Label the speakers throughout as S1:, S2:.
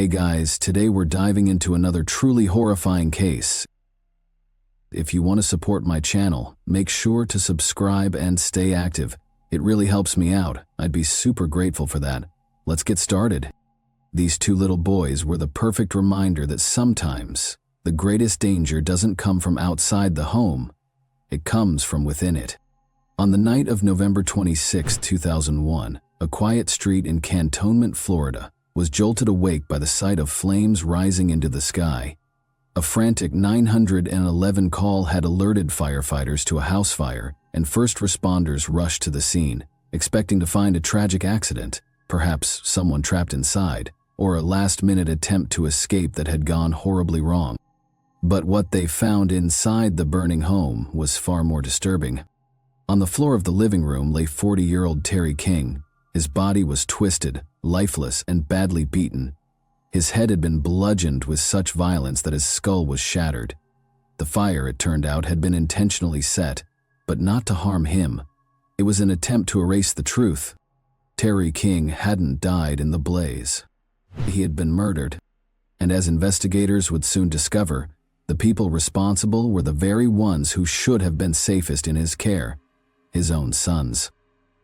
S1: Hey guys, today we're diving into another truly horrifying case. If you want to support my channel, make sure to subscribe and stay active. It really helps me out. I'd be super grateful for that. Let's get started. These two little boys were the perfect reminder that sometimes the greatest danger doesn't come from outside the home, it comes from within it. On the night of November 26, 2001, a quiet street in Cantonment, Florida, was jolted awake by the sight of flames rising into the sky. A frantic 911 call had alerted firefighters to a house fire, and first responders rushed to the scene, expecting to find a tragic accident, perhaps someone trapped inside, or a last-minute attempt to escape that had gone horribly wrong. But what they found inside the burning home was far more disturbing. On the floor of the living room lay 40-year-old Terry King. His body was twisted, lifeless, and badly beaten. His head had been bludgeoned with such violence that his skull was shattered. The fire, it turned out, had been intentionally set, but not to harm him. It was an attempt to erase the truth. Terry King hadn't died in the blaze. He had been murdered. And as investigators would soon discover, the people responsible were the very ones who should have been safest in his care, his own sons.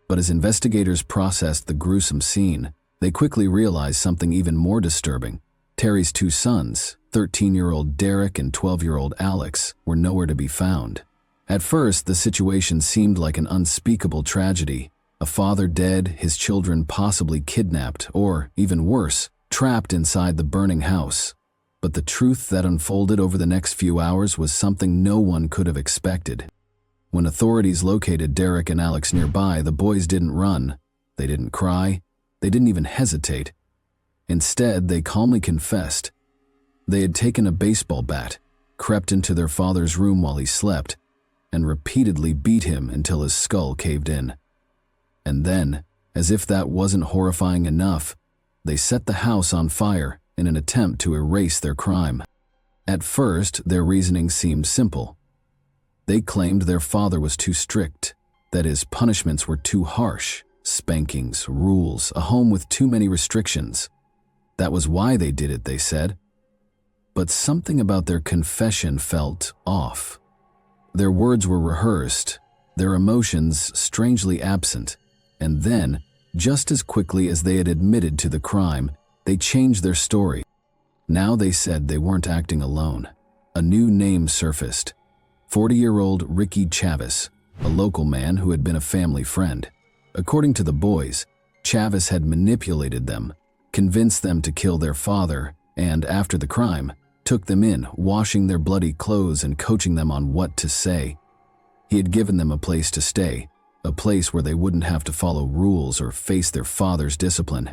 S1: But as investigators processed the gruesome scene, they quickly realized something even more disturbing. Terry's two sons, 13-year-old Derek and 12-year-old Alex, were nowhere to be found. At first, the situation seemed like an unspeakable tragedy. A father dead, his children possibly kidnapped, or, even worse, trapped inside the burning house. But the truth that unfolded over the next few hours was something no one could have expected. When authorities located Derek and Alex nearby, the boys didn't run. They didn't cry. They didn't even hesitate. Instead, they calmly confessed. They had taken a baseball bat, crept into their father's room while he slept, and repeatedly beat him until his skull caved in. And then, as if that wasn't horrifying enough, they set the house on fire in an attempt to erase their crime. At first, their reasoning seemed simple. They claimed their father was too strict, that his punishments were too harsh, spankings, rules, a home with too many restrictions. That was why they did it, they said. But something about their confession felt off. Their words were rehearsed, their emotions strangely absent, and then, just as quickly as they had admitted to the crime, they changed their story. Now they said they weren't acting alone. A new name surfaced. 40-year-old Ricky Chavis, a local man who had been a family friend. According to the boys, Chavis had manipulated them, convinced them to kill their father, and after the crime, took them in, washing their bloody clothes and coaching them on what to say. He had given them a place to stay, a place where they wouldn't have to follow rules or face their father's discipline.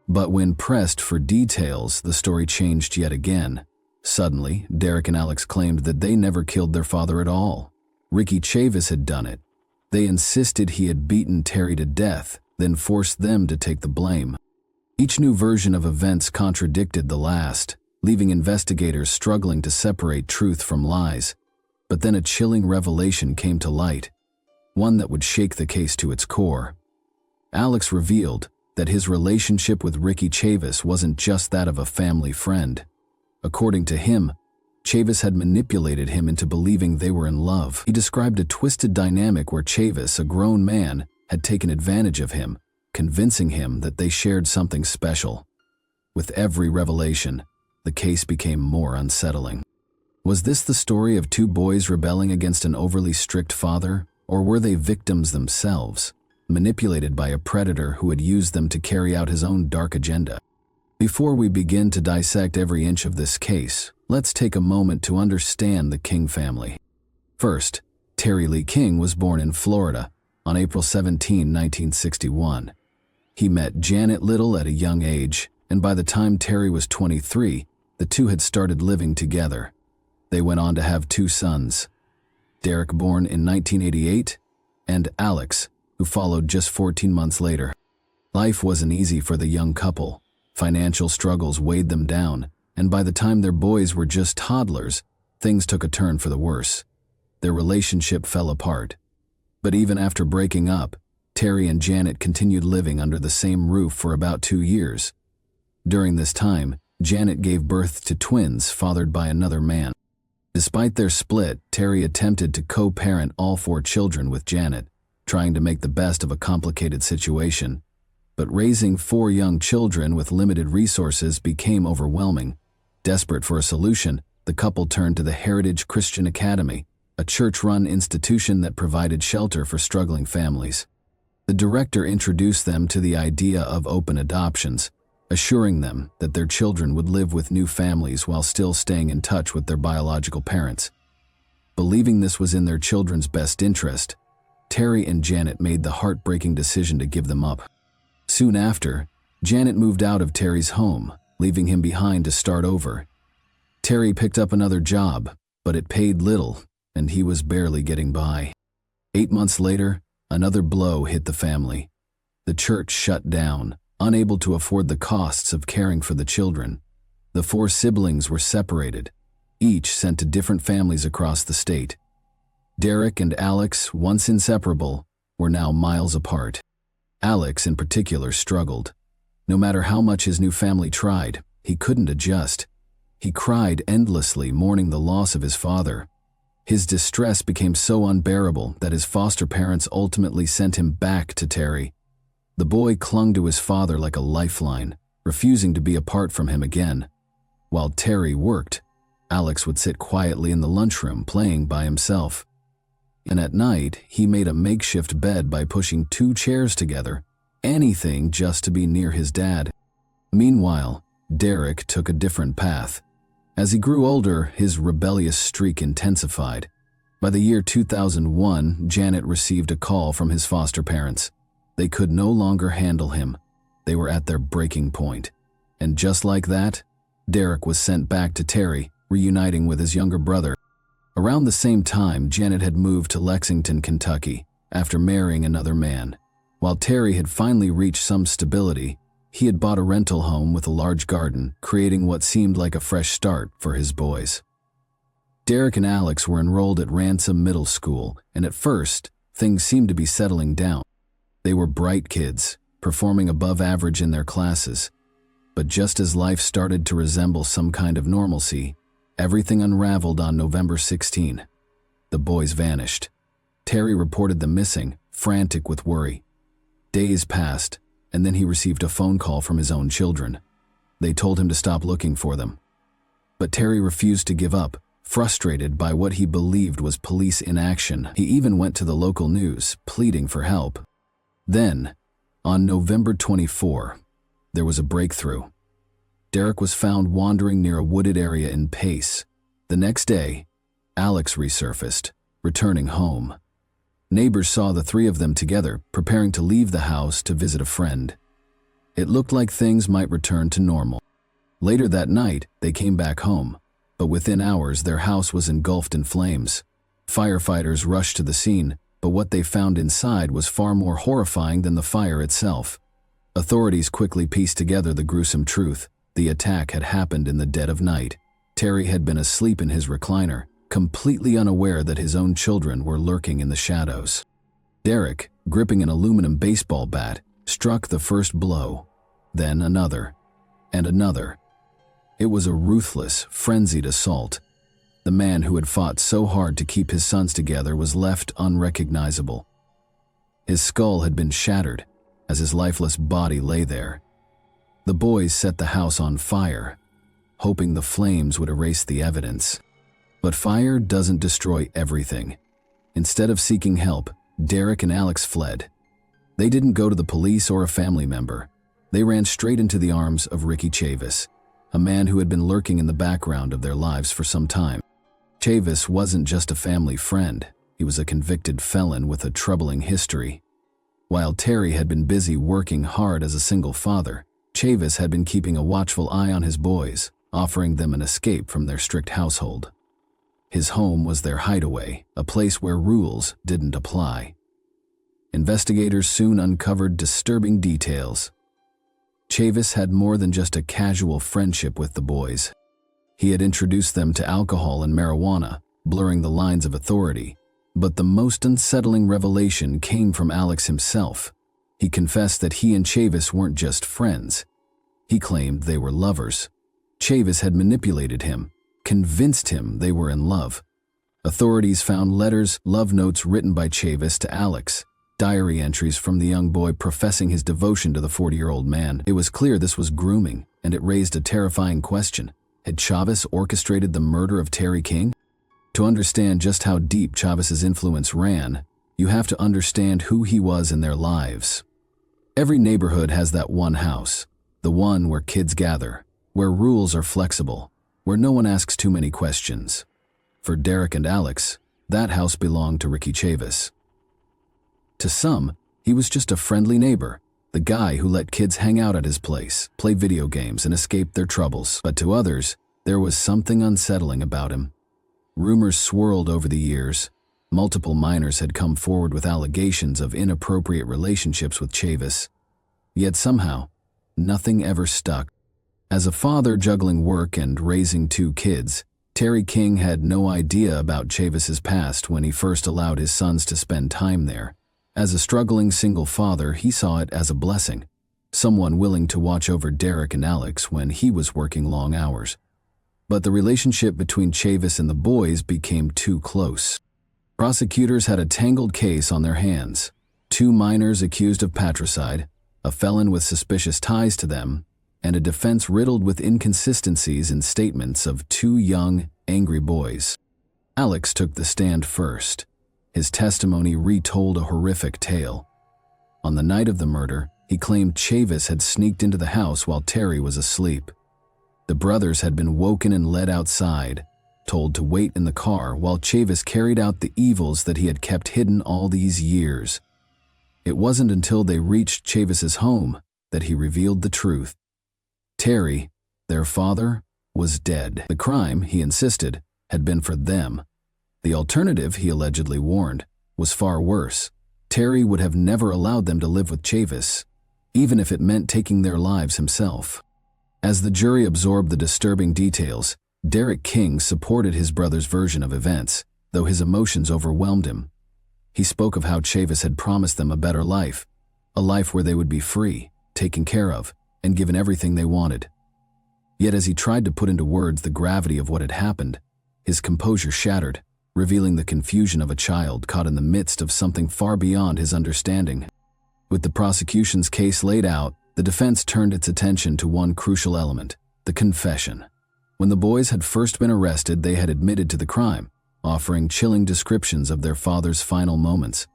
S1: But when pressed for details, the story changed yet again. Suddenly, Derek and Alex claimed that they never killed their father at all. Ricky Chavis had done it. They insisted he had beaten Terry to death, then forced them to take the blame. Each new version of events contradicted the last, leaving investigators struggling to separate truth from lies. But then a chilling revelation came to light, one that would shake the case to its core. Alex revealed that his relationship with Ricky Chavis wasn't just that of a family friend. According to him, Chavis had manipulated him into believing they were in love. He described a twisted dynamic where Chavis, a grown man, had taken advantage of him, convincing him that they shared something special. With every revelation, the case became more unsettling. Was this the story of two boys rebelling against an overly strict father, or were they victims themselves, manipulated by a predator who had used them to carry out his own dark agenda? Before we begin to dissect every inch of this case, let's take a moment to understand the King family. First, Terry Lee King was born in Florida on April 17, 1961. He met Janet Little at a young age, and by the time Terry was 23, the two had started living together. They went on to have two sons, Derek, born in 1988, and Alex, who followed just 14 months later. Life wasn't easy for the young couple. Financial struggles weighed them down, and by the time their boys were just toddlers, things took a turn for the worse. Their relationship fell apart. But even after breaking up, Terry and Janet continued living under the same roof for about 2 years. During this time, Janet gave birth to twins fathered by another man. Despite their split, Terry attempted to co-parent all 4 children with Janet, trying to make the best of a complicated situation. But raising 4 young children with limited resources became overwhelming. Desperate for a solution, the couple turned to the Heritage Christian Academy, a church-run institution that provided shelter for struggling families. The director introduced them to the idea of open adoptions, assuring them that their children would live with new families while still staying in touch with their biological parents. Believing this was in their children's best interest, Terry and Janet made the heartbreaking decision to give them up. Soon after, Janet moved out of Terry's home, leaving him behind to start over. Terry picked up another job, but it paid little, and he was barely getting by. 8 months later, another blow hit the family. The church shut down, unable to afford the costs of caring for the children. The 4 siblings were separated, each sent to different families across the state. Derek and Alex, once inseparable, were now miles apart. Alex in particular struggled. No matter how much his new family tried, he couldn't adjust. He cried endlessly, mourning the loss of his father. His distress became so unbearable that his foster parents ultimately sent him back to Terry. The boy clung to his father like a lifeline, refusing to be apart from him again. While Terry worked, Alex would sit quietly in the lunchroom playing by himself. And at night, he made a makeshift bed by pushing 2 chairs together, anything just to be near his dad. Meanwhile, Derek took a different path. As he grew older, his rebellious streak intensified. By the year 2001, Janet received a call from his foster parents. They could no longer handle him. They were at their breaking point. And just like that, Derek was sent back to Terry, reuniting with his younger brother. Around the same time, Janet had moved to Lexington, Kentucky, after marrying another man. While Terry had finally reached some stability, he had bought a rental home with a large garden, creating what seemed like a fresh start for his boys. Derek and Alex were enrolled at Ransom Middle School, and at first, things seemed to be settling down. They were bright kids, performing above average in their classes. But just as life started to resemble some kind of normalcy, everything unraveled on November 16. The boys vanished. Terry reported them missing, frantic with worry. Days passed, and then he received a phone call from his own children. They told him to stop looking for them. But Terry refused to give up, frustrated by what he believed was police inaction. He even went to the local news, pleading for help. Then, on November 24, there was a breakthrough. Derek was found wandering near a wooded area in Pace. The next day, Alex resurfaced, returning home. Neighbors saw the 3 of them together, preparing to leave the house to visit a friend. It looked like things might return to normal. Later that night, they came back home, but within hours their house was engulfed in flames. Firefighters rushed to the scene, but what they found inside was far more horrifying than the fire itself. Authorities quickly pieced together the gruesome truth. The attack had happened in the dead of night. Terry had been asleep in his recliner, completely unaware that his own children were lurking in the shadows. Derek, gripping an aluminum baseball bat, struck the first blow, then another, and another. It was a ruthless, frenzied assault. The man who had fought so hard to keep his sons together was left unrecognizable. His skull had been shattered as his lifeless body lay there. The boys set the house on fire, hoping the flames would erase the evidence. But fire doesn't destroy everything. Instead of seeking help, Derek and Alex fled. They didn't go to the police or a family member. They ran straight into the arms of Ricky Chavis, a man who had been lurking in the background of their lives for some time. Chavis wasn't just a family friend. He was a convicted felon with a troubling history. While Terry had been busy working hard as a single father, Chavis had been keeping a watchful eye on his boys, offering them an escape from their strict household. His home was their hideaway, a place where rules didn't apply. Investigators soon uncovered disturbing details. Chavis had more than just a casual friendship with the boys. He had introduced them to alcohol and marijuana, blurring the lines of authority. But the most unsettling revelation came from Alex himself. He confessed that he and Chavis weren't just friends. He claimed they were lovers. Chavis had manipulated him, convinced him they were in love. Authorities found letters, love notes written by Chavis to Alex, diary entries from the young boy professing his devotion to the 40-year-old man. It was clear this was grooming, and it raised a terrifying question. Had Chavis orchestrated the murder of Terry King? To understand just how deep Chavis's influence ran, you have to understand who he was in their lives. Every neighborhood has that one house, the one where kids gather, where rules are flexible, where no one asks too many questions. For Derek and Alex, that house belonged to Ricky Chavis. To some, he was just a friendly neighbor, the guy who let kids hang out at his place, play video games, and escape their troubles. But to others, there was something unsettling about him. Rumors swirled over the years. Multiple minors had come forward with allegations of inappropriate relationships with Chavis. Yet somehow, nothing ever stuck. As a father juggling work and raising 2 kids, Terry King had no idea about Chavis's past when he first allowed his sons to spend time there. As a struggling single father, he saw it as a blessing, someone willing to watch over Derek and Alex when he was working long hours. But the relationship between Chavis and the boys became too close. Prosecutors had a tangled case on their hands. 2 minors accused of patricide, a felon with suspicious ties to them, and a defense riddled with inconsistencies in statements of 2 young, angry boys. Alex took the stand first. His testimony retold a horrific tale. On the night of the murder, he claimed Chavis had sneaked into the house while Terry was asleep. The brothers had been woken and led outside, told to wait in the car while Chavis carried out the evils that he had kept hidden all these years. It wasn't until they reached Chavis's home that he revealed the truth. Terry, their father, was dead. The crime, he insisted, had been for them. The alternative, he allegedly warned, was far worse. Terry would have never allowed them to live with Chavis, even if it meant taking their lives himself. As the jury absorbed the disturbing details, Derek King supported his brother's version of events, though his emotions overwhelmed him. He spoke of how Chavis had promised them a better life, a life where they would be free, taken care of, and given everything they wanted. Yet as he tried to put into words the gravity of what had happened, his composure shattered, revealing the confusion of a child caught in the midst of something far beyond his understanding. With the prosecution's case laid out, the defense turned its attention to one crucial element, the confession. When the boys had first been arrested, they had admitted to the crime, offering chilling descriptions of their father's final moments.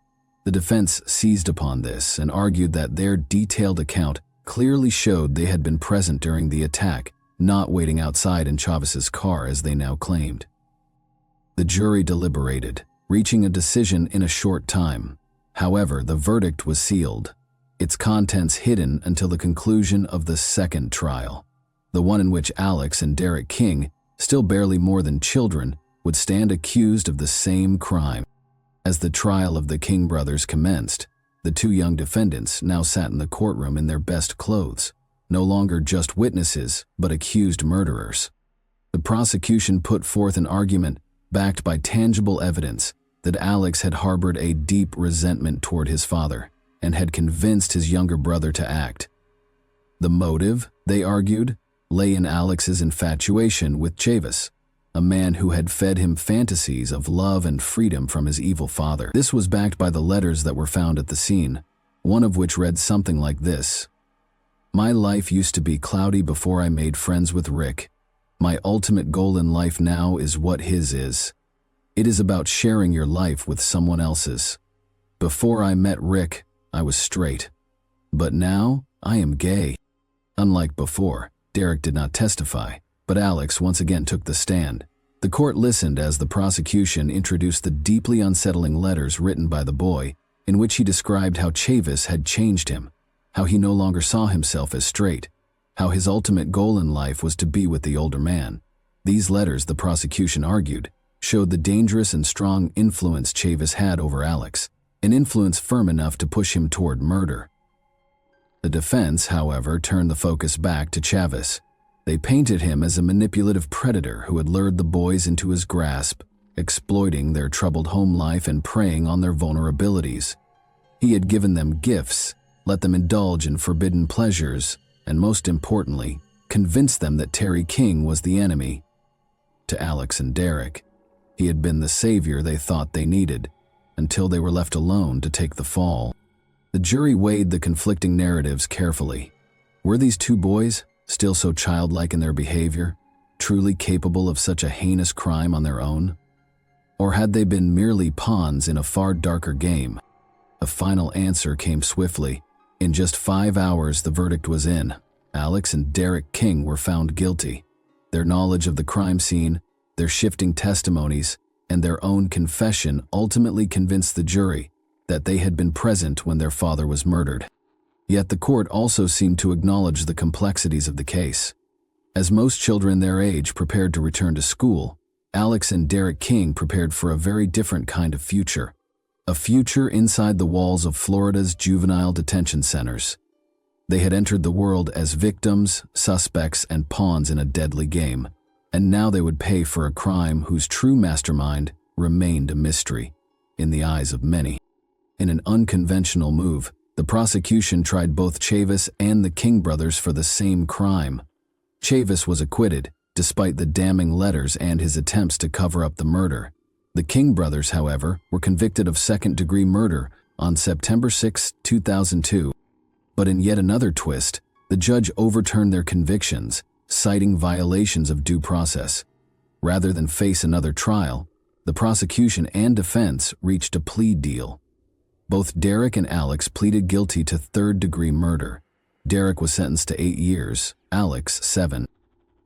S1: The defense seized upon this and argued that their detailed account clearly showed they had been present during the attack, not waiting outside in Chavis's car as they now claimed. The jury deliberated, reaching a decision in a short time. However, the verdict was sealed, its contents hidden until the conclusion of the second trial, the one in which Alex and Derek King, still barely more than children, would stand accused of the same crime. As the trial of the King brothers commenced, the 2 young defendants now sat in the courtroom in their best clothes, no longer just witnesses, but accused murderers. The prosecution put forth an argument backed by tangible evidence that Alex had harbored a deep resentment toward his father and had convinced his younger brother to act. The motive, they argued, lay in Alex's infatuation with Chavis, a man who had fed him fantasies of love and freedom from his evil father. This was backed by the letters that were found at the scene, one of which read something like this: "My life used to be cloudy before I made friends with Rick. My ultimate goal in life now is what his is. It is about sharing your life with someone else's. Before I met Rick, I was straight. But now, I am gay." Unlike before, Derek did not testify, but Alex once again took the stand. The court listened as the prosecution introduced the deeply unsettling letters written by the boy, in which he described how Chavis had changed him, how he no longer saw himself as straight, how his ultimate goal in life was to be with the older man. These letters, the prosecution argued, showed the dangerous and strong influence Chavis had over Alex, an influence firm enough to push him toward murder. The defense, however, turned the focus back to Chavis. They painted him as a manipulative predator who had lured the boys into his grasp, exploiting their troubled home life and preying on their vulnerabilities. He had given them gifts, let them indulge in forbidden pleasures, and most importantly, convinced them that Terry King was the enemy. To Alex and Derek, he had been the savior they thought they needed, until they were left alone to take the fall. The jury weighed the conflicting narratives carefully. Were these two boys, still so childlike in their behavior, truly capable of such a heinous crime on their own? Or had they been merely pawns in a far darker game? A final answer came swiftly. In just 5 hours, the verdict was in. Alex and Derek King were found guilty. Their knowledge of the crime scene, their shifting testimonies, and their own confession ultimately convinced the jury that they had been present when their father was murdered. Yet the court also seemed to acknowledge the complexities of the case. As most children their age prepared to return to school, Alex and Derek King prepared for a very different kind of future. A future inside the walls of Florida's juvenile detention centers. They had entered the world as victims, suspects, and pawns in a deadly game, and now they would pay for a crime whose true mastermind remained a mystery in the eyes of many. In an unconventional move, the prosecution tried both Chavis and the King brothers for the same crime. Chavis was acquitted, despite the damning letters and his attempts to cover up the murder. The King brothers, however, were convicted of second-degree murder on September 6, 2002. But in yet another twist, the judge overturned their convictions, citing violations of due process. Rather than face another trial, the prosecution and defense reached a plea deal. Both Derek and Alex pleaded guilty to third-degree murder. Derek was sentenced to 8 years, Alex 7.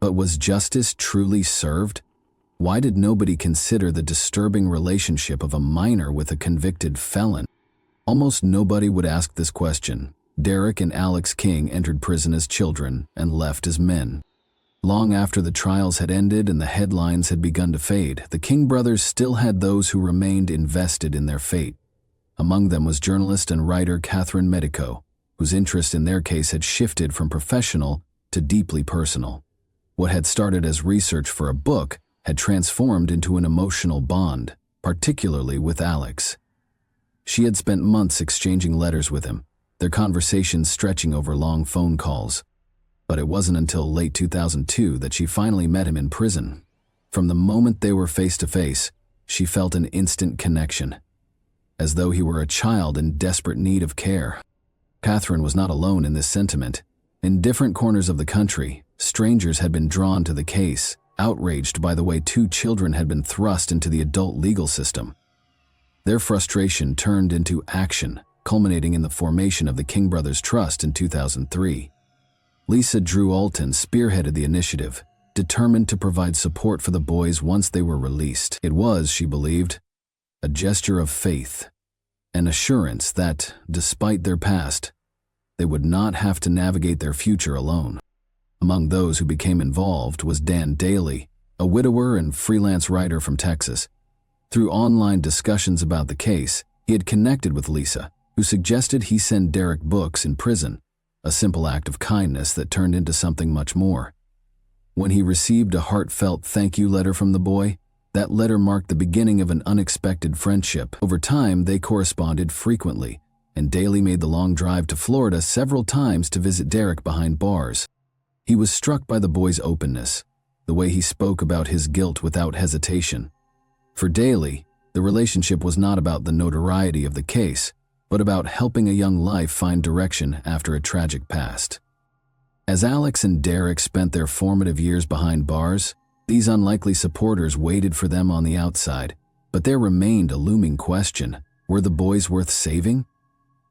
S1: But was justice truly served? Why did nobody consider the disturbing relationship of a minor with a convicted felon? Almost nobody would ask this question. Derek and Alex King entered prison as children and left as men. Long after the trials had ended and the headlines had begun to fade, the King brothers still had those who remained invested in their fate. Among them was journalist and writer Catherine Medico, whose interest in their case had shifted from professional to deeply personal. What had started as research for a book had transformed into an emotional bond, particularly with Alex. She had spent months exchanging letters with him, their conversations stretching over long phone calls. But it wasn't until late 2002 that she finally met him in prison. From the moment they were face to face, she felt an instant connection, as though he were a child in desperate need of care. Catherine was not alone in this sentiment. In different corners of the country, strangers had been drawn to the case, outraged by the way 2 children had been thrust into the adult legal system. Their frustration turned into action, culminating in the formation of the King Brothers Trust in 2003. Lisa Drew Alton spearheaded the initiative, determined to provide support for the boys once they were released. It was, she believed, a gesture of faith, an assurance that, despite their past, they would not have to navigate their future alone. Among those who became involved was Dan Daly, a widower and freelance writer from Texas. Through online discussions about the case, he had connected with Lisa, who suggested he send Derek books in prison, a simple act of kindness that turned into something much more. When he received a heartfelt thank you letter from the boy, that letter marked the beginning of an unexpected friendship. Over time, they corresponded frequently, and Daly made the long drive to Florida several times to visit Derek behind bars. He was struck by the boy's openness, the way he spoke about his guilt without hesitation. For Daly, the relationship was not about the notoriety of the case, but about helping a young life find direction after a tragic past. As Alex and Derek spent their formative years behind bars, these unlikely supporters waited for them on the outside, but there remained a looming question. Were the boys worth saving?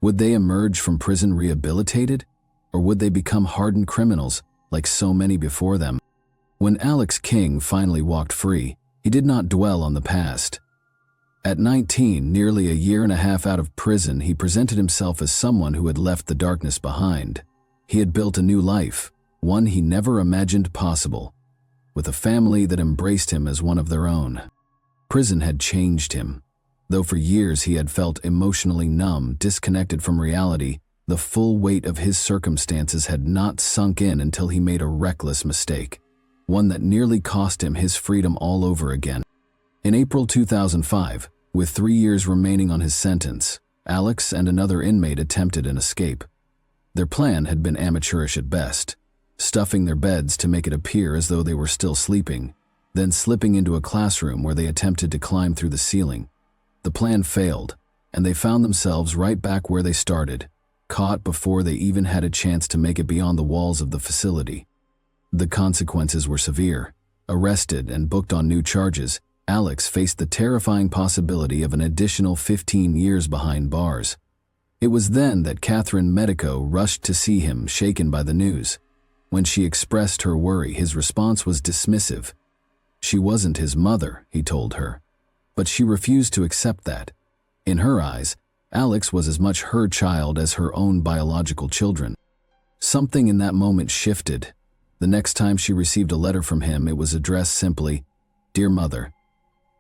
S1: Would they emerge from prison rehabilitated? Or would they become hardened criminals, like so many before them? When Alex King finally walked free, he did not dwell on the past. At 19, nearly a year and a half out of prison, he presented himself as someone who had left the darkness behind. He had built a new life, one he never imagined possible, with a family that embraced him as one of their own. Prison had changed him. Though for years he had felt emotionally numb, disconnected from reality, the full weight of his circumstances had not sunk in until he made a reckless mistake, one that nearly cost him his freedom all over again. In April 2005, with 3 years remaining on his sentence, Alex and another inmate attempted an escape. Their plan had been amateurish at best. stuffing their beds to make it appear as though they were still sleeping, then slipping into a classroom where they attempted to climb through the ceiling. The plan failed, and they found themselves right back where they started, caught before they even had a chance to make it beyond the walls of the facility. The consequences were severe. Arrested and booked on new charges, Alex faced the terrifying possibility of an additional 15 years behind bars. It was then that Catherine Medico rushed to see him, shaken by the news. When she expressed her worry, his response was dismissive. She wasn't his mother, he told her, but she refused to accept that. In her eyes, Alex was as much her child as her own biological children. Something in that moment shifted. The next time she received a letter from him, it was addressed simply, "Dear Mother."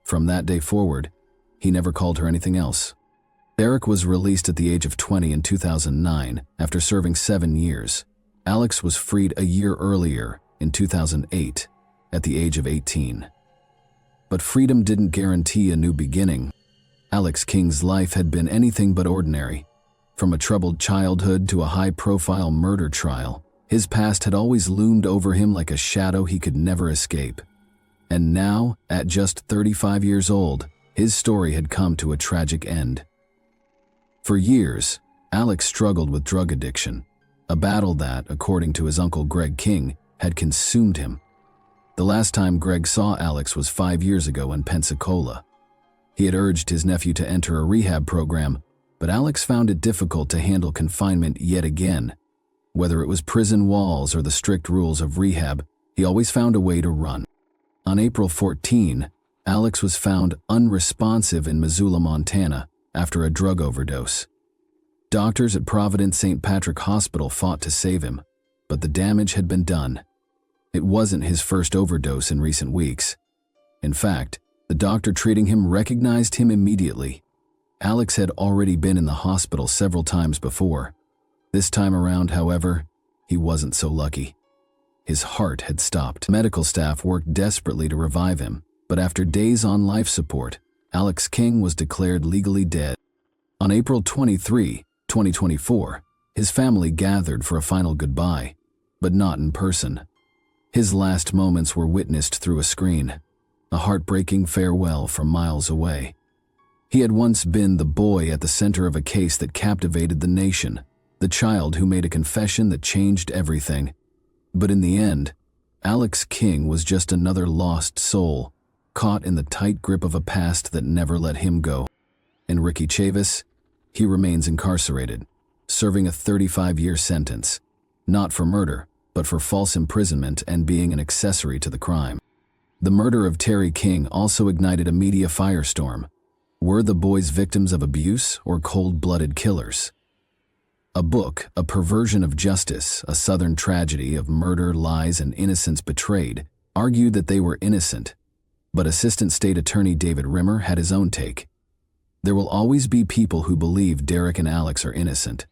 S1: From that day forward, he never called her anything else. Derek was released at the age of 20 in 2009 after serving 7 years. Alex was freed a year earlier, in 2008, at the age of 18. But freedom didn't guarantee a new beginning. Alex King's life had been anything but ordinary. From a troubled childhood to a high-profile murder trial, his past had always loomed over him like a shadow he could never escape. And now, at just 35 years old, his story had come to a tragic end. For years, Alex struggled with drug addiction, a battle that, according to his uncle Greg King, had consumed him. The last time Greg saw Alex was 5 years ago in Pensacola. He had urged his nephew to enter a rehab program, but Alex found it difficult to handle confinement yet again. Whether it was prison walls or the strict rules of rehab, he always found a way to run. On April 14, Alex was found unresponsive in Missoula, Montana, after a drug overdose. Doctors at Providence St. Patrick Hospital fought to save him, but the damage had been done. It wasn't his first overdose in recent weeks. In fact, the doctor treating him recognized him immediately. Alex had already been in the hospital several times before. This time around, however, he wasn't so lucky. His heart had stopped. Medical staff worked desperately to revive him, but after days on life support, Alex King was declared legally dead. On April 23, 2024, his family gathered for a final goodbye, but not in person. His last moments were witnessed through a screen, a heartbreaking farewell from miles away. He had once been the boy at the center of a case that captivated the nation, the child who made a confession that changed everything. But in the end, Alex King was just another lost soul, caught in the tight grip of a past that never let him go. And Ricky Chavis, he remains incarcerated, serving a 35-year sentence, not for murder, but for false imprisonment and being an accessory to the crime. The murder of Terry King also ignited a media firestorm. Were the boys victims of abuse or cold-blooded killers? A book, A Perversion of Justice, a Southern tragedy of murder, lies, and innocence betrayed, argued that they were innocent. But Assistant State Attorney David Rimmer had his own take. There will always be people who believe Derek and Alex are innocent,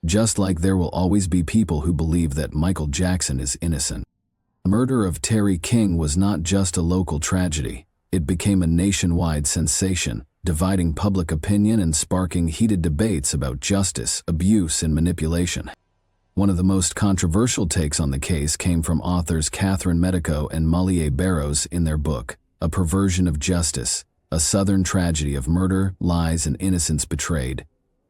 S1: just like there will always be people who believe that Michael Jackson is innocent. The murder of Terry King was not just a local tragedy. It became a nationwide sensation, dividing public opinion and sparking heated debates about justice, abuse, and manipulation. One of the most controversial takes on the case came from authors Catherine Medico and Molly A. Barrows in their book, A Perversion of Justice, a Southern tragedy of murder, lies, and innocence betrayed.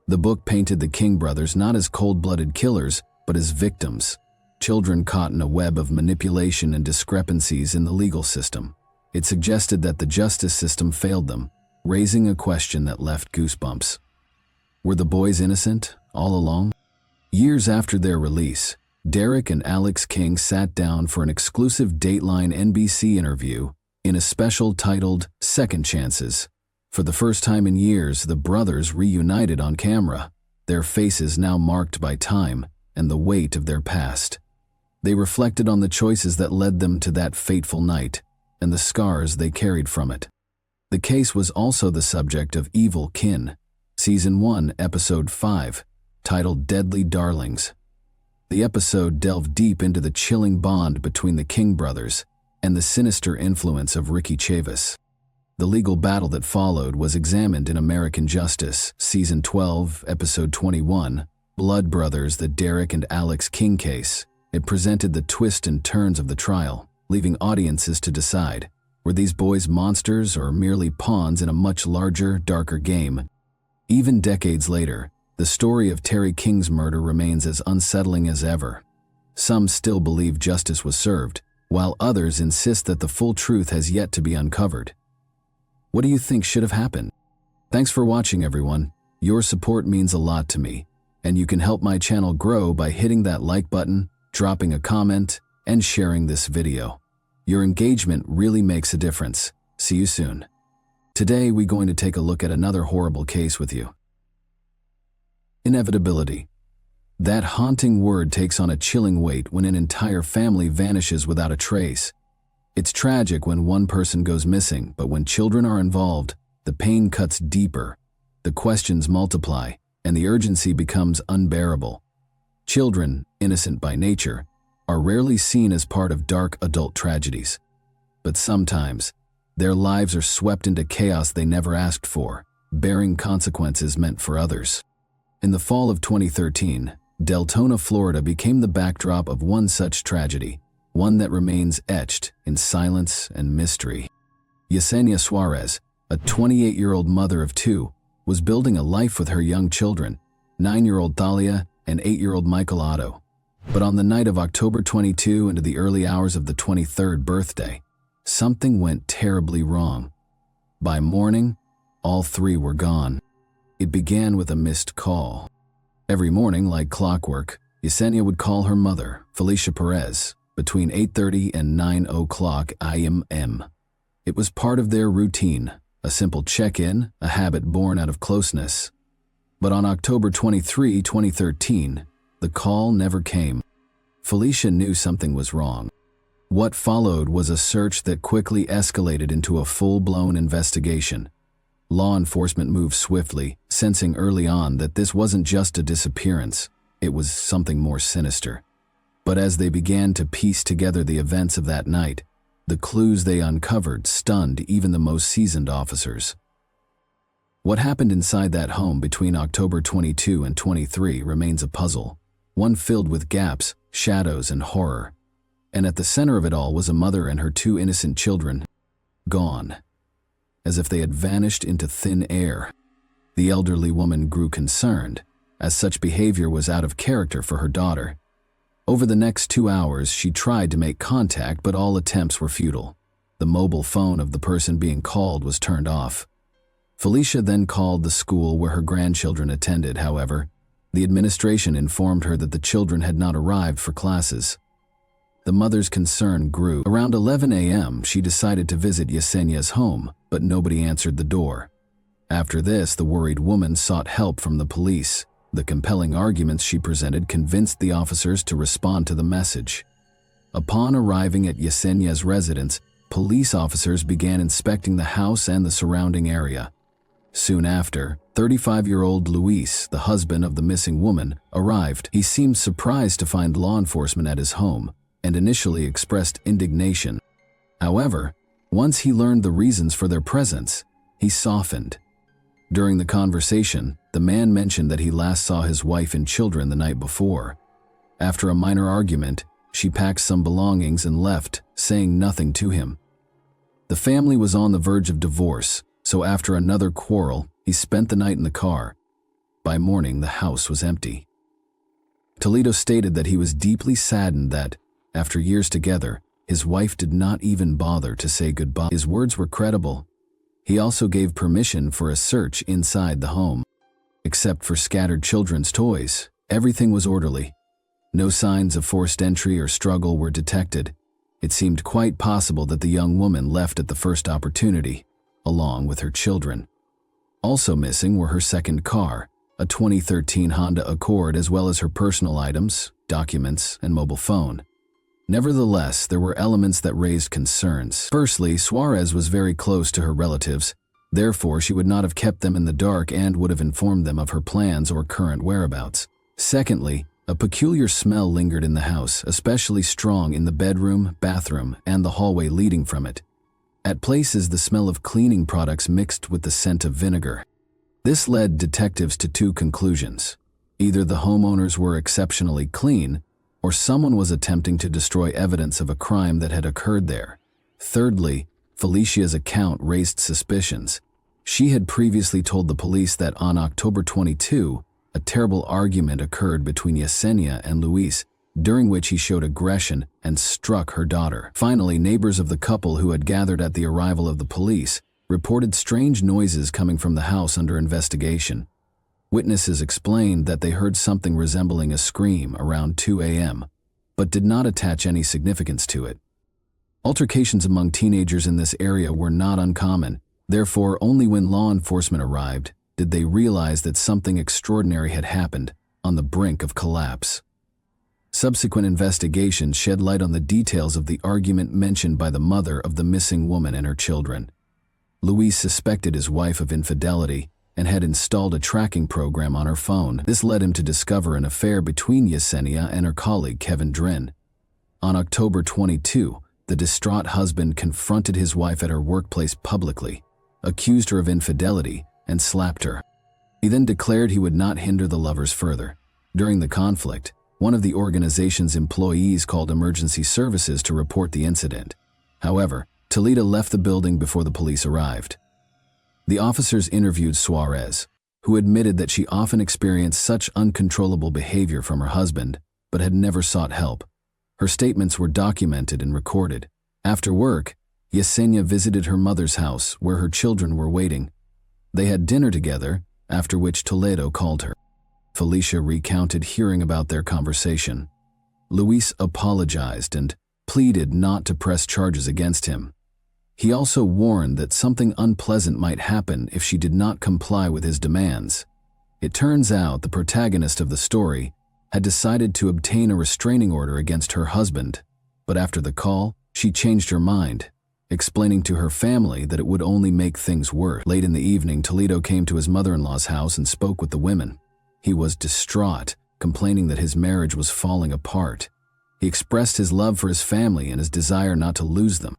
S1: The book painted the King brothers not as cold-blooded killers, but as victims, children caught in a web of manipulation and discrepancies in the legal system. It suggested that the justice system failed them, raising a question that left goosebumps. Were the boys innocent all along? Years after their release, Derek and Alex King sat down for an exclusive Dateline NBC interview in a special titled Second Chances. For the first time in years, the brothers reunited on camera, their faces now marked by time and the weight of their past. They reflected on the choices that led them to that fateful night and the scars they carried from it. The case was also the subject of Evil Kin, Season 1, Episode 5, titled Deadly Darlings. The episode delved deep into the chilling bond between the King brothers and the sinister influence of Ricky Chavis. The legal battle that followed was examined in American Justice, Season 12, Episode 21, Blood Brothers, the Derek and Alex King Case, It presented the twists and turns of the trial, leaving audiences to decide, were these boys monsters or merely pawns in a much larger, darker game? Even decades later, the story of Terry King's murder remains as unsettling as ever. Some still believe justice was served, while others insist that the full truth has yet to be uncovered. What do you think should have happened? Thanks for watching, everyone. Your support means a lot to me, and you can help my channel grow by hitting that like button, dropping a comment, and sharing this video. Your engagement really makes a difference. See you soon. Today, we're going to take a look at another horrible case with you. Inevitability. That haunting word takes on a chilling weight when an entire family vanishes without a trace. It's tragic when one person goes missing, but when children are involved, the pain cuts deeper, the questions multiply, and the urgency becomes unbearable. Children, innocent by nature, are rarely seen as part of dark adult tragedies. But sometimes, their lives are swept into chaos they never asked for, bearing consequences meant for others. In the fall of 2013, Deltona, Florida became the backdrop of one such tragedy, one that remains etched in silence and mystery. Yesenia Suarez, a 28-year-old mother of two, was building a life with her young children, 9-year-old Thalia and 8-year-old Michael Otto. But on the night of October 22 into the early hours of the 23rd birthday, something went terribly wrong. By morning, all three were gone. It began with a missed call. Every morning, like clockwork, Yesenia would call her mother, Felicia Perez, between 8:30 and 9 o'clock a.m. It was part of their routine, a simple check-in, a habit born out of closeness. But on October 23, 2013, the call never came. Felicia knew something was wrong. What followed was a search that quickly escalated into a full-blown investigation. Law enforcement moved swiftly, sensing early on that this wasn't just a disappearance, it was something more sinister. But as they began to piece together the events of that night, the clues they uncovered stunned even the most seasoned officers. What happened inside that home between October 22 and 23 remains a puzzle, one filled with gaps, shadows, and horror. And at the center of it all was a mother and her two innocent children, gone, as if they had vanished into thin air. The elderly woman grew concerned, as such behavior was out of character for her daughter. Over the next 2 hours, she tried to make contact, but all attempts were futile. The mobile phone of the person being called was turned off. Felicia then called the school where her grandchildren attended. However, the administration informed her that the children had not arrived for classes. The mother's concern grew. Around 11 a.m., she decided to visit Yesenia's home, but nobody answered the door. After this, the worried woman sought help from the police. The compelling arguments she presented convinced the officers to respond to the message. Upon arriving at Yesenia's residence, police officers began inspecting the house and the surrounding area. Soon after, 35-year-old Luis, the husband of the missing woman, arrived. He seemed surprised to find law enforcement at his home, and initially expressed indignation. However, once he learned the reasons for their presence, he softened. During the conversation, the man mentioned that he last saw his wife and children the night before. After a minor argument, she packed some belongings and left, saying nothing to him. The family was on the verge of divorce, so after another quarrel, he spent the night in the car. By morning, the house was empty. Toledo stated that he was deeply saddened that, after years together, his wife did not even bother to say goodbye. His words were credible. He also gave permission for a search inside the home. Except for scattered children's toys, everything was orderly. No signs of forced entry or struggle were detected. It seemed quite possible that the young woman left at the first opportunity, along with her children. Also missing were her second car, a 2013 Honda Accord, as well as her personal items, documents, and mobile phone. Nevertheless, there were elements that raised concerns. Firstly, Suarez was very close to her relatives. Therefore, she would not have kept them in the dark and would have informed them of her plans or current whereabouts. Secondly, a peculiar smell lingered in the house, especially strong in the bedroom, bathroom, and the hallway leading from it. At places, the smell of cleaning products mixed with the scent of vinegar. This led detectives to two conclusions. Either the homeowners were exceptionally clean, or someone was attempting to destroy evidence of a crime that had occurred there. Thirdly, Felicia's account raised suspicions. She had previously told the police that on October 22, a terrible argument occurred between Yesenia and Luis, during which he showed aggression and struck her daughter. Finally, neighbors of the couple who had gathered at the arrival of the police reported strange noises coming from the house under investigation. Witnesses explained that they heard something resembling a scream around 2 a.m., but did not attach any significance to it. Altercations among teenagers in this area were not uncommon. Therefore, only when law enforcement arrived did they realize that something extraordinary had happened on the brink of collapse. Subsequent investigations shed light on the details of the argument mentioned by the mother of the missing woman and her children. Luis suspected his wife of infidelity and had installed a tracking program on her phone. This led him to discover an affair between Yesenia and her colleague Kevin Drin. On October 22, the distraught husband confronted his wife at her workplace publicly, accused her of infidelity, and slapped her. He then declared he would not hinder the lovers further. During the conflict, one of the organization's employees called emergency services to report the incident. However, Toledo left the building before the police arrived. The officers interviewed Suarez, who admitted that she often experienced such uncontrollable behavior from her husband, but had never sought help. Her statements were documented and recorded. After work, Yesenia visited her mother's house where her children were waiting. They had dinner together, after which Toledo called her. Felicia recounted hearing about their conversation. Luis apologized and pleaded not to press charges against him. He also warned that something unpleasant might happen if she did not comply with his demands. It turns out the protagonist of the story had decided to obtain a restraining order against her husband, but after the call, she changed her mind, explaining to her family that it would only make things worse. Late in the evening, Toledo came to his mother-in-law's house and spoke with the women. He was distraught, complaining that his marriage was falling apart. He expressed his love for his family and his desire not to lose them.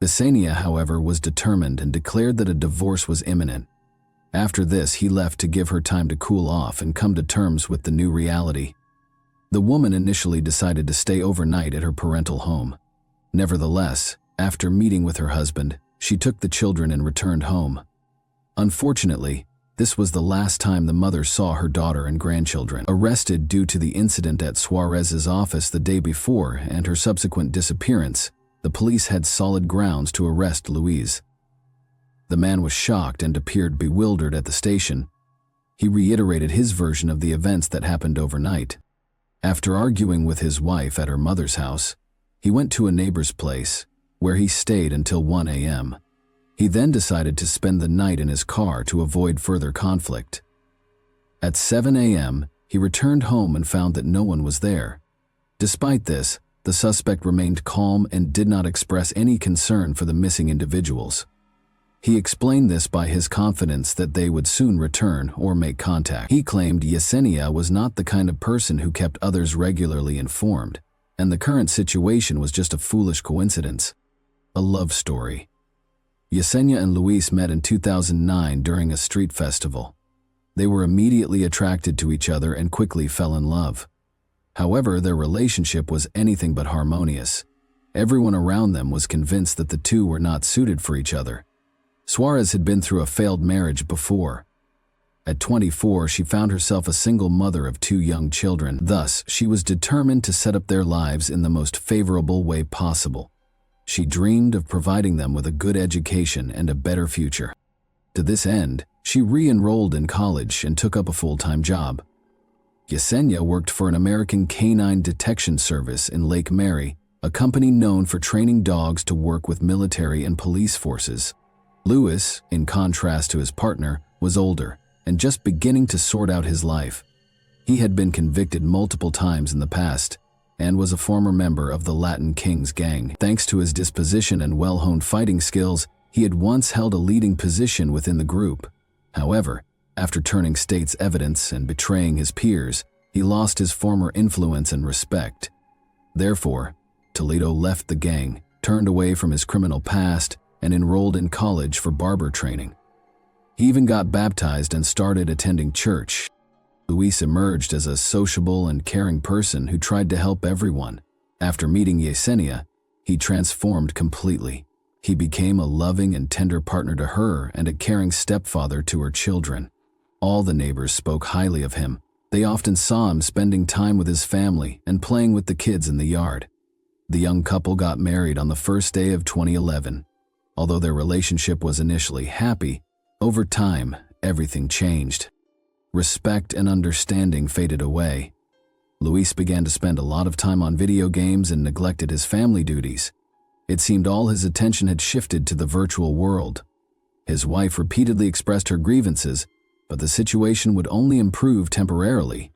S1: Yesenia, however, was determined and declared that a divorce was imminent. After this, he left to give her time to cool off and come to terms with the new reality. The woman initially decided to stay overnight at her parental home. Nevertheless, after meeting with her husband, she took the children and returned home. Unfortunately, this was the last time the mother saw her daughter and grandchildren. Arrested due to the incident at Suarez's office the day before and her subsequent disappearance, the police had solid grounds to arrest Luis. The man was shocked and appeared bewildered at the station. He reiterated his version of the events that happened overnight. After arguing with his wife at her mother's house, he went to a neighbor's place, where he stayed until 1 a.m. He then decided to spend the night in his car to avoid further conflict. At 7 a.m., he returned home and found that no one was there. Despite this, the suspect remained calm and did not express any concern for the missing individuals. He explained this by his confidence that they would soon return or make contact. He claimed Yesenia was not the kind of person who kept others regularly informed, and the current situation was just a foolish coincidence. A love story. Yesenia and Luis met in 2009 during a street festival. They were immediately attracted to each other and quickly fell in love. However, their relationship was anything but harmonious. Everyone around them was convinced that the two were not suited for each other. Suarez had been through a failed marriage before. At 24, she found herself a single mother of 2 young children. Thus, she was determined to set up their lives in the most favorable way possible. She dreamed of providing them with a good education and a better future. To this end, she re-enrolled in college and took up a full-time job. Yesenia worked for an American canine detection service in Lake Mary, a company known for training dogs to work with military and police forces. Luis, in contrast to his partner, was older and just beginning to sort out his life. He had been convicted multiple times in the past and was a former member of the Latin Kings gang. Thanks to his disposition and well-honed fighting skills, he had once held a leading position within the group. However, after turning state's evidence and betraying his peers, he lost his former influence and respect. Therefore, Toledo left the gang, turned away from his criminal past, and enrolled in college for barber training. He even got baptized and started attending church. Luis emerged as a sociable and caring person who tried to help everyone. After meeting Yesenia, he transformed completely. He became a loving and tender partner to her and a caring stepfather to her children. All the neighbors spoke highly of him. They often saw him spending time with his family and playing with the kids in the yard. The young couple got married on the first day of 2011. Although their relationship was initially happy, over time, everything changed. Respect and understanding faded away. Luis began to spend a lot of time on video games and neglected his family duties. It seemed all his attention had shifted to the virtual world. His wife repeatedly expressed her grievances, but the situation would only improve temporarily.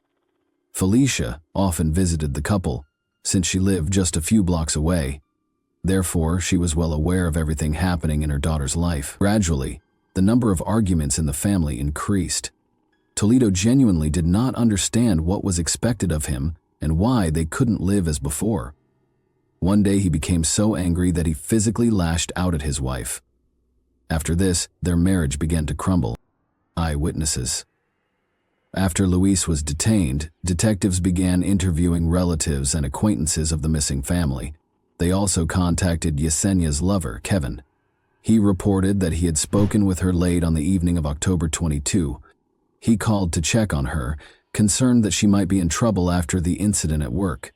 S1: Felicia often visited the couple, since she lived just a few blocks away. Therefore, she was well aware of everything happening in her daughter's life. Gradually, the number of arguments in the family increased. Toledo genuinely did not understand what was expected of him and why they couldn't live as before. One day he became so angry that he physically lashed out at his wife. After this, their marriage began to crumble. Eyewitnesses. After Luis was detained, detectives began interviewing relatives and acquaintances of the missing family. They also contacted Yesenia's lover, Kevin. He reported that he had spoken with her late on the evening of October 22. He called to check on her, concerned that she might be in trouble after the incident at work.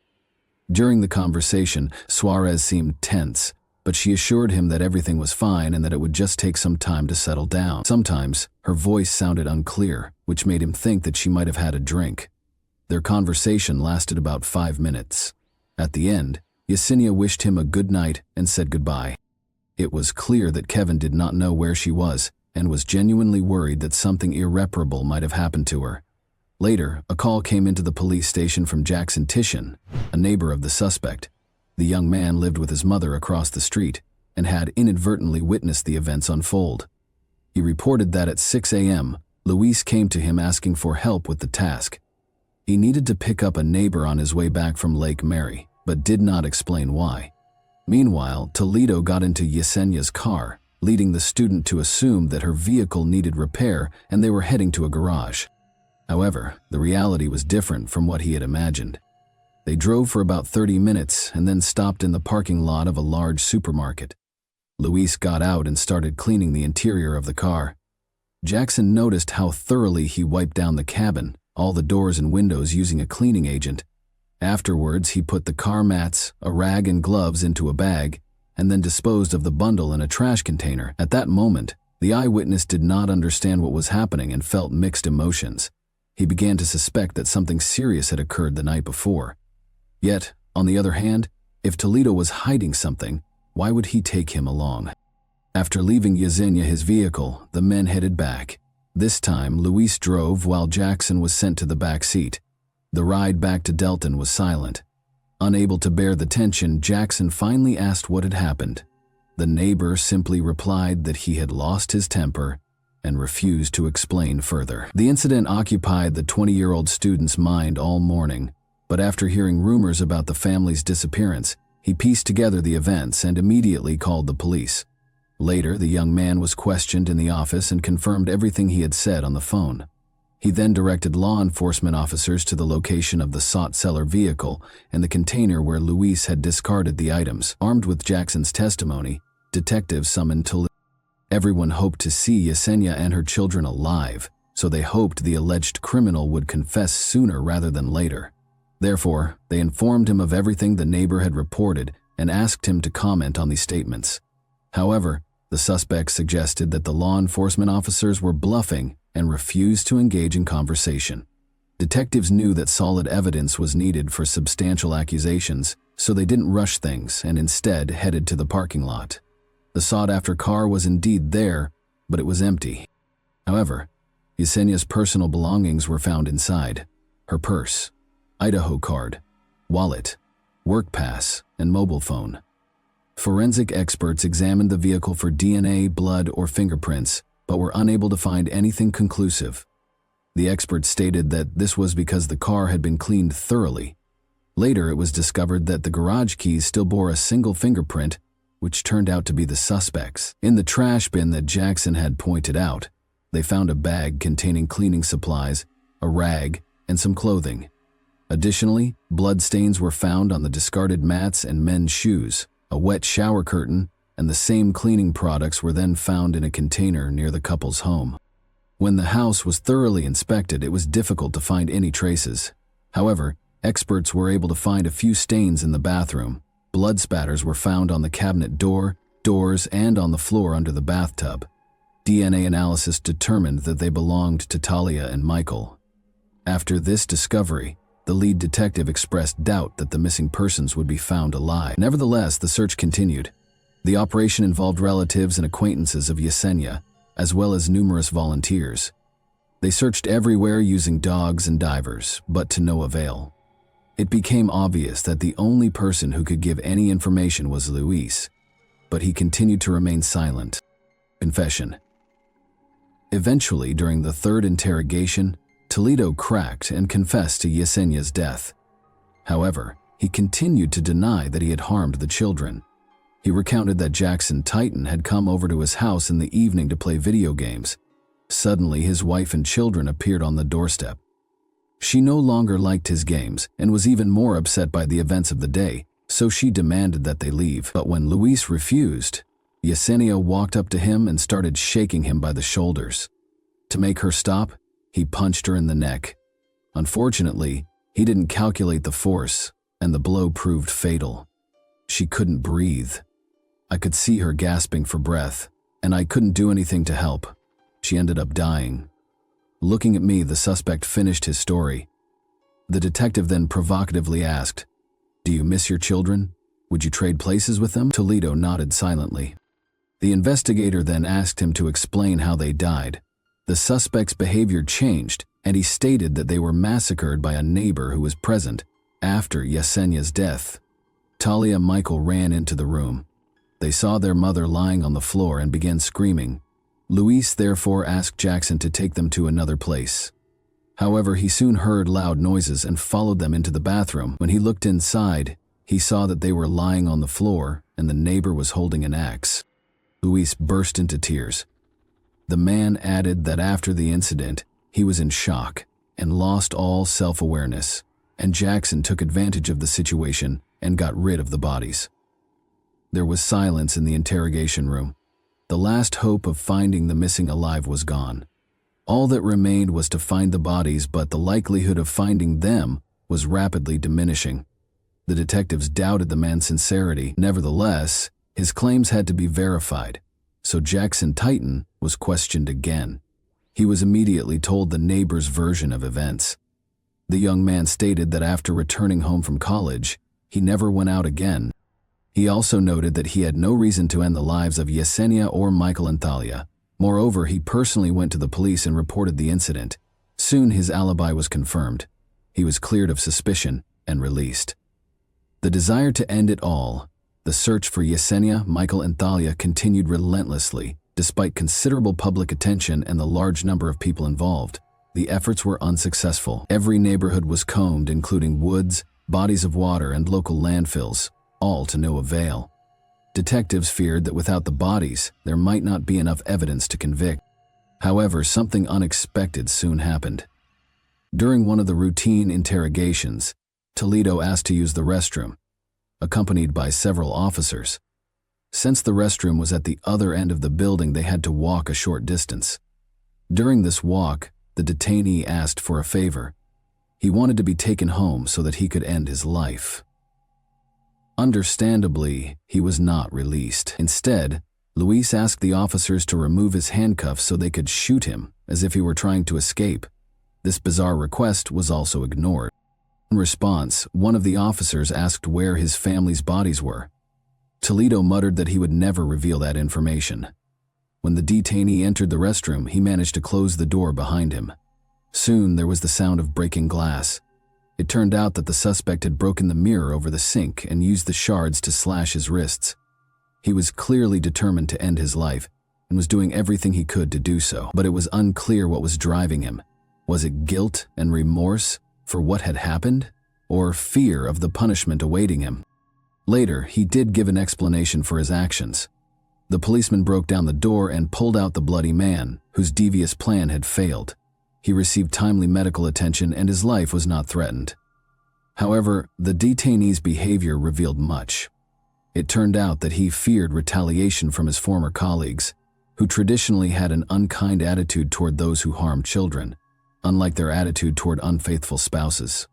S1: During the conversation, Suarez seemed tense, but she assured him that everything was fine and that it would just take some time to settle down. Sometimes, her voice sounded unclear, which made him think that she might have had a drink. Their conversation lasted about 5 minutes. At the end, Yesenia wished him a good night and said goodbye. It was clear that Kevin did not know where she was and was genuinely worried that something irreparable might have happened to her. Later, a call came into the police station from Jackson Titian, a neighbor of the suspect. The young man lived with his mother across the street and had inadvertently witnessed the events unfold. He reported that at 6 a.m., Luis came to him asking for help with the task. He needed to pick up a neighbor on his way back from Lake Mary, but did not explain why. Meanwhile, Toledo got into Yesenia's car, leading the student to assume that her vehicle needed repair and they were heading to a garage. However, the reality was different from what he had imagined. They drove for about 30 minutes and then stopped in the parking lot of a large supermarket. Luis got out and started cleaning the interior of the car. Jackson noticed how thoroughly he wiped down the cabin, all the doors and windows using a cleaning agent. Afterwards, he put the car mats, a rag and gloves into a bag, and then disposed of the bundle in a trash container. At that moment, the eyewitness did not understand what was happening and felt mixed emotions. He began to suspect that something serious had occurred the night before. Yet, on the other hand, if Toledo was hiding something, why would he take him along? After leaving Yesenia his vehicle, the men headed back. This time, Luis drove while Jackson was sent to the back seat. The ride back to Delton was silent. Unable to bear the tension, Jackson finally asked what had happened. The neighbor simply replied that he had lost his temper and refused to explain further. The incident occupied the 20-year-old student's mind all morning, but after hearing rumors about the family's disappearance, he pieced together the events and immediately called the police. Later, the young man was questioned in the office and confirmed everything he had said on the phone. He then directed law enforcement officers to the location of the sought-seller vehicle and the container where Luis had discarded the items. Armed with Jackson's testimony, detectives summoned Toledo. Everyone hoped to see Yesenia and her children alive, so they hoped the alleged criminal would confess sooner rather than later. Therefore, they informed him of everything the neighbor had reported and asked him to comment on these statements. However, the suspects suggested that the law enforcement officers were bluffing and refused to engage in conversation. Detectives knew that solid evidence was needed for substantial accusations, so they didn't rush things and instead headed to the parking lot. The sought-after car was indeed there, but it was empty. However, Yesenia's personal belongings were found inside: her purse, Idaho card, wallet, work pass, and mobile phone. Forensic experts examined the vehicle for DNA, blood, or fingerprints, but were unable to find anything conclusive. The experts stated that this was because the car had been cleaned thoroughly. Later, it was discovered that the garage keys still bore a single fingerprint, which turned out to be the suspect's. In the trash bin that Jackson had pointed out, they found a bag containing cleaning supplies, a rag, and some clothing. Additionally, bloodstains were found on the discarded mats and men's shoes, a wet shower curtain, and the same cleaning products were then found in a container near the couple's home. When the house was thoroughly inspected, it was difficult to find any traces. However, experts were able to find a few stains in the bathroom. Blood spatters were found on the cabinet door, doors, and on the floor under the bathtub. DNA analysis determined that they belonged to Talia and Michael. After this discovery, the lead detective expressed doubt that the missing persons would be found alive. Nevertheless, the search continued. The operation involved relatives and acquaintances of Yesenia, as well as numerous volunteers. They searched everywhere using dogs and divers, but to no avail. It became obvious that the only person who could give any information was Luis, but he continued to remain silent. Confession. Eventually, during the third interrogation, Toledo cracked and confessed to Yesenia's death. However, he continued to deny that he had harmed the children. He recounted that Jackson Titan had come over to his house in the evening to play video games. Suddenly, his wife and children appeared on the doorstep. She no longer liked his games and was even more upset by the events of the day, so she demanded that they leave. But when Luis refused, Yesenia walked up to him and started shaking him by the shoulders. To make her stop, he punched her in the neck. Unfortunately, he didn't calculate the force, and the blow proved fatal. She couldn't breathe. I could see her gasping for breath, and I couldn't do anything to help. She ended up dying. Looking at me, the suspect finished his story. The detective then provocatively asked, "Do you miss your children? Would you trade places with them?" Toledo nodded silently. The investigator then asked him to explain how they died. The suspect's behavior changed, and he stated that they were massacred by a neighbor who was present after Yesenia's death. Talia and Michael ran into the room. They saw their mother lying on the floor and began screaming. Luis therefore asked Jackson to take them to another place. However, he soon heard loud noises and followed them into the bathroom. When he looked inside, he saw that they were lying on the floor and the neighbor was holding an axe. Luis burst into tears. The man added that after the incident, he was in shock and lost all self-awareness, and Jackson took advantage of the situation and got rid of the bodies. There was silence in the interrogation room. The last hope of finding the missing alive was gone. All that remained was to find the bodies, but the likelihood of finding them was rapidly diminishing. The detectives doubted the man's sincerity. Nevertheless, his claims had to be verified, so Jackson Titan was questioned again. He was immediately told the neighbor's version of events. The young man stated that after returning home from college, he never went out again. He also noted that he had no reason to end the lives of Yesenia or Michael and Talia. Moreover, he personally went to the police and reported the incident. Soon his alibi was confirmed. He was cleared of suspicion and released. The desire to end it all, the search for Yesenia, Michael, and Talia continued relentlessly. Despite considerable public attention and the large number of people involved, the efforts were unsuccessful. Every neighborhood was combed, including woods, bodies of water, and local landfills, all to no avail. Detectives feared that without the bodies, there might not be enough evidence to convict. However, something unexpected soon happened. During one of the routine interrogations, Toledo asked to use the restroom, accompanied by several officers. Since the restroom was at the other end of the building, they had to walk a short distance. During this walk, the detainee asked for a favor. He wanted to be taken home so that he could end his life. Understandably, he was not released. Instead, Luis asked the officers to remove his handcuffs so they could shoot him, as if he were trying to escape. This bizarre request was also ignored. In response, one of the officers asked where his family's bodies were. Toledo muttered that he would never reveal that information. When the detainee entered the restroom, he managed to close the door behind him. Soon, there was the sound of breaking glass. It turned out that the suspect had broken the mirror over the sink and used the shards to slash his wrists. He was clearly determined to end his life and was doing everything he could to do so, but it was unclear what was driving him. Was it guilt and remorse for what had happened, or fear of the punishment awaiting him? Later, he did give an explanation for his actions. The policeman broke down the door and pulled out the bloody man, whose devious plan had failed. He received timely medical attention and his life was not threatened. However, the detainee's behavior revealed much. It turned out that he feared retaliation from his former colleagues, who traditionally had an unkind attitude toward those who harmed children, unlike their attitude toward unfaithful spouses.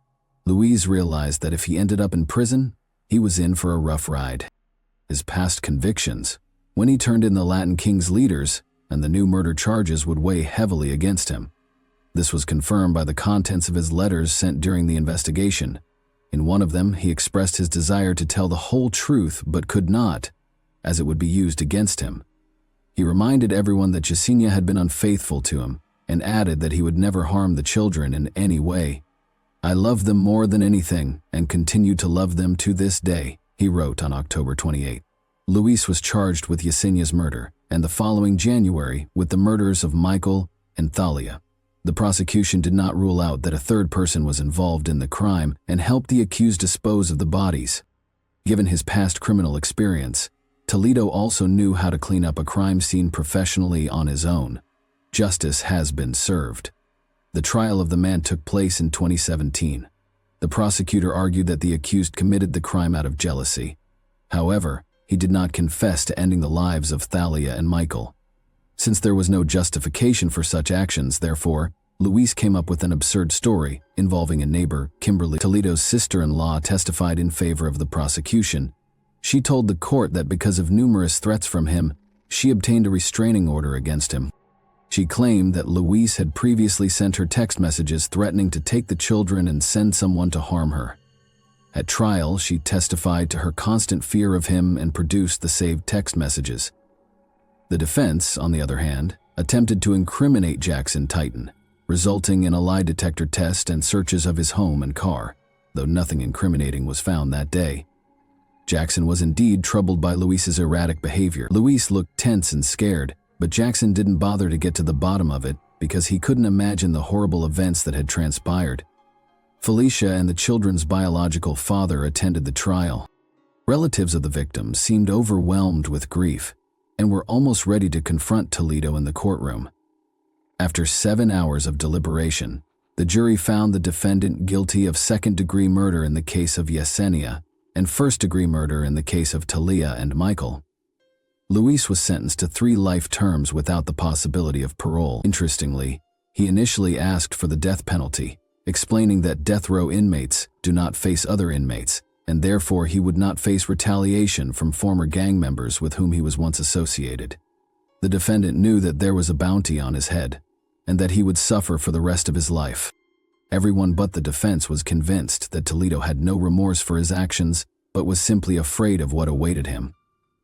S1: Luis realized that if he ended up in prison, he was in for a rough ride. His past convictions, when he turned in the Latin King's leaders, and the new murder charges would weigh heavily against him. This was confirmed by the contents of his letters sent during the investigation. In one of them, he expressed his desire to tell the whole truth but could not, as it would be used against him. He reminded everyone that Yesenia had been unfaithful to him and added that he would never harm the children in any way. "I love them more than anything and continue to love them to this day," he wrote on October 28. Luis was charged with Yesenia's murder and the following January with the murders of Michael and Thalia. The prosecution did not rule out that a third person was involved in the crime and helped the accused dispose of the bodies. Given his past criminal experience, Toledo also knew how to clean up a crime scene professionally on his own. Justice has been served. The trial of the man took place in 2017. The prosecutor argued that the accused committed the crime out of jealousy. However, he did not confess to ending the lives of Thalia and Michael. Since there was no justification for such actions, therefore, Luis came up with an absurd story involving a neighbor. Kimberly, Toledo's sister-in-law, testified in favor of the prosecution. She told the court that because of numerous threats from him, she obtained a restraining order against him. She claimed that Luis had previously sent her text messages threatening to take the children and send someone to harm her. At trial, she testified to her constant fear of him and produced the saved text messages. The defense, on the other hand, attempted to incriminate Jackson Titan, resulting in a lie detector test and searches of his home and car, though nothing incriminating was found that day. Jackson was indeed troubled by Luis's erratic behavior. Luis looked tense and scared, but Jackson didn't bother to get to the bottom of it because he couldn't imagine the horrible events that had transpired. Felicia and the children's biological father attended the trial. Relatives of the victims seemed overwhelmed with grief and were almost ready to confront Toledo in the courtroom. After 7 hours of deliberation, the jury found the defendant guilty of second-degree murder in the case of Yesenia and first-degree murder in the case of Thalia and Michael. Luis was sentenced to 3 life terms without the possibility of parole. Interestingly, he initially asked for the death penalty, explaining that death row inmates do not face other inmates, and therefore he would not face retaliation from former gang members with whom he was once associated. The defendant knew that there was a bounty on his head, and that he would suffer for the rest of his life. Everyone but the defense was convinced that Toledo had no remorse for his actions, but was simply afraid of what awaited him.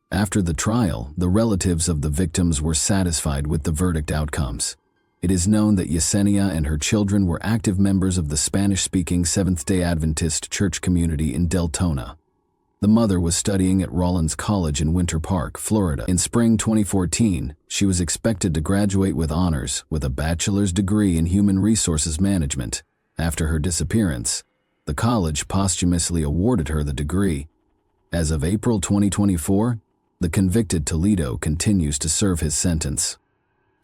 S1: After the trial, the relatives of the victims were satisfied with the verdict outcomes. It is known that Yesenia and her children were active members of the Spanish-speaking Seventh-day Adventist church community in Deltona. The mother was studying at Rollins College in Winter Park, Florida. In spring 2014, she was expected to graduate with honors with a bachelor's degree in human resources management. After her disappearance, the college posthumously awarded her the degree. As of April 2024, the convicted Toledo continues to serve his sentence.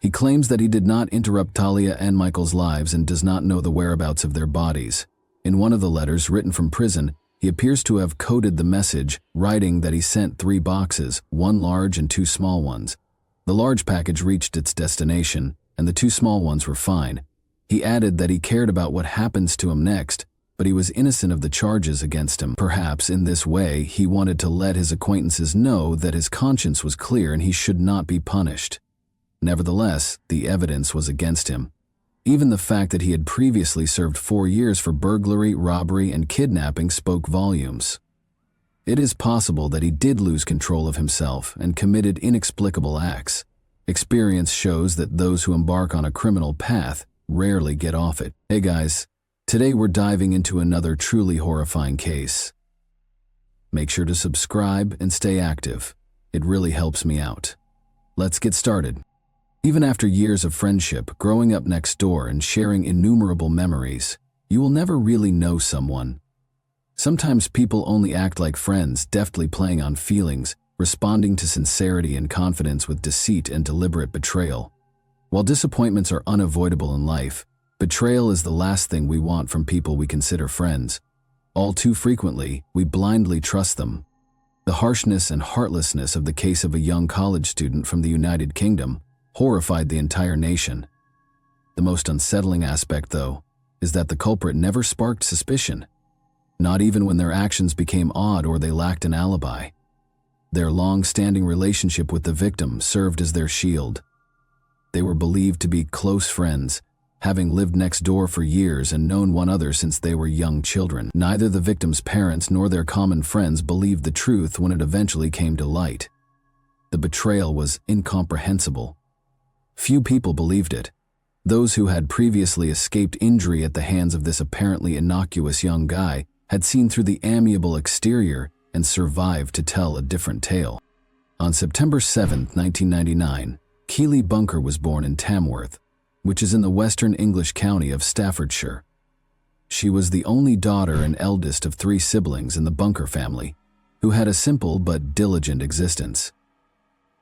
S1: He claims that he did not interrupt Thalia and Michael's lives and does not know the whereabouts of their bodies. In one of the letters written from prison, he appears to have coded the message, writing that he sent 3 boxes, 1 large and 2 small ones. The large package reached its destination, and the 2 small ones were fine. He added that he cared about what happens to him next, but he was innocent of the charges against him. Perhaps in this way, he wanted to let his acquaintances know that his conscience was clear and he should not be punished. Nevertheless, the evidence was against him. Even the fact that he had previously served 4 years for burglary, robbery, and kidnapping spoke volumes. It is possible that he did lose control of himself and committed inexplicable acts. Experience shows that those who embark on a criminal path rarely get off it. Hey guys, today we're diving into another truly horrifying case. Make sure to subscribe and stay active. It really helps me out. Let's get started. Even after years of friendship, growing up next door and sharing innumerable memories, you will never really know someone. Sometimes people only act like friends, deftly playing on feelings, responding to sincerity and confidence with deceit and deliberate betrayal. While disappointments are unavoidable in life, Betrayal is the last thing we want from people we consider friends. All too frequently, we blindly trust them. The harshness and heartlessness of the case of a young college student from the United Kingdom horrified the entire nation. The most unsettling aspect, though, is that the culprit never sparked suspicion, not even when their actions became odd or they lacked an alibi. Their long-standing relationship with the victim served as their shield. They were believed to be close friends, having lived next door for years and known one another since they were young children. Neither the victim's parents nor their common friends believed the truth when it eventually came to light. The betrayal was incomprehensible. Few people believed it. Those who had previously escaped injury at the hands of this apparently innocuous young guy had seen through the amiable exterior and survived to tell a different tale. On September 7, 1999, Keely Bunker was born in Tamworth, which is in the western English county of Staffordshire. She was the only daughter and eldest of 3 siblings in the Bunker family, who had a simple but diligent existence.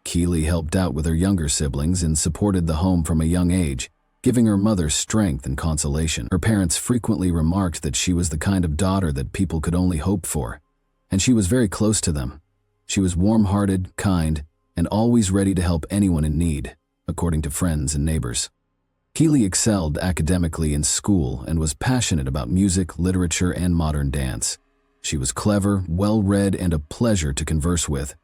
S1: Keely helped out with her younger siblings and supported the home from a young age, giving her mother strength and consolation. Her parents frequently remarked that she was the kind of daughter that people could only hope for, and she was very close to them. She was warm-hearted, kind, and always ready to help anyone in need, according to friends and neighbors. Keely excelled academically in school and was passionate about music, literature, and modern dance. She was clever, well-read, and a pleasure to converse with.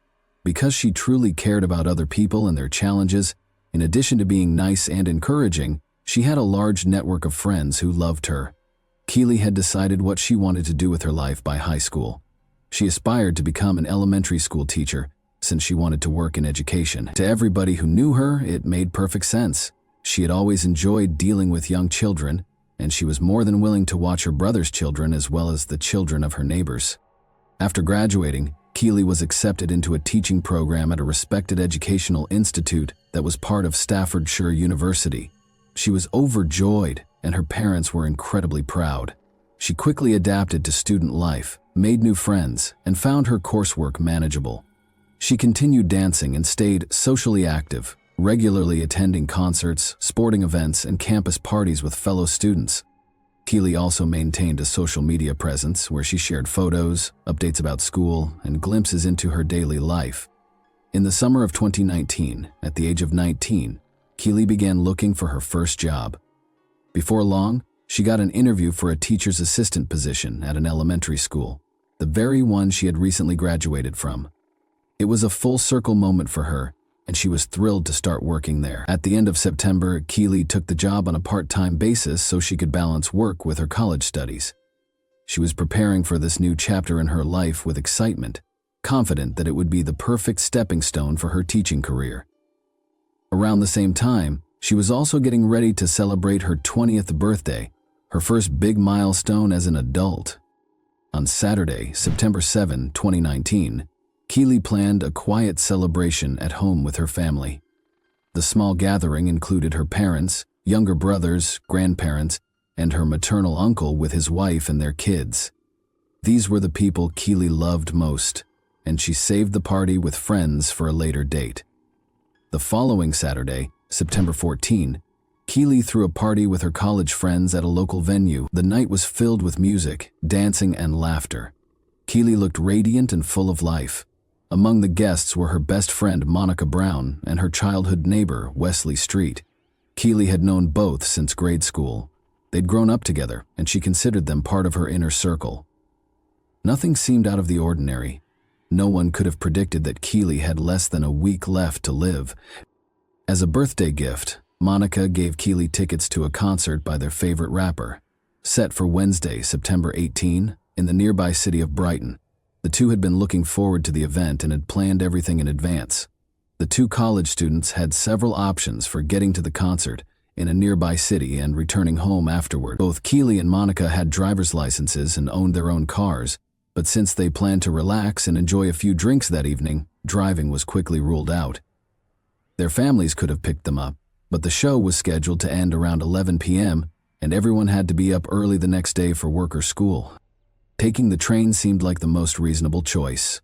S1: Because she truly cared about other people and their challenges, in addition to being nice and encouraging, she had a large network of friends who loved her. Keely had decided what she wanted to do with her life by high school. She aspired to become an elementary school teacher, since she wanted to work in education. To everybody who knew her, it made perfect sense. She had always enjoyed dealing with young children, and she was more than willing to watch her brother's children as well as the children of her neighbors. After graduating, Keely was accepted into a teaching program at a respected educational institute that was part of Staffordshire University. She was overjoyed, and her parents were incredibly proud. She quickly adapted to student life, made new friends, and found her coursework manageable. She continued dancing and stayed socially active, regularly attending concerts, sporting events, and campus parties with fellow students. Keely also maintained a social media presence where she shared photos, updates about school, and glimpses into her daily life. In the summer of 2019, at the age of 19, Keely began looking for her first job. Before long, she got an interview for a teacher's assistant position at an elementary school, the very one she had recently graduated from. It was a full-circle moment for her, and she was thrilled to start working there. At the end of September, Keely took the job on a part-time basis so she could balance work with her college studies. She was preparing for this new chapter in her life with excitement, confident that it would be the perfect stepping stone for her teaching career. Around the same time, she was also getting ready to celebrate her 20th birthday, her first big milestone as an adult. On Saturday, September 7, 2019, Keely planned a quiet celebration at home with her family. The small gathering included her parents, younger brothers, grandparents, and her maternal uncle with his wife and their kids. These were the people Keely loved most, and she saved the party with friends for a later date. The following Saturday, September 14, Keely threw a party with her college friends at a local venue. The night was filled with music, dancing, and laughter. Keely looked radiant and full of life. Among the guests were her best friend Monica Brown and her childhood neighbor Wesley Street. Keely had known both since grade school. They'd grown up together, and she considered them part of her inner circle. Nothing seemed out of the ordinary. No one could have predicted that Keely had less than a week left to live. As a birthday gift, Monica gave Keely tickets to a concert by their favorite rapper, set for Wednesday, September 18, in the nearby city of Brighton. The two had been looking forward to the event and had planned everything in advance. The 2 college students had several options for getting to the concert in a nearby city and returning home afterward. Both Keely and Monica had driver's licenses and owned their own cars, but since they planned to relax and enjoy a few drinks that evening, driving was quickly ruled out. Their families could have picked them up, but the show was scheduled to end around 11 p.m., and everyone had to be up early the next day for work or school. Taking the train seemed like the most reasonable choice.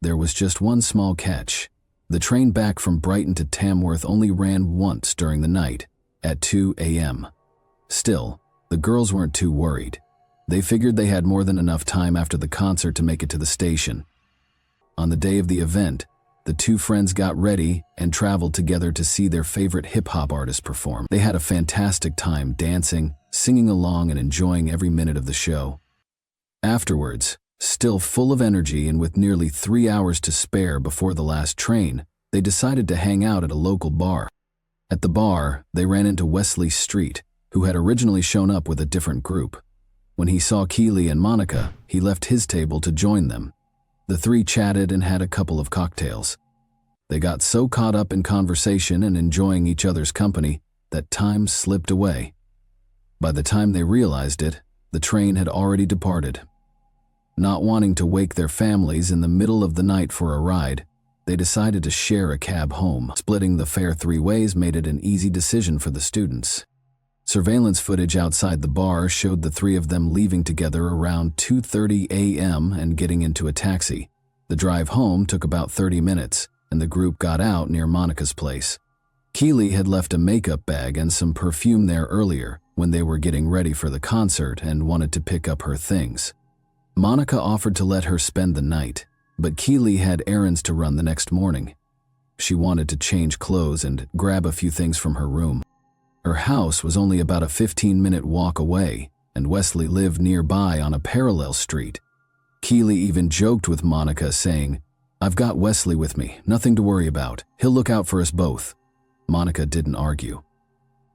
S1: There was just one small catch. The train back from Brighton to Tamworth only ran once during the night, at 2 a.m. Still, the girls weren't too worried. They figured they had more than enough time after the concert to make it to the station. On the day of the event, the two friends got ready and traveled together to see their favorite hip-hop artist perform. They had a fantastic time dancing, singing along, and enjoying every minute of the show. Afterwards, still full of energy and with nearly 3 hours to spare before the last train, they decided to hang out at a local bar. At the bar, they ran into Wesley Street, who had originally shown up with a different group. When he saw Keely and Monica, he left his table to join them. The three chatted and had a couple of cocktails. They got so caught up in conversation and enjoying each other's company that time slipped away. By the time they realized it, the train had already departed. Not wanting to wake their families in the middle of the night for a ride, they decided to share a cab home. Splitting the fare 3 ways made it an easy decision for the students. Surveillance footage outside the bar showed the 3 of them leaving together around 2:30 a.m. and getting into a taxi. The drive home took about 30 minutes, and the group got out near Monica's place. Keely had left a makeup bag and some perfume there earlier when they were getting ready for the concert and wanted to pick up her things. Monica offered to let her spend the night, but Keely had errands to run the next morning. She wanted to change clothes and grab a few things from her room. Her house was only about a 15-minute walk away, and Wesley lived nearby on a parallel street. Keely even joked with Monica, saying, "I've got Wesley with me, nothing to worry about. He'll look out for us both." Monica didn't argue.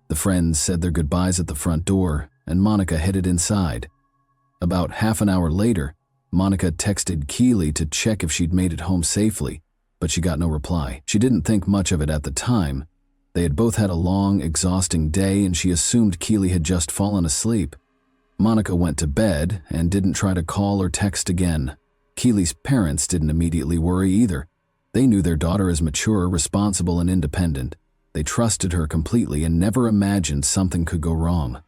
S1: The friends said their goodbyes at the front door, and Monica headed inside. About half an hour later, Monica texted Keely to check if she'd made it home safely, but she got no reply. She didn't think much of it at the time. They had both had a long, exhausting day, and she assumed Keely had just fallen asleep. Monica went to bed and didn't try to call or text again. Keely's parents didn't immediately worry either. They knew their daughter as mature, responsible, and independent. They trusted her completely and never imagined something could go wrong.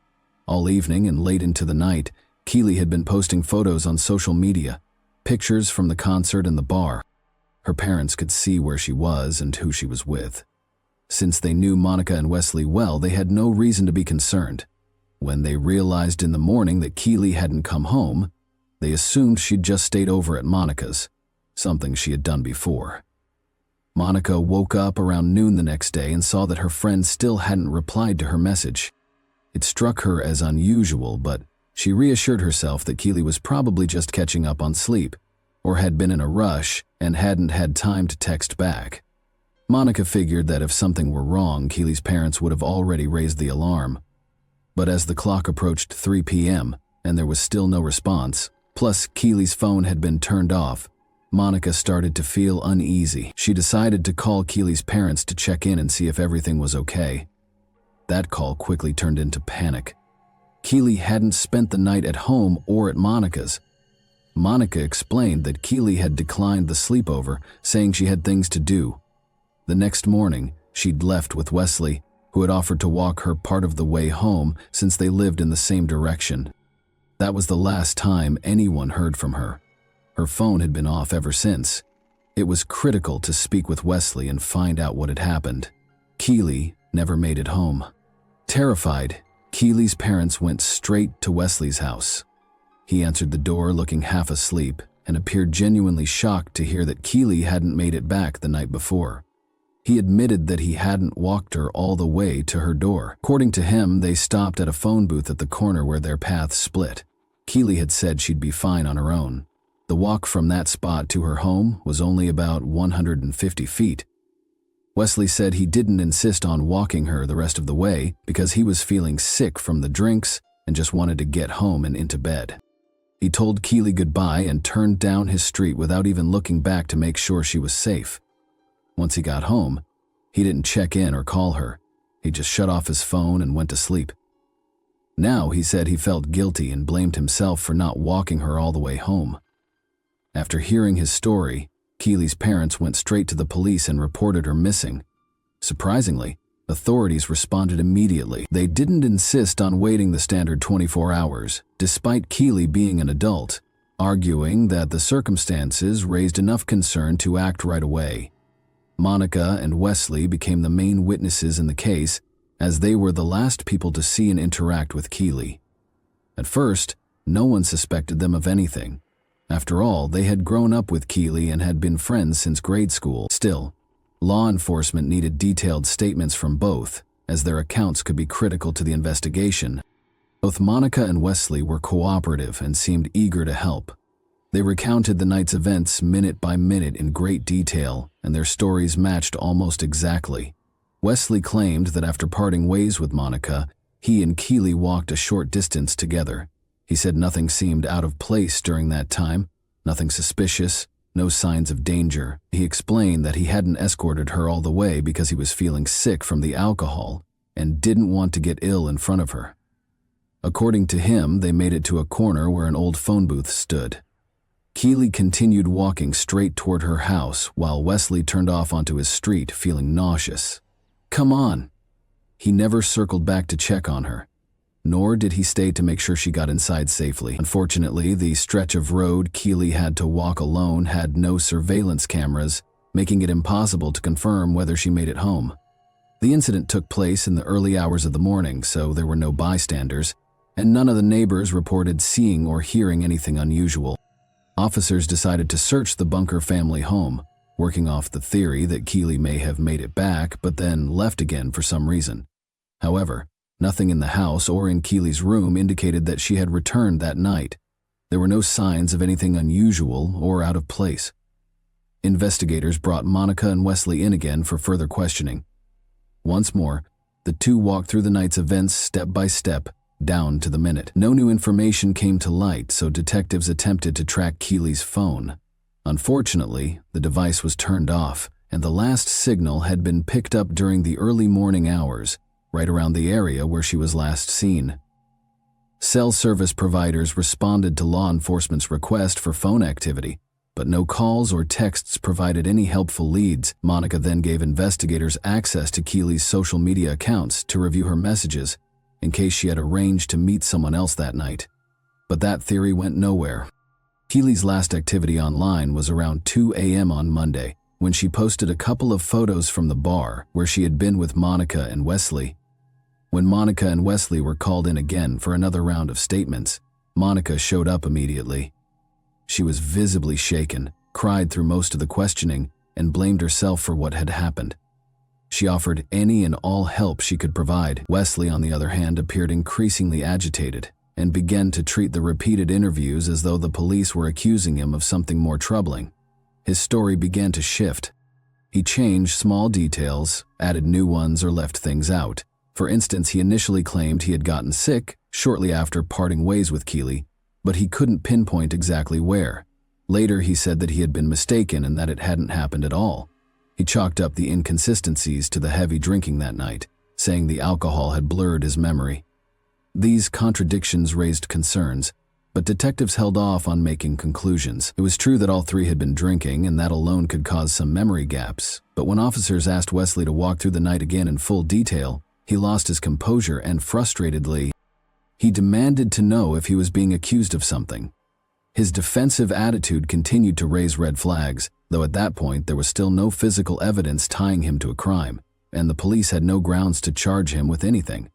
S1: All evening and late into the night, Keely had been posting photos on social media, pictures from the concert and the bar. Her parents could see where she was and who she was with. Since they knew Monica and Wesley well, they had no reason to be concerned. When they realized in the morning that Keely hadn't come home, they assumed she'd just stayed over at Monica's, something she had done before. Monica woke up around noon the next day and saw that her friend still hadn't replied to her message. It struck her as unusual, but she reassured herself that Keely was probably just catching up on sleep, or had been in a rush and hadn't had time to text back. Monica figured that if something were wrong, Keely's parents would have already raised the alarm. But as the clock approached 3 p.m. and there was still no response, plus Keely's phone had been turned off, Monica started to feel uneasy. She decided to call Keely's parents to check in and see if everything was okay. That call quickly turned into panic. Keely hadn't spent the night at home or at Monica's. Monica explained that Keely had declined the sleepover, saying she had things to do. The next morning, she'd left with Wesley, who had offered to walk her part of the way home since they lived in the same direction. That was the last time anyone heard from her. Her phone had been off ever since. It was critical to speak with Wesley and find out what had happened. Keely never made it home. Terrified, Keely's parents went straight to Wesley's house. He answered the door looking half asleep and appeared genuinely shocked to hear that Keely hadn't made it back the night before. He admitted that he hadn't walked her all the way to her door. According to him, they stopped at a phone booth at the corner where their paths split. Keely had said she'd be fine on her own. The walk from that spot to her home was only about 150 feet. Wesley said he didn't insist on walking her the rest of the way because he was feeling sick from the drinks and just wanted to get home and into bed. He told Keely goodbye and turned down his street without even looking back to make sure she was safe. Once he got home, he didn't check in or call her. He just shut off his phone and went to sleep. Now he said he felt guilty and blamed himself for not walking her all the way home. After hearing his story, Keely's parents went straight to the police and reported her missing. Surprisingly, authorities responded immediately. They didn't insist on waiting the standard 24 hours, despite Keely being an adult, arguing that the circumstances raised enough concern to act right away. Monica and Wesley became the main witnesses in the case, as they were the last people to see and interact with Keely. At first, no one suspected them of anything. After all, they had grown up with Keely and had been friends since grade school. Still, law enforcement needed detailed statements from both, as their accounts could be critical to the investigation. Both Monica and Wesley were cooperative and seemed eager to help. They recounted the night's events minute by minute in great detail, and their stories matched almost exactly. Wesley claimed that after parting ways with Monica, he and Keely walked a short distance together. He said nothing seemed out of place during that time, nothing suspicious, no signs of danger. He explained that he hadn't escorted her all the way because he was feeling sick from the alcohol and didn't want to get ill in front of her. According to him, they made it to a corner where an old phone booth stood. Keely continued walking straight toward her house while Wesley turned off onto his street feeling nauseous. "Come on." He never circled back to check on her, nor did he stay to make sure she got inside safely. Unfortunately, the stretch of road Keely had to walk alone had no surveillance cameras, making it impossible to confirm whether she made it home. The incident took place in the early hours of the morning, so there were no bystanders, and none of the neighbors reported seeing or hearing anything unusual. Officers decided to search the Bunker family home, working off the theory that Keely may have made it back but then left again for some reason. However, nothing in the house or in Keely's room indicated that she had returned that night. There were no signs of anything unusual or out of place. Investigators brought Monica and Wesley in again for further questioning. Once more, the two walked through the night's events step by step, down to the minute. No new information came to light, so detectives attempted to track Keely's phone. Unfortunately, the device was turned off, and the last signal had been picked up during the early morning hours, right around the area where she was last seen. Cell service providers responded to law enforcement's request for phone activity, but no calls or texts provided any helpful leads. Monica then gave investigators access to Keely's social media accounts to review her messages, in case she had arranged to meet someone else that night. But that theory went nowhere. Keely's last activity online was around 2 a.m. on Monday, when she posted a couple of photos from the bar where she had been with Monica and Wesley. When Monica and Wesley were called in again for another round of statements, Monica showed up immediately. She was visibly shaken, cried through most of the questioning, and blamed herself for what had happened. She offered any and all help she could provide. Wesley, on the other hand, appeared increasingly agitated and began to treat the repeated interviews as though the police were accusing him of something more troubling. His story began to shift. He changed small details, added new ones, or left things out. For instance, he initially claimed he had gotten sick shortly after parting ways with Keely, but he couldn't pinpoint exactly where. Later, he said that he had been mistaken and that it hadn't happened at all. He chalked up the inconsistencies to the heavy drinking that night, saying the alcohol had blurred his memory. These contradictions raised concerns, but detectives held off on making conclusions. It was true that all three had been drinking, and that alone could cause some memory gaps, but when officers asked Wesley to walk through the night again in full detail, he lost his composure and frustratedly, he demanded to know if he was being accused of something. His defensive attitude continued to raise red flags, though at that point there was still no physical evidence tying him to a crime, and the police had no grounds to charge him with anything.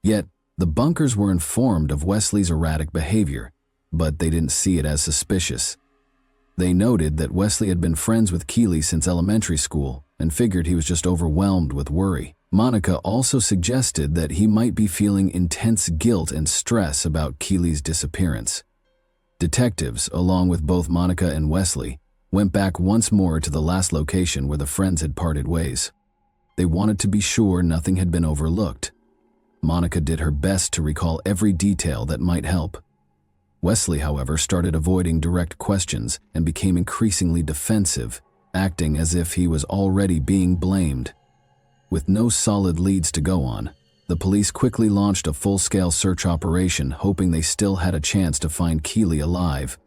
S1: Yet, the Bunkers were informed of Wesley's erratic behavior, but they didn't see it as suspicious. They noted that Wesley had been friends with Keely since elementary school and figured he was just overwhelmed with worry. Monica also suggested that he might be feeling intense guilt and stress about Keely's disappearance. Detectives, along with both Monica and Wesley, went back once more to the last location where the friends had parted ways. They wanted to be sure nothing had been overlooked. Monica did her best to recall every detail that might help. Wesley, however, started avoiding direct questions and became increasingly defensive, acting as if he was already being blamed. With no solid leads to go on, the police quickly launched a full-scale search operation, hoping they still had a chance to find Keely alive.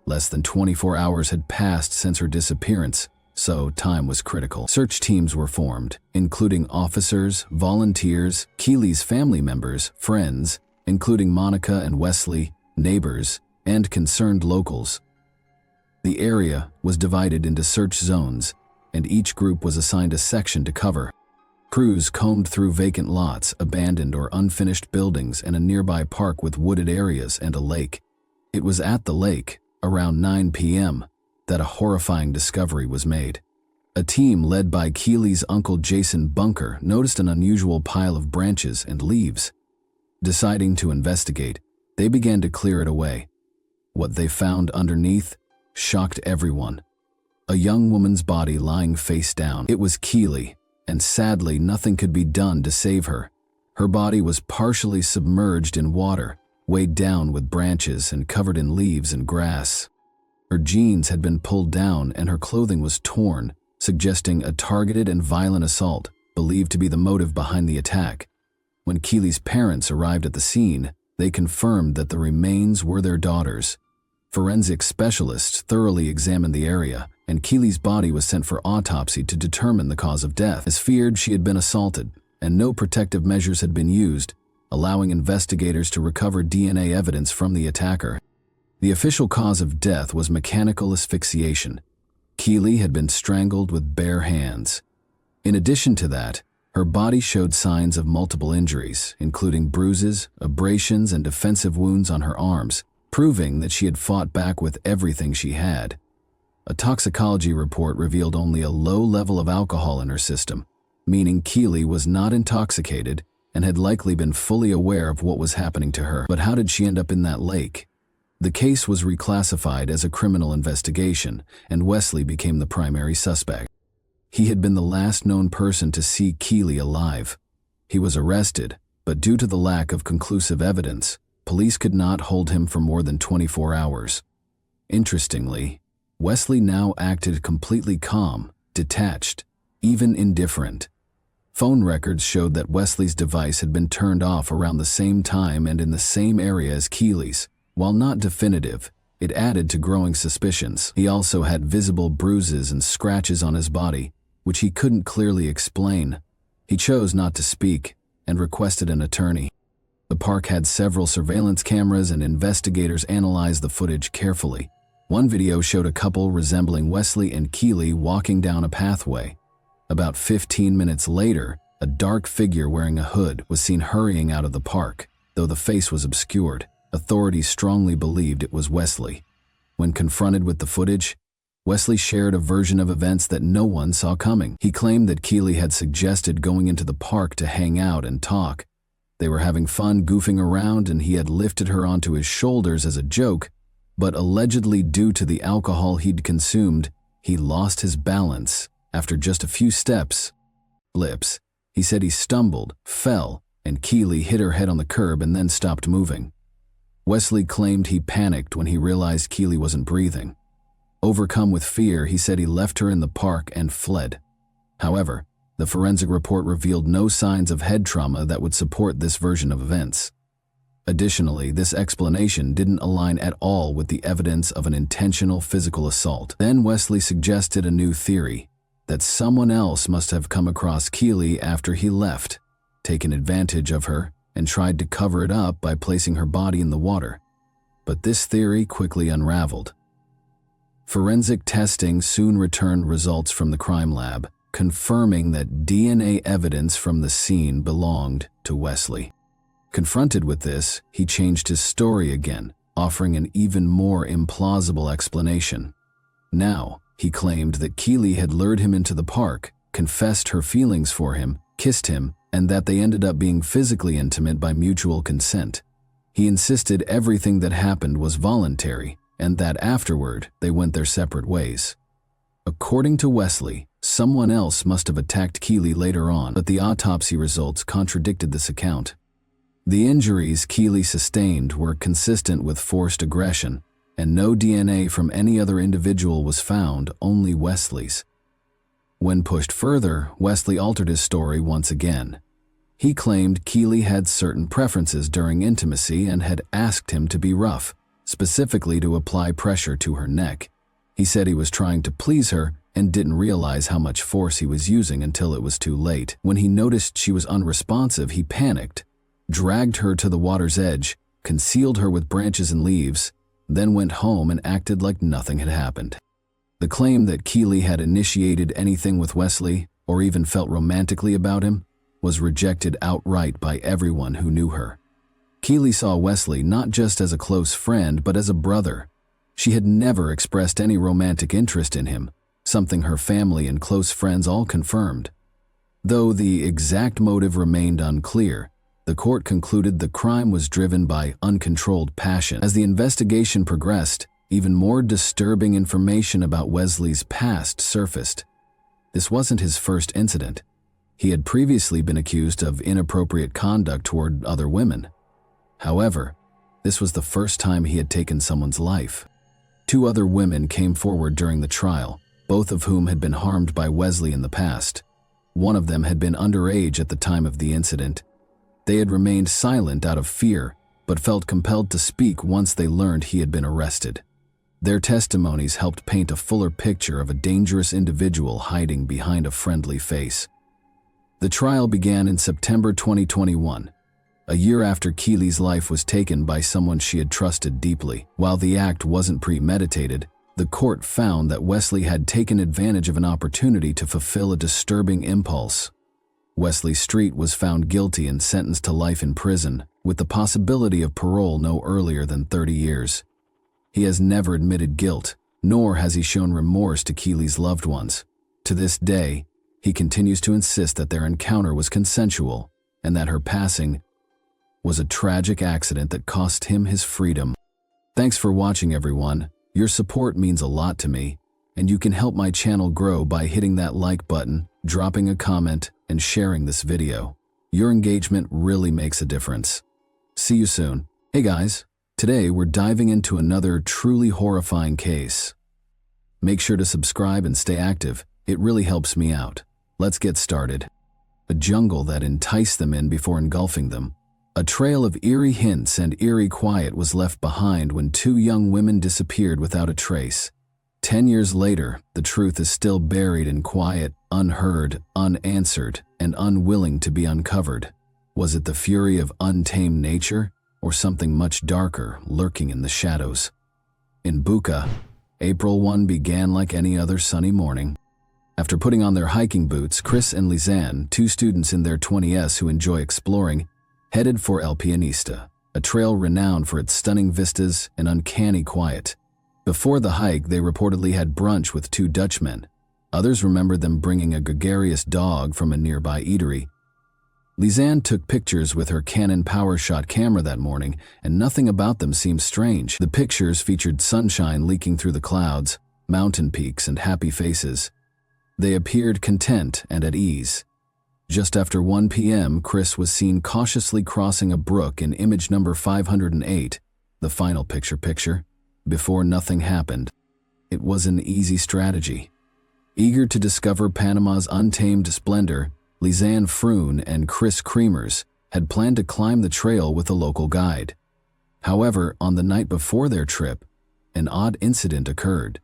S1: Less than 24 hours had passed since her disappearance, so time was critical. Search teams were formed, including officers, volunteers, Keely's family members, friends, including Monica and Wesley, neighbors, and concerned locals. The area was divided into search zones, and each group was assigned a section to cover. Crews combed through vacant lots, abandoned or unfinished buildings, and a nearby park with wooded areas and a lake. It was at the lake, around 9 p.m., that a horrifying discovery was made. A team led by Keely's uncle Jason Bunker noticed an unusual pile of branches and leaves. Deciding to investigate, they began to clear it away. What they found underneath shocked everyone. A young woman's body lying face down. It was Keely, and sadly nothing could be done to save her. Her body was partially submerged in water, weighed down with branches and covered in leaves and grass. Her jeans had been pulled down and her clothing was torn, suggesting a targeted and violent assault, believed to be the motive behind the attack. When Keely's parents arrived at the scene, they confirmed that the remains were their daughter's. Forensic specialists thoroughly examined the area, and Keely's body was sent for autopsy to determine the cause of death. As feared, she had been assaulted, and no protective measures had been used, allowing investigators to recover DNA evidence from the attacker. The official cause of death was mechanical asphyxiation. Keely had been strangled with bare hands. In addition to that, her body showed signs of multiple injuries, including bruises, abrasions, and defensive wounds on her arms, proving that she had fought back with everything she had. A toxicology report revealed only a low level of alcohol in her system, meaning Keely was not intoxicated and had likely been fully aware of what was happening to her. But how did she end up in that lake? The case was reclassified as a criminal investigation, and Wesley became the primary suspect. He had been the last known person to see Keely alive. He was arrested, but due to the lack of conclusive evidence, police could not hold him for more than 24 hours. Interestingly, Wesley now acted completely calm, detached, even indifferent. Phone records showed that Wesley's device had been turned off around the same time and in the same area as Keely's. While not definitive, it added to growing suspicions. He also had visible bruises and scratches on his body, which he couldn't clearly explain. He chose not to speak and requested an attorney. The park had several surveillance cameras, and investigators analyzed the footage carefully. One video showed a couple resembling Wesley and Keely walking down a pathway. About 15 minutes later, a dark figure wearing a hood was seen hurrying out of the park. Though the face was obscured, authorities strongly believed it was Wesley. When confronted with the footage, Wesley shared a version of events that no one saw coming. He claimed that Keely had suggested going into the park to hang out and talk. They were having fun goofing around, and he had lifted her onto his shoulders as a joke, but allegedly due to the alcohol he'd consumed, he lost his balance after just a few steps. He said he stumbled, fell, and Keely hit her head on the curb and then stopped moving. Wesley claimed he panicked when he realized Keely wasn't breathing. Overcome with fear, he said he left her in the park and fled. However, the forensic report revealed no signs of head trauma that would support this version of events. Additionally, this explanation didn't align at all with the evidence of an intentional physical assault. Then Wesley suggested a new theory, that someone else must have come across Keely after he left, taken advantage of her, and tried to cover it up by placing her body in the water. But this theory quickly unraveled. Forensic testing soon returned results from the crime lab, confirming that DNA evidence from the scene belonged to Wesley. Confronted with this, he changed his story again, offering an even more implausible explanation. Now, he claimed that Keely had lured him into the park, confessed her feelings for him, kissed him, and that they ended up being physically intimate by mutual consent. He insisted everything that happened was voluntary, and that afterward they went their separate ways. According to Wesley, someone else must have attacked Keely later on, but the autopsy results contradicted this account. The injuries Keely sustained were consistent with forced aggression, and no DNA from any other individual was found, only Wesley's. When pushed further, Wesley altered his story once again. He claimed Keely had certain preferences during intimacy and had asked him to be rough, specifically to apply pressure to her neck. He said he was trying to please her and didn't realize how much force he was using until it was too late. When he noticed she was unresponsive, he panicked, dragged her to the water's edge, concealed her with branches and leaves, then went home and acted like nothing had happened. The claim that Keely had initiated anything with Wesley or even felt romantically about him, was rejected outright by everyone who knew her. Keely saw Wesley not just as a close friend, but as a brother. She had never expressed any romantic interest in him, something her family and close friends all confirmed. Though the exact motive remained unclear, the court concluded the crime was driven by uncontrolled passion. As the investigation progressed, even more disturbing information about Wesley's past surfaced. This wasn't his first incident. He had previously been accused of inappropriate conduct toward other women. However, this was the first time he had taken someone's life. 2 other women came forward during the trial, both of whom had been harmed by Wesley in the past. One of them had been underage at the time of the incident. They had remained silent out of fear, but felt compelled to speak once they learned he had been arrested. Their testimonies helped paint a fuller picture of a dangerous individual hiding behind a friendly face. The trial began in September 2021, a year after Keely's life was taken by someone she had trusted deeply. While the act wasn't premeditated, the court found that Wesley had taken advantage of an opportunity to fulfill a disturbing impulse. Wesley Street was found guilty and sentenced to life in prison, with the possibility of parole no earlier than 30 years. He has never admitted guilt, nor has he shown remorse to Keely's loved ones. To this day, he continues to insist that their encounter was consensual and that her passing was a tragic accident that cost him his freedom. Thanks for watching, everyone. Your support means a lot to me, and you can help my channel grow by hitting that like button, dropping a comment, and sharing this video. Your engagement really makes a difference. See you soon. Hey guys, today we're diving into another truly horrifying case. Make sure to subscribe and stay active. It really helps me out. Let's get started. A jungle that enticed them in before engulfing them. A trail of eerie hints and eerie quiet was left behind when 2 young women disappeared without a trace. 10 years later, the truth is still buried in quiet, unheard, unanswered, and unwilling to be uncovered. Was it the fury of untamed nature, or something much darker lurking in the shadows? In Buka, April 1 began like any other sunny morning. After putting on their hiking boots, Chris and Lizanne, 2 students in their 20s who enjoy exploring, headed for El Pianista, a trail renowned for its stunning vistas and uncanny quiet. Before the hike, they reportedly had brunch with 2 Dutchmen. Others remembered them bringing a gregarious dog from a nearby eatery. Lizanne took pictures with her Canon PowerShot camera that morning, and nothing about them seemed strange. The pictures featured sunshine leaking through the clouds, mountain peaks, and happy faces. They appeared content and at ease. Just after 1 p.m., Chris was seen cautiously crossing a brook in image number 508, the final picture, before nothing happened. It was an easy strategy. Eager to discover Panama's untamed splendor, Lizanne Froon and Chris Creamers had planned to climb the trail with a local guide. However, on the night before their trip, an odd incident occurred.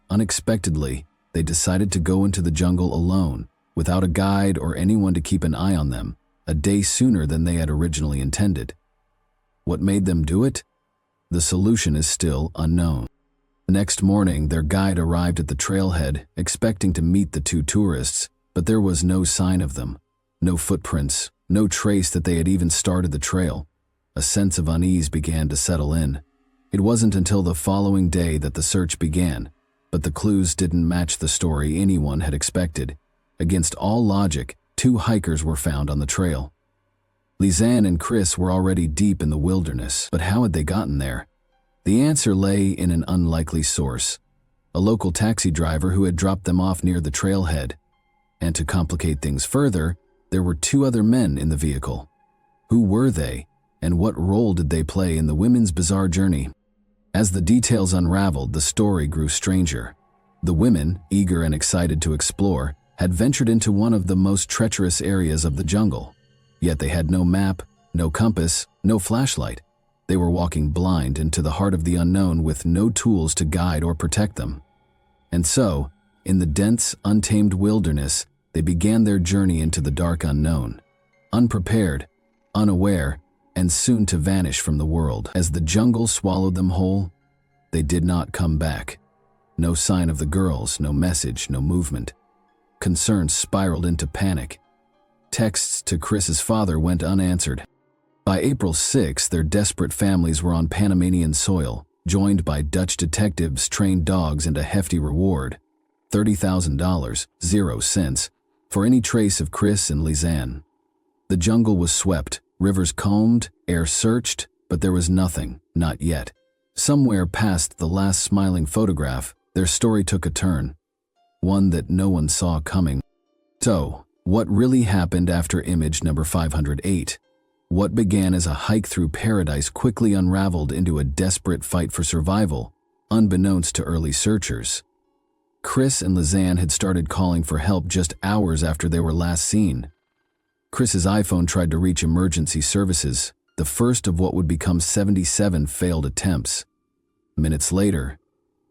S1: Unexpectedly, they decided to go into the jungle alone, without a guide or anyone to keep an eye on them, a day sooner than they had originally intended. What made them do it? The solution is still unknown. The next morning, their guide arrived at the trailhead, expecting to meet the 2 tourists, but there was no sign of them. No footprints, no trace that they had even started the trail. A sense of unease began to settle in. It wasn't until the following day that the search began, but the clues didn't match the story anyone had expected. Against all logic, 2 hikers were found on the trail. Lizanne and Chris were already deep in the wilderness, but how had they gotten there? The answer lay in an unlikely source, a local taxi driver who had dropped them off near the trailhead. And to complicate things further, there were 2 other men in the vehicle. Who were they, and what role did they play in the women's bizarre journey? As the details unraveled, the story grew stranger. The women, eager and excited to explore, had ventured into one of the most treacherous areas of the jungle. Yet they had no map, no compass, no flashlight. They were walking blind into the heart of the unknown with no tools to guide or protect them. And so, in the dense, untamed wilderness, they began their journey into the dark unknown. Unprepared, unaware, and soon to vanish from the world. As the jungle swallowed them whole, they did not come back. No sign of the girls, no message, no movement. Concern spiraled into panic. Texts to Chris's father went unanswered. By April 6, their desperate families were on Panamanian soil, joined by Dutch detectives, trained dogs, and a hefty reward, $30,000, 0 cents, for any trace of Chris and Lisanne. The jungle was swept, rivers combed, air searched, but there was nothing, not yet. Somewhere past the last smiling photograph, their story took a turn, one that no one saw coming. So, what really happened after image number 508? What began as a hike through paradise quickly unraveled into a desperate fight for survival, unbeknownst to early searchers. Chris and Lisanne had started calling for help just hours after they were last seen. Chris's iPhone tried to reach emergency services, the first of what would become 77 failed attempts. Minutes later,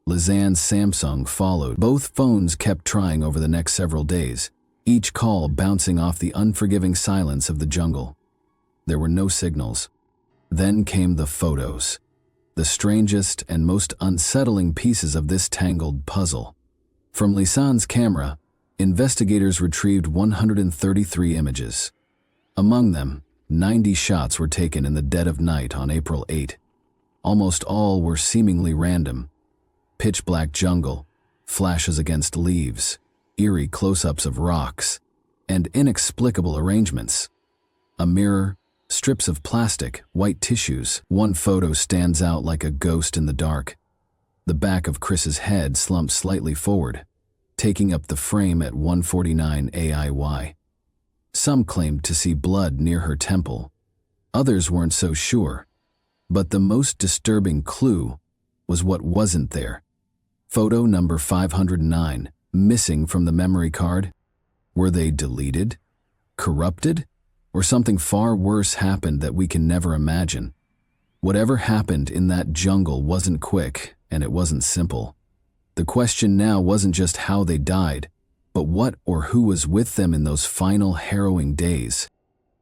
S1: Lisanne's Samsung followed. Both phones kept trying over the next several days, each call bouncing off the unforgiving silence of the jungle. There were no signals. Then came the photos, the strangest and most unsettling pieces of this tangled puzzle. From Lisanne's camera, investigators retrieved 133 images. Among them, 90 shots were taken in the dead of night on April 8. Almost all were seemingly random. Pitch-black jungle, flashes against leaves, eerie close-ups of rocks, and inexplicable arrangements. A mirror, strips of plastic, white tissues. One photo stands out like a ghost in the dark. The back of Chris's head slumped slightly forward, taking up the frame at 149 AIY. Some claimed to see blood near her temple. Others weren't so sure. But the most disturbing clue was what wasn't there. Photo number 509, missing from the memory card. Were they deleted? Corrupted? Or something far worse happened that we can never imagine? Whatever happened in that jungle wasn't quick, and it wasn't simple. The question now wasn't just how they died, but what or who was with them in those final harrowing days.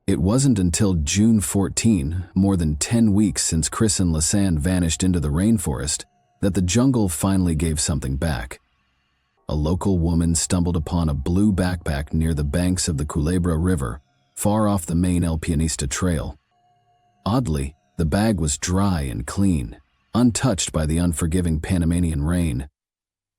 S1: It wasn't until June 14, more than 10 weeks since Chris and Lisanne vanished into the rainforest, that the jungle finally gave something back. A local woman stumbled upon a blue backpack near the banks of the Culebra River, far off the main El Pianista Trail. Oddly, the bag was dry and clean, untouched by the unforgiving Panamanian rain.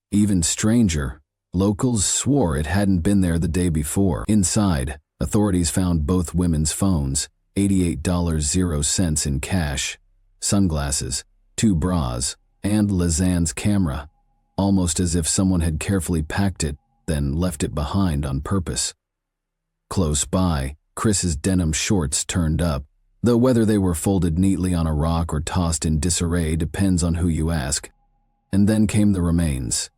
S1: Even stranger, locals swore it hadn't been there the day before. Inside, authorities found both women's phones, $88.00 in cash, sunglasses, 2 bras, and Lisanne's camera, almost as if someone had carefully packed it, then left it behind on purpose. Close by, Chris's denim shorts turned up, though whether they were folded neatly on a rock or tossed in disarray depends on who you ask. And then came the remains.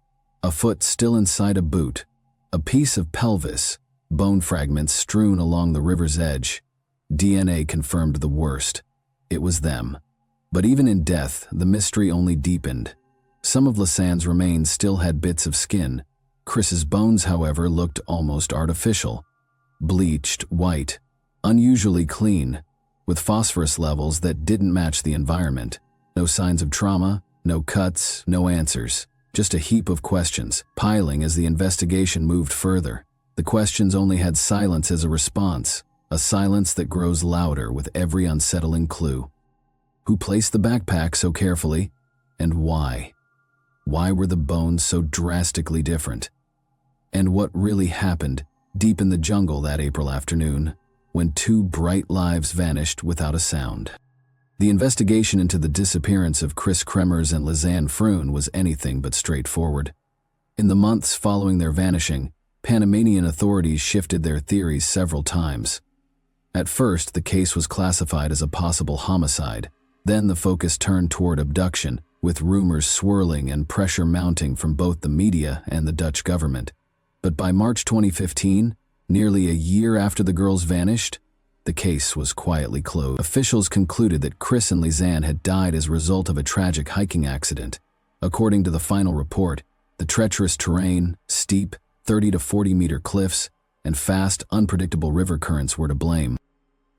S1: A foot still inside a boot, a piece of pelvis, bone fragments strewn along the river's edge. DNA confirmed the worst. It was them. But even in death, the mystery only deepened. Some of Lisanne's remains still had bits of skin. Chris's bones, however, looked almost artificial. Bleached, white, unusually clean, with phosphorus levels that didn't match the environment. No signs of trauma, no cuts, no answers. Just a heap of questions, piling as the investigation moved further. The questions only had silence as a response, a silence that grows louder with every unsettling clue. Who placed the backpack so carefully, and why? Why were the bones so drastically different? And what really happened deep in the jungle that April afternoon, when 2 bright lives vanished without a sound? The investigation into the disappearance of Chris Kremers and Lisanne Froon was anything but straightforward. In the months following their vanishing, Panamanian authorities shifted their theories several times. At first, the case was classified as a possible homicide. Then the focus turned toward abduction, with rumors swirling and pressure mounting from both the media and the Dutch government. But by March 2015, nearly a year after the girls vanished, the case was quietly closed. Officials concluded that Chris and Lisanne had died as a result of a tragic hiking accident. According to the final report, the treacherous terrain, steep, 30 to 40 meter cliffs, and fast, unpredictable river currents were to blame.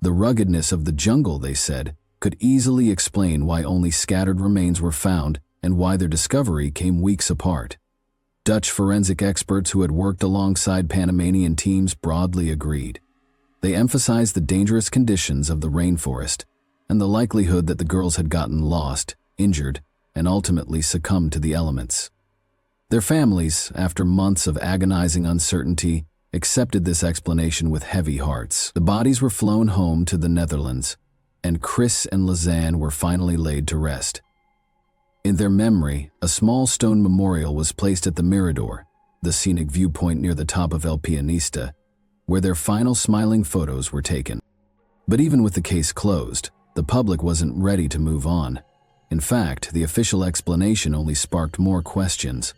S1: The ruggedness of the jungle, they said, could easily explain why only scattered remains were found and why their discovery came weeks apart. Dutch forensic experts who had worked alongside Panamanian teams broadly agreed. They emphasized the dangerous conditions of the rainforest and the likelihood that the girls had gotten lost, injured, and ultimately succumbed to the elements. Their families, after months of agonizing uncertainty, accepted this explanation with heavy hearts. The bodies were flown home to the Netherlands, and Chris and Lizanne were finally laid to rest. In their memory, a small stone memorial was placed at the Mirador, the scenic viewpoint near the top of El Pianista, where their final smiling photos were taken. But even with the case closed, the public wasn't ready to move on. In fact, the official explanation only sparked more questions.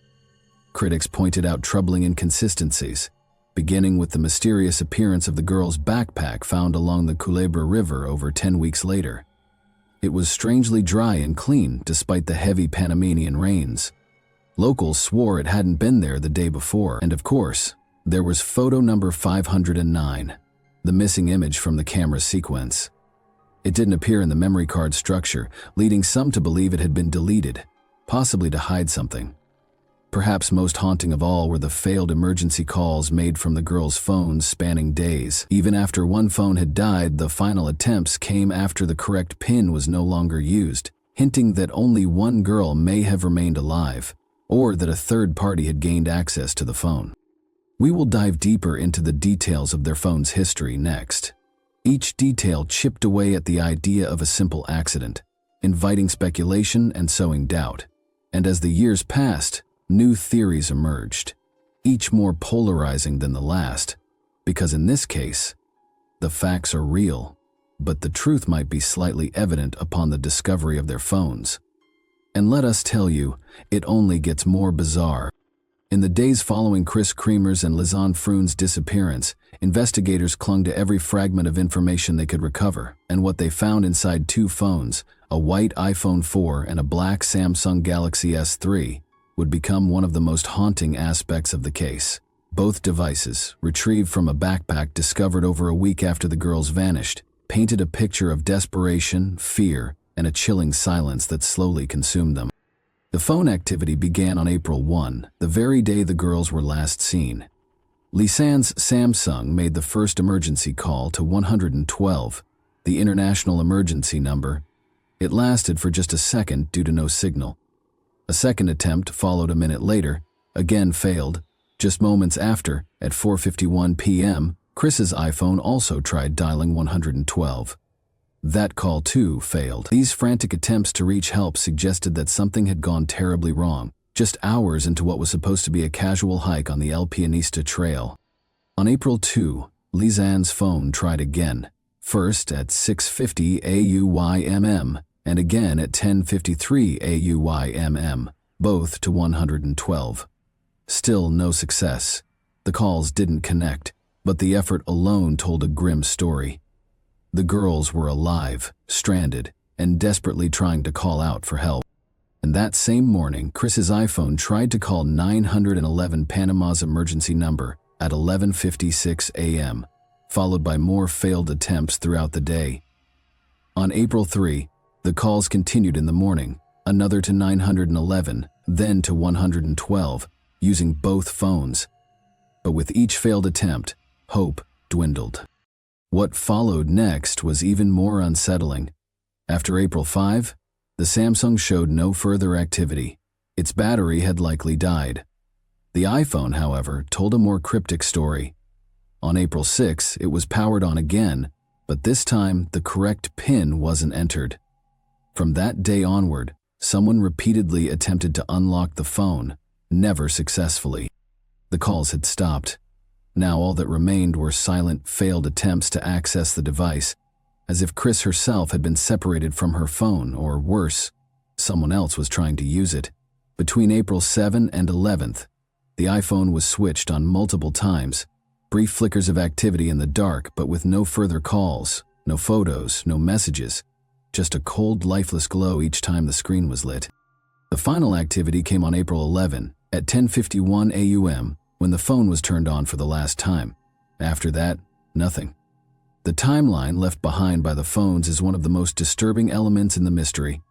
S1: Critics pointed out troubling inconsistencies, beginning with the mysterious appearance of the girl's backpack found along the Culebra River over 10 weeks later. It was strangely dry and clean despite the heavy Panamanian rains. Locals swore it hadn't been there the day before, and of course, there was photo number 509, the missing image from the camera sequence. It didn't appear in the memory card structure, leading some to believe it had been deleted, possibly to hide something. Perhaps most haunting of all were the failed emergency calls made from the girls' phones spanning days. Even after one phone had died, the final attempts came after the correct PIN was no longer used, hinting that only one girl may have remained alive, or that a third party had gained access to the phone. We will dive deeper into the details of their phone's history next. Each detail chipped away at the idea of a simple accident, inviting speculation and sowing doubt. And as the years passed, new theories emerged, each more polarizing than the last, because in this case, the facts are real, but the truth might be slightly evident upon the discovery of their phones. And let us tell you, it only gets more bizarre. In the days following Chris Creamer's and Lizanne Froon's disappearance, investigators clung to every fragment of information they could recover, and what they found inside two phones, a white iPhone 4 and a black Samsung Galaxy S3, would become one of the most haunting aspects of the case. Both devices, retrieved from a backpack discovered over a week after the girls vanished, painted a picture of desperation, fear, and a chilling silence that slowly consumed them. The phone activity began on April 1, the very day the girls were last seen. Lizanne's Samsung made the first emergency call to 112, the international emergency number. It lasted for just a second due to no signal. A second attempt followed a minute later, again failed. Just moments after, at 4:51 p.m., Chris's iPhone also tried dialing 112. That call too failed. These frantic attempts to reach help suggested that something had gone terribly wrong, just hours into what was supposed to be a casual hike on the El Pianista Trail. On April 2, Lizanne's phone tried again, first at 6:50 AUYMM and again at 10:53 AUYMM, both to 112. Still no success. The calls didn't connect, but the effort alone told a grim story. The girls were alive, stranded, and desperately trying to call out for help. And that same morning, Chris's iPhone tried to call 911 Panama's emergency number at 11:56 a.m., followed by more failed attempts throughout the day. On April 3, the calls continued in the morning, another to 911, then to 112, using both phones. But with each failed attempt, hope dwindled. What followed next was even more unsettling. After April 5, the Samsung showed no further activity. Its battery had likely died. The iPhone, however, told a more cryptic story. On April 6, it was powered on again, but this time the correct PIN wasn't entered. From that day onward, someone repeatedly attempted to unlock the phone, never successfully. The calls had stopped. Now all that remained were silent, failed attempts to access the device, as if Chris herself had been separated from her phone, or worse, someone else was trying to use it. Between April 7 and 11th, the iPhone was switched on multiple times, brief flickers of activity in the dark but with no further calls, no photos, no messages, just a cold, lifeless glow each time the screen was lit. The final activity came on April 11, at 10:51 AUM, when the phone was turned on for the last time. After that, nothing. The timeline left behind by the phones is one of the most disturbing elements in the mystery.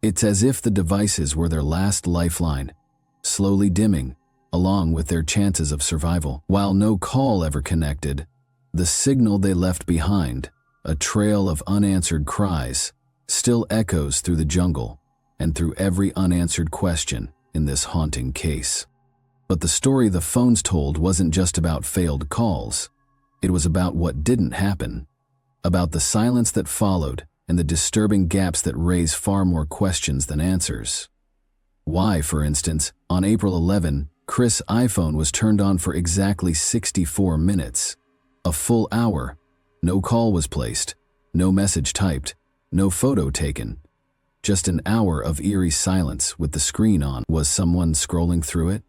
S1: It's as if the devices were their last lifeline, slowly dimming, along with their chances of survival. While no call ever connected, the signal they left behind, a trail of unanswered cries, still echoes through the jungle and through every unanswered question in this haunting case. But the story the phones told wasn't just about failed calls. It was about what didn't happen, about the silence that followed and the disturbing gaps that raise far more questions than answers. Why, for instance, on April 11, Chris' iPhone was turned on for exactly 64 minutes, a full hour. No call was placed, no message typed, no photo taken. Just an hour of eerie silence with the screen on. Was someone scrolling through it,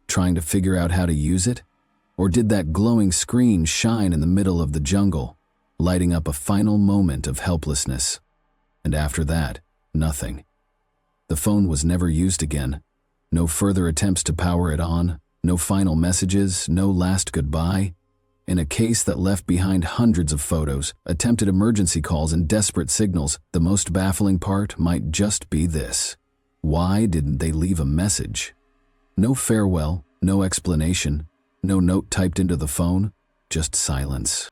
S1: trying to figure out how to use it? Or did that glowing screen shine in the middle of the jungle, lighting up a final moment of helplessness? And after that, nothing. The phone was never used again. No further attempts to power it on, no final messages, no last goodbye. In a case that left behind hundreds of photos, attempted emergency calls and desperate signals, the most baffling part might just be this. Why didn't they leave a message? No farewell, no explanation, no note typed into the phone, just silence.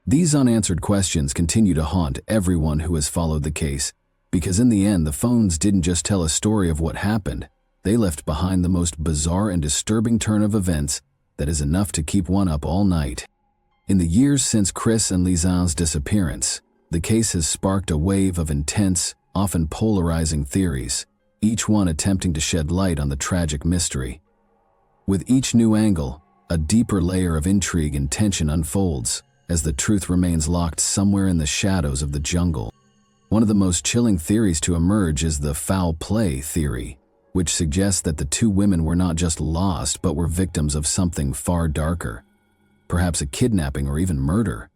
S1: These unanswered questions continue to haunt everyone who has followed the case, because in the end, the phones didn't just tell a story of what happened. They left behind the most bizarre and disturbing turn of events that is enough to keep one up all night. In the years since Chris and Lisanne's disappearance, the case has sparked a wave of intense, often polarizing theories, each one attempting to shed light on the tragic mystery. With each new angle, a deeper layer of intrigue and tension unfolds as the truth remains locked somewhere in the shadows of the jungle. One of the most chilling theories to emerge is the foul play theory, which suggests that the two women were not just lost but were victims of something far darker, perhaps a kidnapping or even murder.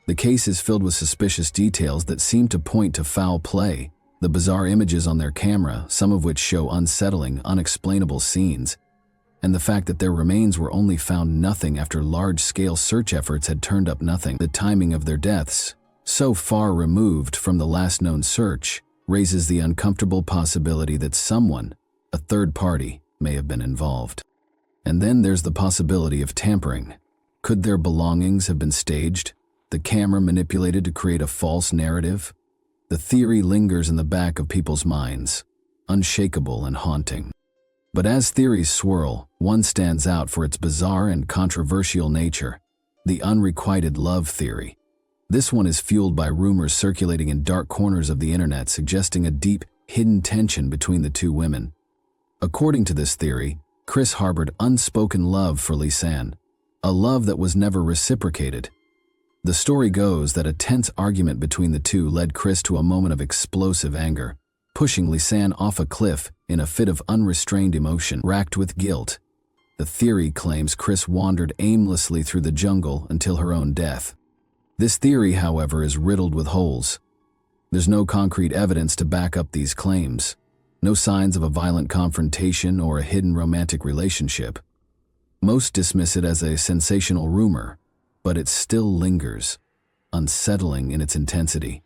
S1: The case is filled with suspicious details that seem to point to foul play. The bizarre images on their camera, some of which show unsettling, unexplainable scenes, and the fact that their remains were only found nothing after large-scale search efforts had turned up nothing. The timing of their deaths, so far removed from the last known search, raises the uncomfortable possibility that someone, a third party, may have been involved. And then there's the possibility of tampering. Could their belongings have been staged, the camera manipulated to create a false narrative? The theory lingers in the back of people's minds, unshakable and haunting. But as theories swirl, one stands out for its bizarre and controversial nature: the unrequited love theory. This one is fueled by rumors circulating in dark corners of the internet suggesting a deep, hidden tension between the two women. According to this theory, Chris harbored unspoken love for Lisanne, a love that was never reciprocated. The story goes that a tense argument between the two led Chris to a moment of explosive anger, pushing Lisanne off a cliff in a fit of unrestrained emotion. Racked with guilt, the theory claims Chris wandered aimlessly through the jungle until her own death. This theory, however, is riddled with holes. There's no concrete evidence to back up these claims, no signs of a violent confrontation or a hidden romantic relationship. Most dismiss it as a sensational rumor, but it still lingers, unsettling in its intensity.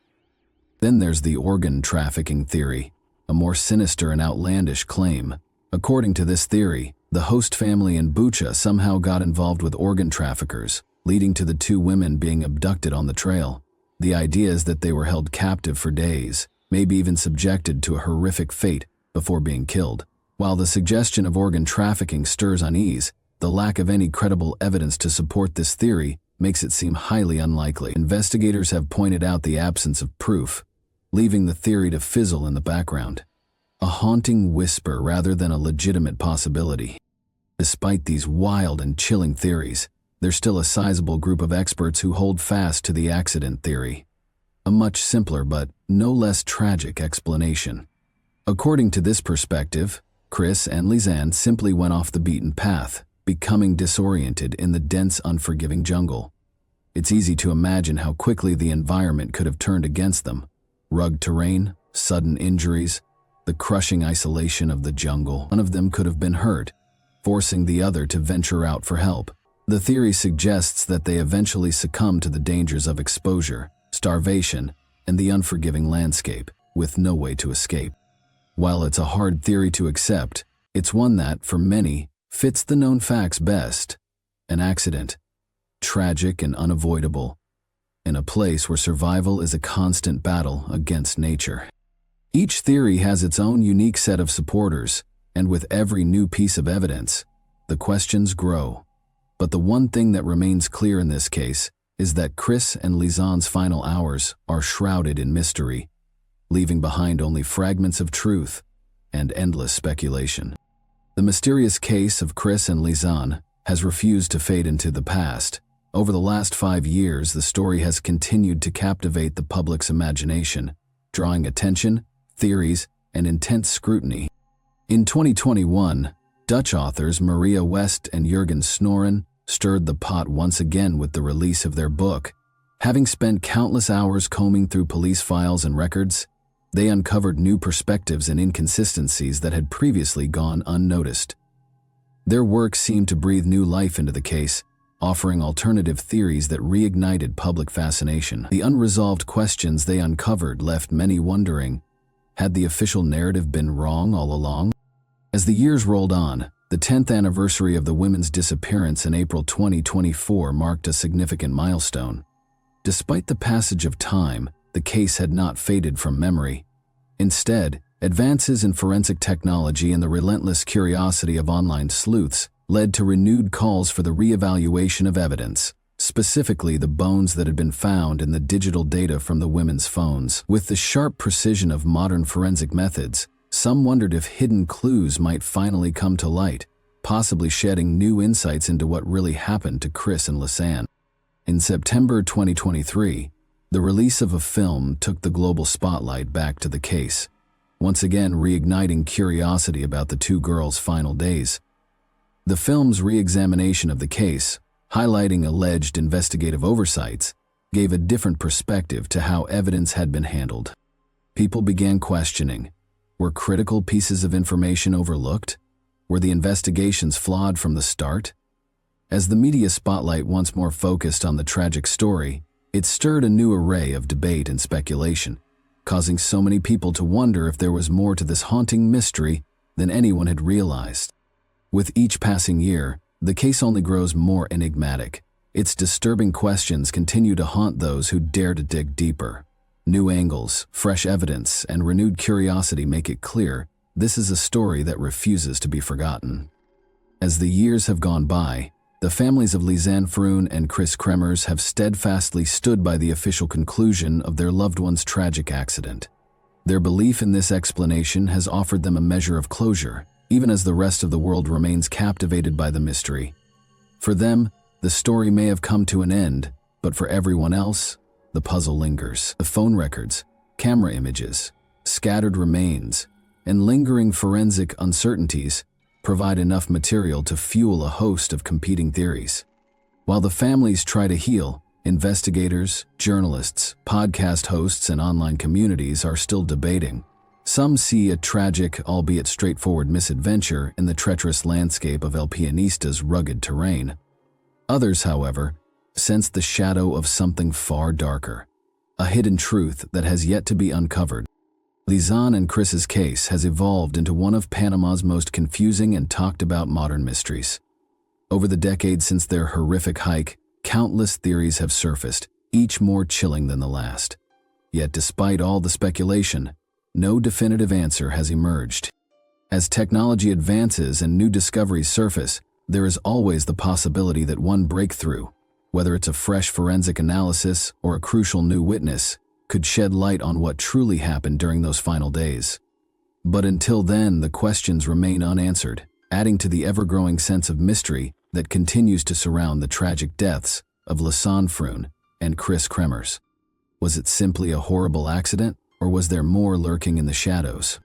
S1: Then there's the organ trafficking theory, a more sinister and outlandish claim. According to this theory, the host family in Bucha somehow got involved with organ traffickers, leading to the two women being abducted on the trail. The idea is that they were held captive for days, maybe even subjected to a horrific fate before being killed. While the suggestion of organ trafficking stirs unease, the lack of any credible evidence to support this theory makes it seem highly unlikely. Investigators have pointed out the absence of proof, leaving the theory to fizzle in the background, a haunting whisper rather than a legitimate possibility. Despite these wild and chilling theories, there's still a sizable group of experts who hold fast to the accident theory, a much simpler but no less tragic explanation. According to this perspective, Chris and Lisanne simply went off the beaten path, becoming disoriented in the dense, unforgiving jungle. It's easy to imagine how quickly the environment could have turned against them. Rugged terrain, sudden injuries, the crushing isolation of the jungle. One of them could have been hurt, forcing the other to venture out for help. The theory suggests that they eventually succumbed to the dangers of exposure, starvation, and the unforgiving landscape, with no way to escape. While it's a hard theory to accept, It's one that, for many, fits the known facts best. An accident, tragic and unavoidable, in a place where survival is a constant battle against nature. Each theory has its own unique set of supporters, and with every new piece of evidence, the questions grow. But the one thing that remains clear in this case is that Chris and Lisanne's final hours are shrouded in mystery, leaving behind only fragments of truth and endless speculation. The mysterious case of Chris and Lisanne has refused to fade into the past. Over the last 5 years, the story has continued to captivate the public's imagination, drawing attention, theories, and intense scrutiny. In 2021, Dutch authors Maria West and Jurgen Snoren stirred the pot once again with the release of their book. Having spent countless hours combing through police files and records, they uncovered new perspectives and inconsistencies that had previously gone unnoticed. Their work seemed to breathe new life into the case, offering alternative theories that reignited public fascination. The unresolved questions they uncovered left many wondering, had the official narrative been wrong all along? As the years rolled on, the 10th anniversary of the women's disappearance in April 2024 marked a significant milestone. Despite the passage of time, the case had not faded from memory. Instead, advances in forensic technology and the relentless curiosity of online sleuths led to renewed calls for the reevaluation of evidence, specifically the bones that had been found in the digital data from the women's phones. With the sharp precision of modern forensic methods, some wondered if hidden clues might finally come to light, possibly shedding new insights into what really happened to Chris and Lisanne. In September 2023, the release of a film took the global spotlight back to the case, once again reigniting curiosity about the two girls' final days. The film's re-examination of the case, highlighting alleged investigative oversights, gave a different perspective to how evidence had been handled. People began questioning, were critical pieces of information overlooked? Were the investigations flawed from the start? As the media spotlight once more focused on the tragic story, it stirred a new array of debate and speculation, causing so many people to wonder if there was more to this haunting mystery than anyone had realized. With each passing year, the case only grows more enigmatic. Its disturbing questions continue to haunt those who dare to dig deeper. New angles, fresh evidence, and renewed curiosity make it clear this is a story that refuses to be forgotten. As the years have gone by, the families of Lisanne Froon and Chris Kremers have steadfastly stood by the official conclusion of their loved one's tragic accident. Their belief in this explanation has offered them a measure of closure, even as the rest of the world remains captivated by the mystery. For them, the story may have come to an end, but for everyone else, the puzzle lingers. The phone records, camera images, scattered remains, and lingering forensic uncertainties provide enough material to fuel a host of competing theories. While the families try to heal, investigators, journalists, podcast hosts, and online communities are still debating. Some see a tragic, albeit straightforward misadventure in the treacherous landscape of El Pianista's rugged terrain. Others, however, sense the shadow of something far darker, a hidden truth that has yet to be uncovered. Lisanne and Chris's case has evolved into one of Panama's most confusing and talked about modern mysteries. Over the decades since their horrific hike, countless theories have surfaced, each more chilling than the last. Yet despite all the speculation, no definitive answer has emerged. As technology advances and new discoveries surface, there is always the possibility that one breakthrough, whether it's a fresh forensic analysis or a crucial new witness, could shed light on what truly happened during those final days. But until then, the questions remain unanswered, adding to the ever-growing sense of mystery that continues to surround the tragic deaths of Lisanne Froon and Chris Kremers. Was it simply a horrible accident, or was there more lurking in the shadows?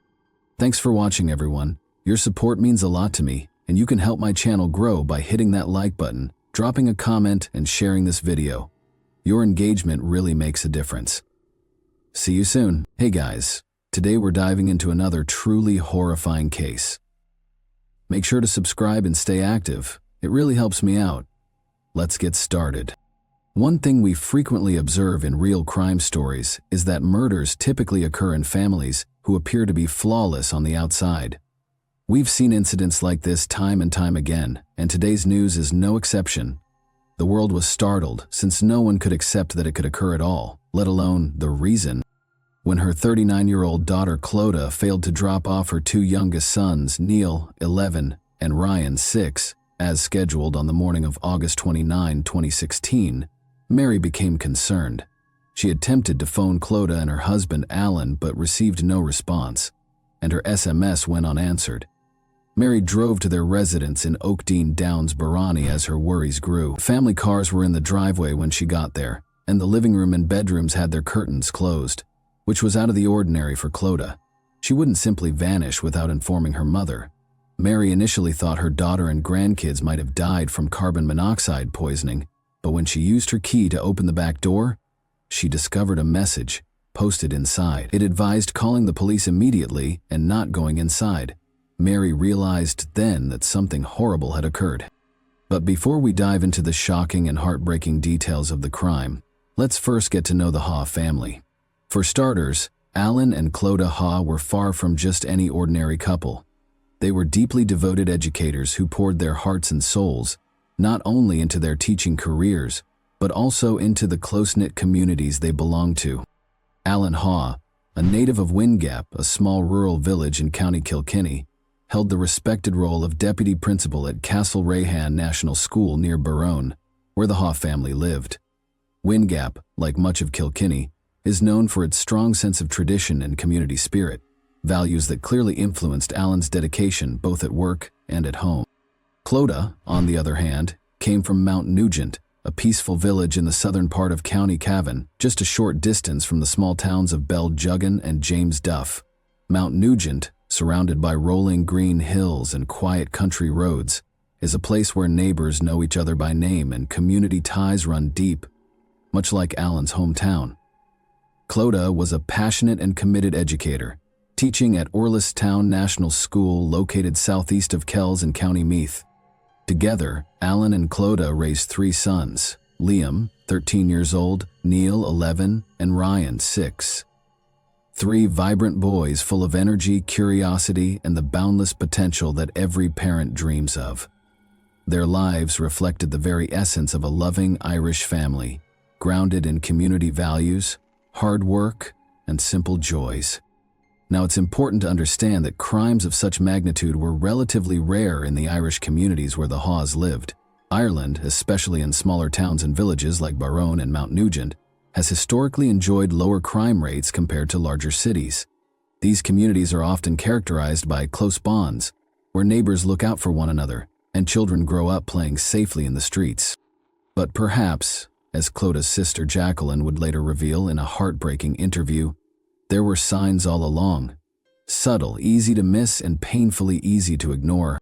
S1: Thanks for watching, everyone. Your support means a lot to me, and you can help my channel grow by hitting that like button, dropping a comment, and sharing this video. Your engagement really makes a difference. See you soon. Hey guys, today we're diving into another truly horrifying case. Make sure to subscribe and stay active. It really helps me out. Let's get started. One thing we frequently observe in real crime stories is that murders typically occur in families who appear to be flawless on the outside. We've seen incidents like this time and time again, and today's news is no exception. The world was startled, since no one could accept that it could occur at all, let alone the reason. When her 39-year-old daughter Clodagh failed to drop off her two youngest sons, Neil, 11, and Ryan, 6, as scheduled on the morning of August 29, 2016, Mary became concerned. She attempted to phone Clodagh and her husband Alan but received no response, and her SMS went unanswered. Mary drove to their residence in Oakdean Downs, Barani, as her worries grew. Family cars were in the driveway when she got there, and the living room and bedrooms had their curtains closed, which was out of the ordinary for Clodagh. She wouldn't simply vanish without informing her mother. Mary initially thought her daughter and grandkids might have died from carbon monoxide poisoning, but when she used her key to open the back door, she discovered a message posted inside. It advised calling the police immediately and not going inside. Mary realized then that something horrible had occurred. But before we dive into the shocking and heartbreaking details of the crime, let's first get to know the Haw family. For starters, Alan and Clodagh Haw were far from just any ordinary couple. They were deeply devoted educators who poured their hearts and souls, not only into their teaching careers, but also into the close-knit communities they belonged to. Alan Haw, a native of Wingap, a small rural village in County Kilkenny, held the respected role of deputy principal at Castle Rayhan National School near Barone, where the Haw family lived. Wingap, like much of Kilkenny, is known for its strong sense of tradition and community spirit, values that clearly influenced Alan's dedication both at work and at home. Clodagh, on the other hand, came from Mount Nugent, a peaceful village in the southern part of County Cavan, just a short distance from the small towns of Beljuggin and James Duff. Mount Nugent, surrounded by rolling green hills and quiet country roads, is a place where neighbors know each other by name and community ties run deep, much like Alan's hometown. Clodagh was a passionate and committed educator, teaching at Orlistown National School located southeast of Kells in County Meath. Together, Alan and Clodagh raised 3 sons, Liam, 13 years old, Neil, 11, and Ryan, 6. 3 vibrant boys full of energy, curiosity, and the boundless potential that every parent dreams of. Their lives reflected the very essence of a loving Irish family, grounded in community values, hard work, and simple joys. Now, it's important to understand that crimes of such magnitude were relatively rare in the Irish communities where the Haws lived. Ireland, especially in smaller towns and villages like Barone and Mount Nugent, has historically enjoyed lower crime rates compared to larger cities. These communities are often characterized by close bonds, where neighbors look out for one another, and children grow up playing safely in the streets. But perhaps, as Clodagh's sister Jacqueline would later reveal in a heartbreaking interview, there were signs all along. Subtle, easy to miss, and painfully easy to ignore.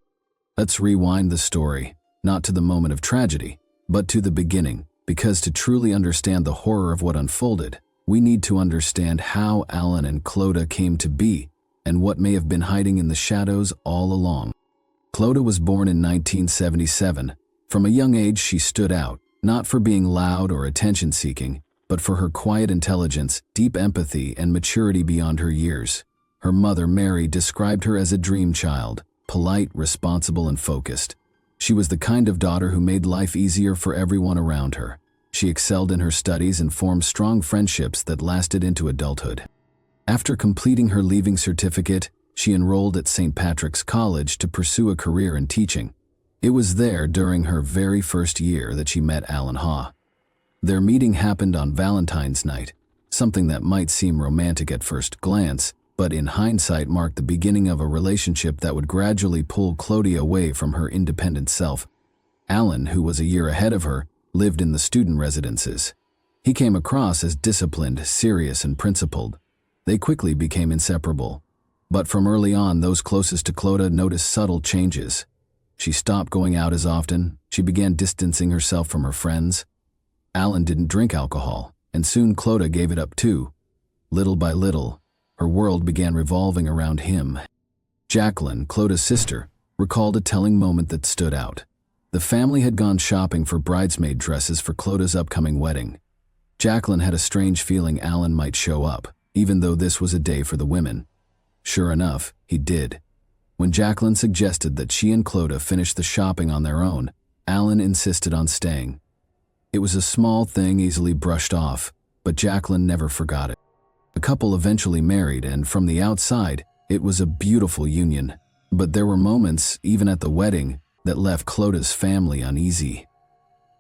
S1: Let's rewind the story, not to the moment of tragedy, but to the beginning, because to truly understand the horror of what unfolded, we need to understand how Alan and Clodagh came to be and what may have been hiding in the shadows all along. Clodagh was born in 1977. From a young age, she stood out, not for being loud or attention-seeking, but for her quiet intelligence, deep empathy, and maturity beyond her years. Her mother, Mary, described her as a dream child, polite, responsible, and focused. She was the kind of daughter who made life easier for everyone around her. She excelled in her studies and formed strong friendships that lasted into adulthood. After completing her leaving certificate, she enrolled at St. Patrick's College to pursue a career in teaching. It was there during her very first year that she met Alan Haw. Their meeting happened on Valentine's night, something that might seem romantic at first glance, but in hindsight marked the beginning of a relationship that would gradually pull Clodagh away from her independent self. Alan, who was a year ahead of her, lived in the student residences. He came across as disciplined, serious, and principled. They quickly became inseparable. But from early on, those closest to Clodagh noticed subtle changes. She stopped going out as often. She began distancing herself from her friends. Alan didn't drink alcohol, and soon Clodagh gave it up too. Little by little, her world began revolving around him. Jacqueline, Clodagh's sister, recalled a telling moment that stood out. The family had gone shopping for bridesmaid dresses for Clodagh's upcoming wedding. Jacqueline had a strange feeling Alan might show up, even though this was a day for the women. Sure enough, he did. When Jacqueline suggested that she and Clodagh finish the shopping on their own, Alan insisted on staying. It was a small thing easily brushed off, but Jacqueline never forgot it. The couple eventually married, and from the outside, it was a beautiful union. But there were moments, even at the wedding, that left Clodagh's family uneasy.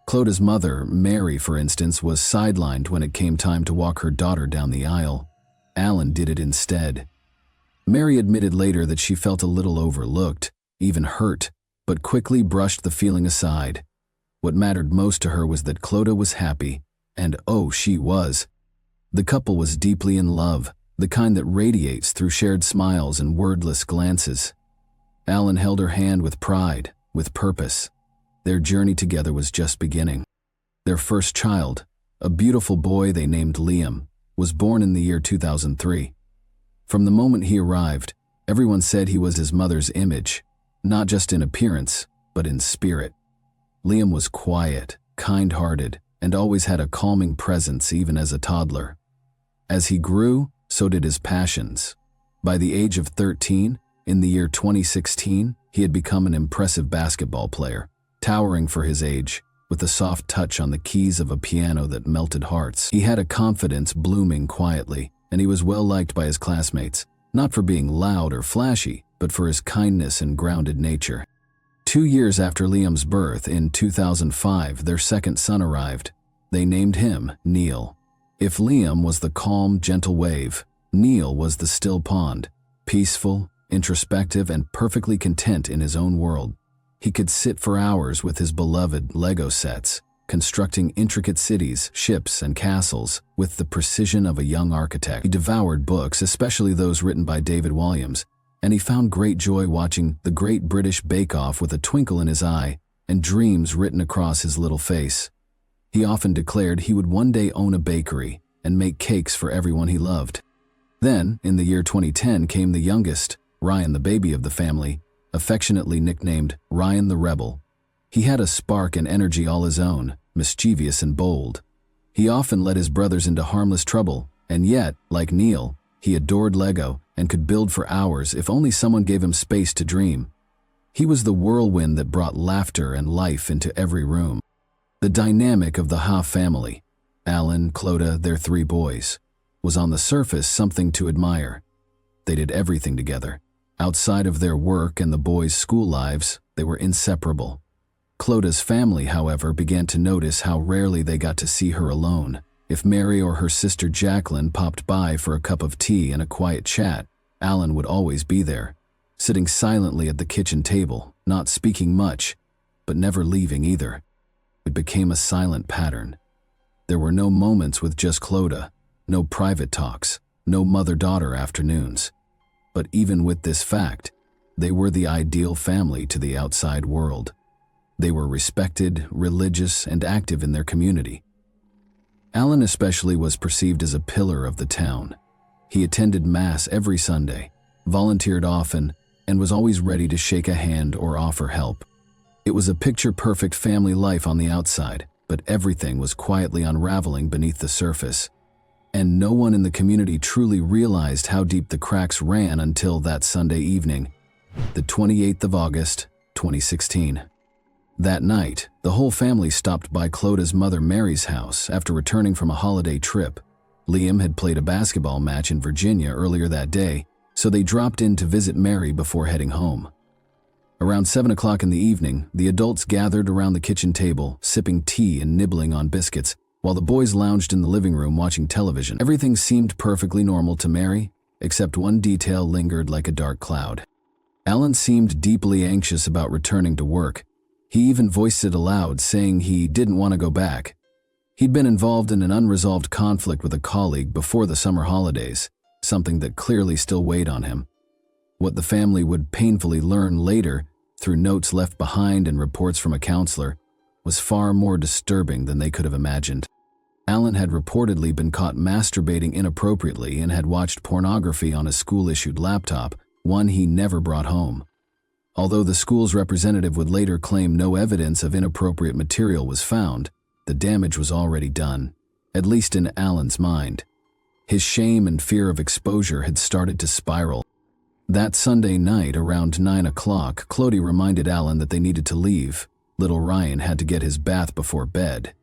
S1: Clodagh's mother, Mary, for instance, was sidelined when it came time to walk her daughter down the aisle. Alan did it instead. Mary admitted later that she felt a little overlooked, even hurt, but quickly brushed the feeling aside. What mattered most to her was that Clodagh was happy, and oh, she was. The couple was deeply in love, the kind that radiates through shared smiles and wordless glances. Alan held her hand with pride, with purpose. Their journey together was just beginning. Their first child, a beautiful boy they named Liam, was born in the year 2003. From the moment he arrived, everyone said he was his mother's image, not just in appearance, but in spirit. Liam was quiet, kind-hearted, and always had a calming presence even as a toddler. As he grew, so did his passions. By the age of 13, in the year 2016, he had become an impressive basketball player, towering for his age, with a soft touch on the keys of a piano that melted hearts. He had a confidence blooming quietly, and he was well liked by his classmates, not for being loud or flashy, but for his kindness and grounded nature. 2 years after Liam's birth, in 2005, their second son arrived. They named him Neil. If Liam was the calm, gentle wave, Neil was the still pond, peaceful, introspective, and perfectly content in his own world. He could sit for hours with his beloved Lego sets, constructing intricate cities, ships, and castles with the precision of a young architect. He devoured books, especially those written by David Walliams, and he found great joy watching The Great British Bake Off with a twinkle in his eye and dreams written across his little face. He often declared he would one day own a bakery and make cakes for everyone he loved. Then, in the year 2010, came the youngest, Ryan, the baby of the family, affectionately nicknamed Ryan the Rebel. He had a spark and energy all his own, mischievous and bold. He often led his brothers into harmless trouble, and yet, like Neil, he adored Lego and could build for hours if only someone gave him space to dream. He was the whirlwind that brought laughter and life into every room. The dynamic of the Ha family, Alan, Clodagh, their 3 boys, was on the surface something to admire. They did everything together. Outside of their work and the boys' school lives, they were inseparable. Clodagh's family, however, began to notice how rarely they got to see her alone. If Mary or her sister Jacqueline popped by for a cup of tea and a quiet chat, Alan would always be there, sitting silently at the kitchen table, not speaking much, but never leaving either. It became a silent pattern. There were no moments with just Clodagh, no private talks, no mother-daughter afternoons. But even with this fact, they were the ideal family to the outside world. They were respected, religious, and active in their community. Alan especially was perceived as a pillar of the town. He attended Mass every Sunday, volunteered often, and was always ready to shake a hand or offer help. It was a picture-perfect family life on the outside, but everything was quietly unraveling beneath the surface. And no one in the community truly realized how deep the cracks ran until that Sunday evening, the 28th of August, 2016. That night, the whole family stopped by Clodagh's mother Mary's house after returning from a holiday trip. Liam had played a basketball match in Virginia earlier that day, so they dropped in to visit Mary before heading home. Around 7 o'clock in the evening, the adults gathered around the kitchen table, sipping tea and nibbling on biscuits, while the boys lounged in the living room watching television. Everything seemed perfectly normal to Mary, except one detail lingered like a dark cloud. Alan seemed deeply anxious about returning to work. He even voiced it aloud, saying he didn't want to go back. He'd been involved in an unresolved conflict with a colleague before the summer holidays, something that clearly still weighed on him. What the family would painfully learn later, through notes left behind and reports from a counselor, was far more disturbing than they could have imagined. Alan had reportedly been caught masturbating inappropriately and had watched pornography on a school-issued laptop, one he never brought home. Although the school's representative would later claim no evidence of inappropriate material was found, the damage was already done, at least in Alan's mind. His shame and fear of exposure had started to spiral. That Sunday night around 9 o'clock, Clody reminded Alan that they needed to leave. Little Ryan had to get his bath before bed.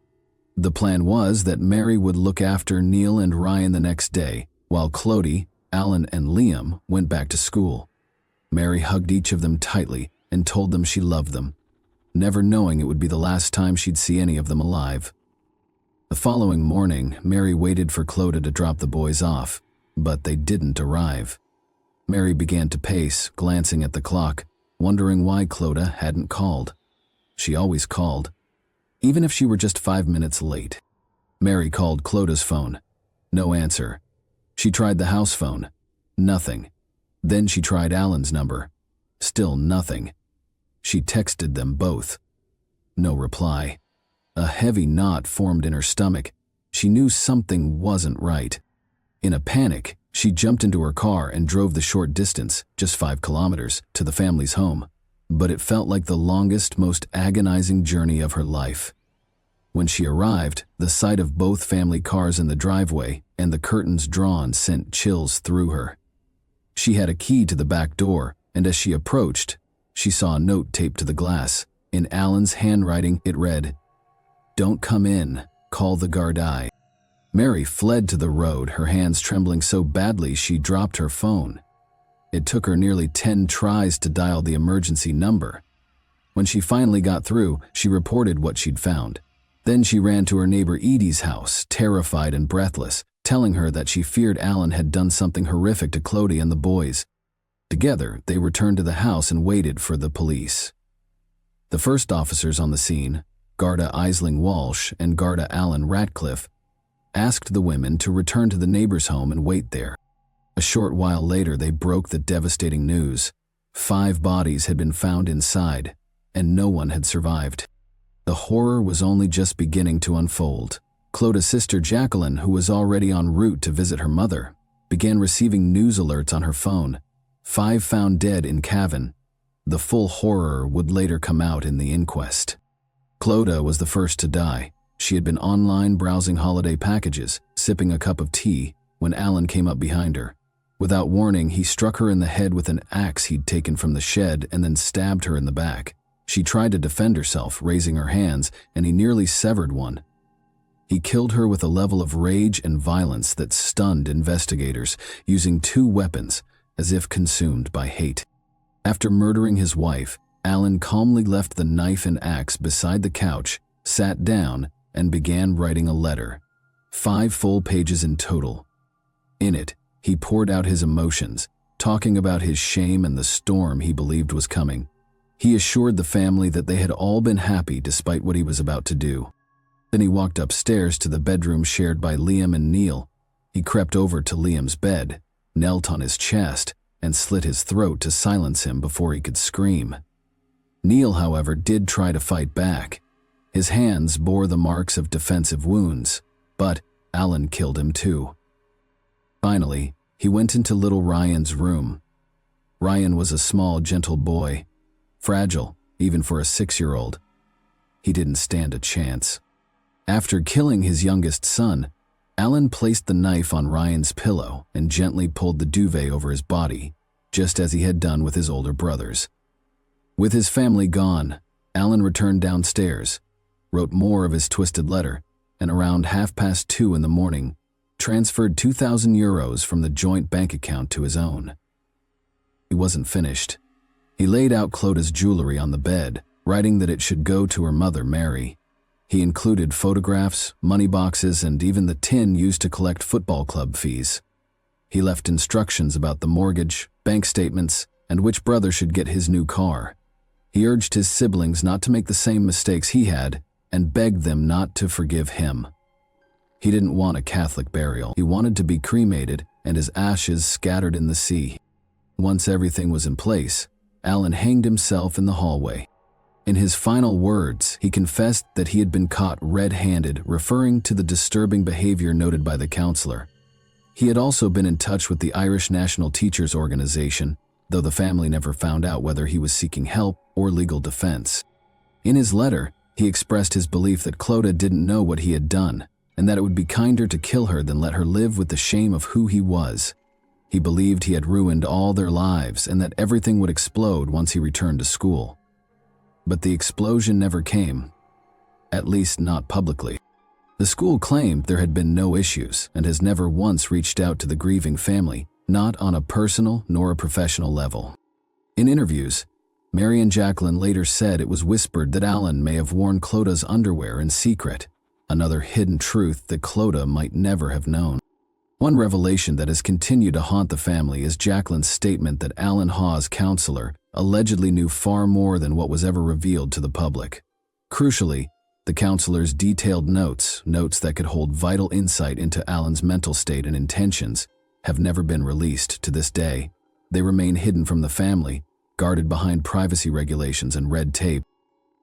S1: The plan was that Mary would look after Neil and Ryan the next day, while Clody, Alan, and Liam went back to school. Mary hugged each of them tightly and told them she loved them, never knowing it would be the last time she'd see any of them alive. The following morning, Mary waited for Clody to drop the boys off, but they didn't arrive. Mary began to pace, glancing at the clock, wondering why Clody hadn't called. She always called, even if she were just 5 minutes late. Mary called Cloda's phone. No answer. She tried the house phone. Nothing. Then she tried Alan's number. Still nothing. She texted them both. No reply. A heavy knot formed in her stomach. She knew something wasn't right. In a panic, she jumped into her car and drove the short distance, just 5 kilometers, to the family's home. But it felt like the longest, most agonizing journey of her life. When she arrived, the sight of both family cars in the driveway and the curtains drawn sent chills through her. She had a key to the back door, and as she approached, she saw a note taped to the glass. In Alan's handwriting, it read, "Don't come in, call the Gardaí." Mary fled to the road, her hands trembling so badly she dropped her phone. It took her nearly 10 tries to dial the emergency number. When she finally got through, she reported what she'd found. Then she ran to her neighbor Edie's house, terrified and breathless, telling her that she feared Alan had done something horrific to Clody and the boys. Together, they returned to the house and waited for the police. The first officers on the scene, Garda Isling Walsh and Garda Alan Ratcliffe, asked the women to return to the neighbor's home and wait there. A short while later, they broke the devastating news. 5 bodies had been found inside, and no one had survived. The horror was only just beginning to unfold. Cloda's sister Jacqueline, who was already en route to visit her mother, began receiving news alerts on her phone. 5 found dead in Cavan. The full horror would later come out in the inquest. Clody was the first to die. She had been online browsing holiday packages, sipping a cup of tea, when Alan came up behind her. Without warning, he struck her in the head with an axe he'd taken from the shed and then stabbed her in the back. She tried to defend herself, raising her hands, and he nearly severed one. He killed her with a level of rage and violence that stunned investigators, using 2 weapons, as if consumed by hate. After murdering his wife, Alan calmly left the knife and axe beside the couch, sat down, and began writing a letter. 5 full pages in total. In it, he poured out his emotions, talking about his shame and the storm he believed was coming. He assured the family that they had all been happy despite what he was about to do. Then he walked upstairs to the bedroom shared by Liam and Neil. He crept over to Liam's bed, knelt on his chest, and slit his throat to silence him before he could scream. Neil, however, did try to fight back. His hands bore the marks of defensive wounds, but Alan killed him too. Finally, he went into little Ryan's room. Ryan was a small, gentle boy, fragile, even for a 6-year-old. He didn't stand a chance. After killing his youngest son, Alan placed the knife on Ryan's pillow and gently pulled the duvet over his body, just as he had done with his older brothers. With his family gone, Alan returned downstairs, wrote more of his twisted letter, and around 2:30 in the morning, transferred €2,000 from the joint bank account to his own. He wasn't finished. He laid out Cloda's jewelry on the bed, writing that it should go to her mother, Mary. He included photographs, money boxes, and even the tin used to collect football club fees. He left instructions about the mortgage, bank statements, and which brother should get his new car. He urged his siblings not to make the same mistakes he had and begged them not to forgive him. He didn't want a Catholic burial. He wanted to be cremated and his ashes scattered in the sea. Once everything was in place, Alan hanged himself in the hallway. In his final words, he confessed that he had been caught red-handed, referring to the disturbing behavior noted by the counselor. He had also been in touch with the Irish National Teachers Organization, though the family never found out whether he was seeking help or legal defense. In his letter, he expressed his belief that Clody didn't know what he had done, and that it would be kinder to kill her than let her live with the shame of who he was. He believed he had ruined all their lives and that everything would explode once he returned to school. But the explosion never came, at least not publicly. The school claimed there had been no issues and has never once reached out to the grieving family, not on a personal nor a professional level. In interviews, Mary and Jacqueline later said it was whispered that Alan may have worn Cloda's underwear in secret, another hidden truth that Cloda might never have known. One revelation that has continued to haunt the family is Jacqueline's statement that Alan Hawes' counselor allegedly knew far more than what was ever revealed to the public. Crucially, the counselor's detailed notes that could hold vital insight into Alan's mental state and intentions, have never been released to this day. They remain hidden from the family, guarded behind privacy regulations and red tape.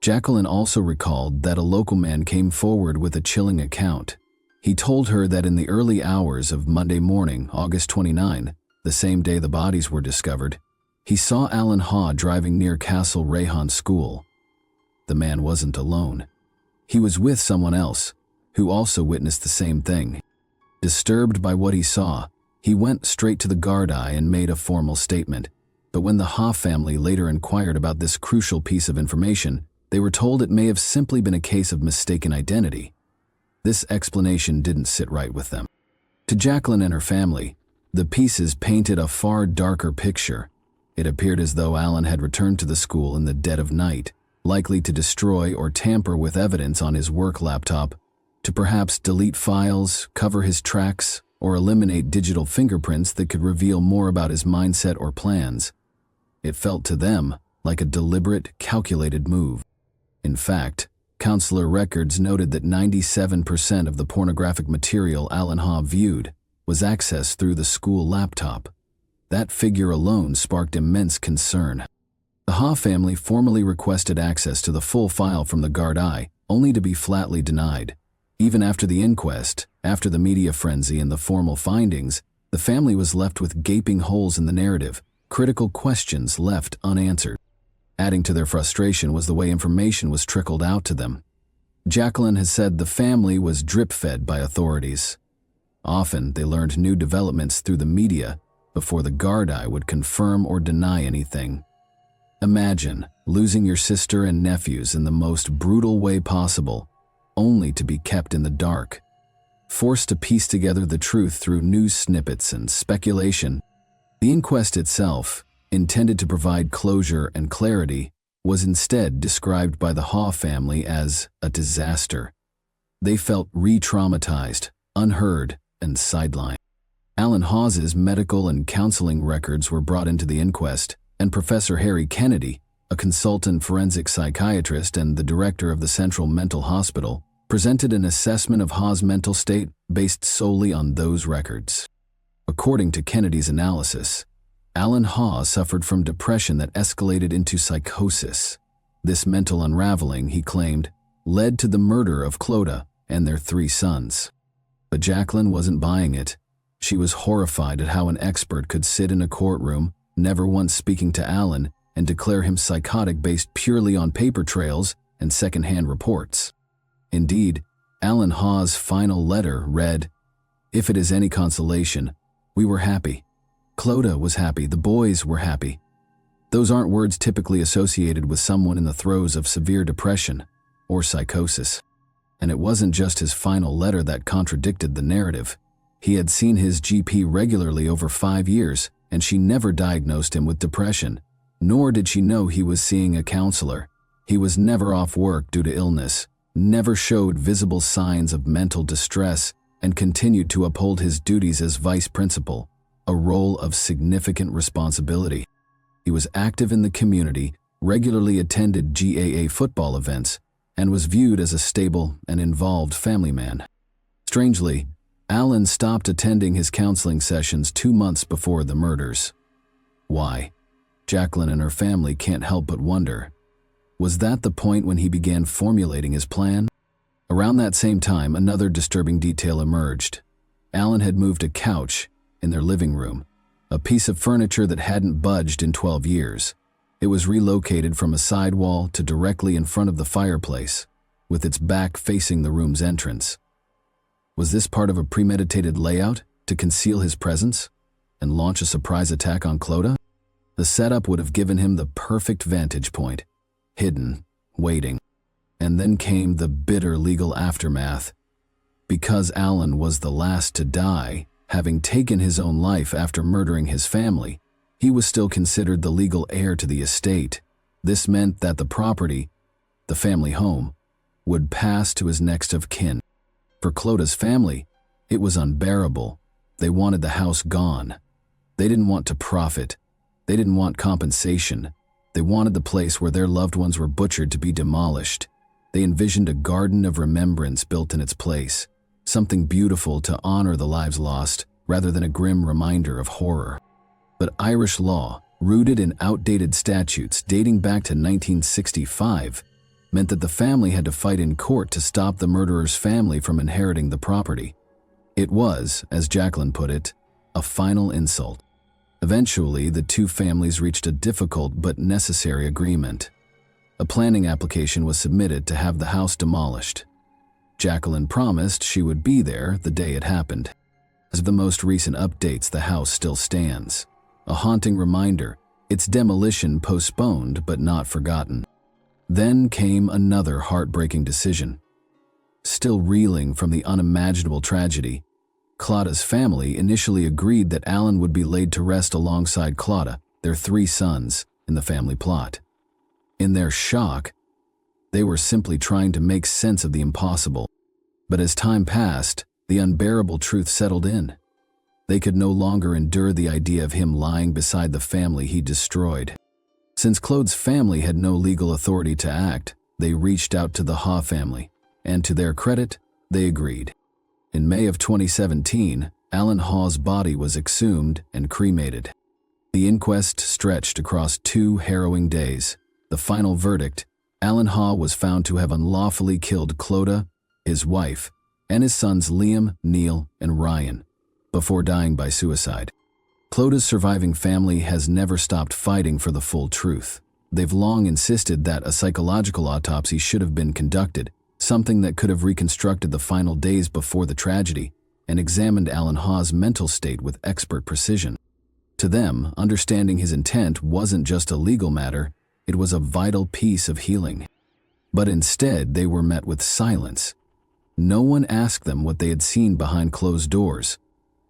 S1: Jacqueline also recalled that a local man came forward with a chilling account. He told her that in the early hours of Monday morning, August 29, the same day the bodies were discovered, he saw Alan Haw driving near Castle Rayhan School. The man wasn't alone. He was with someone else, who also witnessed the same thing. Disturbed by what he saw, he went straight to the Gardaí and made a formal statement. But when the Haw family later inquired about this crucial piece of information, they were told it may have simply been a case of mistaken identity. This explanation didn't sit right with them. To Jacqueline and her family, the pieces painted a far darker picture. It appeared as though Alan had returned to the school in the dead of night, likely to destroy or tamper with evidence on his work laptop, to perhaps delete files, cover his tracks, or eliminate digital fingerprints that could reveal more about his mindset or plans. It felt to them like a deliberate, calculated move. In fact, counselor records noted that 97% of the pornographic material Alan Haw viewed was accessed through the school laptop. That figure alone sparked immense concern. The Haw family formally requested access to the full file from the Gardaí, only to be flatly denied. Even after the inquest, after the media frenzy and the formal findings, the family was left with gaping holes in the narrative, critical questions left unanswered. Adding to their frustration was the way information was trickled out to them. Jacqueline has said the family was drip-fed by authorities. Often, they learned new developments through the media before the Gardaí would confirm or deny anything. Imagine losing your sister and nephews in the most brutal way possible, only to be kept in the dark. Forced to piece together the truth through news snippets and speculation. The inquest itself, intended to provide closure and clarity, was instead described by the Haw family as a disaster. They felt re-traumatized, unheard, and sidelined. Alan Hawes' medical and counseling records were brought into the inquest, and Professor Harry Kennedy, a consultant forensic psychiatrist and the director of the Central Mental Hospital, presented an assessment of Hawes' mental state based solely on those records. According to Kennedy's analysis, Alan Haw suffered from depression that escalated into psychosis. This mental unraveling, he claimed, led to the murder of Cloda and their 3 sons. But Jacqueline wasn't buying it. She was horrified at how an expert could sit in a courtroom, never once speaking to Alan, and declare him psychotic based purely on paper trails and secondhand reports. Indeed, Alan Hawes' final letter read, "If it is any consolation, we were happy. Cloda was happy, the boys were happy." Those aren't words typically associated with someone in the throes of severe depression or psychosis. And it wasn't just his final letter that contradicted the narrative. He had seen his GP regularly over 5 years, and she never diagnosed him with depression, nor did she know he was seeing a counselor. He was never off work due to illness, never showed visible signs of mental distress, and continued to uphold his duties as vice principal, a role of significant responsibility. He was active in the community, regularly attended GAA football events, and was viewed as a stable and involved family man. Strangely, Alan stopped attending his counseling sessions 2 months before the murders. Why? Jacqueline and her family can't help but wonder. Was that the point when he began formulating his plan? Around that same time, another disturbing detail emerged. Alan had moved a couch in their living room, a piece of furniture that hadn't budged in 12 years. It was relocated from a side wall to directly in front of the fireplace, with its back facing the room's entrance. Was this part of a premeditated layout to conceal his presence? and launch a surprise attack on Clodagh? The setup would have given him the perfect vantage point, hidden, waiting. And then came the bitter legal aftermath. Because Alan was the last to die, having taken his own life after murdering his family, he was still considered the legal heir to the estate. This meant that the property, the family home, would pass to his next of kin. For Clodagh's family, it was unbearable. They wanted the house gone. They didn't want to profit. They didn't want compensation. They wanted the place where their loved ones were butchered to be demolished. They envisioned a garden of remembrance built in its place, something beautiful to honor the lives lost, rather than a grim reminder of horror. But Irish law, rooted in outdated statutes dating back to 1965, meant that the family had to fight in court to stop the murderer's family from inheriting the property. It was, as Jacqueline put it, a final insult. Eventually, the two families reached a difficult but necessary agreement. A planning application was submitted to have the house demolished. Jacqueline promised she would be there the day it happened. As of the most recent updates, the house still stands. A haunting reminder, its demolition postponed but not forgotten. Then came another heartbreaking decision. Still reeling from the unimaginable tragedy, Clodagh's family initially agreed that Alan would be laid to rest alongside Clodagh, their 3 sons, in the family plot. In their shock, they were simply trying to make sense of the impossible. But as time passed, the unbearable truth settled in. They could no longer endure the idea of him lying beside the family he destroyed. Since Claude's family had no legal authority to act, they reached out to the Haw family, and to their credit, they agreed. In May of 2017, Alan Haw's body was exhumed and cremated. The inquest stretched across 2 harrowing days. The final verdict: Alan Haw was found to have unlawfully killed Clodagh, his wife, and his sons Liam, Neil, and Ryan, before dying by suicide. Clodagh's surviving family has never stopped fighting for the full truth. They've long insisted that a psychological autopsy should have been conducted, something that could have reconstructed the final days before the tragedy and examined Alan Haw's mental state with expert precision. To them, understanding his intent wasn't just a legal matter, it was a vital piece of healing. But instead, they were met with silence. No one asked them what they had seen behind closed doors.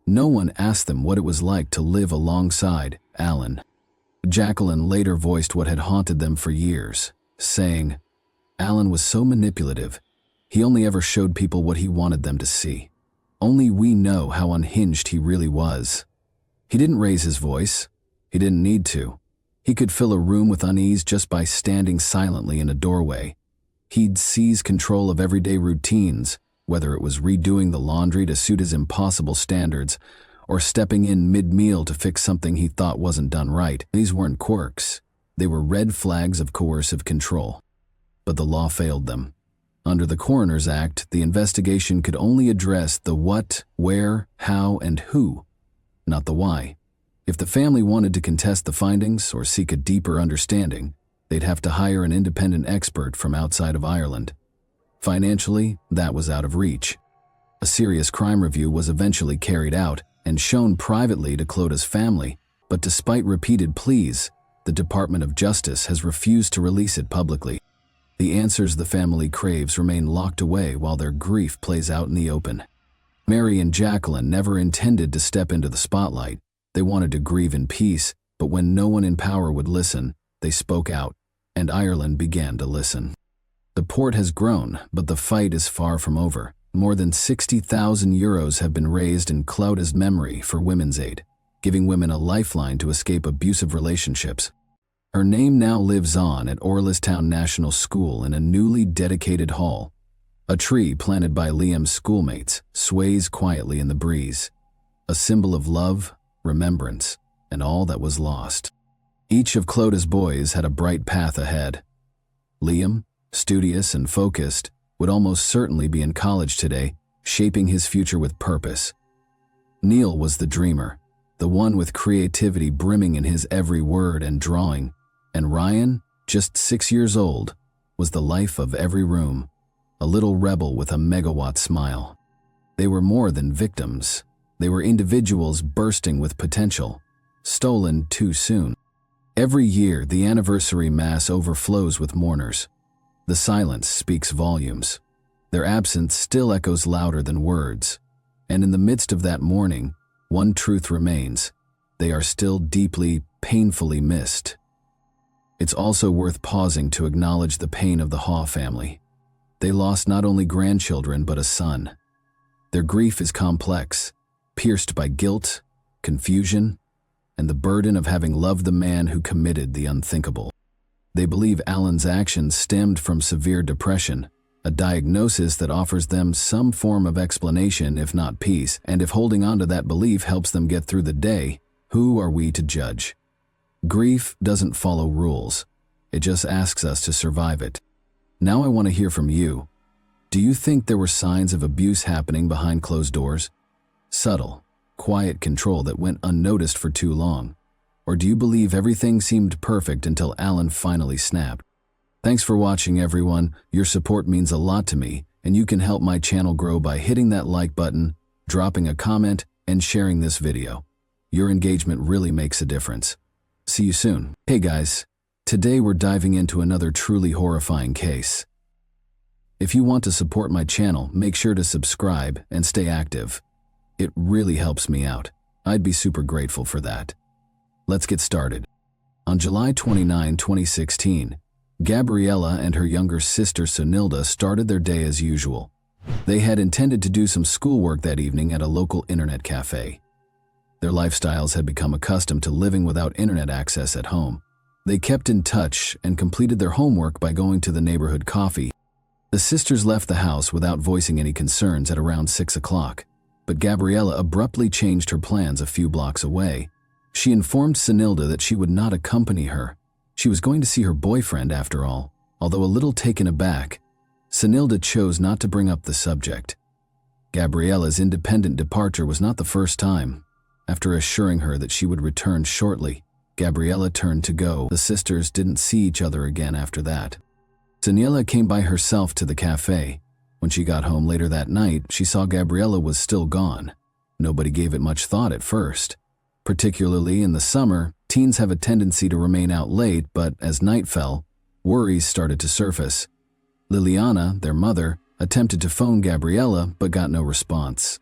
S1: No one asked them what it was like to live alongside Alan. Jacqueline later voiced what had haunted them for years, saying, "Alan was so manipulative. He only ever showed people what he wanted them to see. Only we know how unhinged he really was. He didn't raise his voice. He didn't need to. He could fill a room with unease just by standing silently in a doorway. He'd seize control of everyday routines, whether it was redoing the laundry to suit his impossible standards or stepping in mid-meal to fix something he thought wasn't done right. These weren't quirks. They were red flags of coercive control. But the law failed them. Under the Coroner's Act, the investigation could only address the what, where, how, and who, not the why. If the family wanted to contest the findings or seek a deeper understanding, they'd have to hire an independent expert from outside of Ireland. Financially, that was out of reach. A serious crime review was eventually carried out and shown privately to Clodagh's family, but despite repeated pleas, the Department of Justice has refused to release it publicly. The answers the family craves remain locked away while their grief plays out in the open. Mary and Jacqueline never intended to step into the spotlight. They wanted to grieve in peace, but when no one in power would listen, they spoke out, and Ireland began to listen. The port has grown, but the fight is far from over. More than 60,000 euros have been raised in Clodagh's memory for Women's Aid, giving women a lifeline to escape abusive relationships. Her name now lives on at Orlistown National School in a newly dedicated hall. A tree planted by Liam's schoolmates sways quietly in the breeze, a symbol of love, remembrance, and all that was lost. Each of Clodagh's boys had a bright path ahead. Liam, studious and focused, would almost certainly be in college today, shaping his future with purpose. Neil was the dreamer, the one with creativity brimming in his every word and drawing. And Ryan, just 6 years old, was the life of every room, a little rebel with a megawatt smile. They were more than victims. They were individuals bursting with potential, stolen too soon. Every year, the anniversary mass overflows with mourners. The silence speaks volumes. Their absence still echoes louder than words. And in the midst of that mourning, one truth remains: they are still deeply, painfully missed. It's also worth pausing to acknowledge the pain of the Haw family. They lost not only grandchildren but a son. Their grief is complex, pierced by guilt, confusion, and the burden of having loved the man who committed the unthinkable. They believe Alan's actions stemmed from severe depression, a diagnosis that offers them some form of explanation if not peace, and if holding on to that belief helps them get through the day, who are we to judge? Grief doesn't follow rules. It just asks us to survive it. Now I want to hear from you. Do you think there were signs of abuse happening behind closed doors? Subtle, quiet control that went unnoticed for too long? Or do you believe everything seemed perfect until Alan finally snapped? Thanks for watching, everyone. Your support means a lot to me, and you can help my channel grow by hitting that like button, dropping a comment, and sharing this video. Your engagement really makes a difference. See you soon. Hey guys, today we're diving into another truly horrifying case. If you want to support my channel, make sure to subscribe and stay active. It really helps me out. I'd be super grateful for that. Let's get started. On July 29, 2016, Gabriella and her younger sister Sunilda started their day as usual. They had intended to do some schoolwork that evening at a local internet cafe. Their lifestyles had become accustomed to living without internet access at home. They kept in touch and completed their homework by going to the neighborhood coffee. The sisters left the house without voicing any concerns at around 6 o'clock, but Gabriella abruptly changed her plans a few blocks away. She informed Sunilda that she would not accompany her. She was going to see her boyfriend after all. Although a little taken aback, Sunilda chose not to bring up the subject. Gabriella's independent departure was not the first time. After assuring her that she would return shortly, Gabriella turned to go. The sisters didn't see each other again after that. Sunilda came by herself to the cafe. When she got home later that night, she saw Gabriella was still gone. Nobody gave it much thought at first. Particularly in the summer, teens have a tendency to remain out late, but as night fell, worries started to surface. Liliana, their mother, attempted to phone Gabriella but got no response.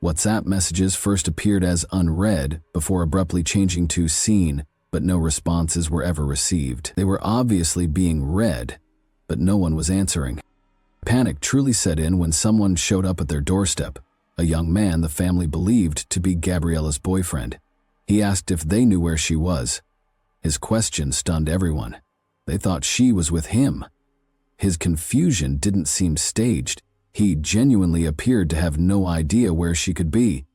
S1: WhatsApp messages first appeared as unread before abruptly changing to seen, but no responses were ever received. They were obviously being read, but no one was answering. Panic truly set in when someone showed up at their doorstep, a young man the family believed to be Gabriella's boyfriend. He asked if they knew where she was. His question stunned everyone. They thought she was with him. His confusion didn't seem staged. He genuinely appeared to have no idea where she could be.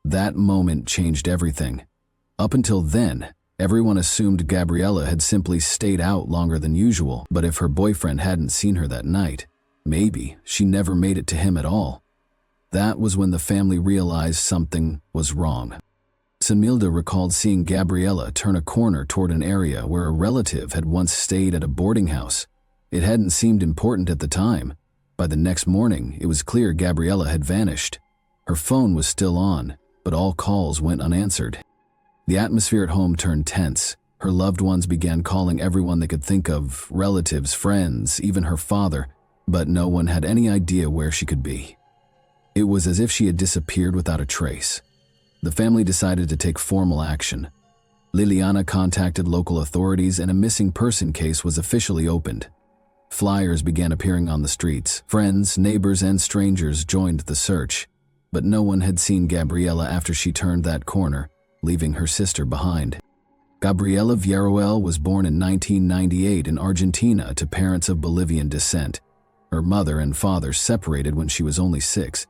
S1: That moment changed everything. Up until then, everyone assumed Gabriella had simply stayed out longer than usual, but if her boyfriend hadn't seen her that night, maybe she never made it to him at all. That was when the family realized something was wrong. Sunilda recalled seeing Gabriella turn a corner toward an area where a relative had once stayed at a boarding house. It hadn't seemed important at the time. By the next morning, it was clear Gabriella had vanished. Her phone was still on, but all calls went unanswered. The atmosphere at home turned tense. Her loved ones began calling everyone they could think of, relatives, friends, even her father, but no one had any idea where she could be. It was as if she had disappeared without a trace. The family decided to take formal action. Liliana contacted local authorities and a missing person case was officially opened. Flyers began appearing on the streets. Friends, neighbors, and strangers joined the search, but no one had seen Gabriella after she turned that corner, leaving her sister behind. Gabriela Villarroel was born in 1998 in Argentina to parents of Bolivian descent. Her mother and father separated when she was only 6.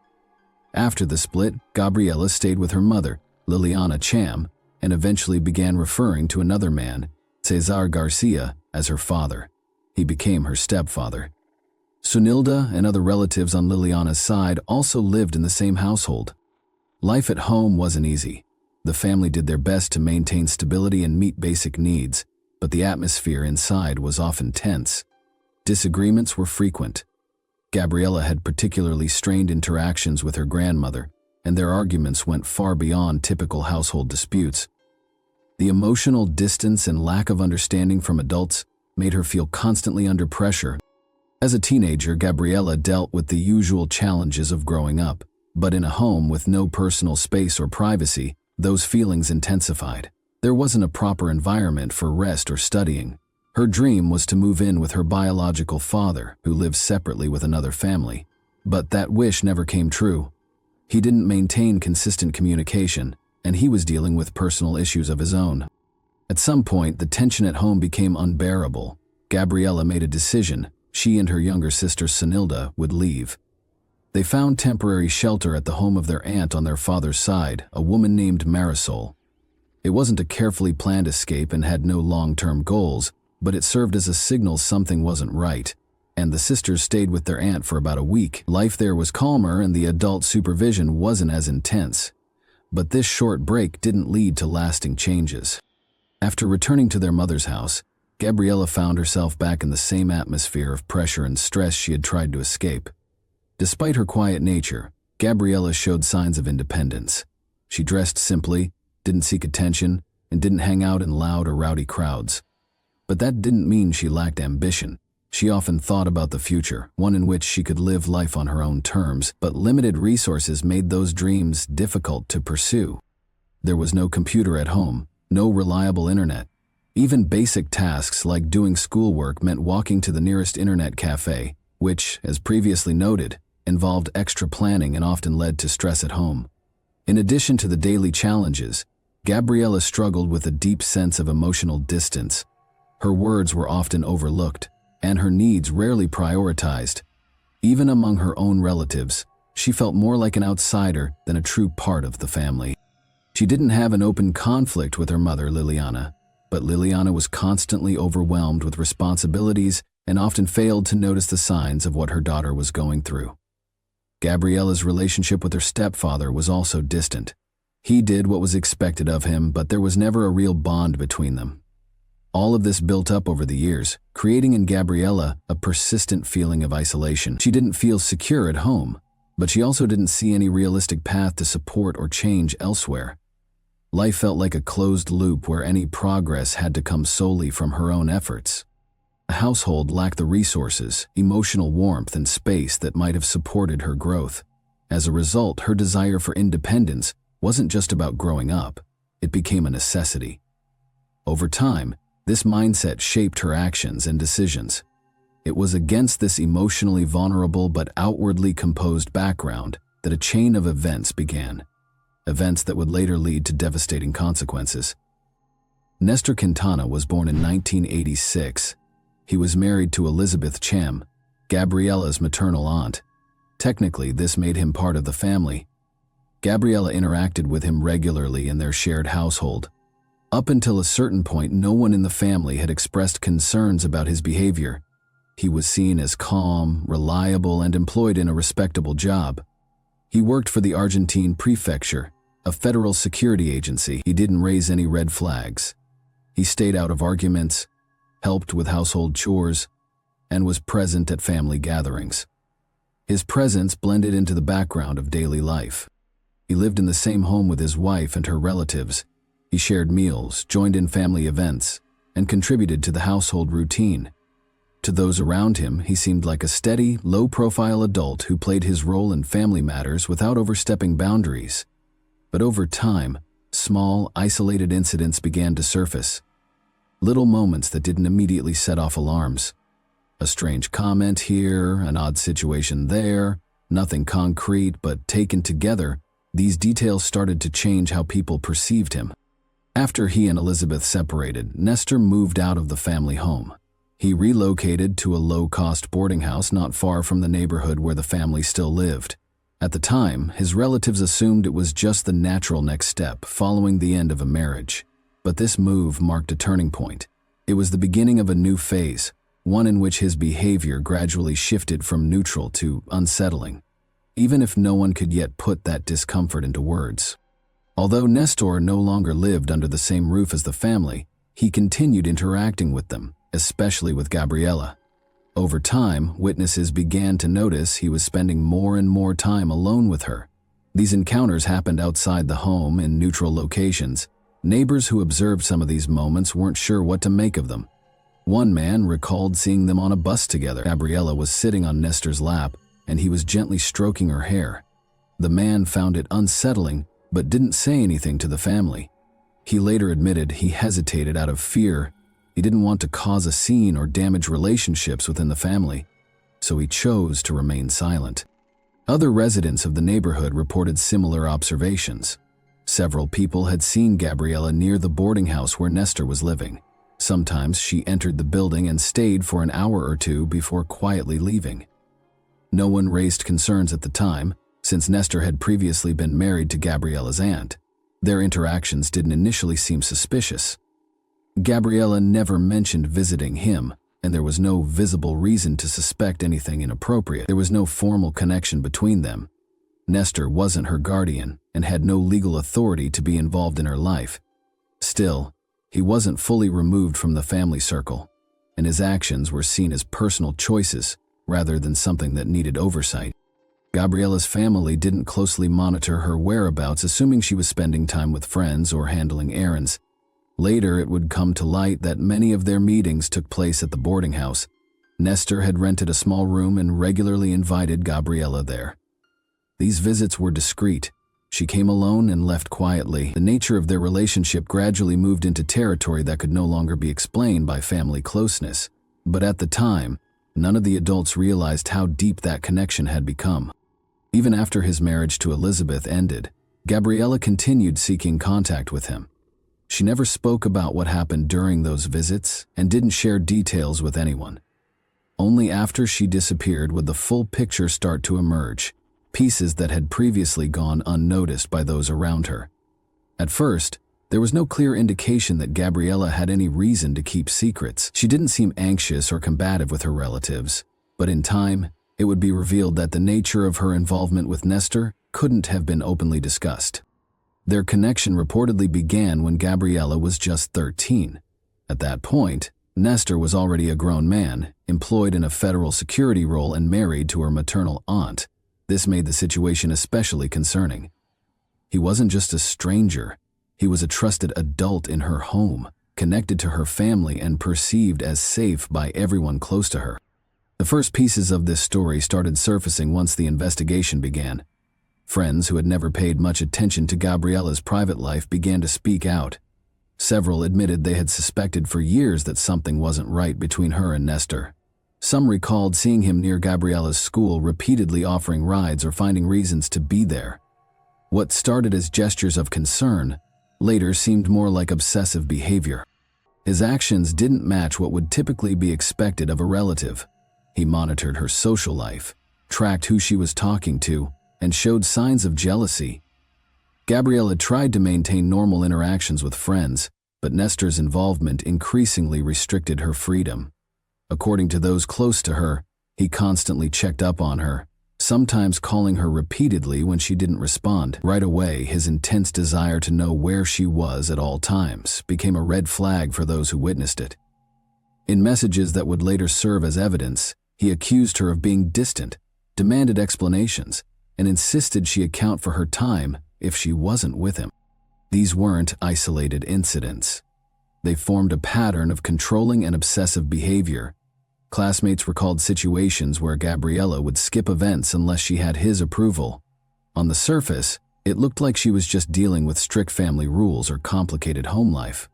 S1: After the split, Gabriella stayed with her mother, Liliana Cham, and eventually began referring to another man, Cesar Garcia, as her father. He became her stepfather. Sunilda and other relatives on Liliana's side also lived in the same household. Life at home wasn't easy. The family did their best to maintain stability and meet basic needs, but the atmosphere inside was often tense. Disagreements were frequent. Gabriella had particularly strained interactions with her grandmother, and their arguments went far beyond typical household disputes. The emotional distance and lack of understanding from adults made her feel constantly under pressure. As a teenager, Gabriella dealt with the usual challenges of growing up, but in a home with no personal space or privacy, those feelings intensified. There wasn't a proper environment for rest or studying. Her dream was to move in with her biological father, who lived separately with another family. But that wish never came true. He didn't maintain consistent communication, and he was dealing with personal issues of his own. At some point, the tension at home became unbearable. Gabriella made a decision. She and her younger sister Sonilda would leave. They found temporary shelter at the home of their aunt on their father's side, a woman named Marisol. It wasn't a carefully planned escape and had no long-term goals, but it served as a signal something wasn't right, and the sisters stayed with their aunt for about a week. Life there was calmer and the adult supervision wasn't as intense. But this short break didn't lead to lasting changes. After returning to their mother's house, Gabriella found herself back in the same atmosphere of pressure and stress she had tried to escape. Despite her quiet nature, Gabriella showed signs of independence. She dressed simply, didn't seek attention, and didn't hang out in loud or rowdy crowds. But that didn't mean she lacked ambition. She often thought about the future, one in which she could live life on her own terms, but limited resources made those dreams difficult to pursue. There was no computer at home, no reliable internet. Even basic tasks like doing schoolwork meant walking to the nearest internet cafe, which, as previously noted, involved extra planning and often led to stress at home. In addition to the daily challenges, Gabriella struggled with a deep sense of emotional distance. Her words were often overlooked, and her needs rarely prioritized. Even among her own relatives, she felt more like an outsider than a true part of the family. She didn't have an open conflict with her mother, Liliana, but Liliana was constantly overwhelmed with responsibilities and often failed to notice the signs of what her daughter was going through. Gabriella's relationship with her stepfather was also distant. He did what was expected of him, but there was never a real bond between them. All of this built up over the years, creating in Gabriella a persistent feeling of isolation. She didn't feel secure at home, but she also didn't see any realistic path to support or change elsewhere. Life felt like a closed loop where any progress had to come solely from her own efforts. The household lacked the resources, emotional warmth, and space that might have supported her growth. As a result, her desire for independence wasn't just about growing up, it became a necessity. Over time, this mindset shaped her actions and decisions. It was against this emotionally vulnerable but outwardly composed background that a chain of events began. Events that would later lead to devastating consequences. Nestor Quintana was born in 1986. He was married to Elizabeth Cham, Gabriella's maternal aunt. Technically, this made him part of the family. Gabriella interacted with him regularly in their shared household. Up until a certain point, no one in the family had expressed concerns about his behavior. He was seen as calm, reliable, and employed in a respectable job. He worked for the Argentine Prefecture, a federal security agency. He didn't raise any red flags. He stayed out of arguments, helped with household chores, and was present at family gatherings. His presence blended into the background of daily life. He lived in the same home with his wife and her relatives. He shared meals, joined in family events, and contributed to the household routine. To those around him, he seemed like a steady, low-profile adult who played his role in family matters without overstepping boundaries. But over time, small, isolated incidents began to surface. Little moments that didn't immediately set off alarms. A strange comment here, an odd situation there, nothing concrete, but taken together, these details started to change how people perceived him. After he and Elizabeth separated, Nestor moved out of the family home. He relocated to a low-cost boarding house not far from the neighborhood where the family still lived. At the time, his relatives assumed it was just the natural next step following the end of a marriage. But this move marked a turning point. It was the beginning of a new phase, one in which his behavior gradually shifted from neutral to unsettling, even if no one could yet put that discomfort into words. Although Nestor no longer lived under the same roof as the family, he continued interacting with them, especially with Gabriella. Over time, witnesses began to notice he was spending more and more time alone with her. These encounters happened outside the home in neutral locations. Neighbors who observed some of these moments weren't sure what to make of them. One man recalled seeing them on a bus together. Gabriella was sitting on Nestor's lap, and he was gently stroking her hair. The man found it unsettling, but didn't say anything to the family. He later admitted he hesitated out of fear. He didn't want to cause a scene or damage relationships within the family, so he chose to remain silent. Other residents of the neighborhood reported similar observations. Several people had seen Gabriella near the boarding house where Nestor was living. Sometimes she entered the building and stayed for an hour or two before quietly leaving. No one raised concerns at the time, since Nestor had previously been married to Gabriella's aunt. Their interactions didn't initially seem suspicious. Gabriella never mentioned visiting him, and there was no visible reason to suspect anything inappropriate. There was no formal connection between them. Nestor wasn't her guardian and had no legal authority to be involved in her life. Still, he wasn't fully removed from the family circle, and his actions were seen as personal choices rather than something that needed oversight. Gabriella's family didn't closely monitor her whereabouts, assuming she was spending time with friends or handling errands. Later, it would come to light that many of their meetings took place at the boarding house. Nestor had rented a small room and regularly invited Gabriella there. These visits were discreet. She came alone and left quietly. The nature of their relationship gradually moved into territory that could no longer be explained by family closeness. But at the time, none of the adults realized how deep that connection had become. Even after his marriage to Elizabeth ended, Gabriella continued seeking contact with him. She never spoke about what happened during those visits and didn't share details with anyone. Only after she disappeared would the full picture start to emerge, pieces that had previously gone unnoticed by those around her. At first, there was no clear indication that Gabriella had any reason to keep secrets. She didn't seem anxious or combative with her relatives, but in time, it would be revealed that the nature of her involvement with Nestor couldn't have been openly discussed. Their connection reportedly began when Gabriella was just 13. At that point, Nestor was already a grown man, employed in a federal security role and married to her maternal aunt. This made the situation especially concerning. He wasn't just a stranger. He was a trusted adult in her home, connected to her family and perceived as safe by everyone close to her. The first pieces of this story started surfacing once the investigation began. Friends who had never paid much attention to Gabriella's private life began to speak out. Several admitted they had suspected for years that something wasn't right between her and Nestor. Some recalled seeing him near Gabriella's school, repeatedly offering rides or finding reasons to be there. What started as gestures of concern later seemed more like obsessive behavior. His actions didn't match what would typically be expected of a relative. He monitored her social life, tracked who she was talking to, and showed signs of jealousy. Gabriella tried to maintain normal interactions with friends, but Nestor's involvement increasingly restricted her freedom. According to those close to her, he constantly checked up on her, sometimes calling her repeatedly when she didn't respond. Right away, his intense desire to know where she was at all times became a red flag for those who witnessed it. In messages that would later serve as evidence, he accused her of being distant, demanded explanations, and insisted she account for her time if she wasn't with him. These weren't isolated incidents. They formed a pattern of controlling and obsessive behavior. Classmates recalled situations where Gabriella would skip events unless she had his approval. On the surface, it looked like she was just dealing with strict family rules or complicated home life.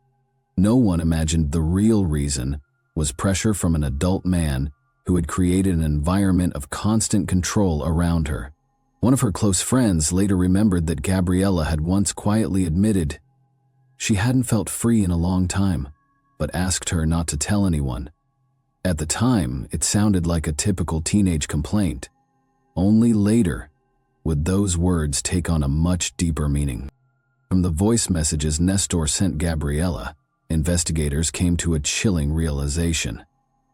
S1: No one imagined the real reason was pressure from an adult man who had created an environment of constant control around her. One of her close friends later remembered that Gabriella had once quietly admitted she hadn't felt free in a long time, but asked her not to tell anyone. At the time, it sounded like a typical teenage complaint. Only later would those words take on a much deeper meaning. From the voice messages Nestor sent Gabriella, investigators came to a chilling realization.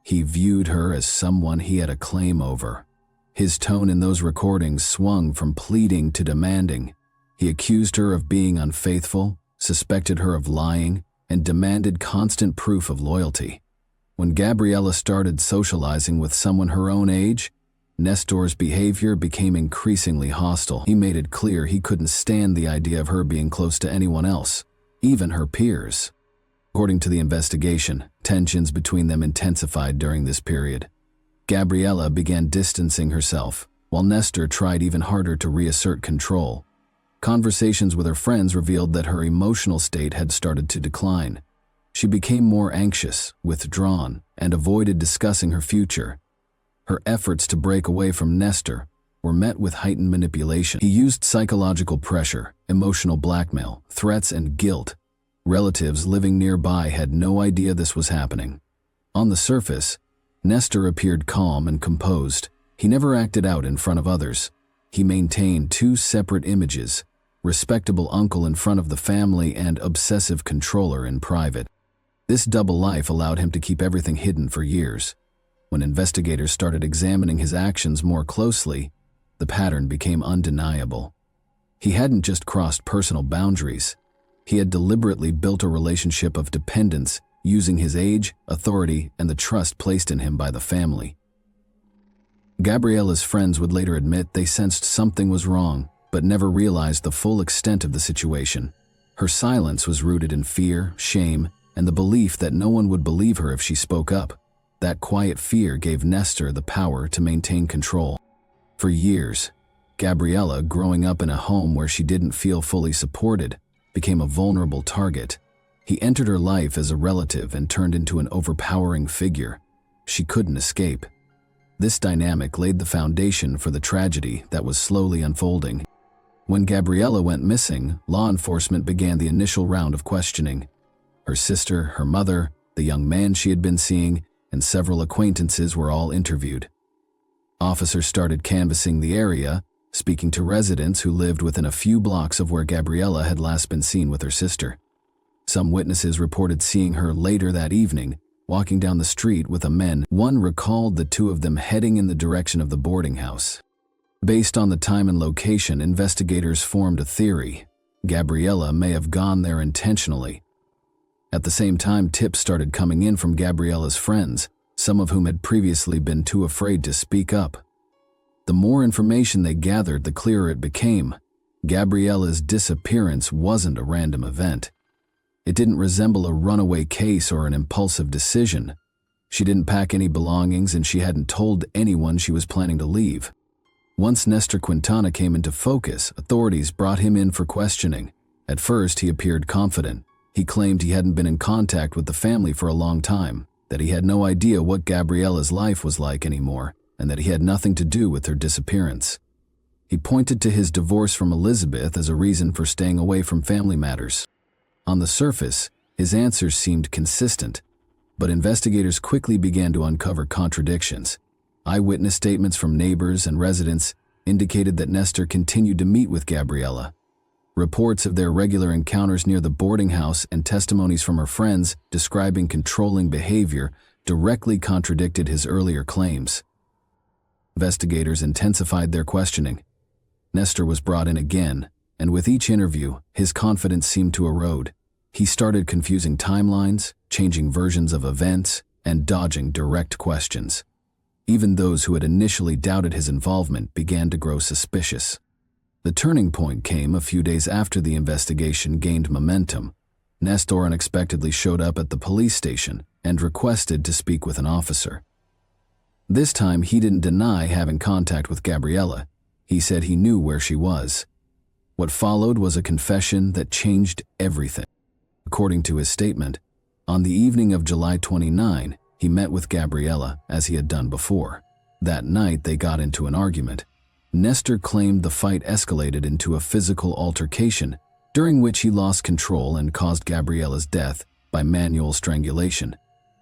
S1: He viewed her as someone he had a claim over. His tone in those recordings swung from pleading to demanding. He accused her of being unfaithful, suspected her of lying, and demanded constant proof of loyalty. When Gabriella started socializing with someone her own age, Nestor's behavior became increasingly hostile. He made it clear he couldn't stand the idea of her being close to anyone else, even her peers. According to the investigation, tensions between them intensified during this period. Gabriella began distancing herself, while Nestor tried even harder to reassert control. Conversations with her friends revealed that her emotional state had started to decline. She became more anxious, withdrawn, and avoided discussing her future. Her efforts to break away from Nestor were met with heightened manipulation. He used psychological pressure, emotional blackmail, threats, and guilt. Relatives living nearby had no idea this was happening. On the surface, Nestor appeared calm and composed. He never acted out in front of others. He maintained two separate images: respectable uncle in front of the family and obsessive controller in private. This double life allowed him to keep everything hidden for years. When investigators started examining his actions more closely, the pattern became undeniable. He hadn't just crossed personal boundaries. He had deliberately built a relationship of dependence using his age, authority, and the trust placed in him by the family. Gabriella's friends would later admit they sensed something was wrong, but never realized the full extent of the situation. Her silence was rooted in fear, shame, and the belief that no one would believe her if she spoke up. That quiet fear gave Nestor the power to maintain control. For years, Gabriella, growing up in a home where she didn't feel fully supported, became a vulnerable target. He entered her life as a relative and turned into an overpowering figure. She couldn't escape. This dynamic laid the foundation for the tragedy that was slowly unfolding. When Gabriella went missing, law enforcement began the initial round of questioning. Her sister, her mother, the young man she had been seeing, and several acquaintances were all interviewed. Officers started canvassing the area, speaking to residents who lived within a few blocks of where Gabriella had last been seen with her sister. Some witnesses reported seeing her later that evening, walking down the street with a man. One recalled the two of them heading in the direction of the boarding house. Based on the time and location, investigators formed a theory. Gabriella may have gone there intentionally. At the same time, tips started coming in from Gabriella's friends, some of whom had previously been too afraid to speak up. The more information they gathered, the clearer it became. Gabriella's disappearance wasn't a random event. It didn't resemble a runaway case or an impulsive decision. She didn't pack any belongings, and she hadn't told anyone she was planning to leave. Once Nestor Quintana came into focus, authorities brought him in for questioning. At first, he appeared confident. He claimed he hadn't been in contact with the family for a long time, that he had no idea what Gabriella's life was like anymore, and that he had nothing to do with her disappearance. He pointed to his divorce from Elizabeth as a reason for staying away from family matters. On the surface, his answers seemed consistent, but investigators quickly began to uncover contradictions. Eyewitness statements from neighbors and residents indicated that Nestor continued to meet with Gabriella. Reports of their regular encounters near the boarding house and testimonies from her friends describing controlling behavior directly contradicted his earlier claims. Investigators intensified their questioning. Nestor was brought in again, and with each interview, his confidence seemed to erode. He started confusing timelines, changing versions of events, and dodging direct questions. Even those who had initially doubted his involvement began to grow suspicious. The turning point came a few days after the investigation gained momentum. Nestor unexpectedly showed up at the police station and requested to speak with an officer. This time, he didn't deny having contact with Gabriella. He said he knew where she was. What followed was a confession that changed everything. According to his statement, on the evening of July 29, he met with Gabriella as he had done before. That night, they got into an argument. Nestor claimed the fight escalated into a physical altercation, during which he lost control and caused Gabriella's death by manual strangulation.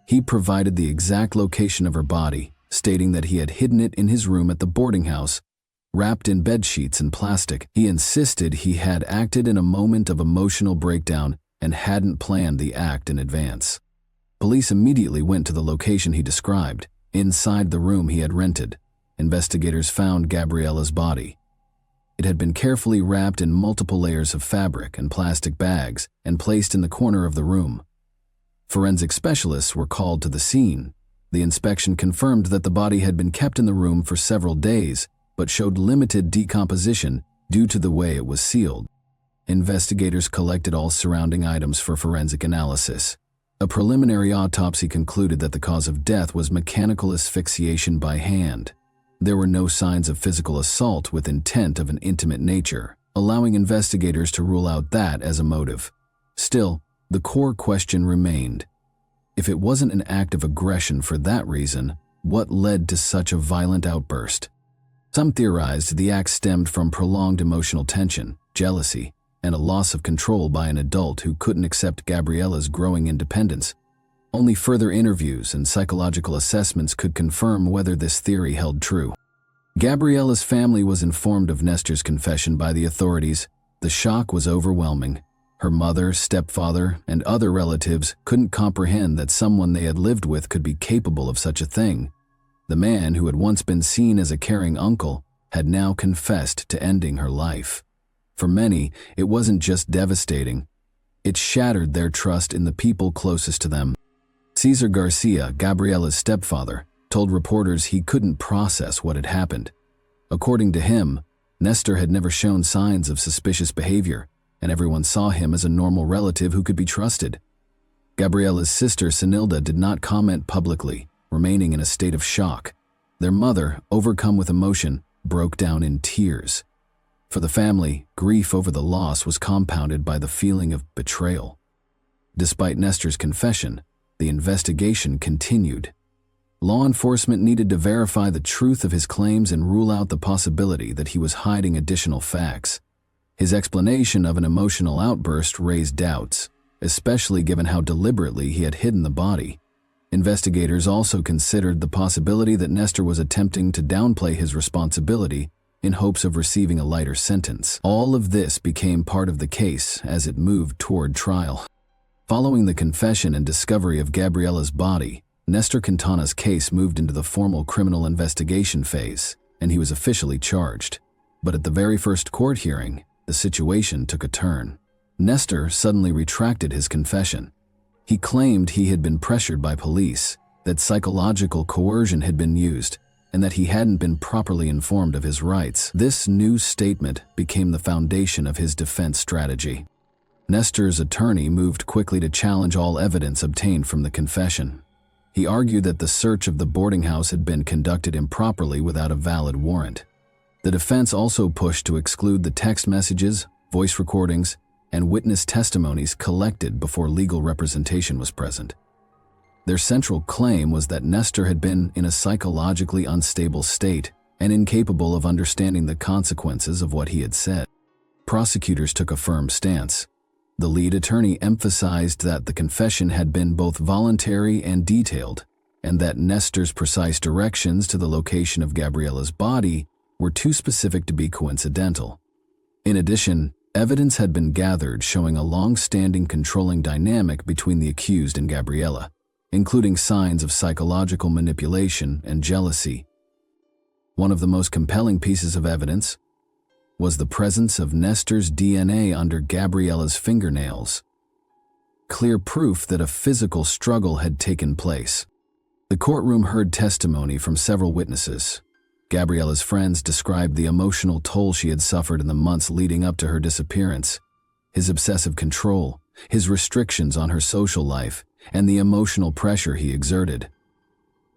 S1: He provided the exact location of her body, stating that he had hidden it in his room at the boarding house, wrapped in bed sheets and plastic. He insisted he had acted in a moment of emotional breakdown and hadn't planned the act in advance. Police immediately went to the location he described, inside the room he had rented. Investigators found Gabriella's body. It had been carefully wrapped in multiple layers of fabric and plastic bags and placed in the corner of the room. Forensic specialists were called to the scene. The inspection confirmed that the body had been kept in the room for several days, but showed limited decomposition due to the way it was sealed. Investigators collected all surrounding items for forensic analysis. A preliminary autopsy concluded that the cause of death was mechanical asphyxiation by hand. There were no signs of physical assault with intent of an intimate nature, allowing investigators to rule out that as a motive. Still, the core question remained. If it wasn't an act of aggression for that reason, what led to such a violent outburst? Some theorized the act stemmed from prolonged emotional tension, jealousy, and a loss of control by an adult who couldn't accept Gabriella's growing independence. Only further interviews and psychological assessments could confirm whether this theory held true. Gabriella's family was informed of Nestor's confession by the authorities. The shock was overwhelming. Her mother, stepfather, and other relatives couldn't comprehend that someone they had lived with could be capable of such a thing. The man who had once been seen as a caring uncle had now confessed to ending her life. For many, it wasn't just devastating. It shattered their trust in the people closest to them. Cesar Garcia, Gabriella's stepfather, told reporters he couldn't process what had happened. According to him, Nestor had never shown signs of suspicious behavior, and everyone saw him as a normal relative who could be trusted. Gabriella's sister, Senilda, did not comment publicly, remaining in a state of shock. Their mother, overcome with emotion, broke down in tears. For the family, grief over the loss was compounded by the feeling of betrayal. Despite Nestor's confession, the investigation continued. Law enforcement needed to verify the truth of his claims and rule out the possibility that he was hiding additional facts. His explanation of an emotional outburst raised doubts, especially given how deliberately he had hidden the body. Investigators also considered the possibility that Nestor was attempting to downplay his responsibility in hopes of receiving a lighter sentence. All of this became part of the case as it moved toward trial. Following the confession and discovery of Gabriella's body, Nestor Quintana's case moved into the formal criminal investigation phase, and he was officially charged. But at the very first court hearing, the situation took a turn. Nestor suddenly retracted his confession. He claimed he had been pressured by police, that psychological coercion had been used, and that he hadn't been properly informed of his rights. This new statement became the foundation of his defense strategy. Nestor's attorney moved quickly to challenge all evidence obtained from the confession. He argued that the search of the boarding house had been conducted improperly without a valid warrant. The defense also pushed to exclude the text messages, voice recordings, and witness testimonies collected before legal representation was present. Their central claim was that Nestor had been in a psychologically unstable state and incapable of understanding the consequences of what he had said. Prosecutors took a firm stance. The lead attorney emphasized that the confession had been both voluntary and detailed, and that Nestor's precise directions to the location of Gabriella's body were too specific to be coincidental. In addition, evidence had been gathered showing a long-standing controlling dynamic between the accused and Gabriella, including signs of psychological manipulation and jealousy. One of the most compelling pieces of evidence was the presence of Nestor's DNA under Gabriella's fingernails, clear proof that a physical struggle had taken place. The courtroom heard testimony from several witnesses. Gabriella's friends described the emotional toll she had suffered in the months leading up to her disappearance, his obsessive control, his restrictions on her social life, and the emotional pressure he exerted.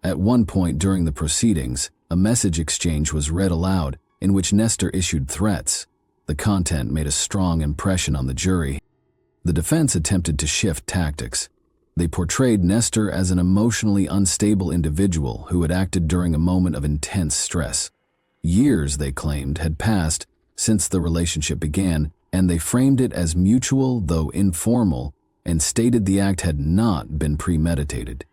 S1: At one point during the proceedings, a message exchange was read aloud in which Nestor issued threats. The content made a strong impression on the jury. The defense attempted to shift tactics. They portrayed Nestor as an emotionally unstable individual who had acted during a moment of intense stress. Years, they claimed, had passed since the relationship began, and they framed it as mutual, though informal, and stated the act had not been premeditated.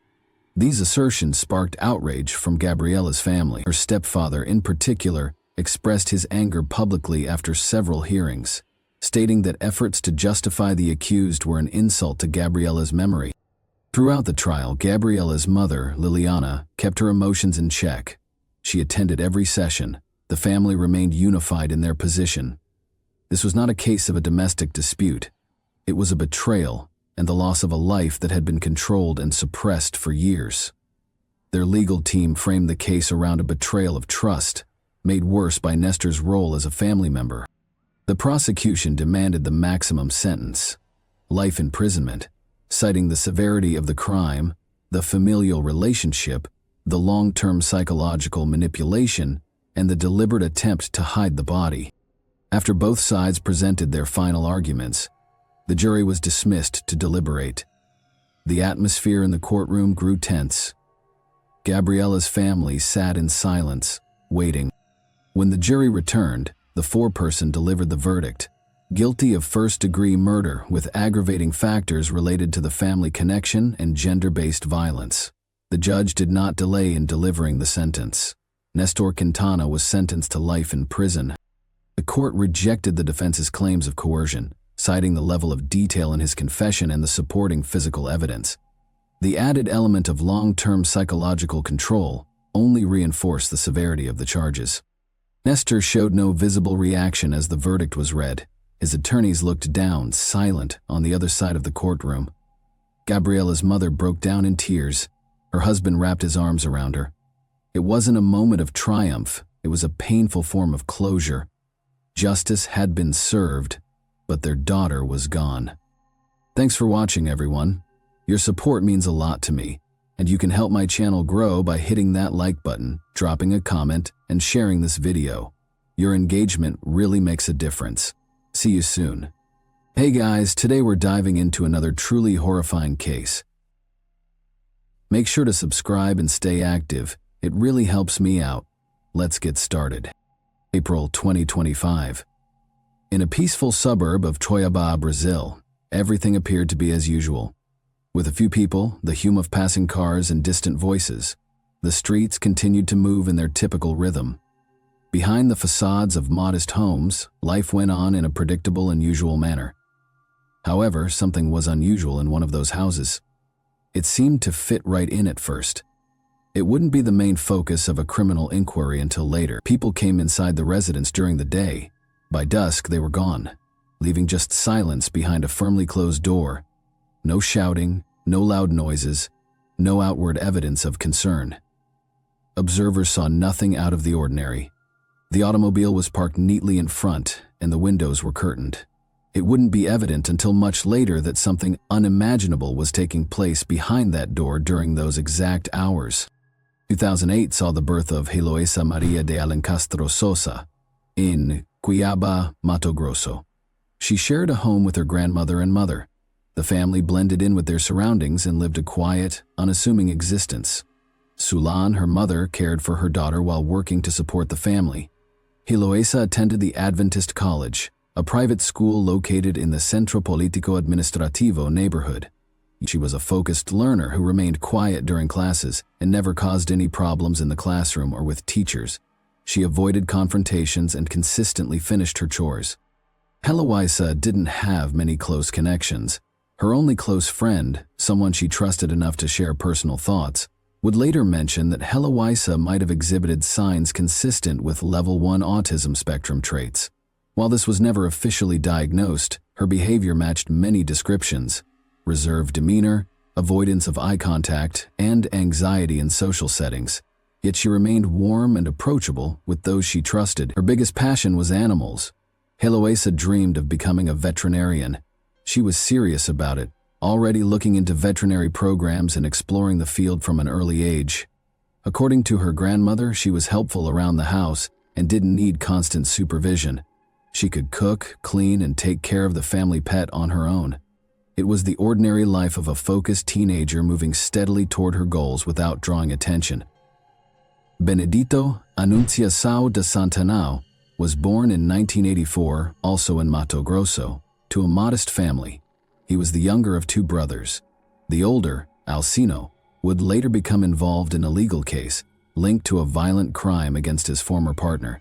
S1: These assertions sparked outrage from Gabriella's family. Her stepfather, in particular, expressed his anger publicly after several hearings, stating that efforts to justify the accused were an insult to Gabriella's memory. Throughout the trial, Gabriella's mother, Liliana, kept her emotions in check. She attended every session. The family remained unified in their position. This was not a case of a domestic dispute. It was a betrayal and the loss of a life that had been controlled and suppressed for years. Their legal team framed the case around a betrayal of trust, made worse by Nestor's role as a family member. The prosecution demanded the maximum sentence, life imprisonment, citing the severity of the crime, the familial relationship, the long-term psychological manipulation, and the deliberate attempt to hide the body. After both sides presented their final arguments, the jury was dismissed to deliberate. The atmosphere in the courtroom grew tense. Gabriella's family sat in silence, waiting. When the jury returned, the foreperson delivered the verdict: guilty of first-degree murder with aggravating factors related to the family connection and gender-based violence. The judge did not delay in delivering the sentence. Nestor Quintana was sentenced to life in prison. The court rejected the defense's claims of coercion, citing the level of detail in his confession and the supporting physical evidence. The added element of long-term psychological control only reinforced the severity of the charges. Nestor showed no visible reaction as the verdict was read. His attorneys looked down, silent, on the other side of the courtroom. Gabriella's mother broke down in tears. Her husband wrapped his arms around her. It wasn't a moment of triumph, it was a painful form of closure. Justice had been served, but their daughter was gone. Thanks for watching, everyone. Your support means a lot to me, and you can help my channel grow by hitting that like button, dropping a comment, and sharing this video. Your engagement really makes a difference. See you soon. Hey guys, today we're diving into another truly horrifying case. Make sure to subscribe and stay active. It really helps me out. Let's get started. April 2025. In a peaceful suburb of Cuiabá, Brazil, everything appeared to be as usual. With a few people, the hum of passing cars, and distant voices, the streets continued to move in their typical rhythm. Behind the facades of modest homes, life went on in a predictable and usual manner. However, something was unusual in one of those houses. It seemed to fit right in at first. It wouldn't be the main focus of a criminal inquiry until later. People came inside the residence during the day. By dusk, they were gone, leaving just silence behind a firmly closed door. No shouting, no loud noises, no outward evidence of concern. Observers saw nothing out of the ordinary. The automobile was parked neatly in front, and the windows were curtained. It wouldn't be evident until much later that something unimaginable was taking place behind that door during those exact hours. 2008 saw the birth of Heloisa Maria de Alencastro Sosa in Cuiabá, Mato Grosso. She shared a home with her grandmother and mother. The family blended in with their surroundings and lived a quiet, unassuming existence. Sulan, her mother, cared for her daughter while working to support the family. Heloisa attended the Adventist College, a private school located in the Centro Político Administrativo neighborhood. She was a focused learner who remained quiet during classes and never caused any problems in the classroom or with teachers. She avoided confrontations and consistently finished her chores. Heloisa didn't have many close connections. Her only close friend, someone she trusted enough to share personal thoughts, would later mention that Heloisa might have exhibited signs consistent with level 1 autism spectrum traits. While this was never officially diagnosed, her behavior matched many descriptions: reserved demeanor, avoidance of eye contact, and anxiety in social settings. Yet she remained warm and approachable with those she trusted. Her biggest passion was animals. Heloisa dreamed of becoming a veterinarian. She was serious about it, already looking into veterinary programs and exploring the field from an early age. According to her grandmother, she was helpful around the house and didn't need constant supervision. She could cook, clean, and take care of the family pet on her own. It was the ordinary life of a focused teenager moving steadily toward her goals without drawing attention. Benedito Anunciação de Santana was born in 1984, also in Mato Grosso, to a modest family. He was the younger of two brothers. The older, Alcino, would later become involved in a legal case linked to a violent crime against his former partner.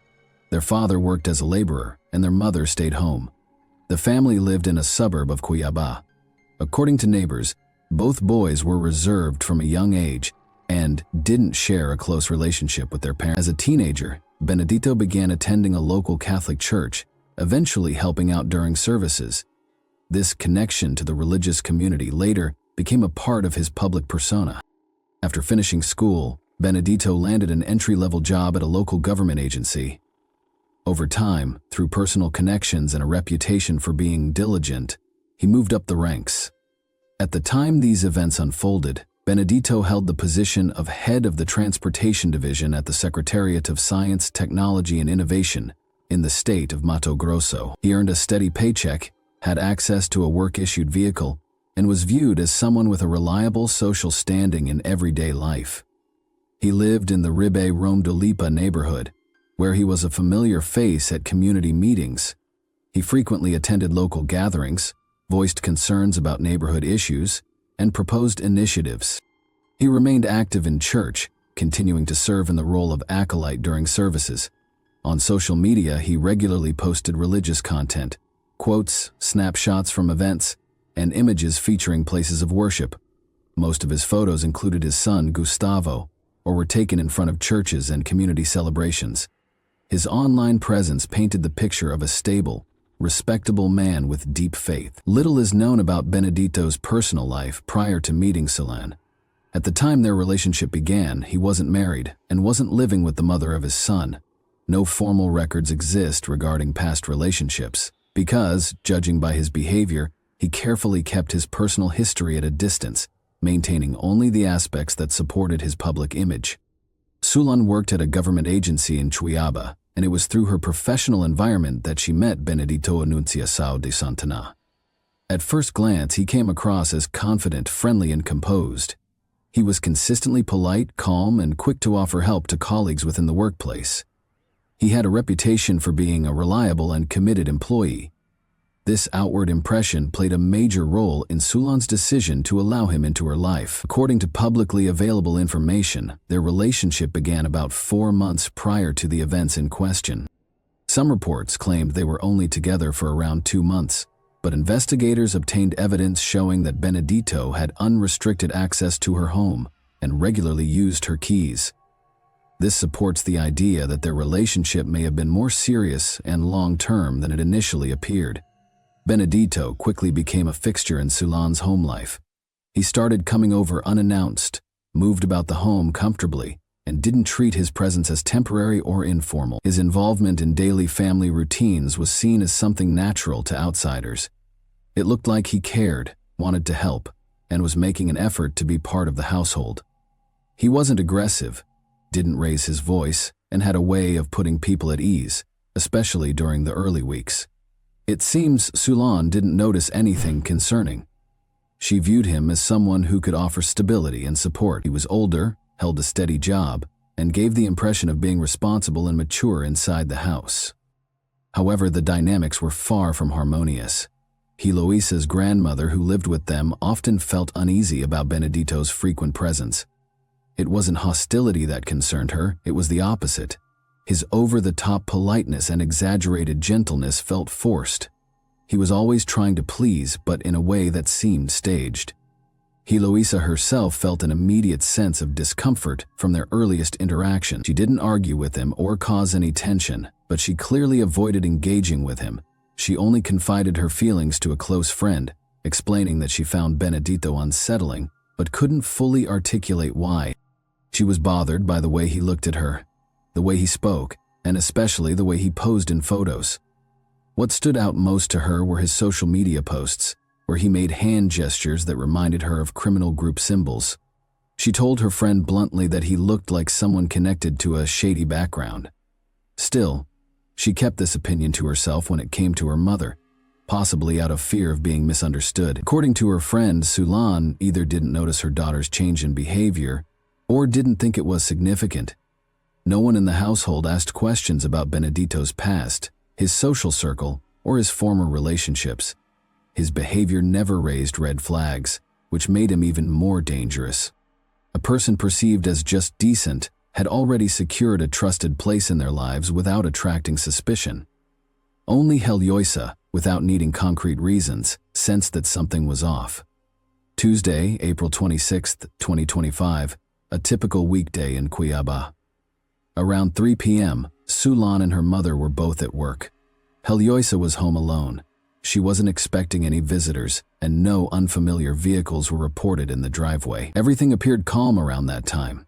S1: Their father worked as a laborer, and their mother stayed home. The family lived in a suburb of Cuiabá. According to neighbors, both boys were reserved from a young age and didn't share a close relationship with their parents. As a teenager, Benedito began attending a local Catholic church, eventually helping out during services. This connection to the religious community later became a part of his public persona. After finishing school, Benedito landed an entry-level job at a local government agency. Over time, through personal connections and a reputation for being diligent, he moved up the ranks. At the time these events unfolded, Benedito held the position of head of the Transportation Division at the Secretariat of Science, Technology and Innovation in the state of Mato Grosso. He earned a steady paycheck, had access to a work-issued vehicle, and was viewed as someone with a reliable social standing in everyday life. He lived in the Ribe Rome-Dolipa neighborhood, where he was a familiar face at community meetings. He frequently attended local gatherings, voiced concerns about neighborhood issues, and proposed initiatives. He remained active in church, continuing to serve in the role of acolyte during services. On social media, he regularly posted religious content, quotes, snapshots from events, and images featuring places of worship. Most of his photos included his son, Gustavo, or were taken in front of churches and community celebrations. His online presence painted the picture of a stable, respectable man with deep faith. Little is known about Benedito's personal life prior to meeting Solange. At the time their relationship began, he wasn't married and wasn't living with the mother of his son. No formal records exist regarding past relationships because, judging by his behavior, he carefully kept his personal history at a distance, maintaining only the aspects that supported his public image. Solange worked at a government agency in Cuiabá, and it was through her professional environment that she met Benedito Anunciação de Santana. At first glance, he came across as confident, friendly, and composed. He was consistently polite, calm, and quick to offer help to colleagues within the workplace. He had a reputation for being a reliable and committed employee. This outward impression played a major role in Solange's decision to allow him into her life. According to publicly available information, their relationship began about 4 months prior to the events in question. Some reports claimed they were only together for around 2 months, but investigators obtained evidence showing that Benedito had unrestricted access to her home and regularly used her keys. This supports the idea that their relationship may have been more serious and long-term than it initially appeared. Benedito quickly became a fixture in Solange's home life. He started coming over unannounced, moved about the home comfortably, and didn't treat his presence as temporary or informal. His involvement in daily family routines was seen as something natural to outsiders. It looked like he cared, wanted to help, and was making an effort to be part of the household. He wasn't aggressive, didn't raise his voice, and had a way of putting people at ease, especially during the early weeks. It seems Solange didn't notice anything concerning. She viewed him as someone who could offer stability and support. He was older, held a steady job, and gave the impression of being responsible and mature inside the house. However, the dynamics were far from harmonious. Heloisa's grandmother, who lived with them, often felt uneasy about Benedito's frequent presence. It wasn't hostility that concerned her, it was the opposite. His over-the-top politeness and exaggerated gentleness felt forced. He was always trying to please, but in a way that seemed staged. Heloisa herself felt an immediate sense of discomfort from their earliest interaction. She didn't argue with him or cause any tension, but she clearly avoided engaging with him. She only confided her feelings to a close friend, explaining that she found Benedito unsettling, but couldn't fully articulate why. She was bothered by the way he looked at her, the way he spoke, and especially the way he posed in photos. What stood out most to her were his social media posts, where he made hand gestures that reminded her of criminal group symbols. She told her friend bluntly that he looked like someone connected to a shady background. Still, she kept this opinion to herself when it came to her mother, possibly out of fear of being misunderstood. According to her friend, Solange either didn't notice her daughter's change in behavior or didn't think it was significant. No one in the household asked questions about Benedito's past, his social circle, or his former relationships. His behavior never raised red flags, which made him even more dangerous. A person perceived as just decent had already secured a trusted place in their lives without attracting suspicion. Only Heloisa, without needing concrete reasons, sensed that something was off. Tuesday, April 26, 2025, a typical weekday in Cuiabá. Around 3 p.m., Solange and her mother were both at work. Heloisa was home alone. She wasn't expecting any visitors, and no unfamiliar vehicles were reported in the driveway. Everything appeared calm around that time.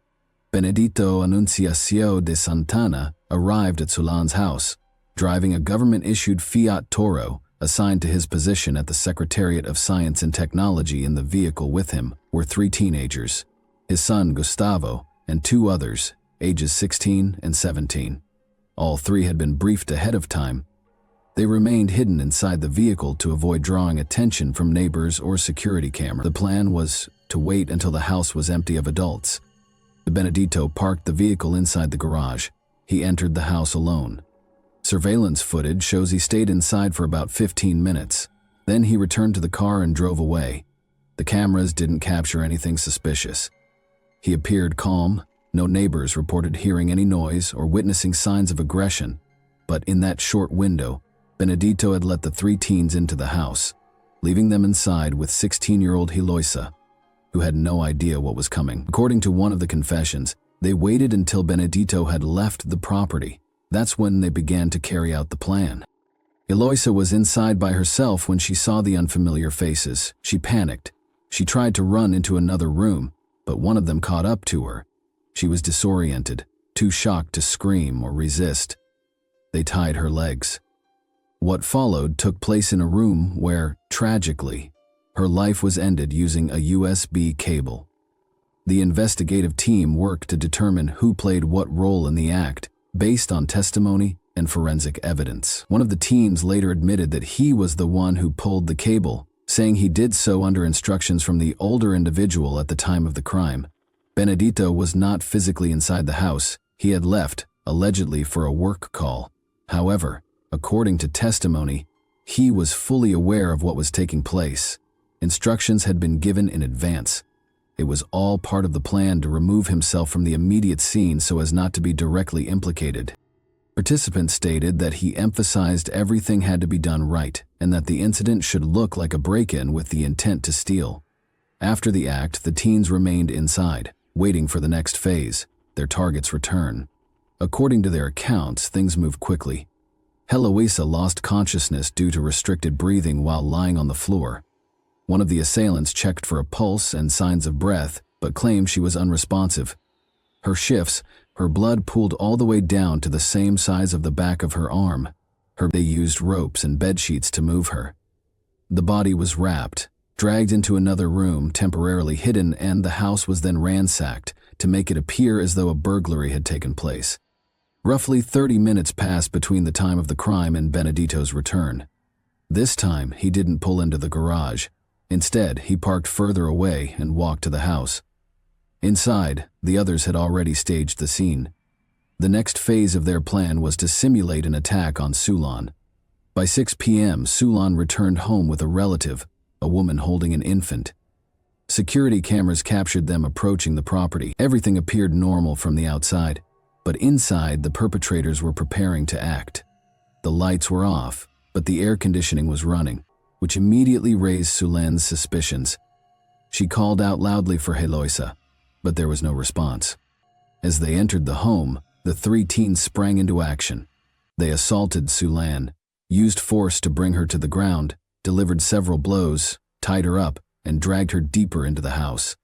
S1: Benedito Anunciacio de Santana arrived at Sulan's house, driving a government-issued Fiat Toro assigned to his position at the Secretariat of Science and Technology. In the vehicle with him were 3 teenagers, his son Gustavo, and 2 others, ages 16 and 17. All 3 had been briefed ahead of time. They remained hidden inside the vehicle to avoid drawing attention from neighbors or security cameras. The plan was to wait until the house was empty of adults. Benedito parked the vehicle inside the garage. He entered the house alone. Surveillance footage shows he stayed inside for about 15 minutes. Then he returned to the car and drove away. The cameras didn't capture anything suspicious. He appeared calm. No neighbors reported hearing any noise or witnessing signs of aggression. But in that short window, Benedito had let the 3 teens into the house, leaving them inside with 16-year-old Heloisa, who had no idea what was coming. According to one of the confessions, they waited until Benedito had left the property. That's when they began to carry out the plan. Heloisa was inside by herself when she saw the unfamiliar faces. She panicked. She tried to run into another room, but one of them caught up to her. She was disoriented, too shocked to scream or resist. They tied her legs. What followed took place in a room where, tragically, her life was ended using a USB cable. The investigative team worked to determine who played what role in the act, based on testimony and forensic evidence. One of the teens later admitted that he was the one who pulled the cable, saying he did so under instructions from the older individual at the time of the crime. Benedito was not physically inside the house. He had left, allegedly for a work call. However, according to testimony, he was fully aware of what was taking place. Instructions had been given in advance. It was all part of the plan to remove himself from the immediate scene so as not to be directly implicated. Participants stated that he emphasized everything had to be done right and that the incident should look like a break-in with the intent to steal. After the act, the teens remained inside, waiting for the next phase, their target's return. According to their accounts, things moved quickly. Heloisa lost consciousness due to restricted breathing while lying on the floor. One of the assailants checked for a pulse and signs of breath, but claimed she was unresponsive. Her shifts, her blood pooled all the way down to the same size of the back of her arm. They used ropes and bedsheets to move her. The body was wrapped, dragged into another room, temporarily hidden, and the house was then ransacked to make it appear as though a burglary had taken place. Roughly 30 minutes passed between the time of the crime and Benedito's return. This time, he didn't pull into the garage. Instead, he parked further away and walked to the house. Inside, the others had already staged the scene. The next phase of their plan was to simulate an attack on Sulan. By 6 p.m., Sulan returned home with a relative, a woman holding an infant. Security cameras captured them approaching the property. Everything appeared normal from the outside, but inside, the perpetrators were preparing to act. The lights were off, but the air conditioning was running, which immediately raised Sulan's suspicions. She called out loudly for Heloisa, but there was no response. As they entered the home, the 3 teens sprang into action. They assaulted Sulan, used force to bring her to the ground, delivered several blows, tied her up, and dragged her deeper into the house.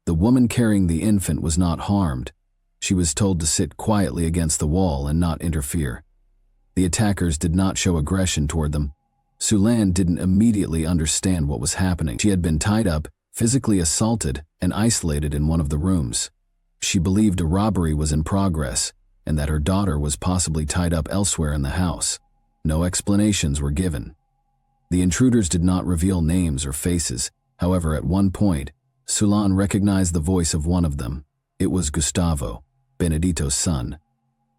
S1: The woman carrying the infant was not harmed. She was told to sit quietly against the wall and not interfere. The attackers did not show aggression toward them. Sulan didn't immediately understand what was happening. She had been tied up, physically assaulted, and isolated in one of the rooms. She believed a robbery was in progress and that her daughter was possibly tied up elsewhere in the house. No explanations were given. The intruders did not reveal names or faces. However, at one point, Sulan recognized the voice of one of them. It was Gustavo, Benedito's son.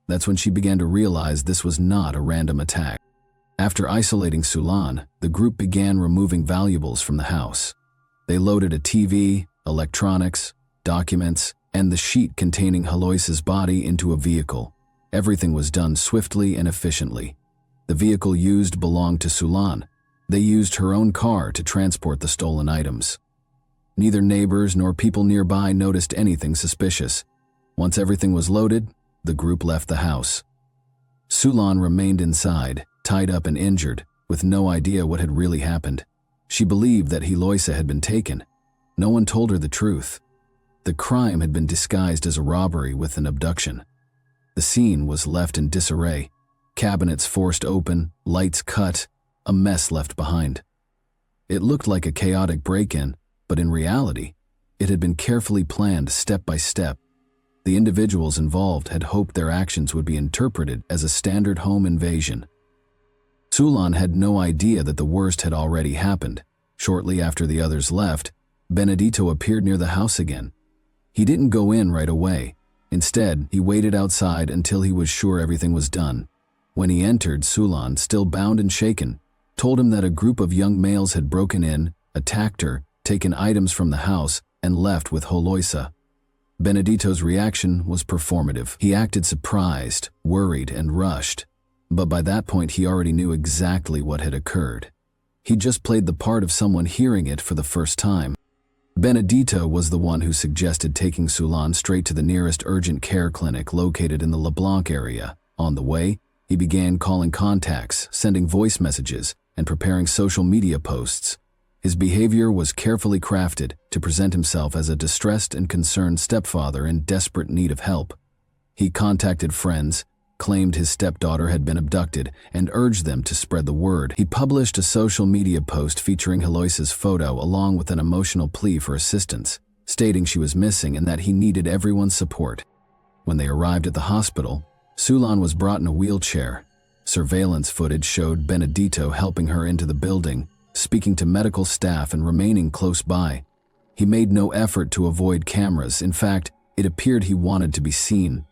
S1: That's when she began to realize this was not a random attack. After isolating Sulan, the group began removing valuables from the house. They loaded a TV, electronics, documents, and the sheet containing Heloisa's body into a vehicle. Everything was done swiftly and efficiently. The vehicle used belonged to Sulan. They used her own car to transport the stolen items. Neither neighbors nor people nearby noticed anything suspicious. Once everything was loaded, the group left the house. Sulan remained inside, tied up and injured, with no idea what had really happened. She believed that Heloisa had been taken. No one told her the truth. The crime had been disguised as a robbery with an abduction. The scene was left in disarray. Cabinets forced open, lights cut, a mess left behind. It looked like a chaotic break-in, but in reality, it had been carefully planned step by step. The individuals involved had hoped their actions would be interpreted as a standard home invasion. Sulan had no idea that the worst had already happened. Shortly after the others left, Benedito appeared near the house again. He didn't go in right away. Instead, he waited outside until he was sure everything was done. When he entered, Sulan, still bound and shaken, told him that a group of young males had broken in, attacked her, taken items from the house, and left with Heloisa. Benedito's reaction was performative. He acted surprised, worried, and rushed. But by that point, he already knew exactly what had occurred. He just played the part of someone hearing it for the first time. Benedito was the one who suggested taking Sulan straight to the nearest urgent care clinic located in the LeBlanc area. On the way, he began calling contacts, sending voice messages, and preparing social media posts. His behavior was carefully crafted to present himself as a distressed and concerned stepfather in desperate need of help. He contacted friends, claimed his stepdaughter had been abducted, and urged them to spread the word. He published a social media post featuring Heloisa's photo along with an emotional plea for assistance, stating she was missing and that he needed everyone's support. When they arrived at the hospital, Sulan was brought in a wheelchair. Surveillance footage showed Benedito helping her into the building, speaking to medical staff and remaining close by. He made no effort to avoid cameras. In fact, it appeared he wanted to be seen.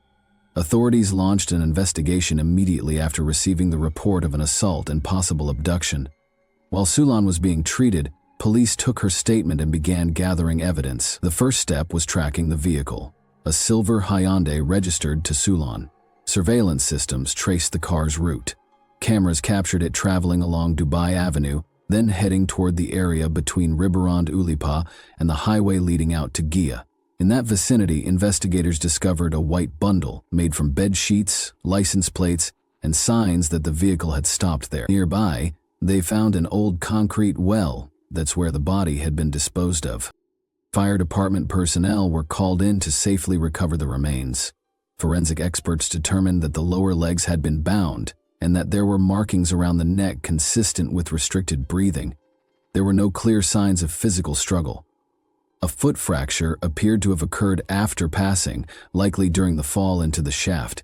S1: Authorities launched an investigation immediately after receiving the report of an assault and possible abduction. While Sulan was being treated, police took her statement and began gathering evidence. The first step was tracking the vehicle, a silver Hyundai registered to Sulan. Surveillance systems traced the car's route. Cameras captured it traveling along Dubai Avenue, then heading toward the area between Riberand Ulipa and the highway leading out to Gia. In that vicinity, investigators discovered a white bundle made from bed sheets, license plates, and signs that the vehicle had stopped there. Nearby, they found an old concrete well. That's where the body had been disposed of. Fire department personnel were called in to safely recover the remains. Forensic experts determined that the lower legs had been bound and that there were markings around the neck consistent with restricted breathing. There were no clear signs of physical struggle. A foot fracture appeared to have occurred after passing, likely during the fall into the shaft.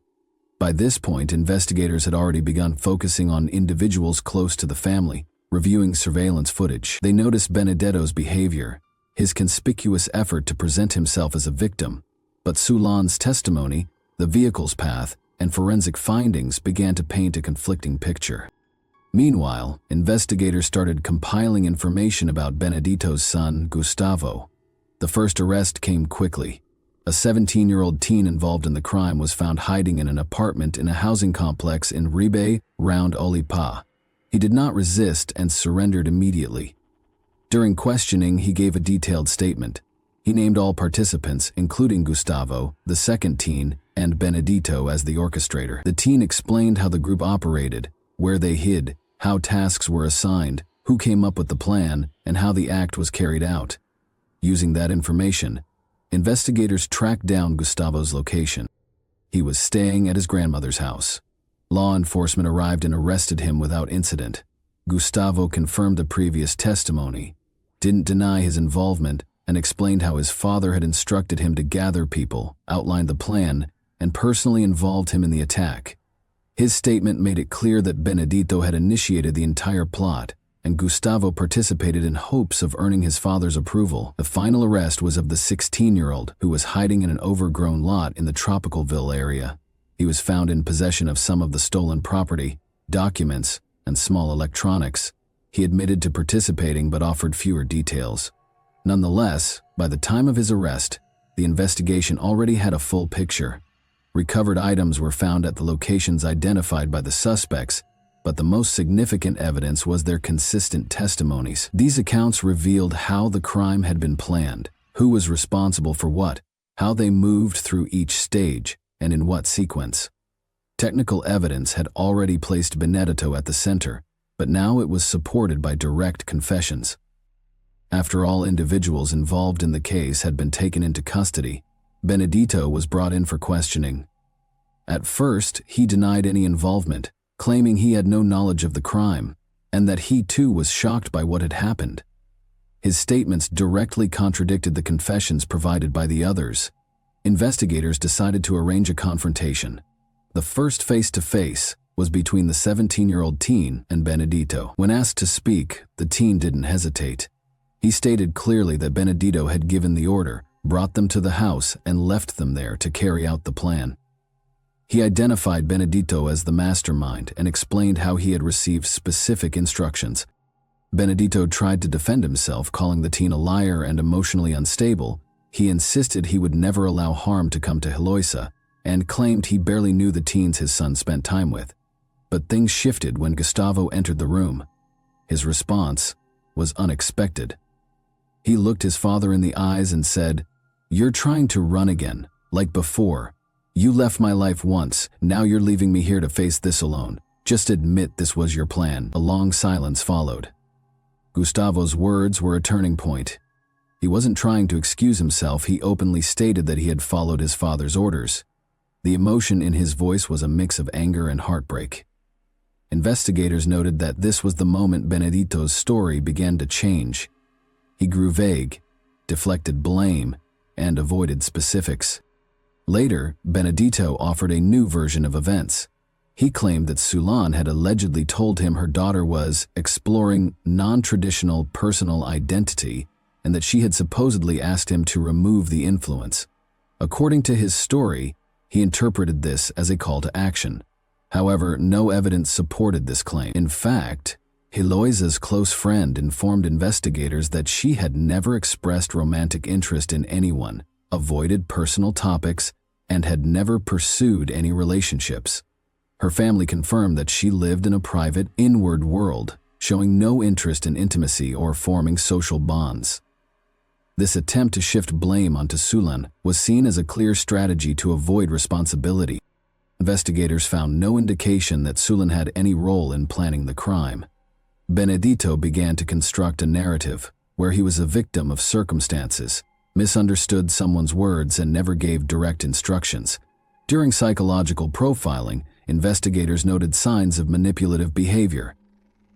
S1: By this point, investigators had already begun focusing on individuals close to the family, reviewing surveillance footage. They noticed Benedetto's behavior, his conspicuous effort to present himself as a victim. But Sulan's testimony, the vehicle's path, and forensic findings began to paint a conflicting picture. Meanwhile, investigators started compiling information about Benedito's son, Gustavo. The first arrest came quickly. A 17-year-old teen involved in the crime was found hiding in an apartment in a housing complex in Ribe, Round Olipa. He did not resist and surrendered immediately. During questioning, he gave a detailed statement. He named all participants, including Gustavo, the second teen, and Benedito as the orchestrator. The teen explained how the group operated, where they hid, how tasks were assigned, who came up with the plan, and how the act was carried out. Using that information, investigators tracked down Gustavo's location. He was staying at his grandmother's house. Law enforcement arrived and arrested him without incident. Gustavo confirmed the previous testimony, didn't deny his involvement, and explained how his father had instructed him to gather people, outlined the plan, and personally involved him in the attack. His statement made it clear that Benedito had initiated the entire plot, and Gustavo participated in hopes of earning his father's approval. The final arrest was of the 16-year-old who was hiding in an overgrown lot in the Tropicalville area. He was found in possession of some of the stolen property, documents, and small electronics. He admitted to participating but offered fewer details. Nonetheless, by the time of his arrest, the investigation already had a full picture. Recovered items were found at the locations identified by the suspects, but the most significant evidence was their consistent testimonies. These accounts revealed how the crime had been planned, who was responsible for what, how they moved through each stage, and in what sequence. Technical evidence had already placed Benedito at the center, but now it was supported by direct confessions. After all individuals involved in the case had been taken into custody, Benedito was brought in for questioning. At first, he denied any involvement, claiming he had no knowledge of the crime, and that he too was shocked by what had happened. His statements directly contradicted the confessions provided by the others. Investigators decided to arrange a confrontation. The first face-to-face was between the 17-year-old teen and Benedito. When asked to speak, the teen didn't hesitate. He stated clearly that Benedito had given the order, brought them to the house, and left them there to carry out the plan. He identified Benedito as the mastermind and explained how he had received specific instructions. Benedito tried to defend himself, calling the teen a liar and emotionally unstable. He insisted he would never allow harm to come to Eloisa, and claimed he barely knew the teens his son spent time with. But things shifted when Gustavo entered the room. His response was unexpected. He looked his father in the eyes and said, "You're trying to run again, like before. You left my life once, now you're leaving me here to face this alone. Just admit this was your plan." A long silence followed. Gustavo's words were a turning point. He wasn't trying to excuse himself, he openly stated that he had followed his father's orders. The emotion in his voice was a mix of anger and heartbreak. Investigators noted that this was the moment Benedito's story began to change. He grew vague, deflected blame, and avoided specifics. Later, Benedito offered a new version of events. He claimed that Sulan had allegedly told him her daughter was exploring non-traditional personal identity and that she had supposedly asked him to remove the influence. According to his story, he interpreted this as a call to action. However, no evidence supported this claim. In fact, Eloisa's close friend informed investigators that she had never expressed romantic interest in anyone, avoided personal topics, and had never pursued any relationships. Her family confirmed that she lived in a private, inward world, showing no interest in intimacy or forming social bonds. This attempt to shift blame onto Sulan was seen as a clear strategy to avoid responsibility. Investigators found no indication that Sulan had any role in planning the crime. Benedito began to construct a narrative where he was a victim of circumstances, misunderstood someone's words, and never gave direct instructions. During psychological profiling, investigators noted signs of manipulative behavior.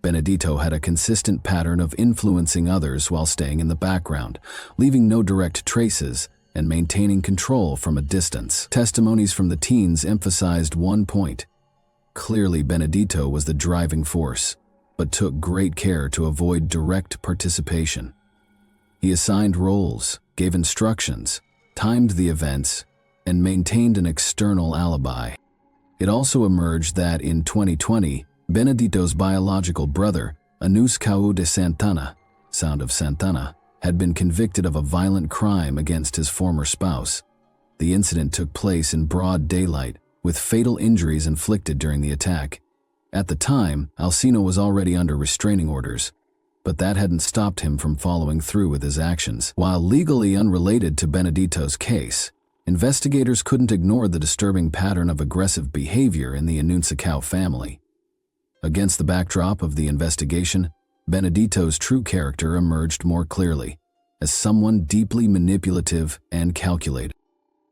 S1: Benedito had a consistent pattern of influencing others while staying in the background, leaving no direct traces and maintaining control from a distance. Testimonies from the teens emphasized one point. Clearly, Benedito was the driving force, but took great care to avoid direct participation. He assigned roles, gave instructions, timed the events, and maintained an external alibi. It also emerged that in 2020, Benedito's biological brother, Anus Cau de Santana, Sound of Santana, had been convicted of a violent crime against his former spouse. The incident took place in broad daylight, with fatal injuries inflicted during the attack. At the time, Alcino was already under restraining orders, but that hadn't stopped him from following through with his actions. While legally unrelated to Benedito's case, investigators couldn't ignore the disturbing pattern of aggressive behavior in the Anunsacao family. Against the backdrop of the investigation, Benedito's true character emerged more clearly, as someone deeply manipulative and calculated.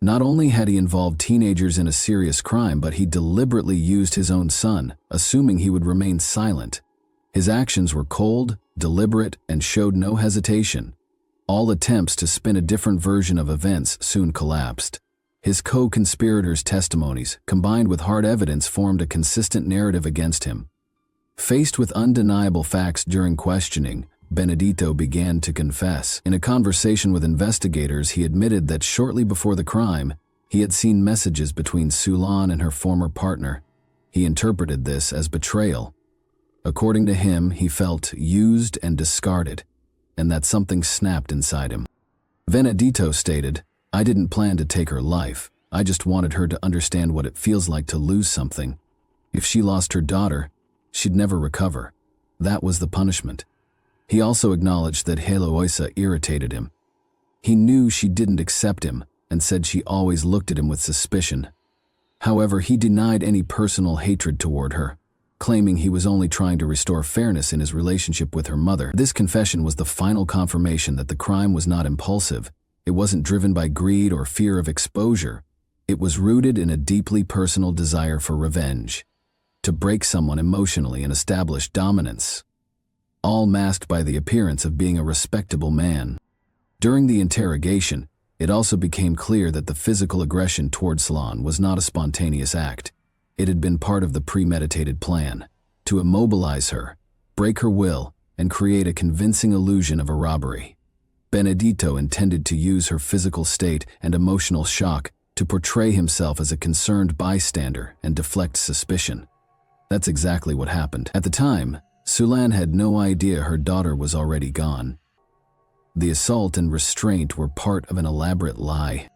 S1: Not only had he involved teenagers in a serious crime, but he deliberately used his own son, assuming he would remain silent. His actions were cold, deliberate, and showed no hesitation. All attempts to spin a different version of events soon collapsed. His co-conspirators' testimonies, combined with hard evidence, formed a consistent narrative against him. Faced with undeniable facts during questioning, Benedito began to confess. In a conversation with investigators, he admitted that shortly before the crime, he had seen messages between Sulan and her former partner. He interpreted this as betrayal. According to him, he felt used and discarded, and that something snapped inside him. Benedito stated, "I didn't plan to take her life. I just wanted her to understand what it feels like to lose something. If she lost her daughter, she'd never recover. That was the punishment." He also acknowledged that Eloisa irritated him. He knew she didn't accept him and said she always looked at him with suspicion. However, he denied any personal hatred toward her. claiming he was only trying to restore fairness in his relationship with her mother. This confession was the final confirmation that the crime was not impulsive. It wasn't driven by greed or fear of exposure. It was rooted in a deeply personal desire for revenge, to break someone emotionally and establish dominance, all masked by the appearance of being a respectable man. During the interrogation, it also became clear that the physical aggression toward Solon was not a spontaneous act. It had been part of the premeditated plan to immobilize her, break her will, and create a convincing illusion of a robbery. Benedito intended to use her physical state and emotional shock to portray himself as a concerned bystander and deflect suspicion. That's exactly what happened. At the time, Sulan had no idea her daughter was already gone. The assault and restraint were part of an elaborate lie.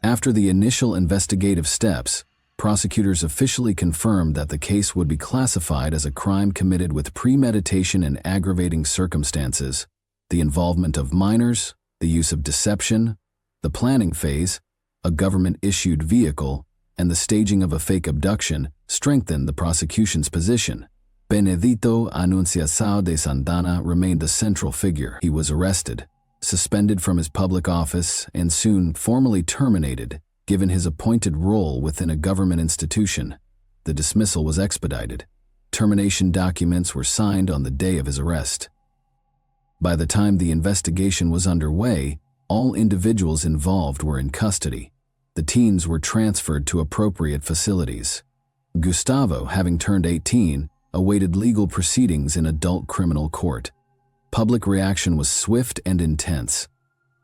S1: After the initial investigative steps, prosecutors officially confirmed that the case would be classified as a crime committed with premeditation and aggravating circumstances. The involvement of minors, the use of deception, the planning phase, a government-issued vehicle, and the staging of a fake abduction strengthened the prosecution's position. Benedito Anunciação de Santana remained the central figure. He was arrested, suspended from his public office, and soon formally terminated, given his appointed role within a government institution. The dismissal was expedited. Termination documents were signed on the day of his arrest. By the time the investigation was underway, all individuals involved were in custody. The teens were transferred to appropriate facilities. Gustavo, having turned 18, awaited legal proceedings in adult criminal court. Public reaction was swift and intense.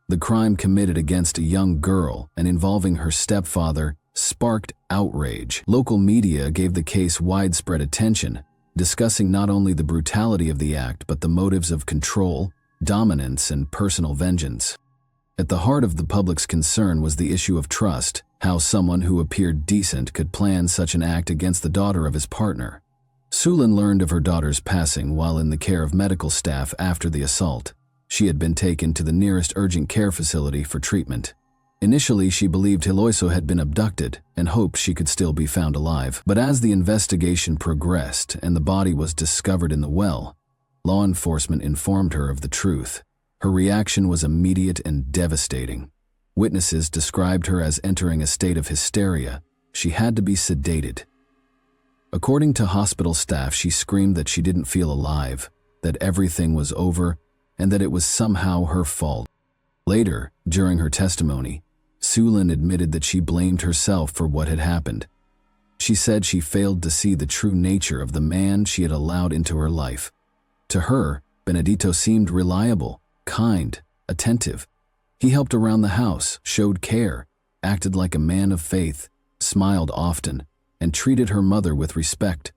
S1: The crime committed against a young girl and involving her stepfather sparked outrage. Local media gave the case widespread attention, discussing not only the brutality of the act but the motives of control, dominance, and personal vengeance. At the heart of the public's concern was the issue of trust, how someone who appeared decent could plan such an act against the daughter of his partner. Sulan learned of her daughter's passing while in the care of medical staff after the assault. She had been taken to the nearest urgent care facility for treatment. Initially, she believed Hiloiso had been abducted and hoped she could still be found alive. But as the investigation progressed and the body was discovered in the well, law enforcement informed her of the truth. Her reaction was immediate and devastating. Witnesses described her as entering a state of hysteria. She had to be sedated. According to hospital staff, she screamed that she didn't feel alive, that everything was over, and that it was somehow her fault. Later, during her testimony, Sulan admitted that she blamed herself for what had happened. She said she failed to see the true nature of the man she had allowed into her life. To her, Benedito seemed reliable, kind, attentive. He helped around the house, showed care, acted like a man of faith, smiled often, and treated her mother with respect.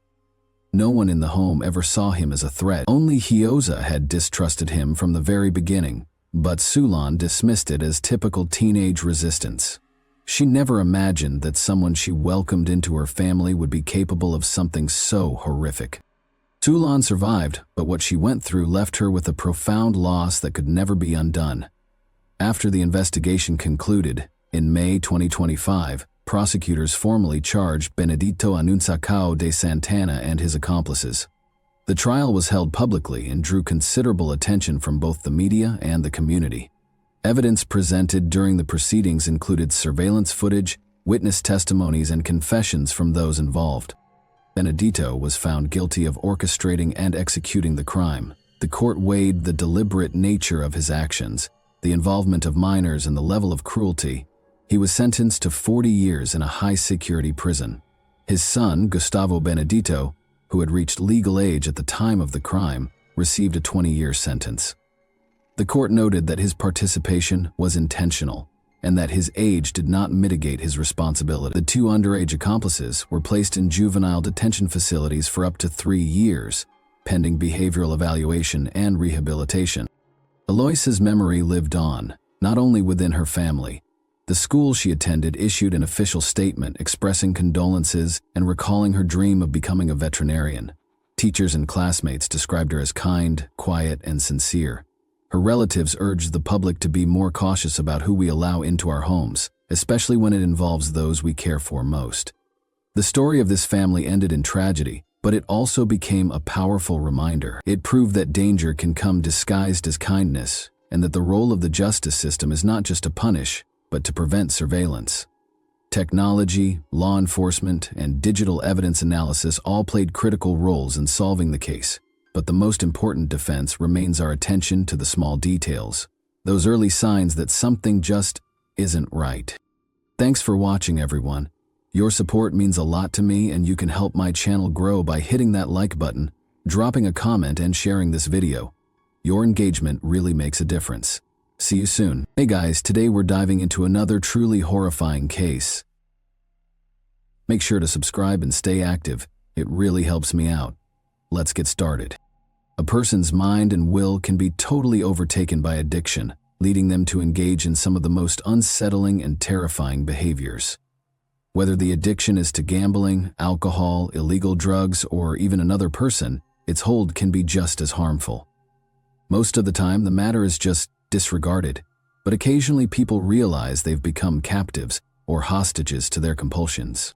S1: No one in the home ever saw him as a threat. Only Hioza had distrusted him from the very beginning, but Sulan dismissed it as typical teenage resistance. She never imagined that someone she welcomed into her family would be capable of something so horrific. Sulan survived, but what she went through left her with a profound loss that could never be undone. After the investigation concluded, in May 2025, prosecutors formally charged Benedito Anunciação de Santana and his accomplices. The trial was held publicly and drew considerable attention from both the media and the community. Evidence presented during the proceedings included surveillance footage, witness testimonies, and confessions from those involved. Benedito was found guilty of orchestrating and executing the crime. The court weighed the deliberate nature of his actions, the involvement of minors, and the level of cruelty. He was sentenced to 40 years in a high-security prison. His son, Gustavo Benedito, who had reached legal age at the time of the crime, received a 20-year sentence. The court noted that his participation was intentional and that his age did not mitigate his responsibility. The two underage accomplices were placed in juvenile detention facilities for up to 3 years, pending behavioral evaluation and rehabilitation. Aloysa's memory lived on, not only within her family. The school she attended issued an official statement expressing condolences and recalling her dream of becoming a veterinarian. Teachers and classmates described her as kind, quiet, and sincere. Her relatives urged the public to be more cautious about who we allow into our homes, especially when it involves those we care for most. The story of this family ended in tragedy, But it also became a powerful reminder. It proved that danger can come disguised as kindness, and that the role of the justice system is not just to punish, but to prevent surveillance. Technology, law enforcement, and digital evidence analysis all played critical roles in solving the case, but the most important defense remains our attention to the small details, those early signs that something just isn't right. Thanks for watching, everyone. Your support means a lot to me, and you can help my channel grow by hitting that like button, dropping a comment, and sharing this video. Your engagement really makes a difference. See you soon. Hey guys, today we're diving into another truly horrifying case. Make sure to subscribe and stay active. It really helps me out. Let's get started. A person's mind and will can be totally overtaken by addiction, leading them to engage in some of the most unsettling and terrifying behaviors. Whether the addiction is to gambling, alcohol, illegal drugs, or even another person, its hold can be just as harmful. Most of the time, the matter is just disregarded, but occasionally people realize they've become captives or hostages to their compulsions.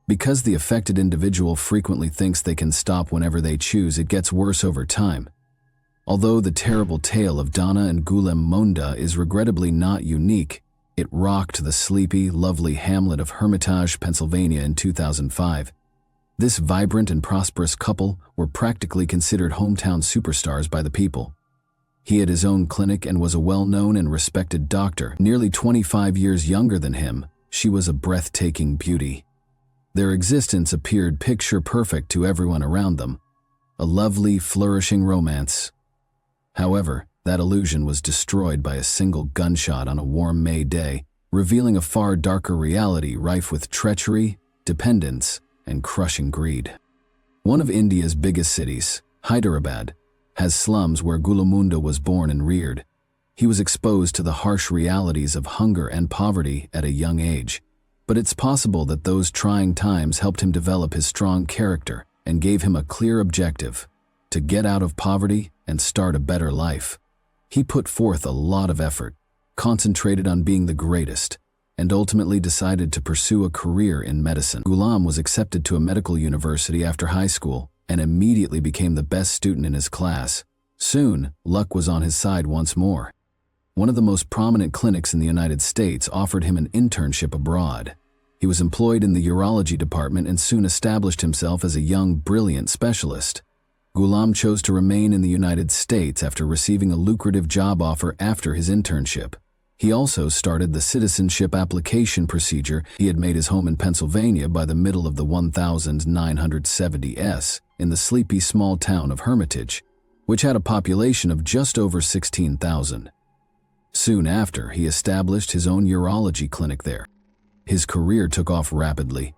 S1: Because the affected individual frequently thinks they can stop whenever they choose, it gets worse over time. Although the terrible tale of Donna and Gulem Monda is regrettably not unique, it rocked the sleepy, lovely hamlet of Hermitage, Pennsylvania in 2005. This vibrant and prosperous couple were practically considered hometown superstars by the people. He had his own clinic and was a well-known and respected doctor. Nearly 25 years younger than him, she was a breathtaking beauty. Their existence appeared picture-perfect to everyone around them. A lovely, flourishing romance. However, that illusion was destroyed by a single gunshot on a warm May day, revealing a far darker reality rife with treachery, dependence, and crushing greed. One of India's biggest cities, Hyderabad, has slums where Gulamunda was born and reared. He was exposed to the harsh realities of hunger and poverty at a young age, but it's possible that those trying times helped him develop his strong character and gave him a clear objective: to get out of poverty and start a better life. He put forth a lot of effort, concentrated on being the greatest, and ultimately decided to pursue a career in medicine. Ghulam was accepted to a medical university after high school and immediately became the best student in his class. Soon, luck was on his side once more. One of the most prominent clinics in the United States offered him an internship abroad. He was employed in the urology department and soon established himself as a young, brilliant specialist. Ghulam chose to remain in the United States after receiving a lucrative job offer after his internship. He also started the citizenship application procedure. He had made his home in Pennsylvania by the middle of the 1970s in the sleepy small town of Hermitage, which had a population of just over 16,000. Soon after, he established his own urology clinic there. His career took off rapidly.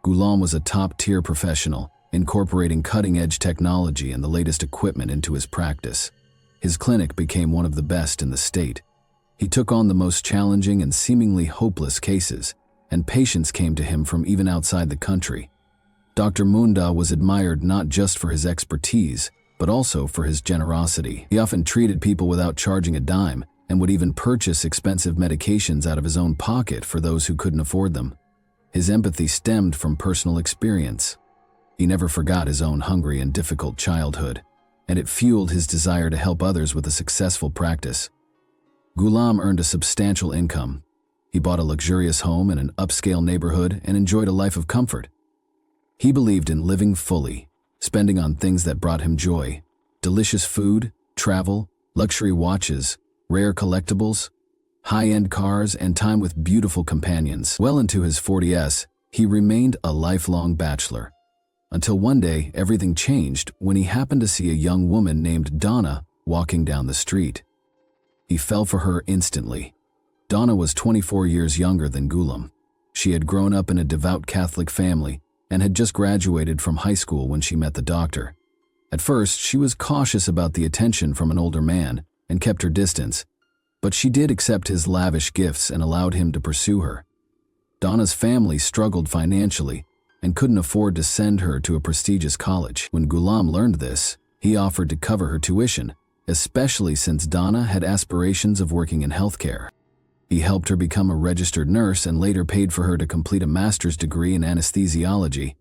S1: Ghulam was a top-tier professional, incorporating cutting-edge technology and the latest equipment into his practice. His clinic became one of the best in the state. He took on the most challenging and seemingly hopeless cases, and patients came to him from even outside the country. Dr. Munda was admired not just for his expertise, but also for his generosity. He often treated people without charging a dime, and would even purchase expensive medications out of his own pocket for those who couldn't afford them. His empathy stemmed from personal experience. He never forgot his own hungry and difficult childhood, and it fueled his desire to help others with a successful practice. Ghulam earned a substantial income. He bought a luxurious home in an upscale neighborhood and enjoyed a life of comfort. He believed in living fully, spending on things that brought him joy: delicious food, travel, luxury watches, rare collectibles, high-end cars, and time with beautiful companions. Well into his 40s, he remained a lifelong bachelor. Until one day, everything changed when he happened to see a young woman named Donna walking down the street. He fell for her instantly. Donna was 24 years younger than Ghulam. She had grown up in a devout Catholic family and had just graduated from high school when she met the doctor. At first, she was cautious about the attention from an older man and kept her distance, but she did accept his lavish gifts and allowed him to pursue her. Donna's family struggled financially and couldn't afford to send her to a prestigious college. When Ghulam learned this, he offered to cover her tuition, especially since Donna had aspirations of working in healthcare. He helped her become a registered nurse and later paid for her to complete a master's degree in anesthesiology.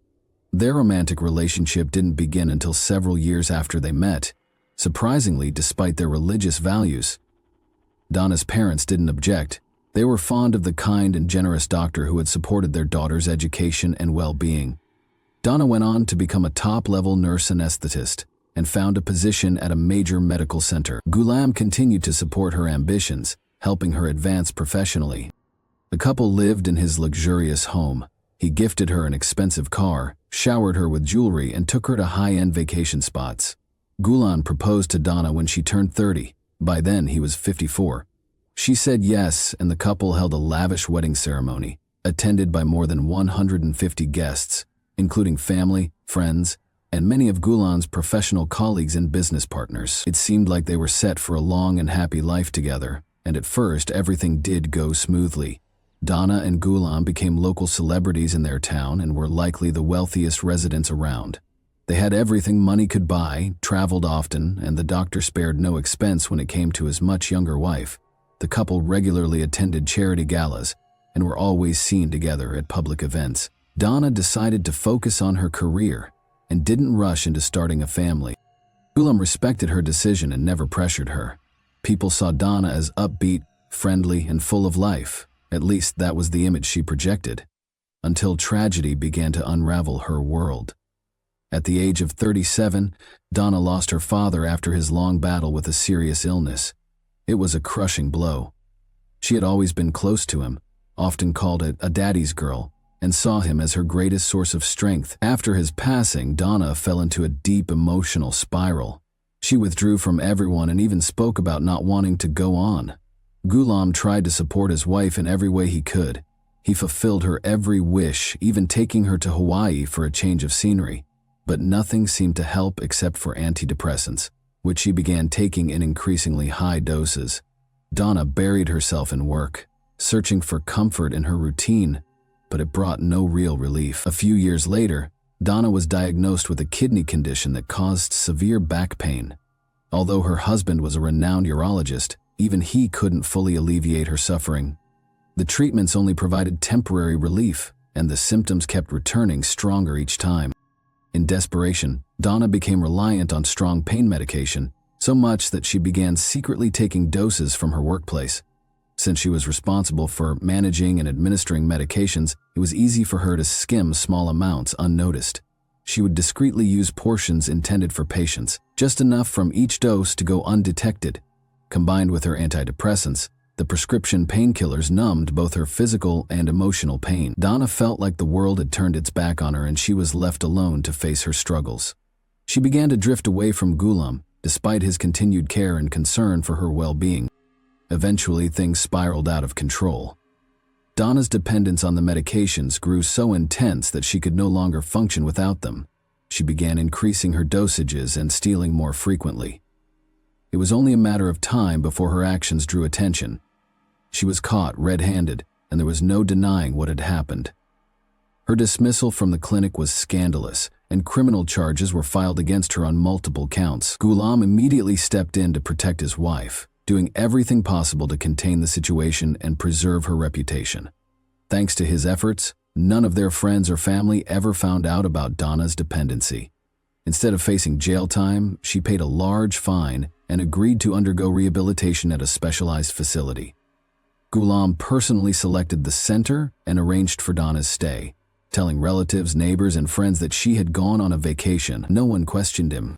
S1: Their romantic relationship didn't begin until several years after they met, surprisingly despite their religious values. Donna's parents didn't object. They were fond of the kind and generous doctor who had supported their daughter's education and well-being. Donna went on to become a top-level nurse anesthetist and found a position at a major medical center. Ghulam continued to support her ambitions, helping her advance professionally. The couple lived in his luxurious home. He gifted her an expensive car, showered her with jewelry, and took her to high-end vacation spots. Ghulam proposed to Donna when she turned 30. By then, he was 54. She said yes, and the couple held a lavish wedding ceremony, attended by more than 150 guests, including family, friends, and many of Ghulam's professional colleagues and business partners. It seemed like they were set for a long and happy life together, and at first everything did go smoothly. Donna and Ghulam became local celebrities in their town and were likely the wealthiest residents around. They had everything money could buy, traveled often, and the doctor spared no expense when it came to his much younger wife. The couple regularly attended charity galas and were always seen together at public events. Donna decided to focus on her career and didn't rush into starting a family. Ghulam respected her decision and never pressured her. People saw Donna as upbeat, friendly, and full of life. At least that was the image she projected. Until tragedy began to unravel her world. At the age of 37, Donna lost her father after his long battle with a serious illness. It was a crushing blow. She had always been close to him, often called it a daddy's girl, and saw him as her greatest source of strength. After his passing, Donna fell into a deep emotional spiral. She withdrew from everyone and even spoke about not wanting to go on. Ghulam tried to support his wife in every way he could. He fulfilled her every wish, even taking her to Hawaii for a change of scenery. But nothing seemed to help except for antidepressants, which she began taking in increasingly high doses. Donna buried herself in work, searching for comfort in her routine, but it brought no real relief. A few years later, Donna was diagnosed with a kidney condition that caused severe back pain. Although her husband was a renowned urologist, even he couldn't fully alleviate her suffering. The treatments only provided temporary relief, and the symptoms kept returning stronger each time. In desperation, Donna became reliant on strong pain medication, so much that she began secretly taking doses from her workplace. Since she was responsible for managing and administering medications, it was easy for her to skim small amounts unnoticed. She would discreetly use portions intended for patients, just enough from each dose to go undetected. Combined with her antidepressants, the prescription painkillers numbed both her physical and emotional pain. Donna felt like the world had turned its back on her and she was left alone to face her struggles. She began to drift away from Ghulam, despite his continued care and concern for her well-being. Eventually, things spiraled out of control. Donna's dependence on the medications grew so intense that she could no longer function without them. She began increasing her dosages and stealing more frequently. It was only a matter of time before her actions drew attention. She was caught red-handed, and there was no denying what had happened. Her dismissal from the clinic was scandalous, and criminal charges were filed against her on multiple counts. Ghulam immediately stepped in to protect his wife, doing everything possible to contain the situation and preserve her reputation. Thanks to his efforts, none of their friends or family ever found out about Donna's dependency. Instead of facing jail time, she paid a large fine and agreed to undergo rehabilitation at a specialized facility. Ghulam personally selected the center and arranged for Donna's stay, telling relatives, neighbors, and friends that she had gone on a vacation. No one questioned him.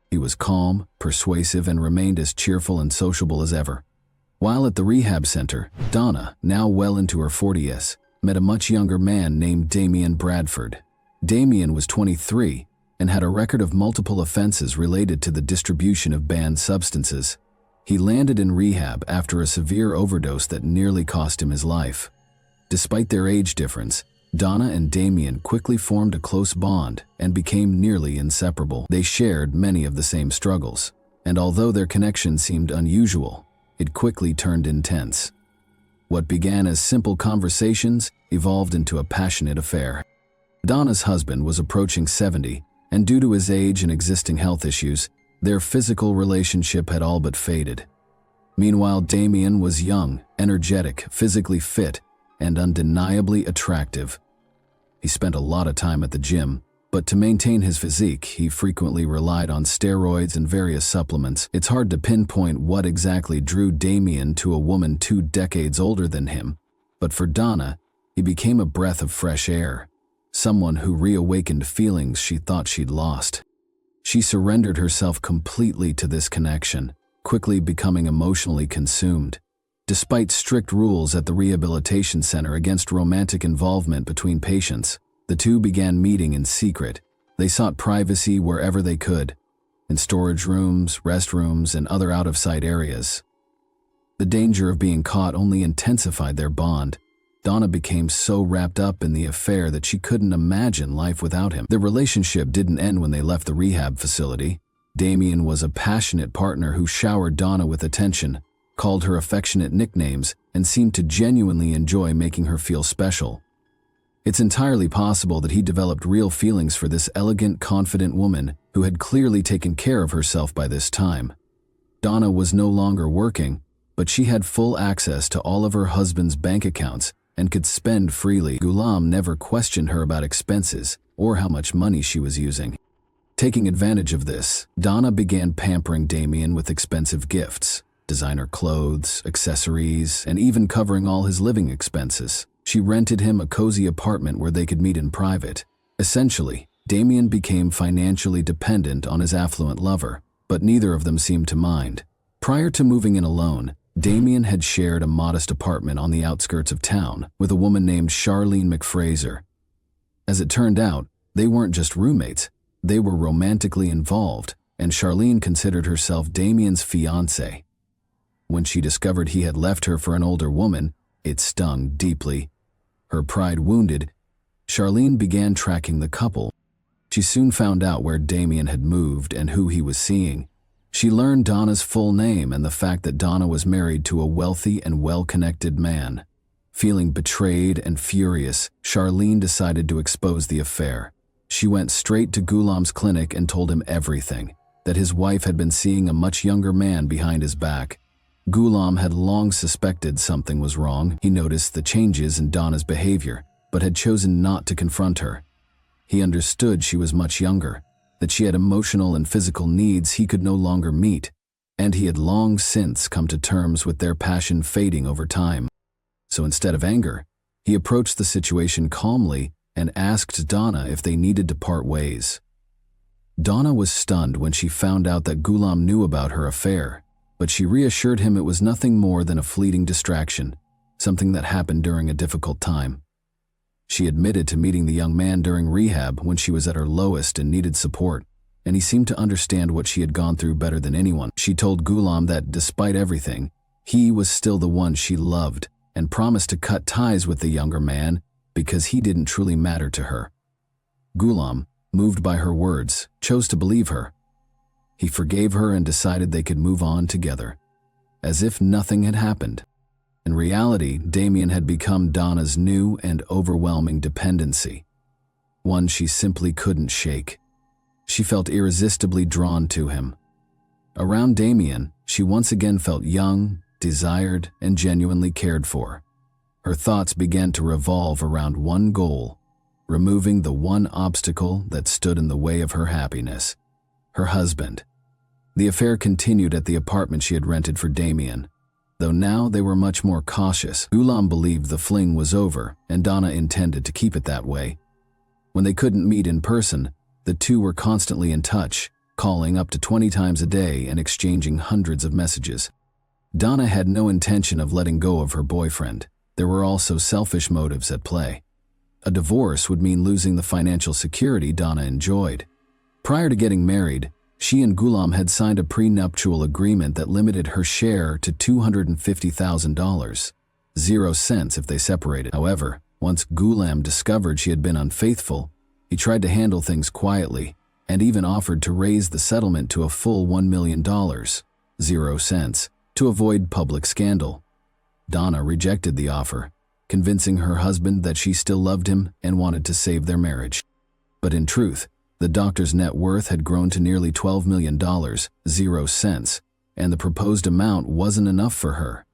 S1: He was calm, persuasive, and remained as cheerful and sociable as ever. While at the rehab center, Donna, now well into her 40s, met a much younger man named Damien Bradford. Damien was 23 and had a record of multiple offenses related to the distribution of banned substances. He landed in rehab after a severe overdose that nearly cost him his life. Despite their age difference, Donna and Damien quickly formed a close bond and became nearly inseparable. They shared many of the same struggles, and although their connection seemed unusual, it quickly turned intense. What began as simple conversations evolved into a passionate affair. Donna's husband was approaching 70, and due to his age and existing health issues, their physical relationship had all but faded. Meanwhile, Damien was young, energetic, physically fit, and undeniably attractive. He spent a lot of time at the gym, But to maintain his physique, he frequently relied on steroids and various supplements. It's hard to pinpoint what exactly drew Damien to a woman 2 decades older than him, but for Donna, he became a breath of fresh air, someone who reawakened feelings she thought she'd lost. She surrendered herself completely to this connection, quickly becoming emotionally consumed. Despite strict rules at the rehabilitation center against romantic involvement between patients, the two began meeting in secret. They sought privacy wherever they could, in storage rooms, restrooms, and other out-of-sight areas. The danger of being caught only intensified their bond. Donna became so wrapped up in the affair that she couldn't imagine life without him. Their relationship didn't end when they left the rehab facility. Damien was a passionate partner who showered Donna with attention, called her affectionate nicknames, and seemed to genuinely enjoy making her feel special. It's entirely possible that he developed real feelings for this elegant, confident woman who had clearly taken care of herself by this time. Donna was no longer working, but she had full access to all of her husband's bank accounts and could spend freely. Ghulam never questioned her about expenses or how much money she was using. Taking advantage of this, Donna began pampering Damien with expensive gifts, designer clothes, accessories, and even covering all his living expenses. She rented him a cozy apartment where they could meet in private. Essentially, Damien became financially dependent on his affluent lover, but neither of them seemed to mind. Prior to moving in alone, Damien had shared a modest apartment on the outskirts of town with a woman named Charlene McFraser. As it turned out, they weren't just roommates, they were romantically involved, and Charlene considered herself Damien's fiancée. When she discovered he had left her for an older woman, it stung deeply. Her pride wounded, Charlene began tracking the couple. She soon found out where Damien had moved and who he was seeing. She learned Donna's full name and the fact that Donna was married to a wealthy and well-connected man. Feeling betrayed and furious, Charlene decided to expose the affair. She went straight to Ghulam's clinic and told him everything, that his wife had been seeing a much younger man behind his back. Ghulam had long suspected something was wrong. He noticed the changes in Donna's behavior, but had chosen not to confront her. He understood she was much younger, that she had emotional and physical needs he could no longer meet, and he had long since come to terms with their passion fading over time. So instead of anger, he approached the situation calmly and asked Donna if they needed to part ways. Donna was stunned when she found out that Ghulam knew about her affair, but she reassured him it was nothing more than a fleeting distraction, something that happened during a difficult time. She admitted to meeting the young man during rehab when she was at her lowest and needed support, and he seemed to understand what she had gone through better than anyone. She told Ghulam that despite everything, he was still the one she loved and promised to cut ties with the younger man because he didn't truly matter to her. Ghulam, moved by her words, chose to believe her. He forgave her and decided they could move on together, as if nothing had happened. In reality, Damien had become Donna's new and overwhelming dependency, one she simply couldn't shake. She felt irresistibly drawn to him. Around Damien, she once again felt young, desired, and genuinely cared for. Her thoughts began to revolve around one goal, removing the one obstacle that stood in the way of her happiness: her husband. The affair continued at the apartment she had rented for Damien, though now they were much more cautious. Ghulam believed the fling was over, and Donna intended to keep it that way. When they couldn't meet in person, the two were constantly in touch, calling up to 20 times a day and exchanging hundreds of messages. Donna had no intention of letting go of her boyfriend. There were also selfish motives at play. A divorce would mean losing the financial security Donna enjoyed. Prior to getting married, she and Ghulam had signed a prenuptial agreement that limited her share to $250,000, 0 cents if they separated. However, once Ghulam discovered she had been unfaithful, he tried to handle things quietly and even offered to raise the settlement to a full $1 million, 0 cents, to avoid public scandal. Donna rejected the offer, convincing her husband that she still loved him and wanted to save their marriage. But in truth, the doctor's net worth had grown to nearly $12 million, 0 cents, and the proposed amount wasn't enough for her.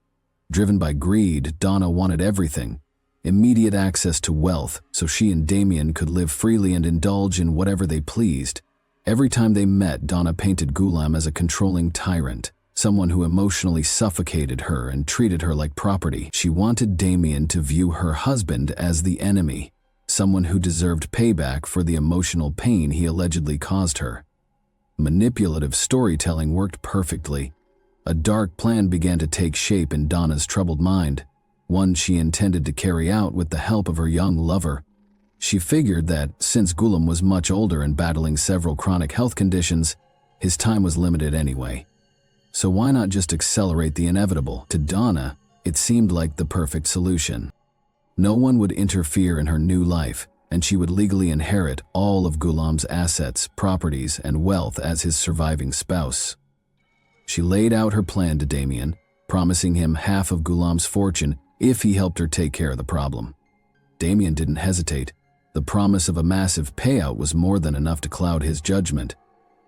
S1: Driven by greed, Donna wanted everything. immediate access to wealth so she and Damien could live freely and indulge in whatever they pleased. Every time they met, Donna painted Ghulam as a controlling tyrant, someone who emotionally suffocated her and treated her like property. She wanted Damien to view her husband as the enemy, someone who deserved payback for the emotional pain he allegedly caused her. Manipulative storytelling worked perfectly. A dark plan began to take shape in Donna's troubled mind, one she intended to carry out with the help of her young lover. She figured that, since Ghulam was much older and battling several chronic health conditions, his time was limited anyway. So why not just accelerate the inevitable? To Donna, it seemed like the perfect solution. No one would interfere in her new life, and she would legally inherit all of Ghulam's assets, properties, and wealth as his surviving spouse. She laid out her plan to Damien, promising him half of Ghulam's fortune if he helped her take care of the problem. Damien didn't hesitate. The promise of a massive payout was more than enough to cloud his judgment.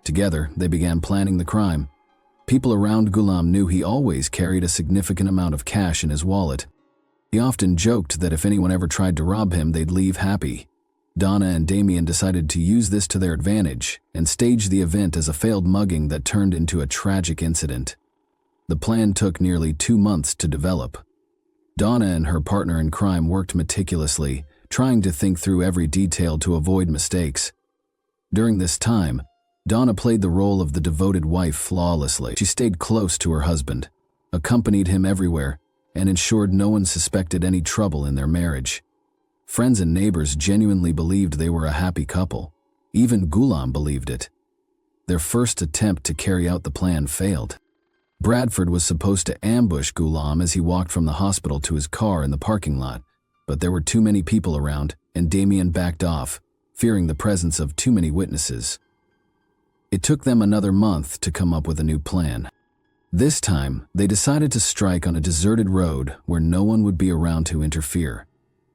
S1: Together, they began planning the crime. People around Ghulam knew he always carried a significant amount of cash in his wallet. He often joked that if anyone ever tried to rob him, they'd leave happy. Donna and Damien decided to use this to their advantage and stage the event as a failed mugging that turned into a tragic incident. The plan took nearly 2 months to develop. Donna and her partner in crime worked meticulously, trying to think through every detail to avoid mistakes. During this time, Donna played the role of the devoted wife flawlessly. She stayed close to her husband, accompanied him everywhere, and ensured no one suspected any trouble in their marriage. Friends and neighbors genuinely believed they were a happy couple. Even Ghulam believed it. Their first attempt to carry out the plan failed. Bradford was supposed to ambush Ghulam as he walked from the hospital to his car in the parking lot, but there were too many people around, and Damien backed off, fearing the presence of too many witnesses. It took them another month to come up with a new plan. This time, they decided to strike on a deserted road where no one would be around to interfere.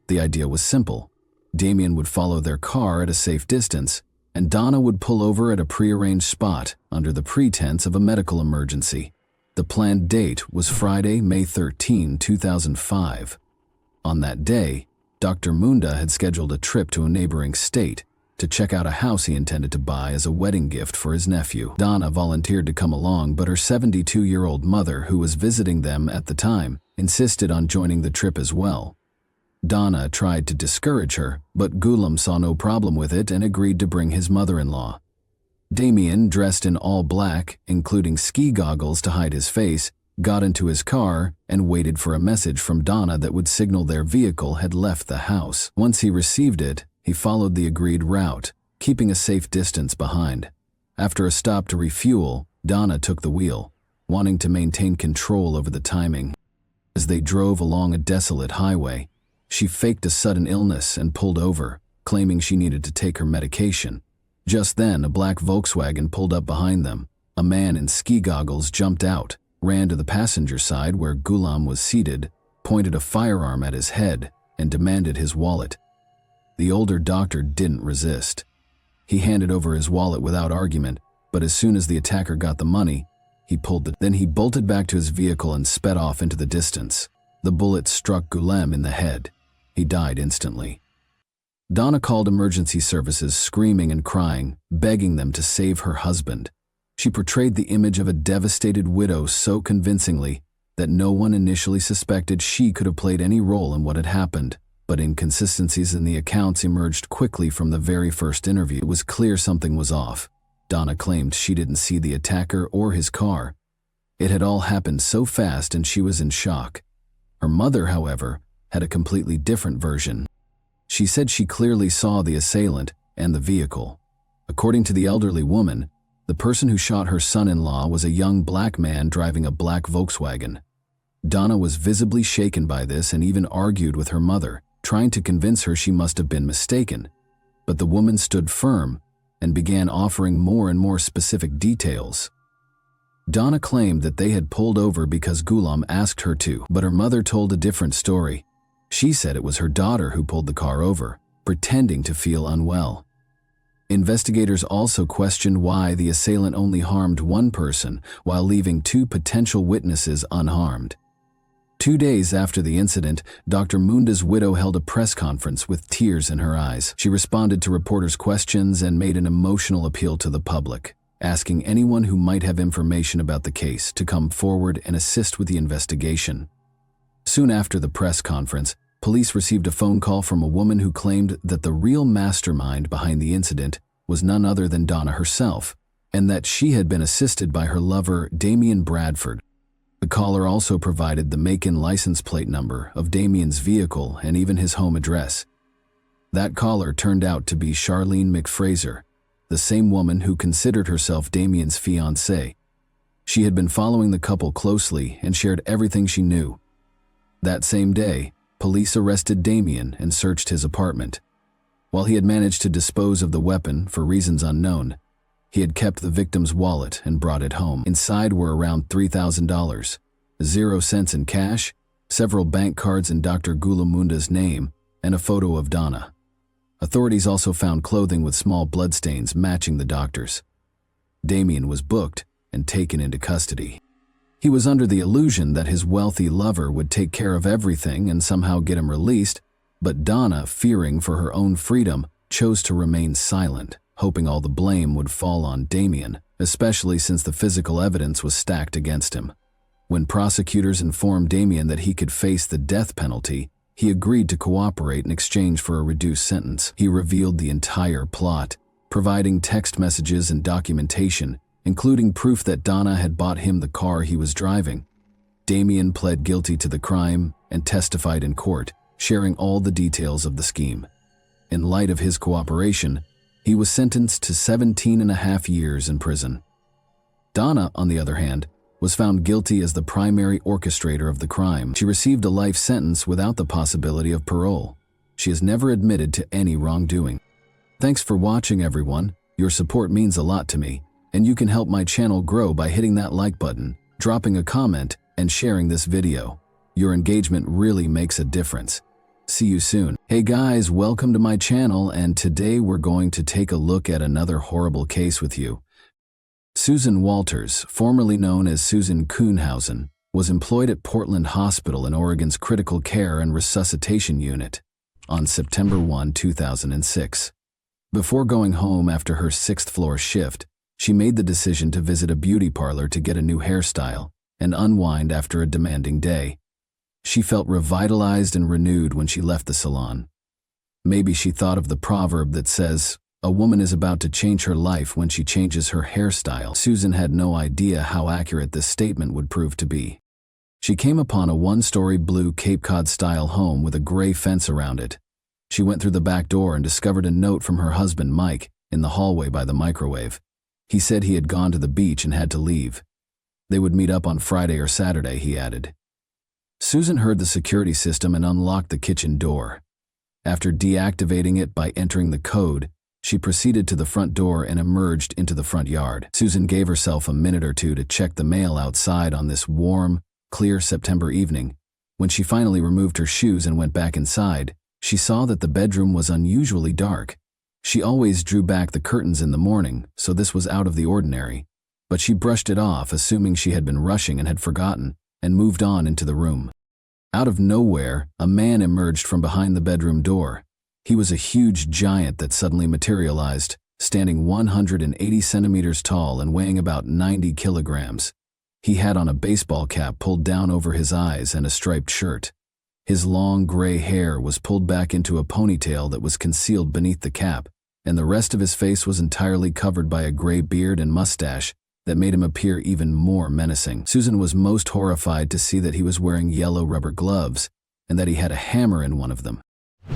S1: The idea was simple. Damien would follow their car at a safe distance, and Donna would pull over at a prearranged spot under the pretense of a medical emergency. The planned date was Friday, May 13, 2005. On that day, Dr. Munda had scheduled a trip to a neighboring state to check out a house he intended to buy as a wedding gift for his nephew. Donna volunteered to come along, but her 72-year-old mother, who was visiting them at the time, insisted on joining the trip as well. Donna tried to discourage her, but Ghulam saw no problem with it and agreed to bring his mother-in-law. Damien, dressed in all black, including ski goggles to hide his face, got into his car and waited for a message from Donna that would signal their vehicle had left the house. Once he received it, he followed the agreed route, keeping a safe distance behind. After a stop to refuel, Donna took the wheel, wanting to maintain control over the timing. As they drove along a desolate highway, she faked a sudden illness and pulled over, claiming she needed to take her medication. Just then, a black Volkswagen pulled up behind them. A man in ski goggles jumped out, ran to the passenger side where Ghulam was seated, pointed a firearm at his head, and demanded his wallet. The older doctor didn't resist. He handed over his wallet without argument, but as soon as the attacker got the money, Then he bolted back to his vehicle and sped off into the distance. The bullet struck Ghulam in the head. He died instantly. Donna called emergency services, screaming and crying, begging them to save her husband. She portrayed the image of a devastated widow so convincingly that no one initially suspected she could have played any role in what had happened. But inconsistencies in the accounts emerged quickly from the very first interview. It was clear something was off. Donna claimed she didn't see the attacker or his car. It had all happened so fast and she was in shock. Her mother, however, had a completely different version. She said she clearly saw the assailant and the vehicle. According to the elderly woman, the person who shot her son-in-law was a young black man driving a black Volkswagen. Donna was visibly shaken by this and even argued with her mother, trying to convince her she must have been mistaken. But the woman stood firm and began offering more and more specific details. Donna claimed that they had pulled over because Ghulam asked her to, but her mother told a different story. She said it was her daughter who pulled the car over, pretending to feel unwell. Investigators also questioned why the assailant only harmed one person while leaving two potential witnesses unharmed. 2 days after the incident, Dr. Munda's widow held a press conference with tears in her eyes. She responded to reporters' questions and made an emotional appeal to the public, asking anyone who might have information about the case to come forward and assist with the investigation. Soon after the press conference, police received a phone call from a woman who claimed that the real mastermind behind the incident was none other than Donna herself, and that she had been assisted by her lover, Damien Bradford. The caller also provided the make-in license plate number of Damien's vehicle and even his home address. That caller turned out to be Charlene McFraser, the same woman who considered herself Damien's fiancée. She had been following the couple closely and shared everything she knew. That same day, police arrested Damien and searched his apartment. While he had managed to dispose of the weapon for reasons unknown, he had kept the victim's wallet and brought it home. Inside were around $3,000, 0 cents in cash, several bank cards in Dr. Gulamunda's name, and a photo of Donna. Authorities also found clothing with small bloodstains matching the doctor's. Damien was booked and taken into custody. He was under the illusion that his wealthy lover would take care of everything and somehow get him released, but Donna, fearing for her own freedom, chose to remain silent, hoping all the blame would fall on Damien, especially since the physical evidence was stacked against him. When prosecutors informed Damien that he could face the death penalty, he agreed to cooperate in exchange for a reduced sentence. He revealed the entire plot, providing text messages and documentation, including proof that Donna had bought him the car he was driving. Damien pled guilty to the crime and testified in court, sharing all the details of the scheme. In light of his cooperation, he was sentenced to 17.5 years in prison. Donna, on the other hand, was found guilty as the primary orchestrator of the crime. She received a life sentence without the possibility of parole. She has never admitted to any wrongdoing. Thanks for watching, everyone. Your support means a lot to me, and you can help my channel grow by hitting that like button, dropping a comment, and sharing this video. Your engagement really makes a difference. See you soon. Hey guys, welcome to my channel, and today we're going to take a look at another horrible case with you. Susan Walters, formerly known as Susan Kuhnhausen, was employed at Portland Hospital in Oregon's Critical Care and Resuscitation Unit on September 1, 2006. Before going home after her 6th-floor shift, she made the decision to visit a beauty parlor to get a new hairstyle and unwind after a demanding day. She felt revitalized and renewed when she left the salon. Maybe she thought of the proverb that says, "A woman is about to change her life when she changes her hairstyle." Susan had no idea how accurate this statement would prove to be. She came upon a 1-story blue Cape Cod-style home with a gray fence around it. She went through the back door and discovered a note from her husband, Mike, in the hallway by the microwave. He said he had gone to the beach and had to leave. They would meet up on Friday or Saturday, he added. Susan heard the security system and unlocked the kitchen door. After deactivating it by entering the code, she proceeded to the front door and emerged into the front yard. Susan gave herself a minute or two to check the mail outside on this warm, clear September evening. When she finally removed her shoes and went back inside, she saw that the bedroom was unusually dark. She always drew back the curtains in the morning, so this was out of the ordinary. But she brushed it off, assuming she had been rushing and had forgotten, and moved on into the room. Out of nowhere, a man emerged from behind the bedroom door. He was a huge giant that suddenly materialized, standing 180 centimeters tall and weighing about 90 kilograms. He had on a baseball cap pulled down over his eyes and a striped shirt. His long gray hair was pulled back into a ponytail that was concealed beneath the cap, and the rest of his face was entirely covered by a gray beard and mustache that made him appear even more menacing. Susan was most horrified to see that he was wearing yellow rubber gloves and that he had a hammer in one of them.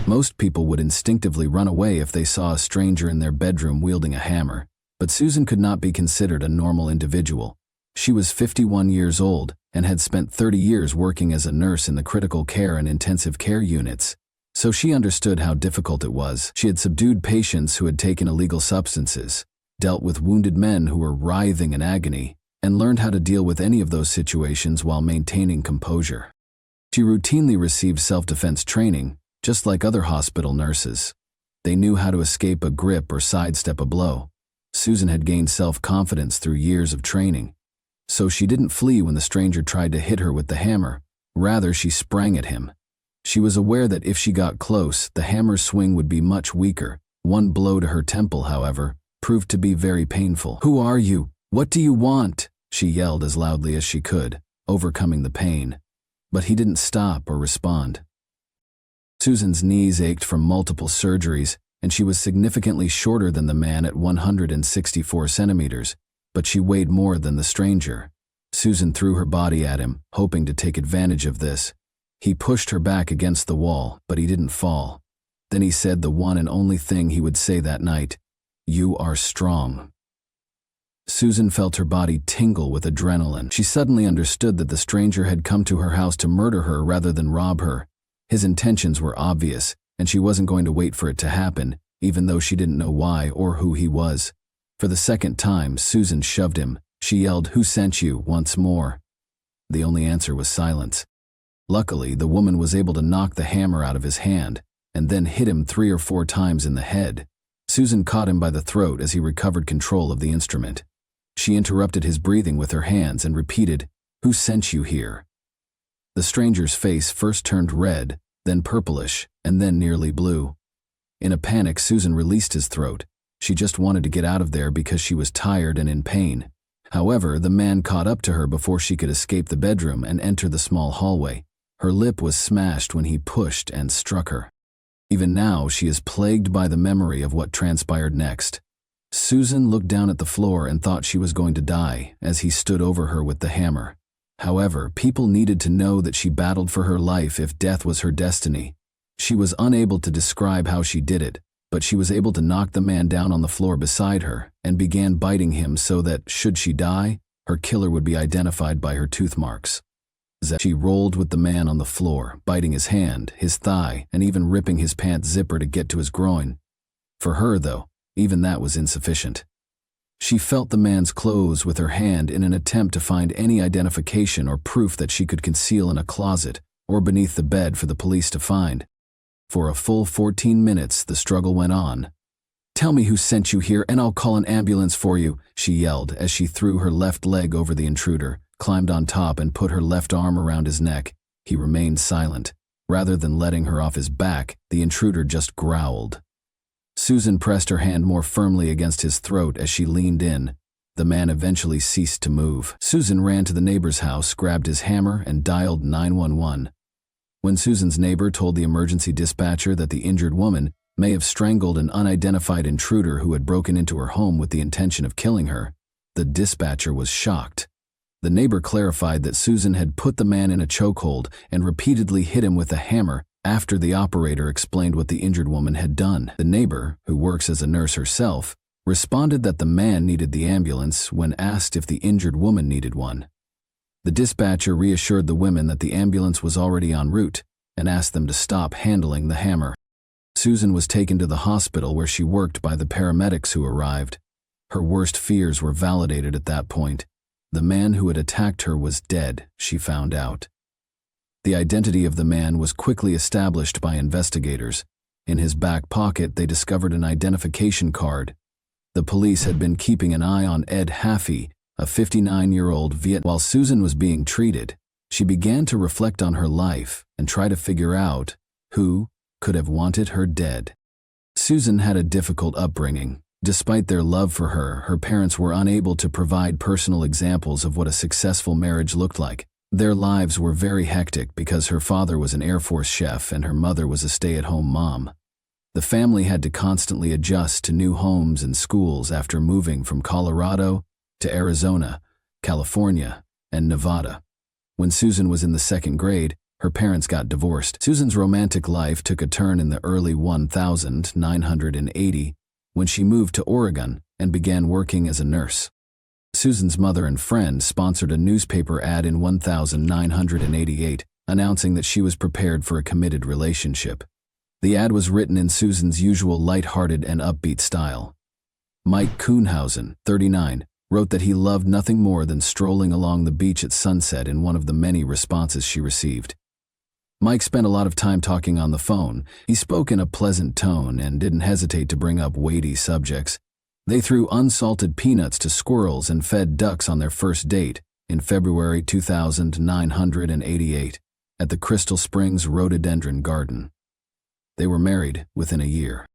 S1: Most people would instinctively run away if they saw a stranger in their bedroom wielding a hammer, but Susan could not be considered a normal individual. She was 51 years old and had spent 30 years working as a nurse in the critical care and intensive care units, so she understood how difficult it was. She had subdued patients who had taken illegal substances, dealt with wounded men who were writhing in agony, and learned how to deal with any of those situations while maintaining composure. She routinely received self-defense training, just like other hospital nurses. They knew how to escape a grip or sidestep a blow. Susan had gained self-confidence through years of training, so she didn't flee when the stranger tried to hit her with the hammer Rather, she sprang at him. She was aware that if she got close, the hammer's swing would be much weaker. One blow to her temple, however, proved to be very painful. "Who are you? What do you want?" she yelled as loudly as she could, overcoming the pain. But he didn't stop or respond. Susan's knees ached from multiple surgeries, and she was significantly shorter than the man at 164 centimeters, but she weighed more than the stranger. Susan threw her body at him, hoping to take advantage of this. He pushed her back against the wall, but he didn't fall. Then he said the one and only thing he would say that night: "You are strong." Susan felt her body tingle with adrenaline. She suddenly understood that the stranger had come to her house to murder her rather than rob her. His intentions were obvious, and she wasn't going to wait for it to happen, even though she didn't know why or who he was. For the second time, Susan shoved him. She yelled, "Who sent you?" once more. The only answer was silence. Luckily, the woman was able to knock the hammer out of his hand, and then hit him 3 or 4 times in the head. Susan caught him by the throat as he recovered control of the instrument. She interrupted his breathing with her hands and repeated, "Who sent you here?" The stranger's face first turned red, then purplish, and then nearly blue. In a panic, Susan released his throat. She just wanted to get out of there because she was tired and in pain. However, the man caught up to her before she could escape the bedroom and enter the small hallway. Her lip was smashed when he pushed and struck her. Even now, she is plagued by the memory of what transpired next. Susan looked down at the floor and thought she was going to die as he stood over her with the hammer. However, people needed to know that she battled for her life if death was her destiny. She was unable to describe how she did it, but she was able to knock the man down on the floor beside her and began biting him so that, should she die, her killer would be identified by her tooth marks. She rolled with the man on the floor, biting his hand, his thigh, and even ripping his pants zipper to get to his groin. For her, though, even that was insufficient. She felt the man's clothes with her hand in an attempt to find any identification or proof that she could conceal in a closet or beneath the bed for the police to find. For a full 14 minutes, the struggle went on. "Tell me who sent you here and I'll call an ambulance for you," she yelled as she threw her left leg over the intruder, climbed on top and put her left arm around his neck. He remained silent. Rather than letting her off his back, the intruder just growled. Susan pressed her hand more firmly against his throat as she leaned in. The man eventually ceased to move. Susan ran to the neighbor's house, grabbed his hammer, and dialed 911. When Susan's neighbor told the emergency dispatcher that the injured woman may have strangled an unidentified intruder who had broken into her home with the intention of killing her, the dispatcher was shocked. The neighbor clarified that Susan had put the man in a chokehold and repeatedly hit him with a hammer after the operator explained what the injured woman had done. The neighbor, who works as a nurse herself, responded that the man needed the ambulance when asked if the injured woman needed one. The dispatcher reassured the women that the ambulance was already en route and asked them to stop handling the hammer. Susan was taken to the hospital where she worked by the paramedics who arrived. Her worst fears were validated at that point. The man who had attacked her was dead, she found out. The identity of the man was quickly established by investigators. In his back pocket, they discovered an identification card. The police had been keeping an eye on Ed Haffey, a 59-year-old Viet. While Susan was being treated, she began to reflect on her life and try to figure out who could have wanted her dead. Susan had a difficult upbringing. Despite their love for her, her parents were unable to provide personal examples of what a successful marriage looked like. Their lives were very hectic because her father was an Air Force chef and her mother was a stay-at-home mom. The family had to constantly adjust to new homes and schools after moving from Colorado to Arizona, California, and Nevada. When Susan was in the 2nd grade, her parents got divorced. Susan's romantic life took a turn in the early 1980 when she moved to Oregon and began working as a nurse. Susan's mother and friend sponsored a newspaper ad in 1988 announcing that she was prepared for a committed relationship. The ad was written in Susan's usual light-hearted and upbeat style. Mike Kuhnhausen, 39, wrote that he loved nothing more than strolling along the beach at sunset in one of the many responses she received. Mike spent a lot of time talking on the phone. He spoke in a pleasant tone and didn't hesitate to bring up weighty subjects. They threw unsalted peanuts to squirrels and fed ducks on their first date in February 2988. at the Crystal Springs Rhododendron Garden. They were married within a year.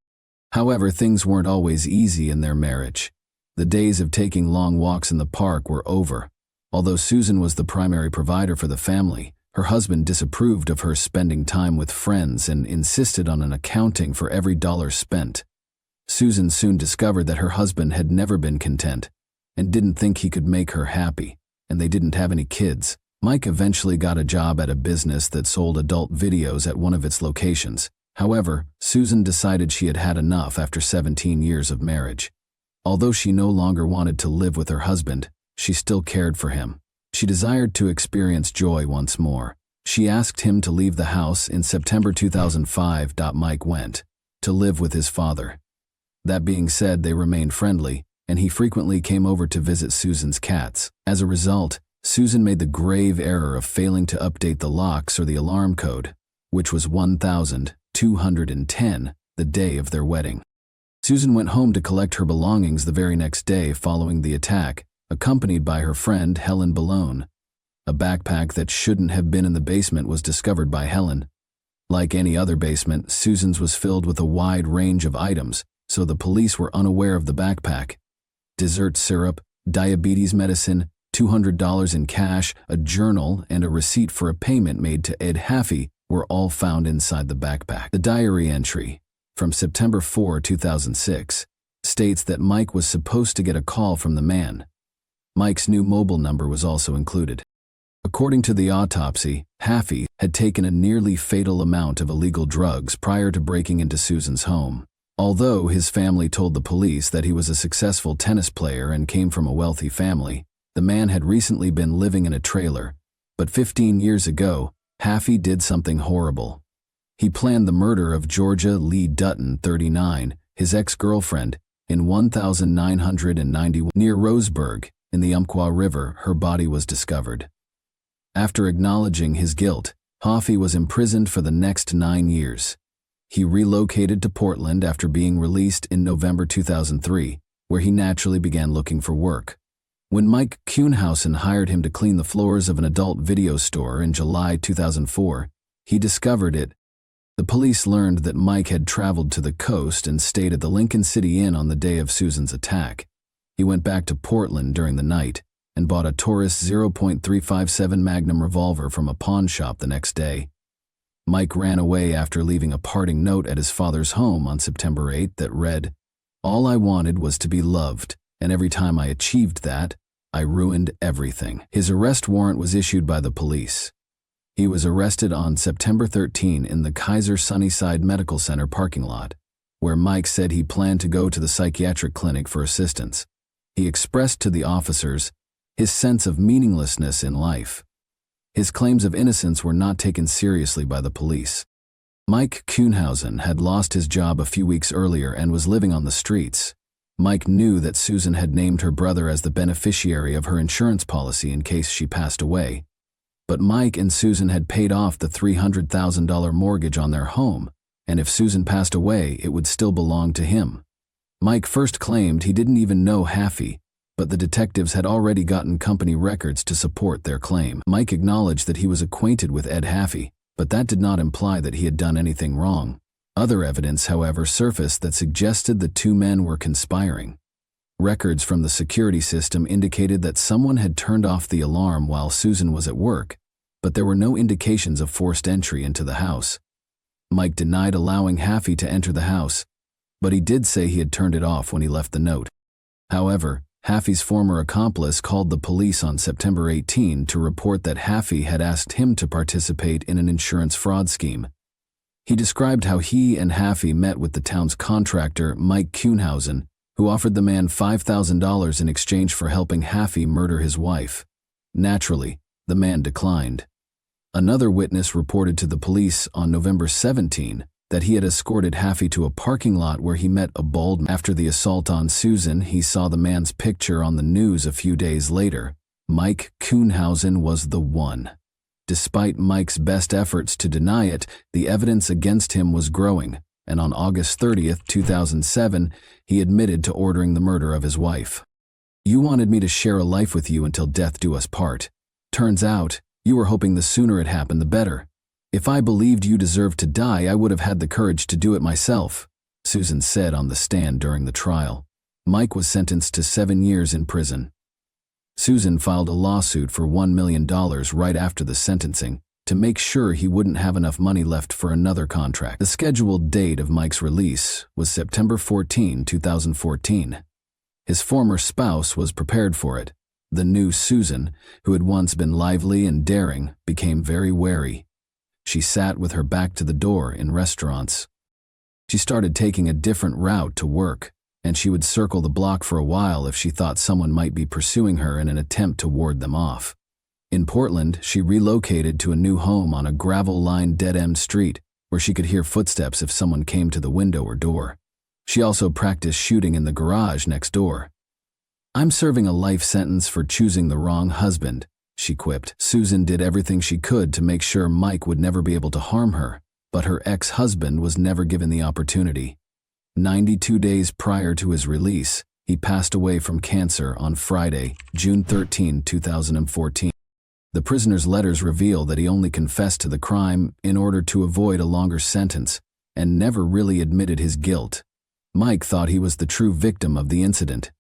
S1: However, things weren't always easy in their marriage. The days of taking long walks in the park were over. Although Susan was the primary provider for the family, her husband disapproved of her spending time with friends and insisted on an accounting for every dollar spent. Susan soon discovered that her husband had never been content and didn't think he could make her happy, and they didn't have any kids. Mike eventually got a job at a business that sold adult videos at one of its locations. However, Susan decided she had had enough after 17 years of marriage. Although she no longer wanted to live with her husband, she still cared for him. She desired to experience joy once more. She asked him to leave the house in September 2005. Mike went to live with his father. That being said, they remained friendly, and he frequently came over to visit Susan's cats. As a result, Susan made the grave error of failing to update the locks or the alarm code, which was 1,210, the day of their wedding. Susan went home to collect her belongings the very next day following the attack, accompanied by her friend Helen Balone. A backpack that shouldn't have been in the basement was discovered by Helen. Like any other basement, Susan's was filled with a wide range of items, so the police were unaware of the backpack. Dessert syrup, diabetes medicine, $200 in cash, a journal, and a receipt for a payment made to Ed Haffey were all found inside the backpack. The diary entry, from September 4, 2006, states that Mike was supposed to get a call from the man. Mike's new mobile number was also included. According to the autopsy, Haffey had taken a nearly fatal amount of illegal drugs prior to breaking into Susan's home. Although his family told the police that he was a successful tennis player and came from a wealthy family, the man had recently been living in a trailer. But 15 years ago, Haffey did something horrible. He planned the murder of Georgia Lee Dutton, 39, his ex-girlfriend, in 1991 near Roseburg, in the Umpqua River. Her body was discovered. After acknowledging his guilt, Haffey was imprisoned for the next 9 years. He relocated to Portland after being released in November 2003, where he naturally began looking for work. When Mike Kuhnhausen hired him to clean the floors of an adult video store in July 2004, he discovered it. The police learned that Mike had traveled to the coast and stayed at the Lincoln City Inn on the day of Susan's attack. He went back to Portland during the night and bought a Taurus .357 Magnum revolver from a pawn shop the next day. Mike ran away after leaving a parting note at his father's home on September 8 that read, "All I wanted was to be loved, and every time I achieved that, I ruined everything." His arrest warrant was issued by the police. He was arrested on September 13 in the Kaiser Sunnyside Medical Center parking lot, where Mike said he planned to go to the psychiatric clinic for assistance. He expressed to the officers his sense of meaninglessness in life. His claims of innocence were not taken seriously by the police. Mike Kuhnhausen had lost his job a few weeks earlier and was living on the streets. Mike knew that Susan had named her brother as the beneficiary of her insurance policy in case she passed away. But Mike and Susan had paid off the $300,000 mortgage on their home, and if Susan passed away, it would still belong to him. Mike first claimed he didn't even know Haffey, but the detectives had already gotten company records to support their claim. Mike acknowledged that he was acquainted with Ed Haffey, but that did not imply that he had done anything wrong. Other evidence, however, surfaced that suggested the two men were conspiring. Records from the security system indicated that someone had turned off the alarm while Susan was at work, but there were no indications of forced entry into the house. Mike denied allowing Haffey to enter the house, but he did say he had turned it off when he left the note. However, Haffey's former accomplice called the police on September 18 to report that Haffey had asked him to participate in an insurance fraud scheme. He described how he and Haffey met with the town's contractor, Mike Kuhnhausen, who offered the man $5,000 in exchange for helping Haffey murder his wife. Naturally, the man declined. Another witness reported to the police on November 17 that he had escorted Haffey to a parking lot where he met a bald man. After the assault on Susan, he saw the man's picture on the news a few days later. Mike Kuhnhausen was the one. Despite Mike's best efforts to deny it, the evidence against him was growing, and on August 30, 2007, he admitted to ordering the murder of his wife. "You wanted me to share a life with you until death do us part. Turns out, you were hoping the sooner it happened the better," "If I believed you deserved to die, I would have had the courage to do it myself," Susan said on the stand during the trial. Mike was sentenced to 7 years in prison. Susan filed a lawsuit for $1 million right after the sentencing to make sure he wouldn't have enough money left for another contract. The scheduled date of Mike's release was September 14, 2014. His former spouse was prepared for it. The new Susan, who had once been lively and daring, became very wary. She sat with her back to the door in restaurants. She started taking a different route to work, and she would circle the block for a while if she thought someone might be pursuing her in an attempt to ward them off. In Portland, she relocated to a new home on a gravel-lined dead-end street where she could hear footsteps if someone came to the window or door. She also practiced shooting in the garage next door. "I'm serving a life sentence for choosing the wrong husband," she quipped. Susan did everything she could to make sure Mike would never be able to harm her, but her ex-husband was never given the opportunity. 92 days prior to his release, he passed away from cancer on Friday, June 13, 2014. The prisoner's letters reveal that he only confessed to the crime in order to avoid a longer sentence and never really admitted his guilt. Mike thought he was the true victim of the incident.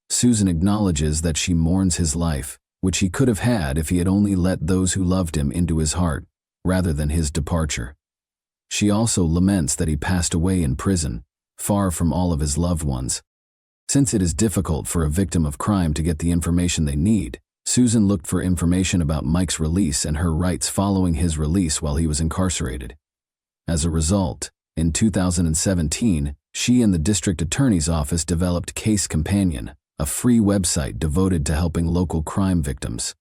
S1: Susan acknowledges that she mourns his life, which he could have had if he had only let those who loved him into his heart, rather than his departure. She also laments that he passed away in prison, far from all of his loved ones. Since it is difficult for a victim of crime to get the information they need, Susan looked for information about Mike's release and her rights following his release while he was incarcerated. As a result, in 2017, she and the district attorney's office developed Case Companion, a free website devoted to helping local crime victims.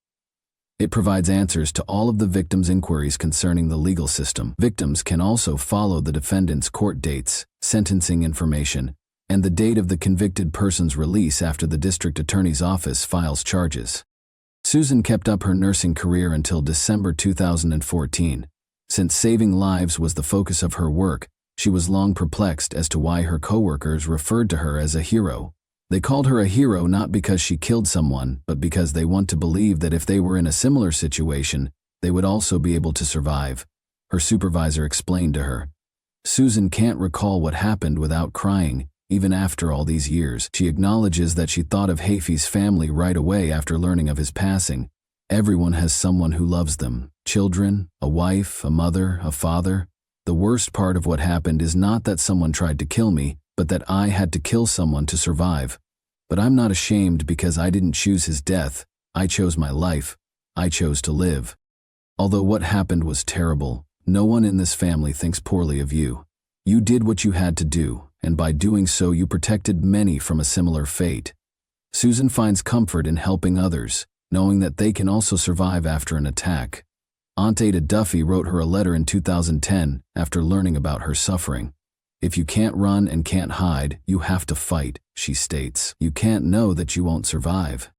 S1: It provides answers to all of the victims' inquiries concerning the legal system. Victims can also follow the defendant's court dates, sentencing information, and the date of the convicted person's release after the district attorney's office files charges. Susan kept up her nursing career until December 2014. Since saving lives was the focus of her work, she was long perplexed as to why her coworkers referred to her as a hero. They called her a hero not because she killed someone, but because they want to believe that if they were in a similar situation, they would also be able to survive, her supervisor explained to her. Susan can't recall what happened without crying, even after all these years. She acknowledges that she thought of Hafey's family right away after learning of his passing. Everyone has someone who loves them, children, a wife, a mother, a father. The worst part of what happened is not that someone tried to kill me, but that I had to kill someone to survive. But I'm not ashamed because I didn't choose his death. I chose my life. I chose to live. Although what happened was terrible, no one in this family thinks poorly of you. You did what you had to do, and by doing so you protected many from a similar fate. Susan finds comfort in helping others, knowing that they can also survive after an attack. Aunt Ada Duffy wrote her a letter in 2010 after learning about her suffering. "If you can't run and can't hide, you have to fight," she states. "You can't know that you won't survive."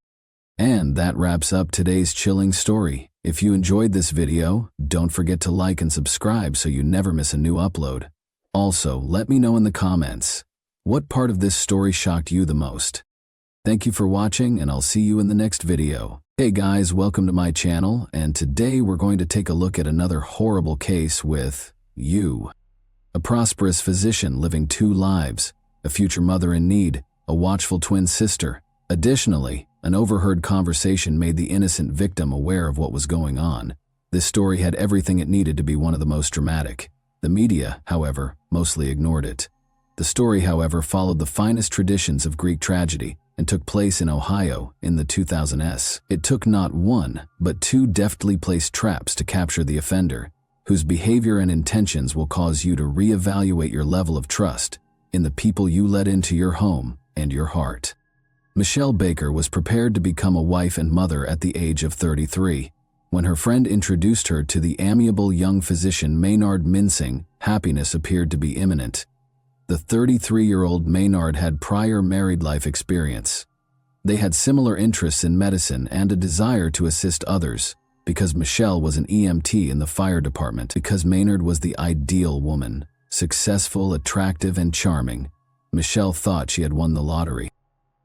S1: And that wraps up today's chilling story. If you enjoyed this video, don't forget to like and subscribe so you never miss a new upload. Also, let me know in the comments, what part of this story shocked you the most? Thank you for watching, and I'll see you in the next video. Hey guys, welcome to my channel, and today we're going to take a look at another horrible case with you. A prosperous physician living 2 lives, a future mother in need, a watchful twin sister. Additionally, an overheard conversation made the innocent victim aware of what was going on. This story had everything it needed to be one of the most dramatic. The media, however, mostly ignored it. The story, however, followed the finest traditions of Greek tragedy and took place in Ohio in the 2000s. It took not 1, but 2 deftly placed traps to capture the offender, whose behavior and intentions will cause you to reevaluate your level of trust in the people you let into your home and your heart. Michelle Baker was prepared to become a wife and mother at the age of 33. When her friend introduced her to the amiable young physician Maynard Mincing, happiness appeared to be imminent. The 33-year-old Maynard had prior married life experience. They had similar interests in medicine and a desire to assist others, because Michelle was an EMT in the fire department. Because Maynard was the ideal woman, successful, attractive, and charming, Michelle thought she had won the lottery.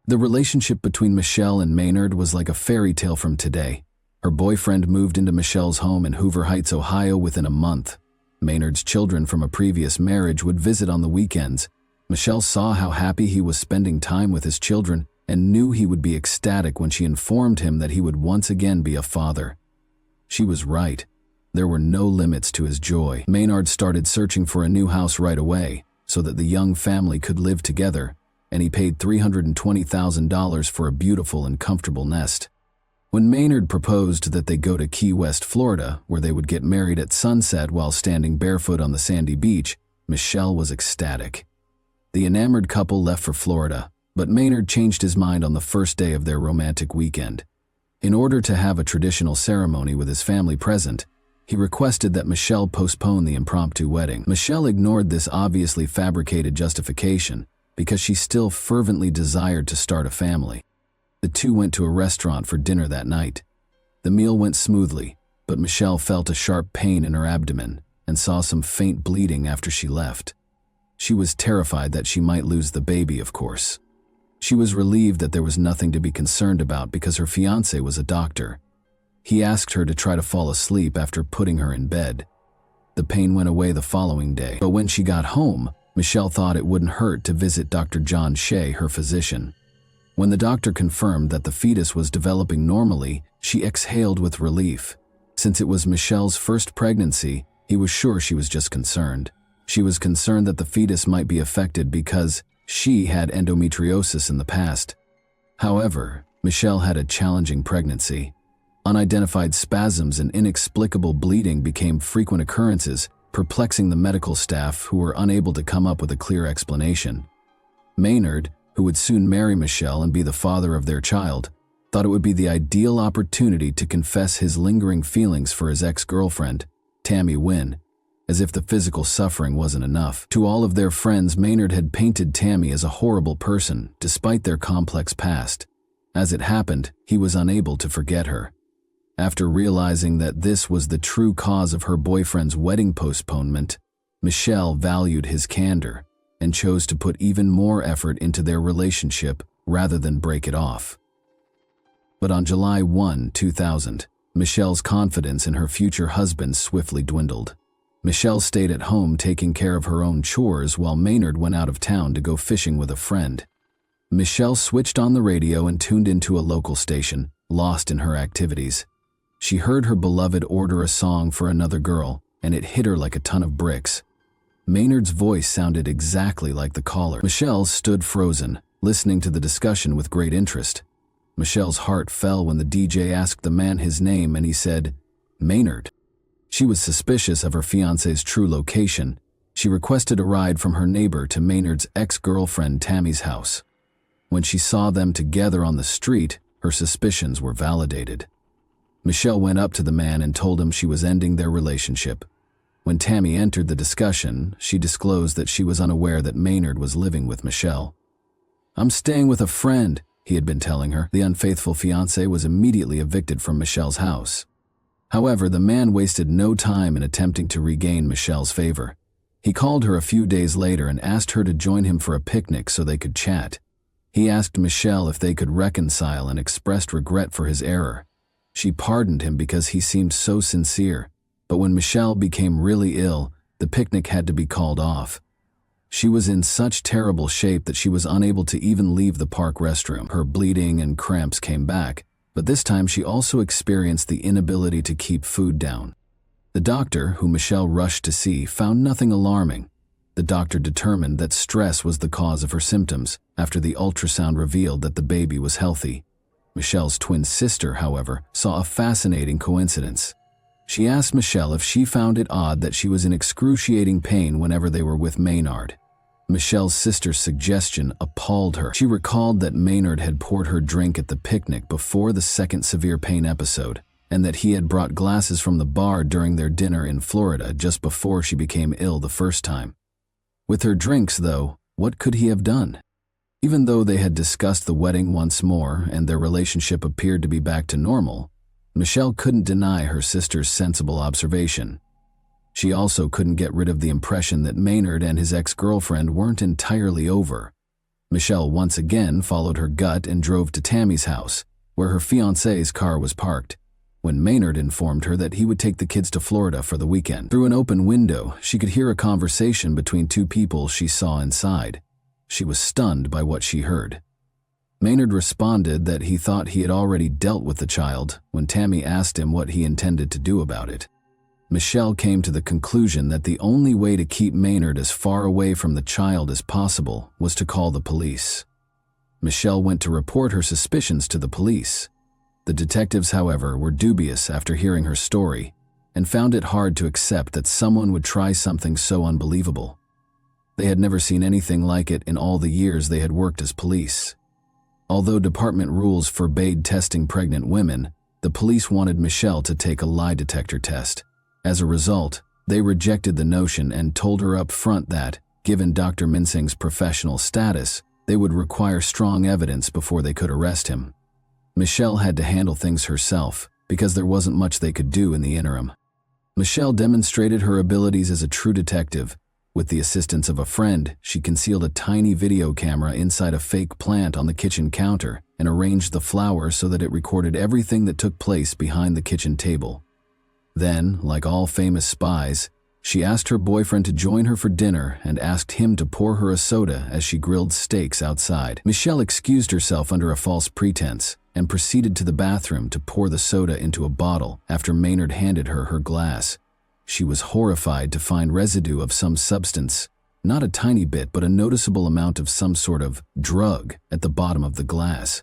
S1: The relationship between Michelle and Maynard was like a fairy tale from today. Her boyfriend moved into Michelle's home in Hoover Heights, Ohio within a month. Maynard's children from a previous marriage would visit on the weekends. Michelle saw how happy he was spending time with his children and knew he would be ecstatic when she informed him that he would once again be a father. She was right. There were no limits to his joy. Maynard started searching for a new house right away so that the young family could live together, and he paid $320,000 for a beautiful and comfortable nest. When Maynard proposed that they go to Key West, Florida, where they would get married at sunset while standing barefoot on the sandy beach, Michelle was ecstatic. The enamored couple left for Florida, but Maynard changed his mind on the first day of their romantic weekend. In order to have a traditional ceremony with his family present, he requested that Michelle postpone the impromptu wedding. Michelle ignored this obviously fabricated justification because she still fervently desired to start a family. The two went to a restaurant for dinner that night. The meal went smoothly, but Michelle felt a sharp pain in her abdomen and saw some faint bleeding after she left. She was terrified that she might lose the baby, of course. She was relieved that there was nothing to be concerned about because her fiancé was a doctor. He asked her to try to fall asleep after putting her in bed. The pain went away the following day, but when she got home, Michelle thought it wouldn't hurt to visit Dr. John Shea, her physician. When the doctor confirmed that the fetus was developing normally, she exhaled with relief. Since it was Michelle's first pregnancy, he was sure she was just concerned. She was concerned that the fetus might be affected because she had endometriosis in the past. However, Michelle had a challenging pregnancy. Unidentified spasms and inexplicable bleeding became frequent occurrences, perplexing the medical staff who were unable to come up with a clear explanation. Maynard, who would soon marry Michelle and be the father of their child, thought it would be the ideal opportunity to confess his lingering feelings for his ex-girlfriend, Tammy Wynn, as if the physical suffering wasn't enough. To all of their friends, Maynard had painted Tammy as a horrible person, despite their complex past. As it happened, he was unable to forget her. After realizing that this was the true cause of her boyfriend's wedding postponement, Michelle valued his candor and chose to put even more effort into their relationship rather than break it off. But on July 1, 2000, Michelle's confidence in her future husband swiftly dwindled. Michelle stayed at home taking care of her own chores while Maynard went out of town to go fishing with a friend. Michelle switched on the radio and tuned into a local station, lost in her activities. She heard her beloved order a song for another girl, and it hit her like a ton of bricks. Maynard's voice sounded exactly like the caller. Michelle stood frozen, listening to the discussion with great interest. Michelle's heart fell when the DJ asked the man his name and he said, "Maynard." She was suspicious of her fiancé's true location. She requested a ride from her neighbor to Maynard's ex-girlfriend Tammy's house. When she saw them together on the street, her suspicions were validated. Michelle went up to the man and told him she was ending their relationship. When Tammy entered the discussion, she disclosed that she was unaware that Maynard was living with Michelle. "I'm staying with a friend," he had been telling her. The unfaithful fiancé was immediately evicted from Michelle's house. However, the man wasted no time in attempting to regain Michelle's favor. He called her a few days later and asked her to join him for a picnic so they could chat. He asked Michelle if they could reconcile and expressed regret for his error. She pardoned him because he seemed so sincere, but when Michelle became really ill, the picnic had to be called off. She was in such terrible shape that she was unable to even leave the park restroom. Her bleeding and cramps came back, but this time she also experienced the inability to keep food down. The doctor, who Michelle rushed to see, found nothing alarming. The doctor determined that stress was the cause of her symptoms after the ultrasound revealed that the baby was healthy. Michelle's twin sister, however, saw a fascinating coincidence. She asked Michelle if she found it odd that she was in excruciating pain whenever they were with Maynard. Michelle's sister's suggestion appalled her. She recalled that Maynard had poured her drink at the picnic before the second severe pain episode, and that he had brought glasses from the bar during their dinner in Florida just before she became ill the first time. With her drinks, though, what could he have done? Even though they had discussed the wedding once more and their relationship appeared to be back to normal, Michelle couldn't deny her sister's sensible observation. She also couldn't get rid of the impression that Maynard and his ex-girlfriend weren't entirely over. Michelle once again followed her gut and drove to Tammy's house, where her fiancé's car was parked. when Maynard informed her that he would take the kids to Florida for the weekend. Through an open window, she could hear a conversation between two people she saw inside. She was stunned by what she heard. Maynard responded that he thought he had already dealt with the child when Tammy asked him what he intended to do about it. Michelle came to the conclusion that the only way to keep Maynard as far away from the child as possible was to call the police. Michelle went to report her suspicions to the police. The detectives, however, were dubious after hearing her story and found it hard to accept that someone would try something so unbelievable. They had never seen anything like it in all the years they had worked as police. Although department rules forbade testing pregnant women, the police wanted Michelle to take a lie detector test. As a result, they rejected the notion and told her up front that, given Dr. Minsing's professional status, they would require strong evidence before they could arrest him. Michelle had to handle things herself because there wasn't much they could do in the interim. Michelle demonstrated her abilities as a true detective. With the assistance of a friend, she concealed a tiny video camera inside a fake plant on the kitchen counter and arranged the flowers so that it recorded everything that took place behind the kitchen table. Then, like all famous spies, she asked her boyfriend to join her for dinner and asked him to pour her a soda as she grilled steaks outside. Michelle excused herself under a false pretense and proceeded to the bathroom to pour the soda into a bottle after Maynard handed her her glass. She was horrified to find residue of some substance, not a tiny bit but a noticeable amount of some sort of drug at the bottom of the glass.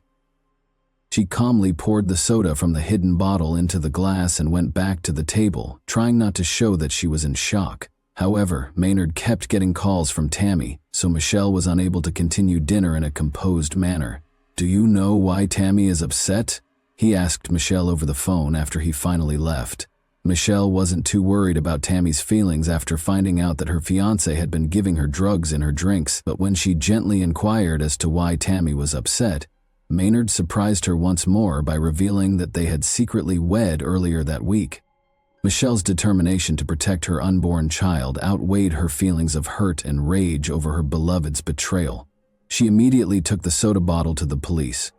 S1: She calmly poured the soda from the hidden bottle into the glass and went back to the table, trying not to show that she was in shock. However, Maynard kept getting calls from Tammy, so Michelle was unable to continue dinner in a composed manner. "Do you know why Tammy is upset?" he asked Michelle over the phone after he finally left. Michelle wasn't too worried about Tammy's feelings after finding out that her fiancé had been giving her drugs in her drinks, but when she gently inquired as to why Tammy was upset, Maynard surprised her once more by revealing that they had secretly wed earlier that week. Michelle's determination to protect her unborn child outweighed her feelings of hurt and rage over her beloved's betrayal. She immediately took the soda bottle to the police.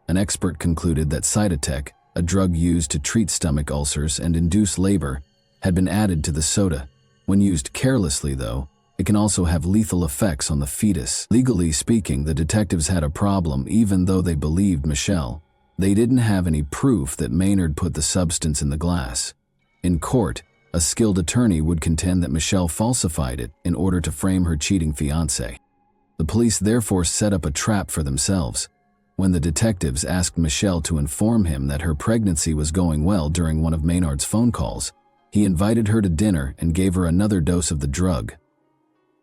S1: An expert concluded that Cytotec, a drug used to treat stomach ulcers and induce labor, had been added to the soda. When used carelessly, though, it can also have lethal effects on the fetus. Legally speaking, the detectives had a problem even though they believed Michelle. They didn't have any proof that Maynard put the substance in the glass. In court, a skilled attorney would contend that Michelle falsified it in order to frame her cheating fiancé. The police therefore set up a trap for themselves. When the detectives asked Michelle to inform him that her pregnancy was going well during one of Maynard's phone calls, he invited her to dinner and gave her another dose of the drug.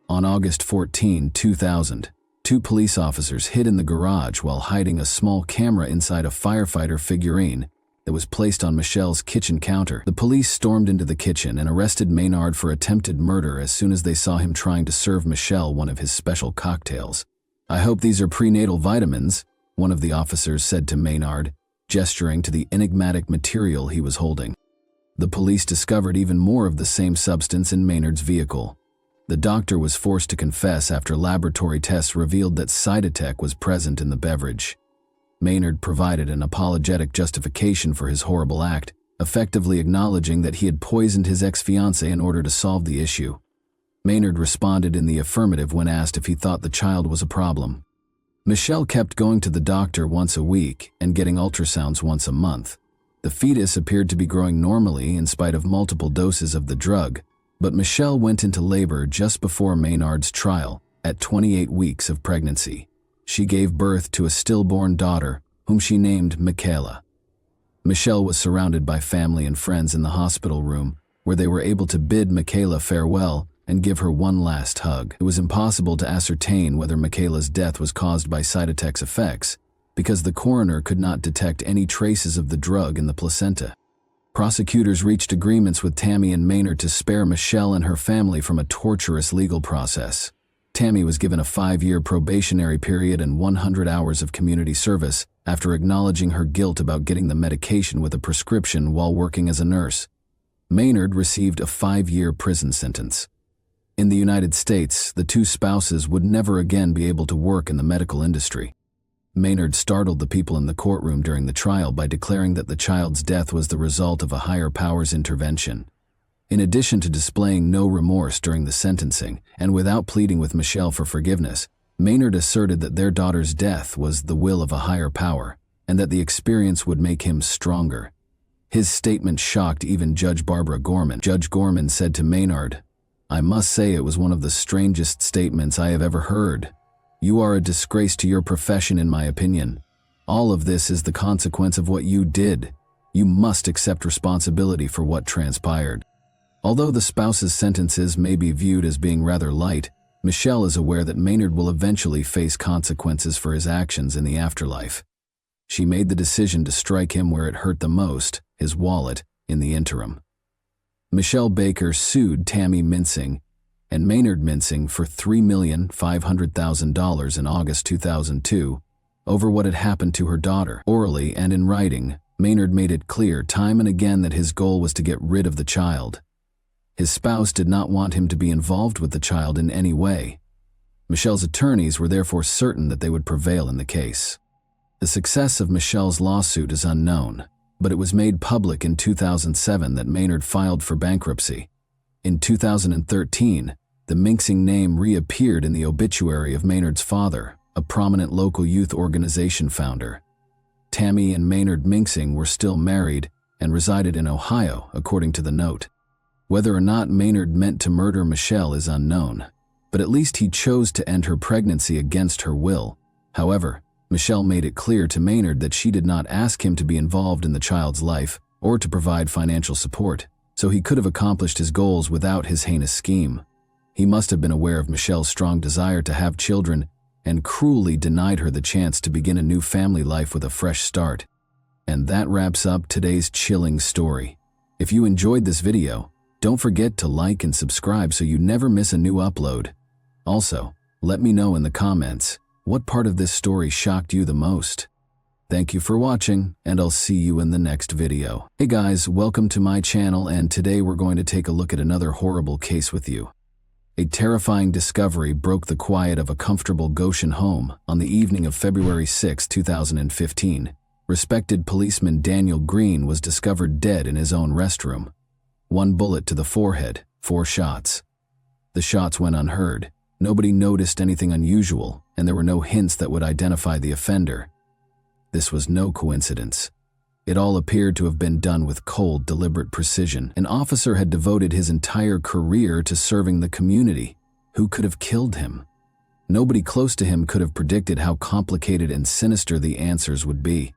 S1: On August 14, 2000, two police officers hid in the garage while hiding a small camera inside a firefighter figurine that was placed on Michelle's kitchen counter. The police stormed into the kitchen and arrested Maynard for attempted murder as soon as they saw him trying to serve Michelle one of his special cocktails. "I hope these are prenatal vitamins," one of the officers said to Maynard, gesturing to the enigmatic material he was holding. The police discovered even more of the same substance in Maynard's vehicle. The doctor was forced to confess after laboratory tests revealed that Cytotec was present in the beverage. Maynard provided an apologetic justification for his horrible act, effectively acknowledging that he had poisoned his ex-fiancée in order to solve the issue. Maynard responded in the affirmative when asked if he thought the child was a problem. Michelle kept going to the doctor once a week and getting ultrasounds once a month. The fetus appeared to be growing normally in spite of multiple doses of the drug, but Michelle went into labor just before Maynard's trial, at 28 weeks of pregnancy. She gave birth to a stillborn daughter, whom she named Michaela. Michelle was surrounded by family and friends in the hospital room, where they were able to bid Michaela farewell and give her one last hug. It was impossible to ascertain whether Michaela's death was caused by Cytotec's effects, because the coroner could not detect any traces of the drug in the placenta. Prosecutors reached agreements with Tammy and Maynard to spare Michelle and her family from a torturous legal process. Tammy was given a 5-year probationary period and 100 hours of community service after acknowledging her guilt about getting the medication with a prescription while working as a nurse. Maynard received a 5-year prison sentence. In the United States, the two spouses would never again be able to work in the medical industry. Maynard startled the people in the courtroom during the trial by declaring that the child's death was the result of a higher power's intervention. In addition to displaying no remorse during the sentencing, and without pleading with Michelle for forgiveness, Maynard asserted that their daughter's death was the will of a higher power, and that the experience would make him stronger. His statement shocked even Judge Barbara Gorman. Judge Gorman said to Maynard, "I must say it was one of the strangest statements I have ever heard. You are a disgrace to your profession, in my opinion. All of this is the consequence of what you did. You must accept responsibility for what transpired." Although the spouse's sentences may be viewed as being rather light, Michelle is aware that Maynard will eventually face consequences for his actions in the afterlife. She made the decision to strike him where it hurt the most, his wallet, in the interim. Michelle Baker sued Tammy Mincing and Maynard Mincing for $3,500,000 in August 2002 over what had happened to her daughter. Orally and in writing, Maynard made it clear time and again that his goal was to get rid of the child. His spouse did not want him to be involved with the child in any way. Michelle's attorneys were therefore certain that they would prevail in the case. The success of Michelle's lawsuit is unknown, but it was made public in 2007 that Maynard filed for bankruptcy. In 2013, the Mincing name reappeared in the obituary of Maynard's father, a prominent local youth organization founder. Tammy and Maynard Mincing were still married and resided in Ohio, according to the note. Whether or not Maynard meant to murder Michelle is unknown, but at least he chose to end her pregnancy against her will. However, Michelle made it clear to Maynard that she did not ask him to be involved in the child's life or to provide financial support, so he could have accomplished his goals without his heinous scheme. He must have been aware of Michelle's strong desire to have children and cruelly denied her the chance to begin a new family life with a fresh start. And that wraps up today's chilling story. If you enjoyed this video, don't forget to like and subscribe so you never miss a new upload. Also, let me know in the comments, what part of this story shocked you the most? Thank you for watching, and I'll see you in the next video. Hey guys, welcome to my channel, and today we're going to take a look at another horrible case with you. A terrifying discovery broke the quiet of a comfortable Goshen home on the evening of February 6, 2015. Respected policeman Daniel Green was discovered dead in his own restroom. 1 bullet to the forehead, 4 shots. The shots went unheard. Nobody noticed anything unusual, and there were no hints that would identify the offender. This was no coincidence. It all appeared to have been done with cold, deliberate precision. An officer had devoted his entire career to serving the community. Who could have killed him? Nobody close to him could have predicted how complicated and sinister the answers would be.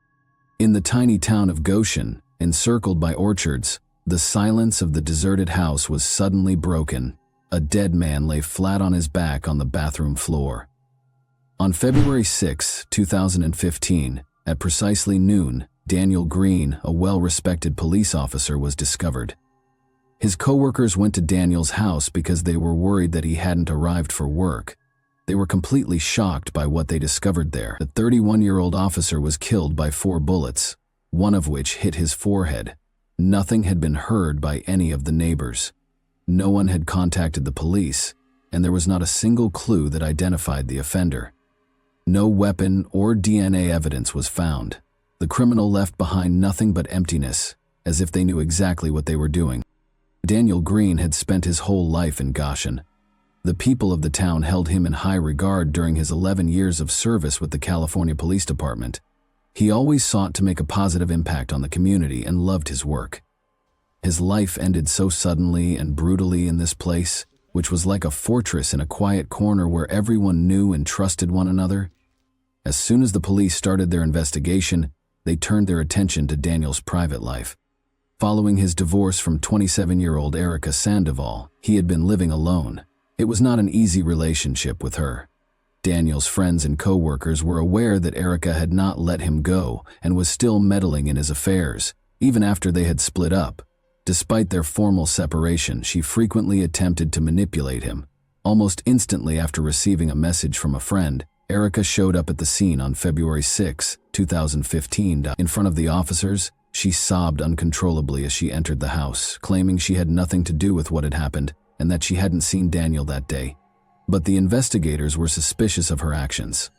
S1: In the tiny town of Goshen, encircled by orchards, the silence of the deserted house was suddenly broken. A dead man lay flat on his back on the bathroom floor. On February 6, 2015, at precisely noon, Daniel Green, a well-respected police officer, was discovered. His co-workers went to Daniel's house because they were worried that he hadn't arrived for work. They were completely shocked by what they discovered there. The 31-year-old officer was killed by 4 bullets, one of which hit his forehead. Nothing had been heard by any of the neighbors. No one had contacted the police, and there was not a single clue that identified the offender. No weapon or DNA evidence was found. The criminal left behind nothing but emptiness, as if they knew exactly what they were doing. Daniel Green had spent his whole life in Goshen. The people of the town held him in high regard during his 11 years of service with the California Police Department. He always sought to make a positive impact on the community and loved his work. His life ended so suddenly and brutally in this place, which was like a fortress in a quiet corner where everyone knew and trusted one another. As soon as the police started their investigation, they turned their attention to Daniel's private life. Following his divorce from 27-year-old Erica Sandoval, he had been living alone. It was not an easy relationship with her. Daniel's friends and co-workers were aware that Erica had not let him go and was still meddling in his affairs, even after they had split up. Despite their formal separation, she frequently attempted to manipulate him. Almost instantly after receiving a message from a friend, Erica showed up at the scene on February 6, 2015. In front of the officers, she sobbed uncontrollably as she entered the house, claiming she had nothing to do with what had happened and that she hadn't seen Daniel that day. But the investigators were suspicious of her actions.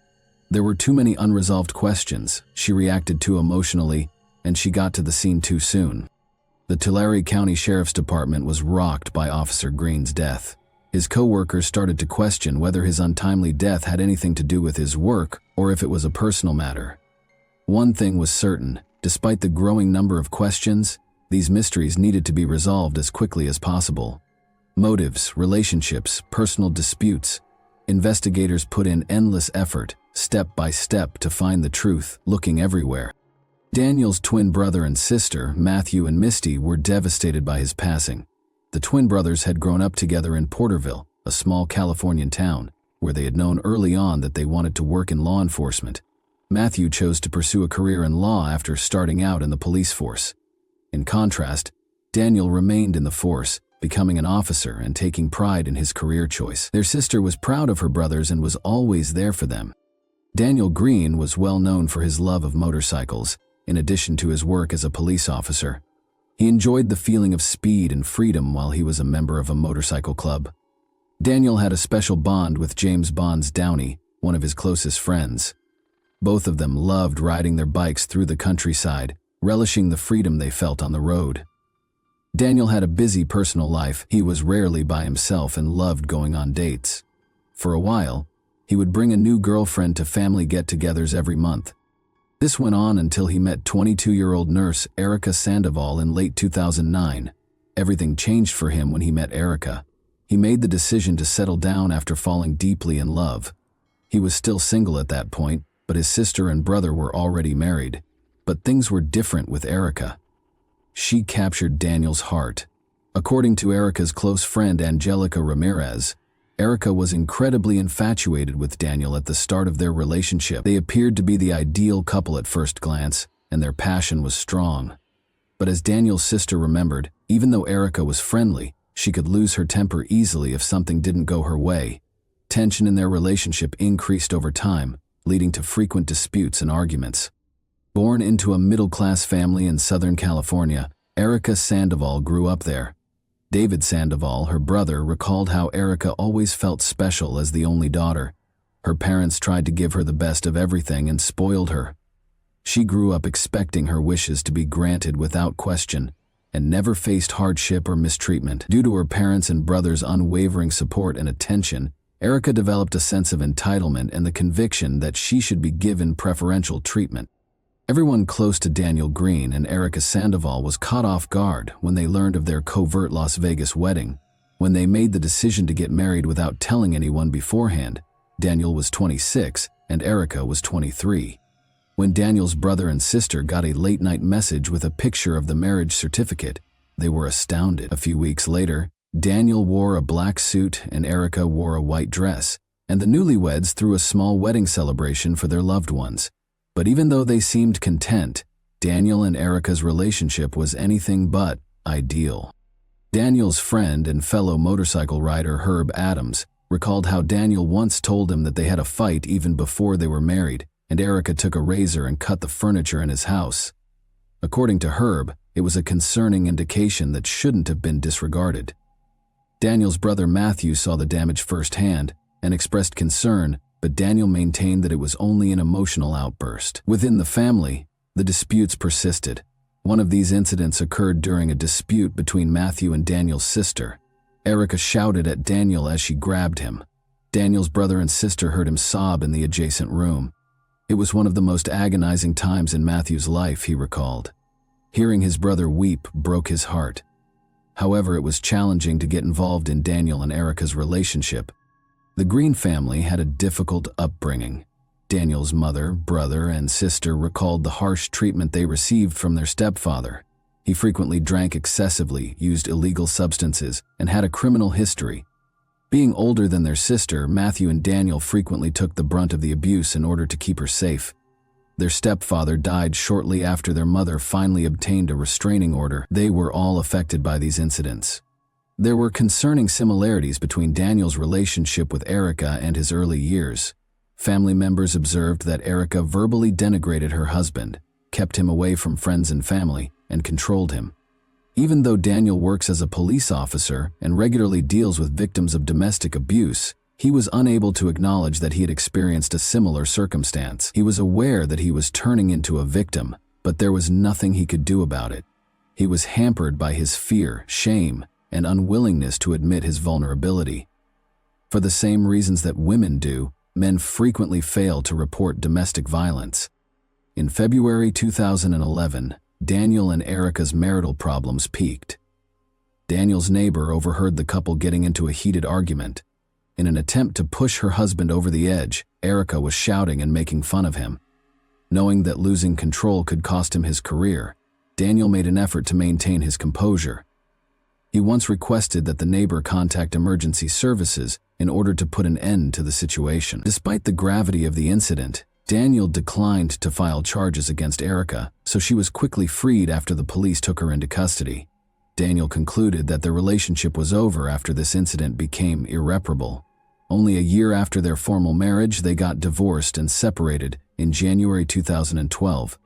S1: There were too many unresolved questions, she reacted too emotionally, and she got to the scene too soon. The Tulare County Sheriff's Department was rocked by Officer Green's death. His co-workers started to question whether his untimely death had anything to do with his work or if it was a personal matter. One thing was certain, despite the growing number of questions, these mysteries needed to be resolved as quickly as possible. Motives, relationships, personal disputes. Investigators put in endless effort, step by step, to find the truth, looking everywhere. Daniel's twin brother and sister, Matthew and Misty, were devastated by his passing. The twin brothers had grown up together in Porterville, a small Californian town, where they had known early on that they wanted to work in law enforcement. Matthew chose to pursue a career in law after starting out in the police force. In contrast, Daniel remained in the force, becoming an officer and taking pride in his career choice. Their sister was proud of her brothers and was always there for them. Daniel Green was well known for his love of motorcycles, in addition to his work as a police officer. He enjoyed the feeling of speed and freedom while he was a member of a motorcycle club. Daniel had a special bond with James Bonds Downey, one of his closest friends. Both of them loved riding their bikes through the countryside, relishing the freedom they felt on the road. Daniel had a busy personal life. He was rarely by himself and loved going on dates. For a while, he would bring a new girlfriend to family get-togethers every month. This went on until he met 22-year-old nurse Erica Sandoval in late 2009. Everything changed for him when he met Erica. He made the decision to settle down after falling deeply in love. He was still single at that point, but his sister and brother were already married. But things were different with Erica. She captured Daniel's heart. According to Erica's close friend Angelica Ramirez, Erica was incredibly infatuated with Daniel at the start of their relationship. They appeared to be the ideal couple at first glance, and their passion was strong. But as Daniel's sister remembered, even though Erica was friendly, she could lose her temper easily if something didn't go her way. Tension in their relationship increased over time, leading to frequent disputes and arguments. Born into a middle-class family in Southern California, Erica Sandoval grew up there. David Sandoval, her brother, recalled how Erica always felt special as the only daughter. Her parents tried to give her the best of everything and spoiled her. She grew up expecting her wishes to be granted without question and never faced hardship or mistreatment. Due to her parents' and brother's unwavering support and attention, Erica developed a sense of entitlement and the conviction that she should be given preferential treatment. Everyone close to Daniel Green and Erica Sandoval was caught off guard when they learned of their covert Las Vegas wedding. When they made the decision to get married without telling anyone beforehand, Daniel was 26 and Erica was 23. When Daniel's brother and sister got a late-night message with a picture of the marriage certificate, they were astounded. A few weeks later, Daniel wore a black suit and Erica wore a white dress, and the newlyweds threw a small wedding celebration for their loved ones. But even though they seemed content, Daniel and Erica's relationship was anything but ideal. Daniel's friend and fellow motorcycle rider Herb Adams recalled how Daniel once told him that they had a fight even before they were married, and Erica took a razor and cut the furniture in his house. According to Herb, it was a concerning indication that shouldn't have been disregarded. Daniel's brother Matthew saw the damage firsthand and expressed concern, but Daniel maintained that it was only an emotional outburst. Within the family, the disputes persisted. One of these incidents occurred during a dispute between Matthew and Daniel's sister. Erica shouted at Daniel as she grabbed him. Daniel's brother and sister heard him sob in the adjacent room. It was one of the most agonizing times in Matthew's life, he recalled. Hearing his brother weep broke his heart. However, it was challenging to get involved in Daniel and Erica's relationship. The Green family had a difficult upbringing. Daniel's mother, brother, and sister recalled the harsh treatment they received from their stepfather. He frequently drank excessively, used illegal substances, and had a criminal history. Being older than their sister, Matthew and Daniel frequently took the brunt of the abuse in order to keep her safe. Their stepfather died shortly after their mother finally obtained a restraining order. They were all affected by these incidents. There were concerning similarities between Daniel's relationship with Erica and his early years. Family members observed that Erica verbally denigrated her husband, kept him away from friends and family, and controlled him. Even though Daniel works as a police officer and regularly deals with victims of domestic abuse, He was unable to acknowledge that he had experienced a similar circumstance. He was aware that he was turning into a victim, but there was nothing he could do about it. He was hampered by his fear, shame, and unwillingness to admit his vulnerability. For the same reasons that women do, men frequently fail to report domestic violence. In February 2011, Daniel and Erica's marital problems peaked. Daniel's neighbor overheard the couple getting into a heated argument. In an attempt to push her husband over the edge, Erica was shouting and making fun of him. Knowing that losing control could cost him his career, Daniel made an effort to maintain his composure. He once requested that the neighbor contact emergency services in order to put an end to the situation. Despite the gravity of the incident, Daniel declined to file charges against Erica, so she was quickly freed after the police took her into custody. Daniel concluded that their relationship was over after this incident became irreparable. Only a year after their formal marriage, they got divorced and separated in January 2012.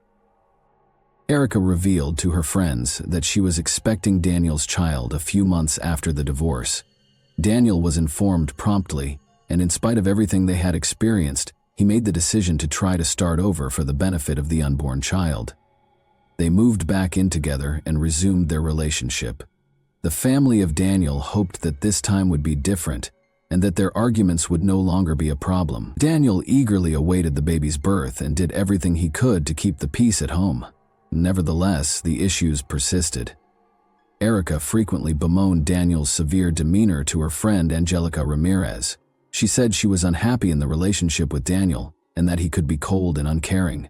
S1: Erica revealed to her friends that she was expecting Daniel's child a few months after the divorce. Daniel was informed promptly, and in spite of everything they had experienced, he made the decision to try to start over for the benefit of the unborn child. They moved back in together and resumed their relationship. The family of Daniel hoped that this time would be different and that their arguments would no longer be a problem. Daniel eagerly awaited the baby's birth and did everything he could to keep the peace at home. Nevertheless, the issues persisted. Erica frequently bemoaned Daniel's severe demeanor to her friend Angelica Ramirez. She said she was unhappy in the relationship with Daniel and that he could be cold and uncaring.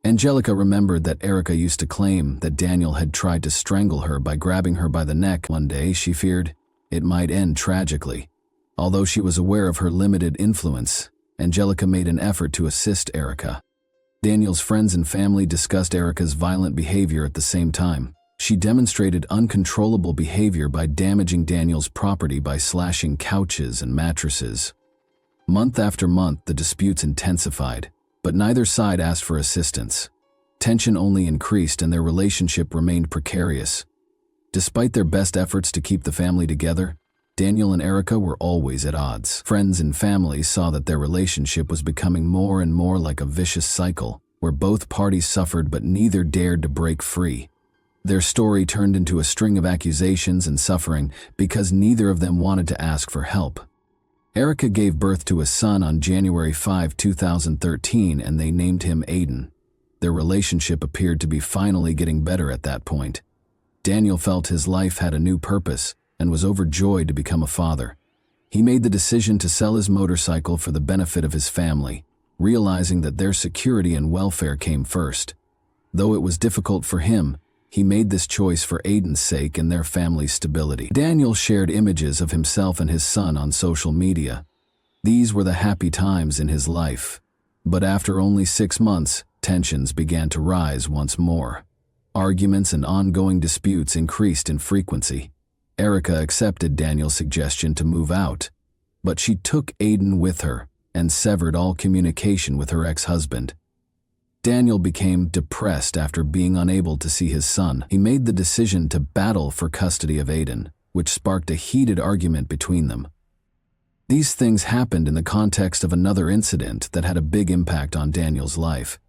S1: Angelica remembered that Erica used to claim that Daniel had tried to strangle her by grabbing her by the neck. One day, she feared it might end tragically. Although she was aware of her limited influence, Angelica made an effort to assist Erica. Daniel's friends and family discussed Erica's violent behavior at the same time. She demonstrated uncontrollable behavior by damaging Daniel's property by slashing couches and mattresses. Month after month, the disputes intensified, but neither side asked for assistance. Tension only increased and their relationship remained precarious. Despite their best efforts to keep the family together, Daniel and Erica were always at odds. Friends and family saw that their relationship was becoming more and more like a vicious cycle, where both parties suffered but neither dared to break free. Their story turned into a string of accusations and suffering because neither of them wanted to ask for help. Erica gave birth to a son on January 5, 2013, and they named him Aiden. Their relationship appeared to be finally getting better at that point. Daniel felt his life had a new purpose and was overjoyed to become a father. He made the decision to sell his motorcycle for the benefit of his family, realizing that their security and welfare came first. Though it was difficult for him, he made this choice for Aiden's sake and their family's stability. Daniel shared images of himself and his son on social media. These were the happy times in his life. But after only 6 months, tensions began to rise once more. Arguments and ongoing disputes increased in frequency. Erica accepted Daniel's suggestion to move out, but she took Aiden with her and severed all communication with her ex-husband. Daniel became depressed after being unable to see his son. He made the decision to battle for custody of Aiden, which sparked a heated argument between them. These things happened in the context of another incident that had a big impact on Daniel's life.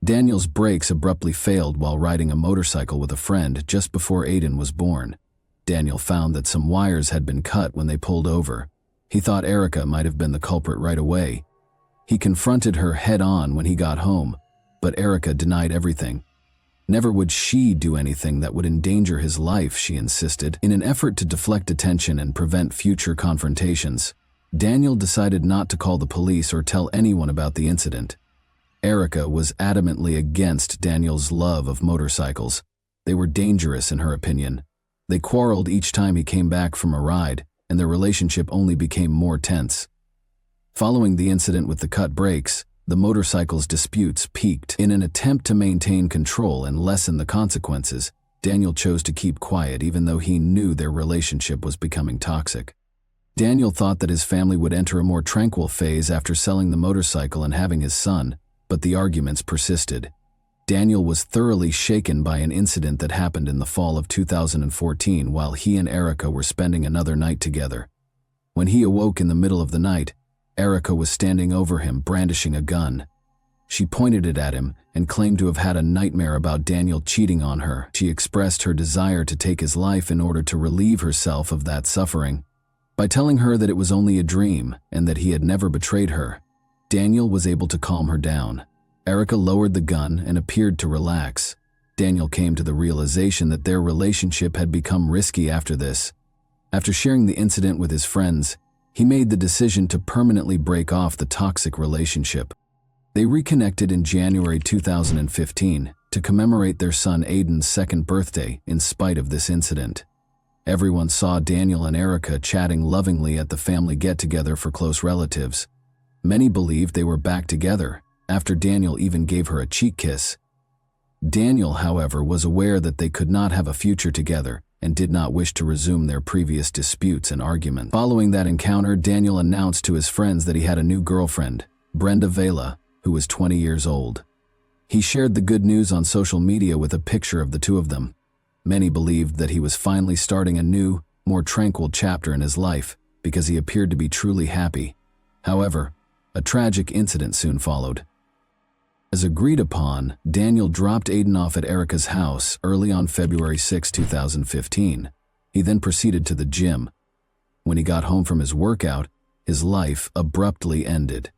S1: Daniel's brakes abruptly failed while riding a motorcycle with a friend just before Aiden was born. Daniel found that some wires had been cut when they pulled over. He thought Erica might have been the culprit right away. He confronted her head-on when he got home, but Erica denied everything. Never would she do anything that would endanger his life, she insisted. In an effort to deflect attention and prevent future confrontations, Daniel decided not to call the police or tell anyone about the incident. Erica was adamantly against Daniel's love of motorcycles. They were dangerous in her opinion. They quarreled each time he came back from a ride, and their relationship only became more tense. Following the incident with the cut brakes, the motorcycle's disputes peaked. In an attempt to maintain control and lessen the consequences, Daniel chose to keep quiet even though he knew their relationship was becoming toxic. Daniel thought that his family would enter a more tranquil phase after selling the motorcycle and having his son, but the arguments persisted. Daniel was thoroughly shaken by an incident that happened in the fall of 2014 while he and Erica were spending another night together. When he awoke in the middle of the night, Erica was standing over him brandishing a gun. She pointed it at him and claimed to have had a nightmare about Daniel cheating on her. She expressed her desire to take his life in order to relieve herself of that suffering. By telling her that it was only a dream and that he had never betrayed her, Daniel was able to calm her down. Erica lowered the gun and appeared to relax. Daniel came to the realization that their relationship had become risky after this. After sharing the incident with his friends, he made the decision to permanently break off the toxic relationship. They reconnected in January 2015 to commemorate their son Aiden's second birthday in spite of this incident. Everyone saw Daniel and Erica chatting lovingly at the family get-together for close relatives. Many believed they were back together, after Daniel even gave her a cheek kiss. Daniel, however, was aware that they could not have a future together and did not wish to resume their previous disputes and arguments. Following that encounter, Daniel announced to his friends that he had a new girlfriend, Brenda Vela, who was 20 years old. He shared the good news on social media with a picture of the two of them. Many believed that he was finally starting a new, more tranquil chapter in his life because he appeared to be truly happy. However, a tragic incident soon followed. As agreed upon, Daniel dropped Aiden off at Erica's house early on February 6, 2015. He then proceeded to the gym. When he got home from his workout, his life abruptly ended.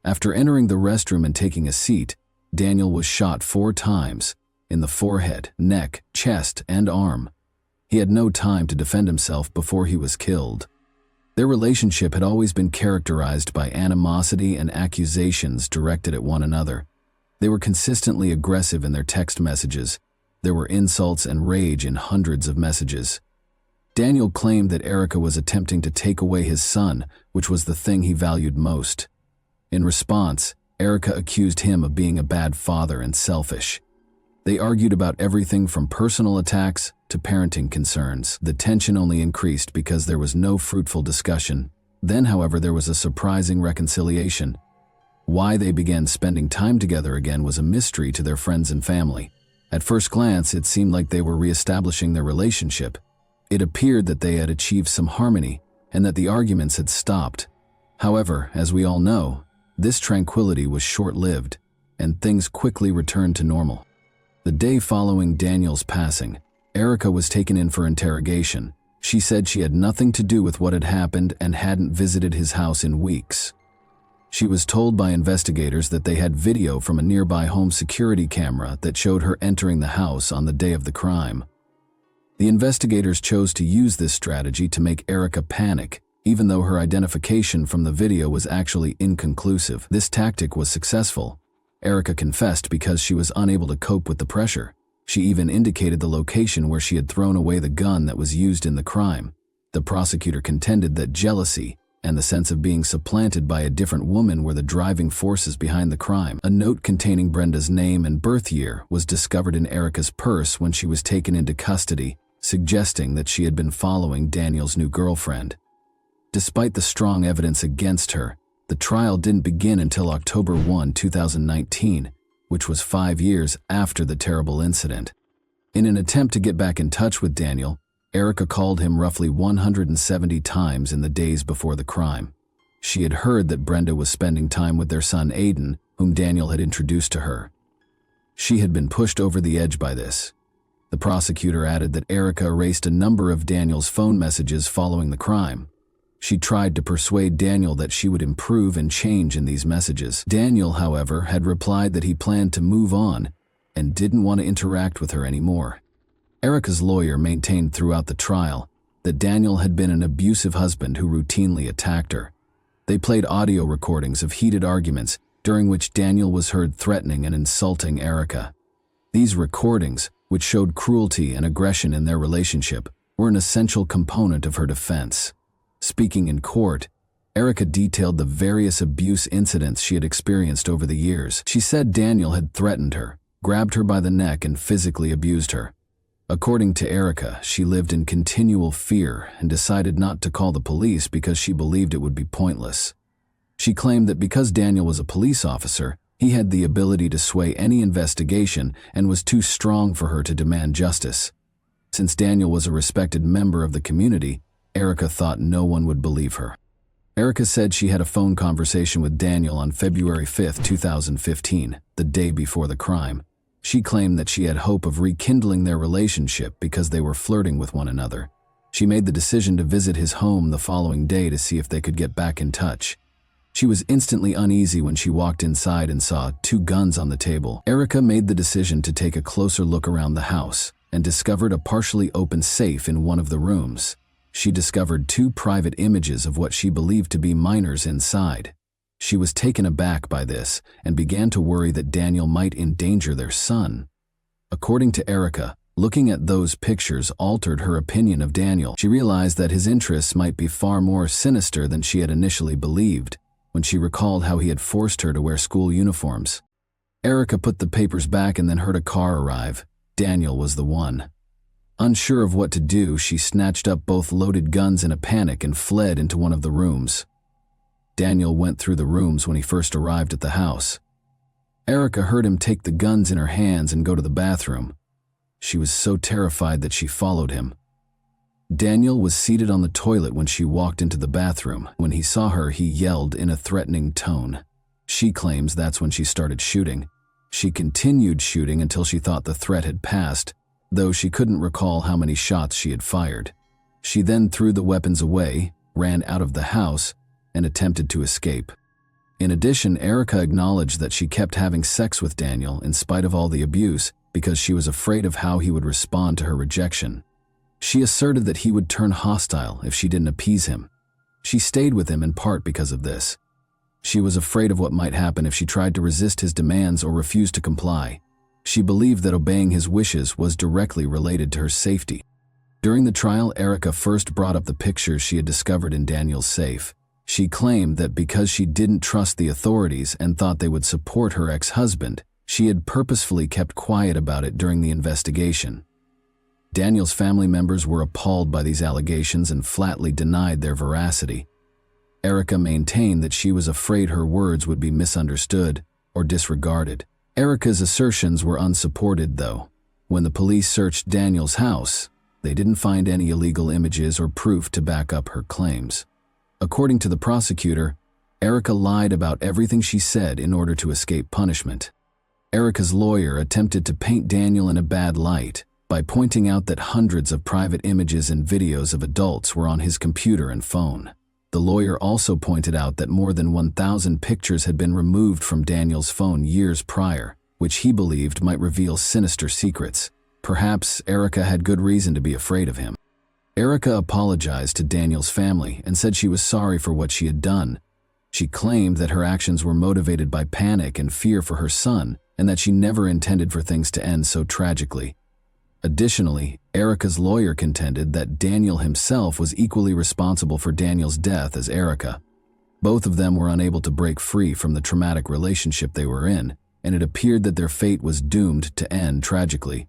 S1: After entering the restroom and taking a seat, Daniel was shot 4 times, in the forehead, neck, chest, and arm. He had no time to defend himself before he was killed. Their relationship had always been characterized by animosity and accusations directed at one another. They were consistently aggressive in their text messages. There were insults and rage in hundreds of messages. Daniel claimed that Erica was attempting to take away his son, which was the thing he valued most. In response, Erica accused him of being a bad father and selfish. They argued about everything from personal attacks to parenting concerns. The tension only increased because there was no fruitful discussion. Then, however, there was a surprising reconciliation. Why they began spending time together again was a mystery to their friends and family. At first glance, it seemed like they were reestablishing their relationship. It appeared that they had achieved some harmony and that the arguments had stopped. However, as we all know, this tranquility was short-lived, and things quickly returned to normal. The day following Daniel's passing, Erica was taken in for interrogation. She said she had nothing to do with what had happened and hadn't visited his house in weeks. She was told by investigators that they had video from a nearby home security camera that showed her entering the house on the day of the crime. The investigators chose to use this strategy to make Erica panic, even though her identification from the video was actually inconclusive. This tactic was successful. Erica confessed because she was unable to cope with the pressure. She even indicated the location where she had thrown away the gun that was used in the crime. The prosecutor contended that jealousy and the sense of being supplanted by a different woman were the driving forces behind the crime. A note containing Brenda's name and birth year was discovered in Erica's purse when she was taken into custody, suggesting that she had been following Daniel's new girlfriend. Despite the strong evidence against her, the trial didn't begin until October 1, 2019, which was 5 years after the terrible incident. In an attempt to get back in touch with Daniel, Erica called him roughly 170 times in the days before the crime. She had heard that Brenda was spending time with their son Aiden, whom Daniel had introduced to her. She had been pushed over the edge by this. The prosecutor added that Erica erased a number of Daniel's phone messages following the crime. She tried to persuade Daniel that she would improve and change in these messages. Daniel, however, had replied that he planned to move on and didn't want to interact with her anymore. Erica's lawyer maintained throughout the trial that Daniel had been an abusive husband who routinely attacked her. They played audio recordings of heated arguments during which Daniel was heard threatening and insulting Erica. These recordings, which showed cruelty and aggression in their relationship, were an essential component of her defense. Speaking in court, Erica detailed the various abuse incidents she had experienced over the years. She said Daniel had threatened her, grabbed her by the neck, and physically abused her. According to Erica, she lived in continual fear and decided not to call the police because she believed it would be pointless. She claimed that because Daniel was a police officer, he had the ability to sway any investigation and was too strong for her to demand justice. Since Daniel was a respected member of the community, Erica thought no one would believe her. Erica said she had a phone conversation with Daniel on February 5, 2015, the day before the crime. She claimed that she had hope of rekindling their relationship because they were flirting with one another. She made the decision to visit his home the following day to see if they could get back in touch. She was instantly uneasy when she walked inside and saw 2 guns on the table. Erica made the decision to take a closer look around the house and discovered a partially open safe in one of the rooms. She discovered 2 private images of what she believed to be minors inside. She was taken aback by this and began to worry that Daniel might endanger their son. According to Erica, looking at those pictures altered her opinion of Daniel. She realized that his interests might be far more sinister than she had initially believed when she recalled how he had forced her to wear school uniforms. Erica put the papers back and then heard a car arrive. Daniel was the one. Unsure of what to do, she snatched up both loaded guns in a panic and fled into one of the rooms. Daniel went through the rooms when he first arrived at the house. Erica heard him take the guns in her hands and go to the bathroom. She was so terrified that she followed him. Daniel was seated on the toilet when she walked into the bathroom. When he saw her, he yelled in a threatening tone. She claims that's when she started shooting. She continued shooting until she thought the threat had passed, though she couldn't recall how many shots she had fired. She then threw the weapons away, ran out of the house, and attempted to escape. In addition, Erica acknowledged that she kept having sex with Daniel in spite of all the abuse because she was afraid of how he would respond to her rejection. She asserted that he would turn hostile if she didn't appease him. She stayed with him in part because of this. She was afraid of what might happen if she tried to resist his demands or refused to comply. She believed that obeying his wishes was directly related to her safety. During the trial, Erica first brought up the pictures she had discovered in Daniel's safe. She claimed that because she didn't trust the authorities and thought they would support her ex-husband, she had purposefully kept quiet about it during the investigation. Daniel's family members were appalled by these allegations and flatly denied their veracity. Erica maintained that she was afraid her words would be misunderstood or disregarded. Erica's assertions were unsupported, though. When the police searched Daniel's house, they didn't find any illegal images or proof to back up her claims. According to the prosecutor, Erica lied about everything she said in order to escape punishment. Erica's lawyer attempted to paint Daniel in a bad light by pointing out that hundreds of private images and videos of adults were on his computer and phone. The lawyer also pointed out that more than 1,000 pictures had been removed from Daniel's phone years prior, which he believed might reveal sinister secrets. Perhaps Erica had good reason to be afraid of him. Erica apologized to Daniel's family and said she was sorry for what she had done. She claimed that her actions were motivated by panic and fear for her son, and that she never intended for things to end so tragically. Additionally, Erica's lawyer contended that Daniel himself was equally responsible for Daniel's death as Erica. Both of them were unable to break free from the traumatic relationship they were in, and it appeared that their fate was doomed to end tragically.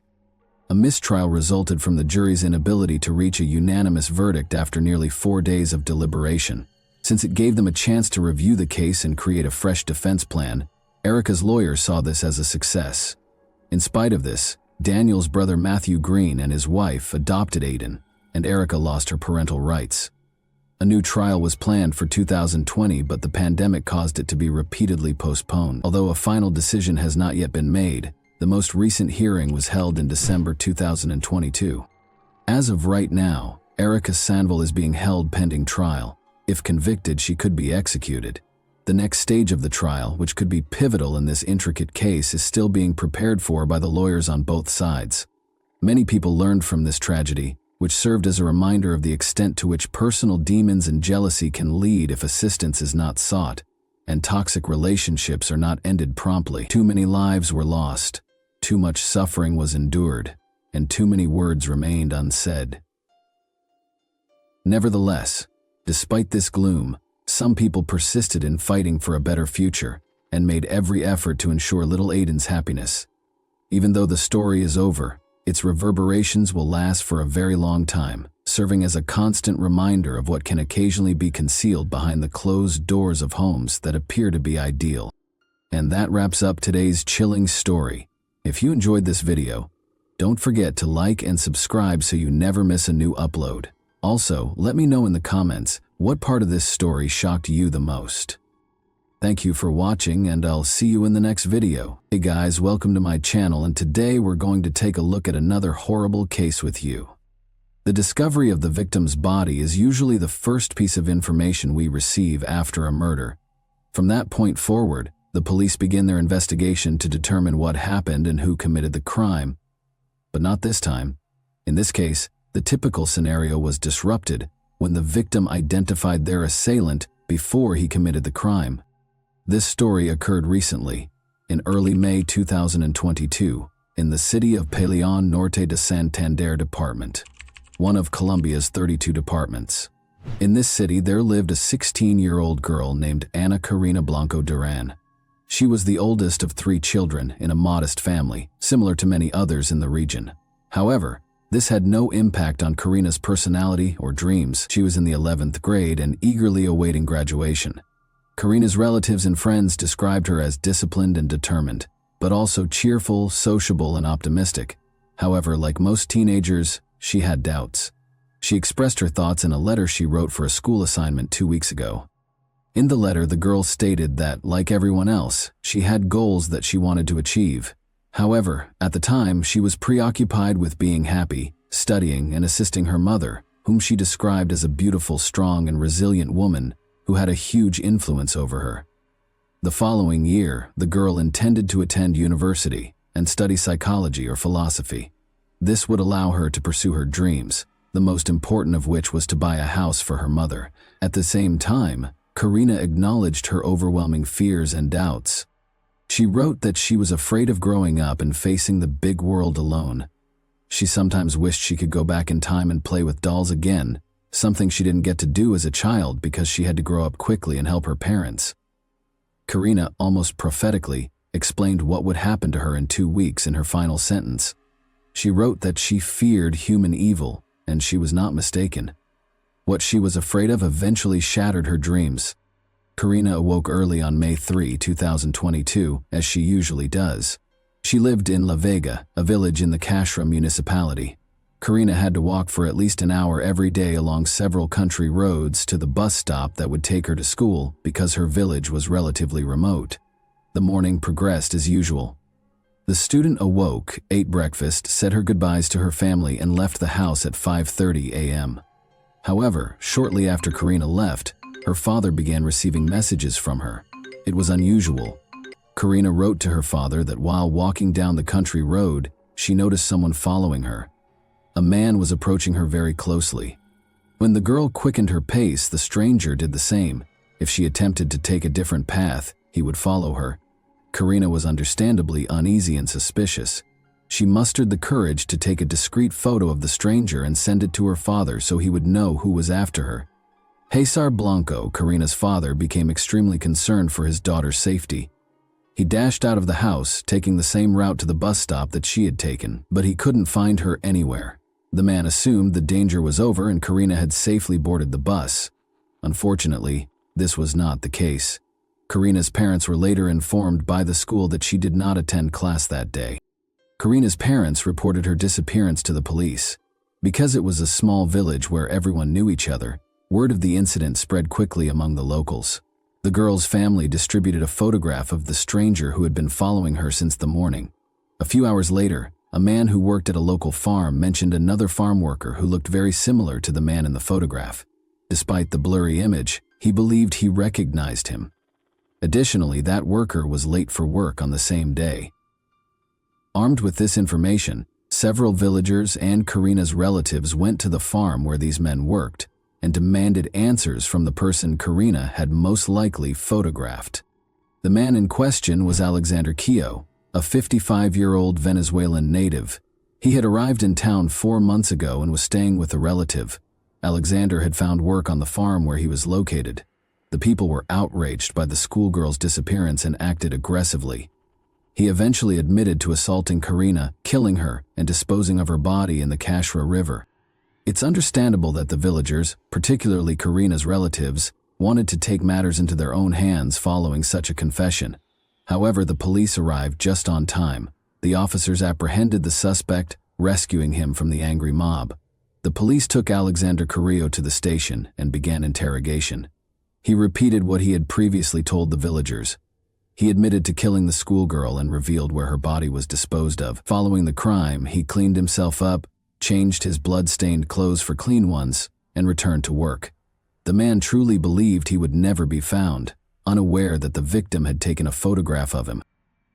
S1: A mistrial resulted from the jury's inability to reach a unanimous verdict after nearly 4 days of deliberation. Since it gave them a chance to review the case and create a fresh defense plan, Erica's lawyer saw this as a success. In spite of this, Daniel's brother Matthew Green and his wife adopted Aiden, and Erica lost her parental rights. A new trial was planned for 2020, but the pandemic caused it to be repeatedly postponed. Although a final decision has not yet been made, the most recent hearing was held in December 2022. As of right now, Erica Sanville is being held pending trial. If convicted, she could be executed. The next stage of the trial, which could be pivotal in this intricate case, is still being prepared for by the lawyers on both sides. Many people learned from this tragedy, which served as a reminder of the extent to which personal demons and jealousy can lead if assistance is not sought, and toxic relationships are not ended promptly. Too many lives were lost, too much suffering was endured, and too many words remained unsaid. Nevertheless, despite this gloom, some people persisted in fighting for a better future and made every effort to ensure little Aiden's happiness. Even though the story is over, its reverberations will last for a very long time, serving as a constant reminder of what can occasionally be concealed behind the closed doors of homes that appear to be ideal. And that wraps up today's chilling story. If you enjoyed this video, don't forget to like and subscribe so you never miss a new upload. Also, let me know in the comments, What part of this story shocked you the most? Thank you for watching, and I'll see you in the next video. Hey guys, welcome to my channel, and today we're going to take a look at another horrible case with you. The discovery of the victim's body is usually the first piece of information we receive after a murder. From that point forward, the police begin their investigation to determine what happened and who committed the crime. But not this time. In this case, the typical scenario was disrupted when the victim identified their assailant before he committed the crime. This story occurred recently, in early May 2022, in the city of Peleón Norte de Santander Department, one of Colombia's 32 departments. In this city, there lived a 16-year-old girl named Ana Karina Blanco Duran. She was the oldest of 3 children in a modest family, similar to many others in the region. However, this had no impact on Karina's personality or dreams. She was in the 11th grade and eagerly awaiting graduation. Karina's relatives and friends described her as disciplined and determined, but also cheerful, sociable, and optimistic. However, like most teenagers, she had doubts. She expressed her thoughts in a letter she wrote for a school assignment 2 weeks ago. In the letter, the girl stated that, like everyone else, she had goals that she wanted to achieve. However, at the time, she was preoccupied with being happy, studying, and assisting her mother, whom she described as a beautiful, strong, and resilient woman who had a huge influence over her. The following year, the girl intended to attend university and study psychology or philosophy. This would allow her to pursue her dreams, the most important of which was to buy a house for her mother. At the same time, Karina acknowledged her overwhelming fears and doubts. She wrote that she was afraid of growing up and facing the big world alone. She sometimes wished she could go back in time and play with dolls again, something she didn't get to do as a child because she had to grow up quickly and help her parents. Karina, almost prophetically, explained what would happen to her in 2 weeks in her final sentence. She wrote that she feared human evil, and she was not mistaken. What she was afraid of eventually shattered her dreams. Karina awoke early on May 3, 2022, as she usually does. She lived in La Vega, a village in the Cashra municipality. Karina had to walk for at least an hour every day along several country roads to the bus stop that would take her to school because her village was relatively remote. The morning progressed as usual. The student awoke, ate breakfast, said her goodbyes to her family, and left the house at 5:30 a.m. However, shortly after Karina left, her father began receiving messages from her. It was unusual. Karina wrote to her father that while walking down the country road, she noticed someone following her. A man was approaching her very closely. When the girl quickened her pace, the stranger did the same. If she attempted to take a different path, he would follow her. Karina was understandably uneasy and suspicious. She mustered the courage to take a discreet photo of the stranger and send it to her father so he would know who was after her. Cesar Blanco, Karina's father, became extremely concerned for his daughter's safety. He dashed out of the house, taking the same route to the bus stop that she had taken, but he couldn't find her anywhere. The man assumed the danger was over and Karina had safely boarded the bus. Unfortunately, this was not the case. Karina's parents were later informed by the school that she did not attend class that day. Karina's parents reported her disappearance to the police. Because it was a small village where everyone knew each other, word of the incident spread quickly among the locals. The girl's family distributed a photograph of the stranger who had been following her since the morning. A few hours later, a man who worked at a local farm mentioned another farm worker who looked very similar to the man in the photograph. Despite the blurry image, he believed he recognized him. Additionally, that worker was late for work on the same day. Armed with this information, several villagers and Karina's relatives went to the farm where these men worked and demanded answers from the person Karina had most likely photographed. The man in question was Alexander Quio, a 55-year-old Venezuelan native. He had arrived in town 4 months ago and was staying with a relative. Alexander had found work on the farm where he was located. The people were outraged by the schoolgirl's disappearance and acted aggressively. He eventually admitted to assaulting Karina, killing her, and disposing of her body in the Cashra River. It's understandable that the villagers, particularly Karina's relatives, wanted to take matters into their own hands following such a confession. However, the police arrived just on time. The officers apprehended the suspect, rescuing him from the angry mob. The police took Alexander Carrillo to the station and began interrogation. He repeated what he had previously told the villagers. He admitted to killing the schoolgirl and revealed where her body was disposed of. Following the crime, he cleaned himself up, changed his blood-stained clothes for clean ones, and returned to work. The man truly believed he would never be found, unaware that the victim had taken a photograph of him.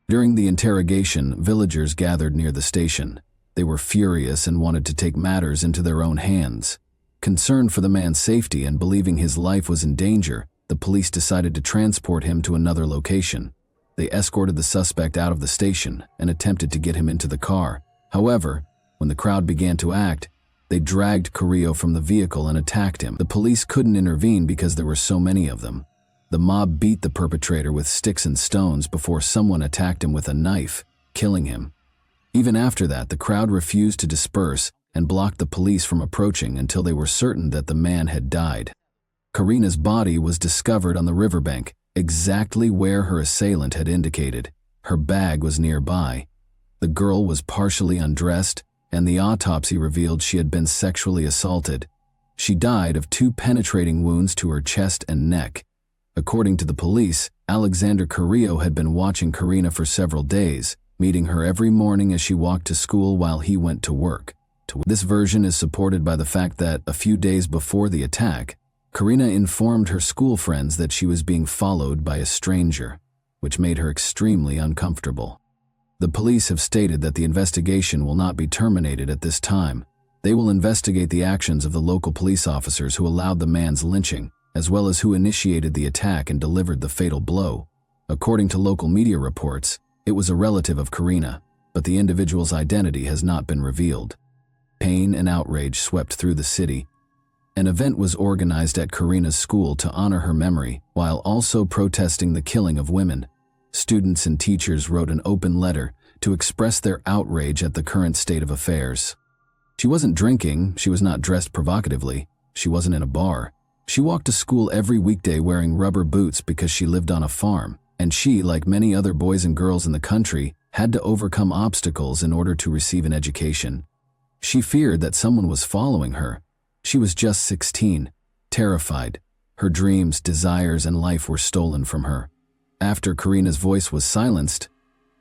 S1: During the interrogation, villagers gathered near the station. They were furious and wanted to take matters into their own hands. Concerned for the man's safety and believing his life was in danger, the police decided to transport him to another location. They escorted the suspect out of the station and attempted to get him into the car. However, when the crowd began to act, they dragged Carrillo from the vehicle and attacked him. The police couldn't intervene because there were so many of them. The mob beat the perpetrator with sticks and stones before someone attacked him with a knife, killing him. Even after that, the crowd refused to disperse and blocked the police from approaching until they were certain that the man had died. Karina's body was discovered on the riverbank, exactly where her assailant had indicated. Her bag was nearby. The girl was partially undressed, and the autopsy revealed she had been sexually assaulted. She died of 2 penetrating wounds to her chest and neck. According to the police, Alexander Carrillo had been watching Karina for several days, meeting her every morning as she walked to school while he went to work. This version is supported by the fact that, a few days before the attack, Karina informed her school friends that she was being followed by a stranger, which made her extremely uncomfortable. The police have stated that the investigation will not be terminated at this time. They will investigate the actions of the local police officers who allowed the man's lynching, as well as who initiated the attack and delivered the fatal blow. According to local media reports, it was a relative of Karina, but the individual's identity has not been revealed. Pain and outrage swept through the city. An event was organized at Karina's school to honor her memory, while also protesting the killing of women. Students and teachers wrote an open letter to express their outrage at the current state of affairs. She wasn't drinking, she was not dressed provocatively, she wasn't in a bar. She walked to school every weekday wearing rubber boots because she lived on a farm, and she, like many other boys and girls in the country, had to overcome obstacles in order to receive an education. She feared that someone was following her. She was just 16, terrified. Her dreams, desires, and life were stolen from her. After Karina's voice was silenced,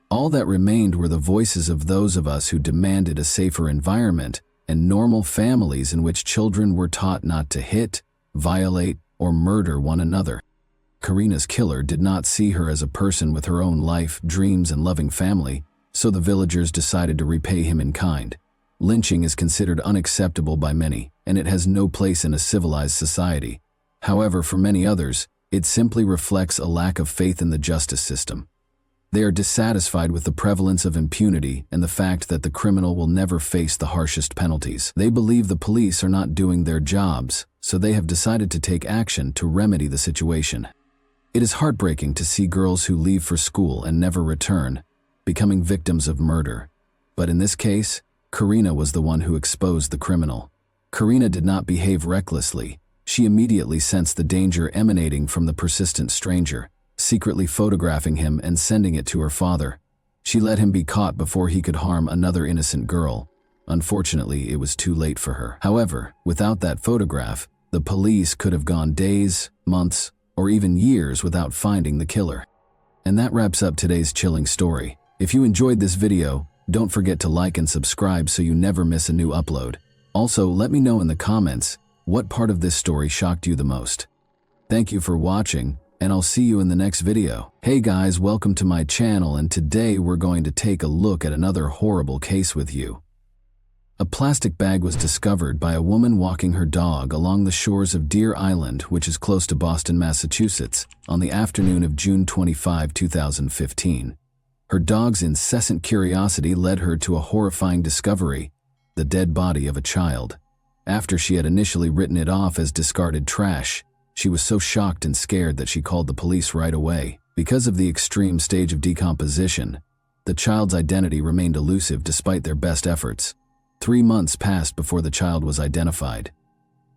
S1: all that remained were the voices of those of us who demanded a safer environment and normal families in which children were taught not to hit, violate, or murder one another. Karina's killer did not see her as a person with her own life, dreams, and loving family, so the villagers decided to repay him in kind. Lynching is considered unacceptable by many, and it has no place in a civilized society. However, for many others, it simply reflects a lack of faith in the justice system. They are dissatisfied with the prevalence of impunity and the fact that the criminal will never face the harshest penalties. They believe the police are not doing their jobs, so they have decided to take action to remedy the situation. It is heartbreaking to see girls who leave for school and never return, becoming victims of murder. But in this case, Karina was the one who exposed the criminal. Karina did not behave recklessly. She immediately sensed the danger emanating from the persistent stranger, secretly photographing him and sending it to her father. She let him be caught before he could harm another innocent girl. Unfortunately, it was too late for her. However, without that photograph, the police could have gone days, months, or even years without finding the killer. And that wraps up today's chilling story. If you enjoyed this video, don't forget to like and subscribe so you never miss a new upload. Also, let me know in the comments what part of this story shocked you the most. Thank you for watching, and I'll see you in the next video. Hey guys, welcome to my channel, and today we're going to take a look at another horrible case with you. A plastic bag was discovered by a woman walking her dog along the shores of Deer Island, which is close to Boston, Massachusetts, on the afternoon of June 25, 2015. Her dog's incessant curiosity led her to a horrifying discovery: the dead body of a child. After she had initially written it off as discarded trash, she was so shocked and scared that she called the police right away. Because of the extreme stage of decomposition, the child's identity remained elusive despite their best efforts. 3 months passed before the child was identified.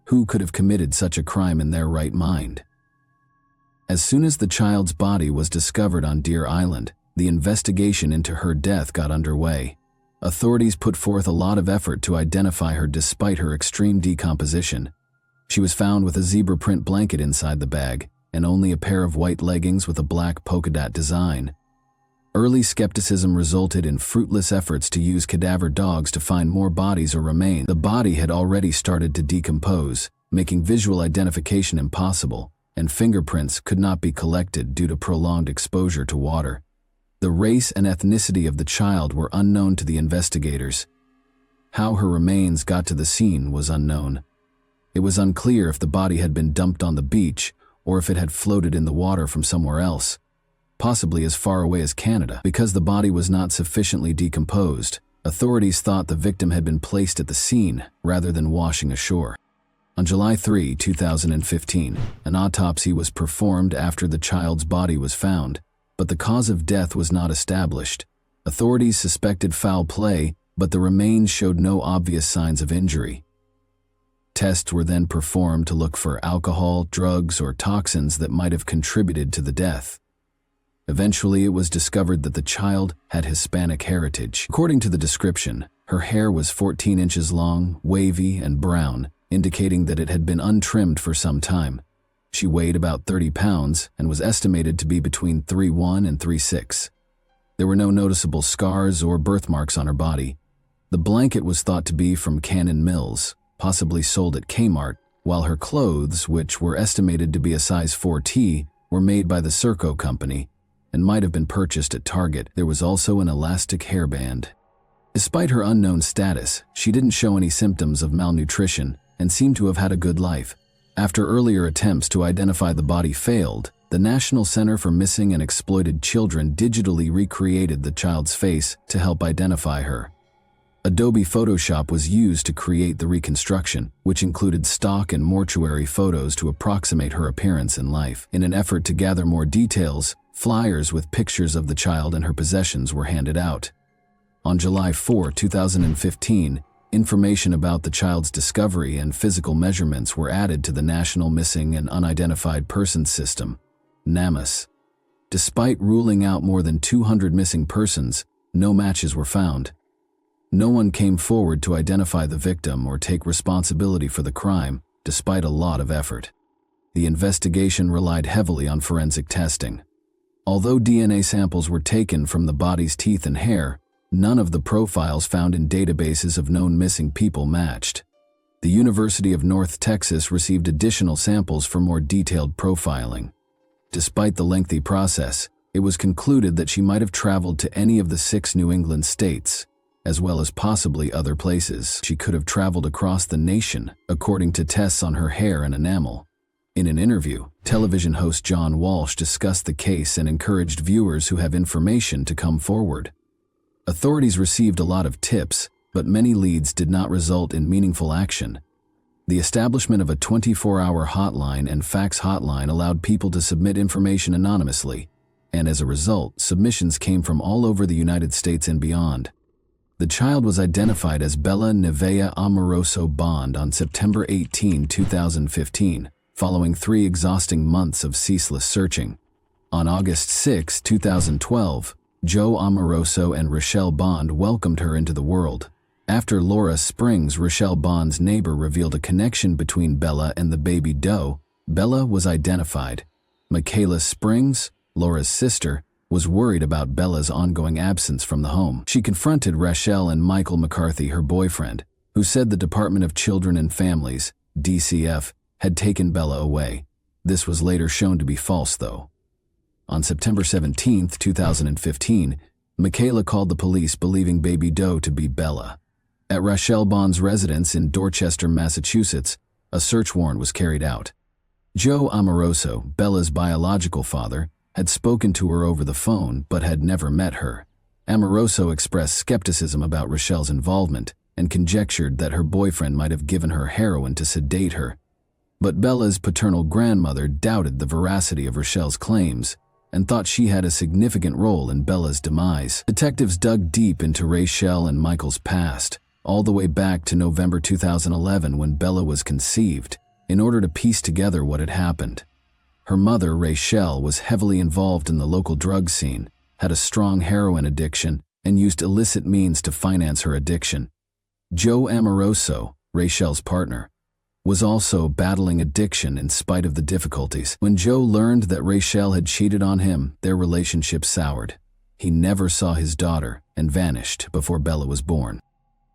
S1: Who could have committed such a crime in their right mind? As soon as the child's body was discovered on Deer Island, the investigation into her death got underway. Authorities put forth a lot of effort to identify her despite her extreme decomposition. She was found with a zebra print blanket inside the bag and only a pair of white leggings with a black polka dot design. Early skepticism resulted in fruitless efforts to use cadaver dogs to find more bodies or remains. The body had already started to decompose, making visual identification impossible, and fingerprints could not be collected due to prolonged exposure to water. The race and ethnicity of the child were unknown to the investigators. How her remains got to the scene was unknown. It was unclear if the body had been dumped on the beach or if it had floated in the water from somewhere else, possibly as far away as Canada. Because the body was not sufficiently decomposed, authorities thought the victim had been placed at the scene rather than washing ashore. On July 3, 2015, an autopsy was performed after the child's body was found, but the cause of death was not established. Authorities suspected foul play, but the remains showed no obvious signs of injury. Tests were then performed to look for alcohol, drugs, or toxins that might have contributed to the death. Eventually, it was discovered that the child had Hispanic heritage. According to the description, her hair was 14 inches long, wavy, and brown, indicating that it had been untrimmed for some time. She weighed about 30 pounds and was estimated to be between 3'1" and 3'6". There were no noticeable scars or birthmarks on her body. The blanket was thought to be from Cannon Mills, possibly sold at Kmart, while her clothes, which were estimated to be a size 4T, were made by the Serco company and might have been purchased at Target. There was also an elastic hairband. Despite her unknown status, she didn't show any symptoms of malnutrition and seemed to have had a good life. After earlier attempts to identify the body failed, the National Center for Missing and Exploited Children digitally recreated the child's face to help identify her. Adobe Photoshop was used to create the reconstruction, which included stock and mortuary photos to approximate her appearance in life. In an effort to gather more details, flyers with pictures of the child and her possessions were handed out. On July 4, 2015, information about the child's discovery and physical measurements were added to the National Missing and Unidentified Persons System, NamUs. Despite ruling out more than 200 missing persons, no matches were found. No one came forward to identify the victim or take responsibility for the crime, despite a lot of effort. The investigation relied heavily on forensic testing. Although DNA samples were taken from the body's teeth and hair, none of the profiles found in databases of known missing people matched. The University of North Texas received additional samples for more detailed profiling. Despite the lengthy process, it was concluded that she might have traveled to any of the 6 New England states, as well as possibly other places. She could have traveled across the nation, according to tests on her hair and enamel. In an interview, television host John Walsh discussed the case and encouraged viewers who have information to come forward. Authorities received a lot of tips, but many leads did not result in meaningful action. The establishment of a 24-hour hotline and fax hotline allowed people to submit information anonymously, and as a result, submissions came from all over the United States and beyond. The child was identified as Bella Nevaeh Amoroso Bond on September 18, 2015, following 3 exhausting months of ceaseless searching. On August 6, 2012, Joe Amoroso and Rochelle Bond welcomed her into the world. After Laura Springs, Rochelle Bond's neighbor, revealed a connection between Bella and the baby doe, Bella was identified. Michaela Springs, Laura's sister, was worried about Bella's ongoing absence from the home. She confronted Rochelle and Michael McCarthy, her boyfriend, who said the Department of Children and Families, DCF, had taken Bella away. This was later shown to be false, though. On September 17, 2015, Michaela called the police believing baby doe to be Bella. At Rochelle Bond's residence in Dorchester, Massachusetts, a search warrant was carried out. Joe Amoroso, Bella's biological father, had spoken to her over the phone but had never met her. Amoroso expressed skepticism about Rochelle's involvement and conjectured that her boyfriend might have given her heroin to sedate her. But Bella's paternal grandmother doubted the veracity of Rochelle's claims and thought she had a significant role in Bella's demise. Detectives dug deep into Rochelle and Michael's past, all the way back to November 2011 when Bella was conceived, in order to piece together what had happened. Her mother, Rochelle, was heavily involved in the local drug scene, had a strong heroin addiction, and used illicit means to finance her addiction. Joe Amoroso, Rachel's partner, was also battling addiction in spite of the difficulties. When Joe learned that Rachel had cheated on him, their relationship soured. He never saw his daughter and vanished before Bella was born.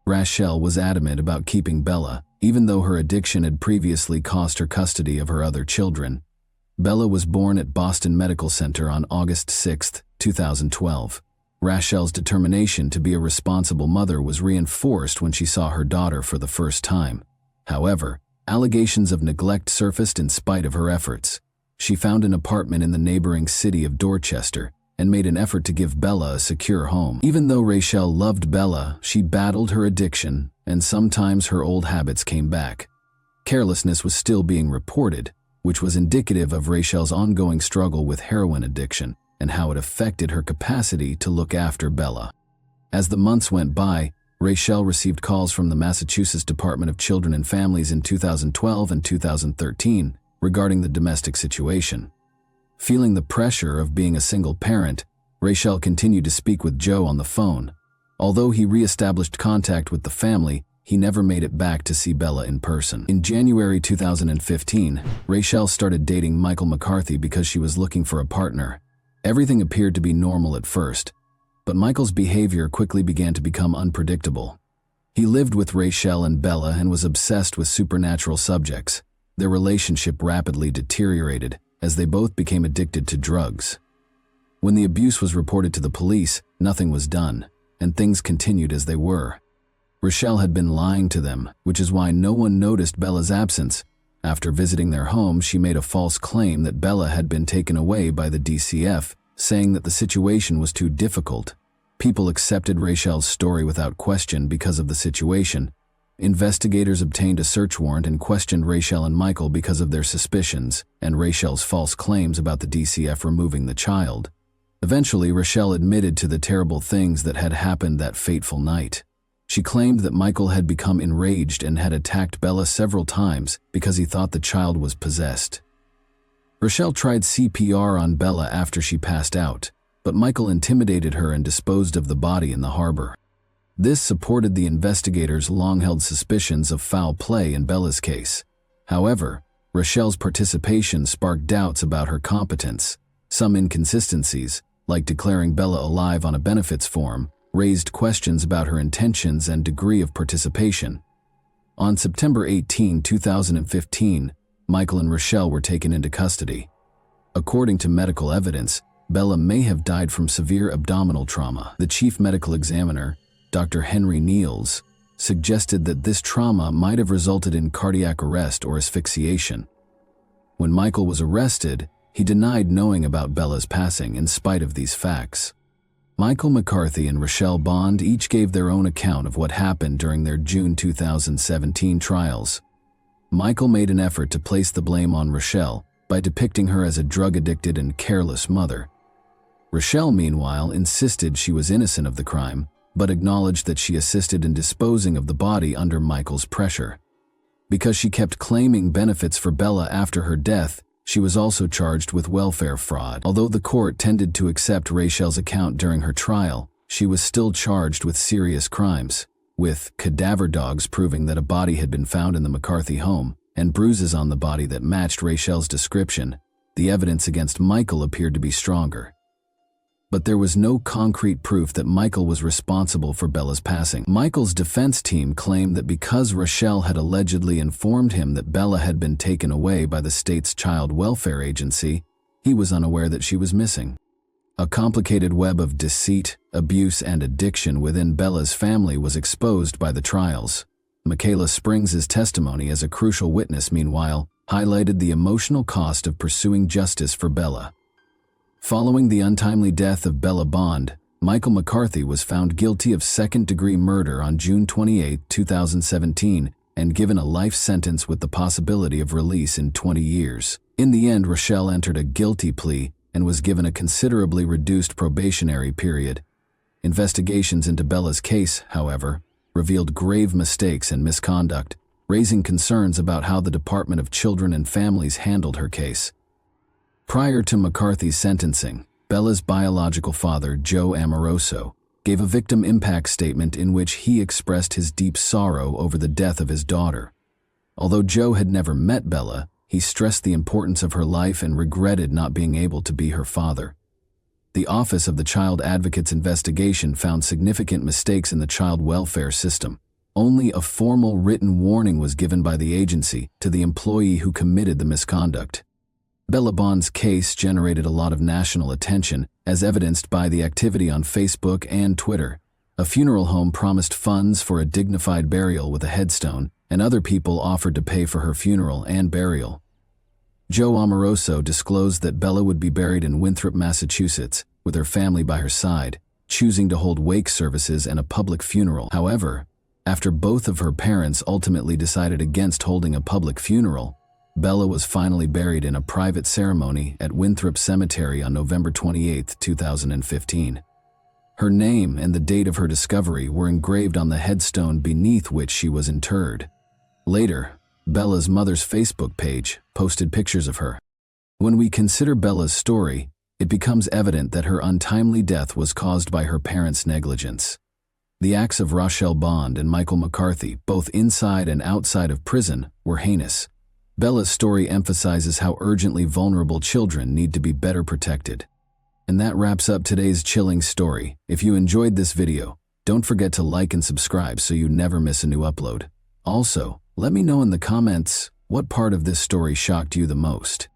S1: Rachel was adamant about keeping Bella, even though her addiction had previously cost her custody of her other children. Bella was born at Boston Medical Center on August 6, 2012. Rachel's determination to be a responsible mother was reinforced when she saw her daughter for the first time. However, allegations of neglect surfaced in spite of her efforts. She found an apartment in the neighboring city of Dorchester and made an effort to give Bella a secure home. Even though Rachel loved Bella, she battled her addiction, and sometimes her old habits came back. Carelessness was still being reported, which was indicative of Rachel's ongoing struggle with heroin addiction and how it affected her capacity to look after Bella. As the months went by, Rachel received calls from the Massachusetts Department of Children and Families in 2012 and 2013 regarding the domestic situation. Feeling the pressure of being a single parent, Rachel continued to speak with Joe on the phone. Although he re-established contact with the family, he never made it back to see Bella in person. In January 2015, Rachel started dating Michael McCarthy because she was looking for a partner. Everything appeared to be normal at first, but Michael's behavior quickly began to become unpredictable. He lived with Rachel and Bella and was obsessed with supernatural subjects. Their relationship rapidly deteriorated as they both became addicted to drugs. When the abuse was reported to the police, nothing was done, and things continued as they were. Rachel had been lying to them, which is why no one noticed Bella's absence. After visiting their home, she made a false claim that Bella had been taken away by the DCF, saying that the situation was too difficult. People accepted Rachel's story without question because of the situation. Investigators obtained a search warrant and questioned Rachel and Michael because of their suspicions and Rachel's false claims about the DCF removing the child. Eventually, Rachel admitted to the terrible things that had happened that fateful night. She claimed that Michael had become enraged and had attacked Bella several times because he thought the child was possessed. Rachel tried CPR on Bella after she passed out, but Michael intimidated her and disposed of the body in the harbor. This supported the investigators' long-held suspicions of foul play in Bella's case. However, Rachel's participation sparked doubts about her competence. Some inconsistencies, like declaring Bella alive on a benefits form, raised questions about her intentions and degree of participation. On September 18, 2015, Michael and Rachel were taken into custody. According to medical evidence, Bella may have died from severe abdominal trauma. The chief medical examiner, Dr. Henry Niels, suggested that this trauma might have resulted in cardiac arrest or asphyxiation. When Michael was arrested, he denied knowing about Bella's passing in spite of these facts. Michael McCarthy and Rachel Bond each gave their own account of what happened during their June 2017 trials. Michael made an effort to place the blame on Rachel by depicting her as a drug-addicted and careless mother. Rachel, meanwhile, insisted she was innocent of the crime, but acknowledged that she assisted in disposing of the body under Michael's pressure. Because she kept claiming benefits for Bella after her death, she was also charged with welfare fraud. Although the court tended to accept Rachel's account during her trial, she was still charged with serious crimes, with cadaver dogs proving that a body had been found in the McCarthy home and bruises on the body that matched Rachel's description. The evidence against Michael appeared to be stronger. But there was no concrete proof that Michael was responsible for Bella's passing. Michael's defense team claimed that because Rachel had allegedly informed him that Bella had been taken away by the state's child welfare agency, he was unaware that she was missing. A complicated web of deceit, abuse, and addiction within Bella's family was exposed by the trials. Michaela Springs' testimony as a crucial witness, meanwhile, highlighted the emotional cost of pursuing justice for Bella. Following the untimely death of Bella Bond, Michael McCarthy was found guilty of second-degree murder on June 28, 2017, and given a life sentence with the possibility of release in 20 years. In the end, Rachel entered a guilty plea and was given a considerably reduced probationary period. Investigations into Bella's case, however, revealed grave mistakes and misconduct, raising concerns about how the Department of Children and Families handled her case. Prior to McCarthy's sentencing, Bella's biological father, Joe Amoroso, gave a victim impact statement in which he expressed his deep sorrow over the death of his daughter. Although Joe had never met Bella, he stressed the importance of her life and regretted not being able to be her father. The Office of the Child Advocate's investigation found significant mistakes in the child welfare system. Only a formal written warning was given by the agency to the employee who committed the misconduct. Bella Bond's case generated a lot of national attention, as evidenced by the activity on Facebook and Twitter. A funeral home promised funds for a dignified burial with a headstone, and other people offered to pay for her funeral and burial. Joe Amoroso disclosed that Bella would be buried in Winthrop, Massachusetts, with her family by her side, choosing to hold wake services and a public funeral. However, after both of her parents ultimately decided against holding a public funeral, Bella was finally buried in a private ceremony at Winthrop Cemetery on November 28, 2015. Her name and the date of her discovery were engraved on the headstone beneath which she was interred. Later, Bella's mother's Facebook page posted pictures of her. When we consider Bella's story, it becomes evident that her untimely death was caused by her parents' negligence. The acts of Rochelle Bond and Michael McCarthy, both inside and outside of prison, were heinous. Bella's story emphasizes how urgently vulnerable children need to be better protected. And that wraps up today's chilling story. If you enjoyed this video, don't forget to like and subscribe so you never miss a new upload. Also, let me know in the comments what part of this story shocked you the most.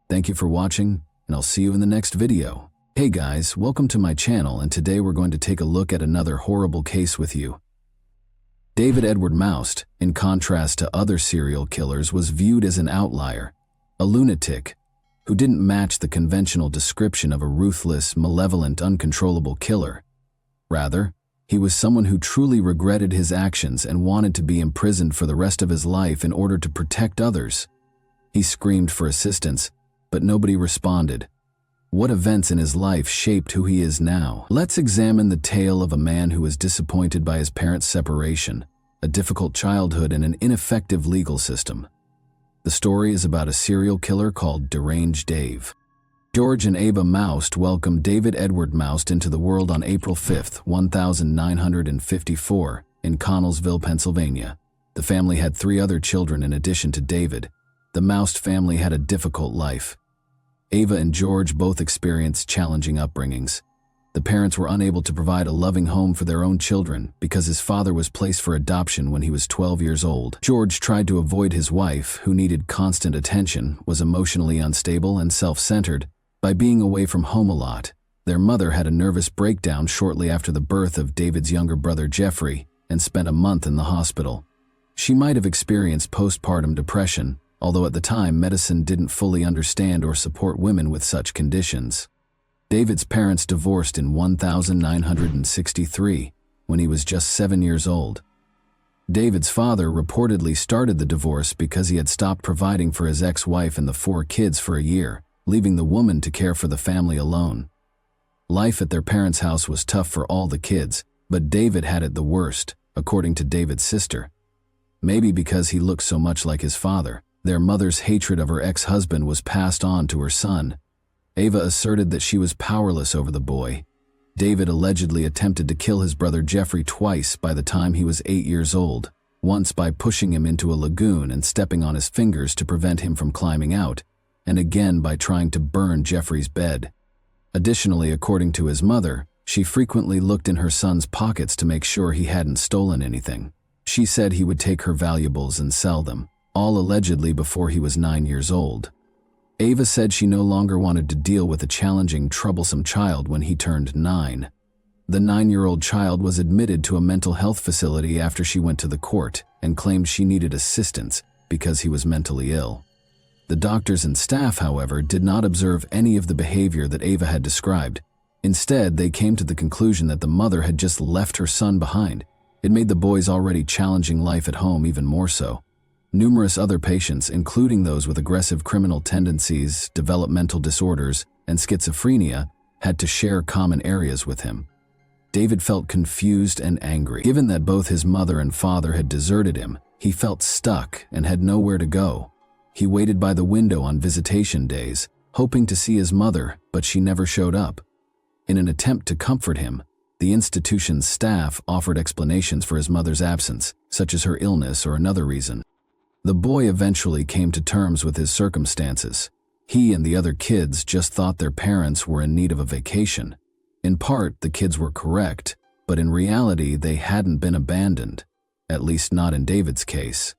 S1: Thank you for watching, and I'll see you in the next video. Hey guys, welcome to my channel, and today we're going to take a look at another horrible case with you. David Edward Moust, in contrast to other serial killers, was viewed as an outlier, a lunatic, who didn't match the conventional description of a ruthless, malevolent, uncontrollable killer. Rather, he was someone who truly regretted his actions and wanted to be imprisoned for the rest of his life in order to protect others. He screamed for assistance, but nobody responded. What events in his life shaped who he is now? Let's examine the tale of a man who was disappointed by his parents' separation, a difficult childhood, and an ineffective legal system. The story is about a serial killer called Deranged Dave. George and Ava Moust welcomed David Edward Moust into the world on April 5, 1954, in Connellsville, Pennsylvania. The family had 3 other children in addition to David. The Moust family had a difficult life. Ava and George both experienced challenging upbringings. The parents were unable to provide a loving home for their own children because his father was placed for adoption when he was 12 years old. George tried to avoid his wife, who needed constant attention, was emotionally unstable and self-centered, by being away from home a lot. Their mother had a nervous breakdown shortly after the birth of David's younger brother Jeffrey and spent a month in the hospital. She might have experienced postpartum depression, although at the time medicine didn't fully understand or support women with such conditions. David's parents divorced in 1963, when he was just 7 years old. David's father reportedly started the divorce because he had stopped providing for his ex-wife and the 4 kids for a year, leaving the woman to care for the family alone. Life at their parents' house was tough for all the kids, but David had it the worst, according to David's sister. Maybe because he looked so much like his father, their mother's hatred of her ex-husband was passed on to her son. Ava asserted that she was powerless over the boy. David allegedly attempted to kill his brother Jeffrey twice by the time he was 8 years old, once by pushing him into a lagoon and stepping on his fingers to prevent him from climbing out, and again by trying to burn Jeffrey's bed. Additionally, according to his mother, she frequently looked in her son's pockets to make sure he hadn't stolen anything. She said he would take her valuables and sell them, all allegedly before he was 9 years old. Ava said she no longer wanted to deal with a challenging, troublesome child when he turned 9. The 9-year-old child was admitted to a mental health facility after she went to the court and claimed she needed assistance because he was mentally ill. The doctors and staff, however, did not observe any of the behavior that Ava had described. Instead, they came to the conclusion that the mother had just left her son behind. It made the boy's already challenging life at home even more so. Numerous other patients, including those with aggressive criminal tendencies, developmental disorders, and schizophrenia, had to share common areas with him. David felt confused and angry. Given that both his mother and father had deserted him, he felt stuck and had nowhere to go. He waited by the window on visitation days, hoping to see his mother, but she never showed up. In an attempt to comfort him, The institution's staff offered explanations for his mother's absence, such as her illness or another reason. The boy eventually came to terms with his circumstances. He and the other kids just thought their parents were in need of a vacation. In part, the kids were correct, but in reality, they hadn't been abandoned, at least not in David's case.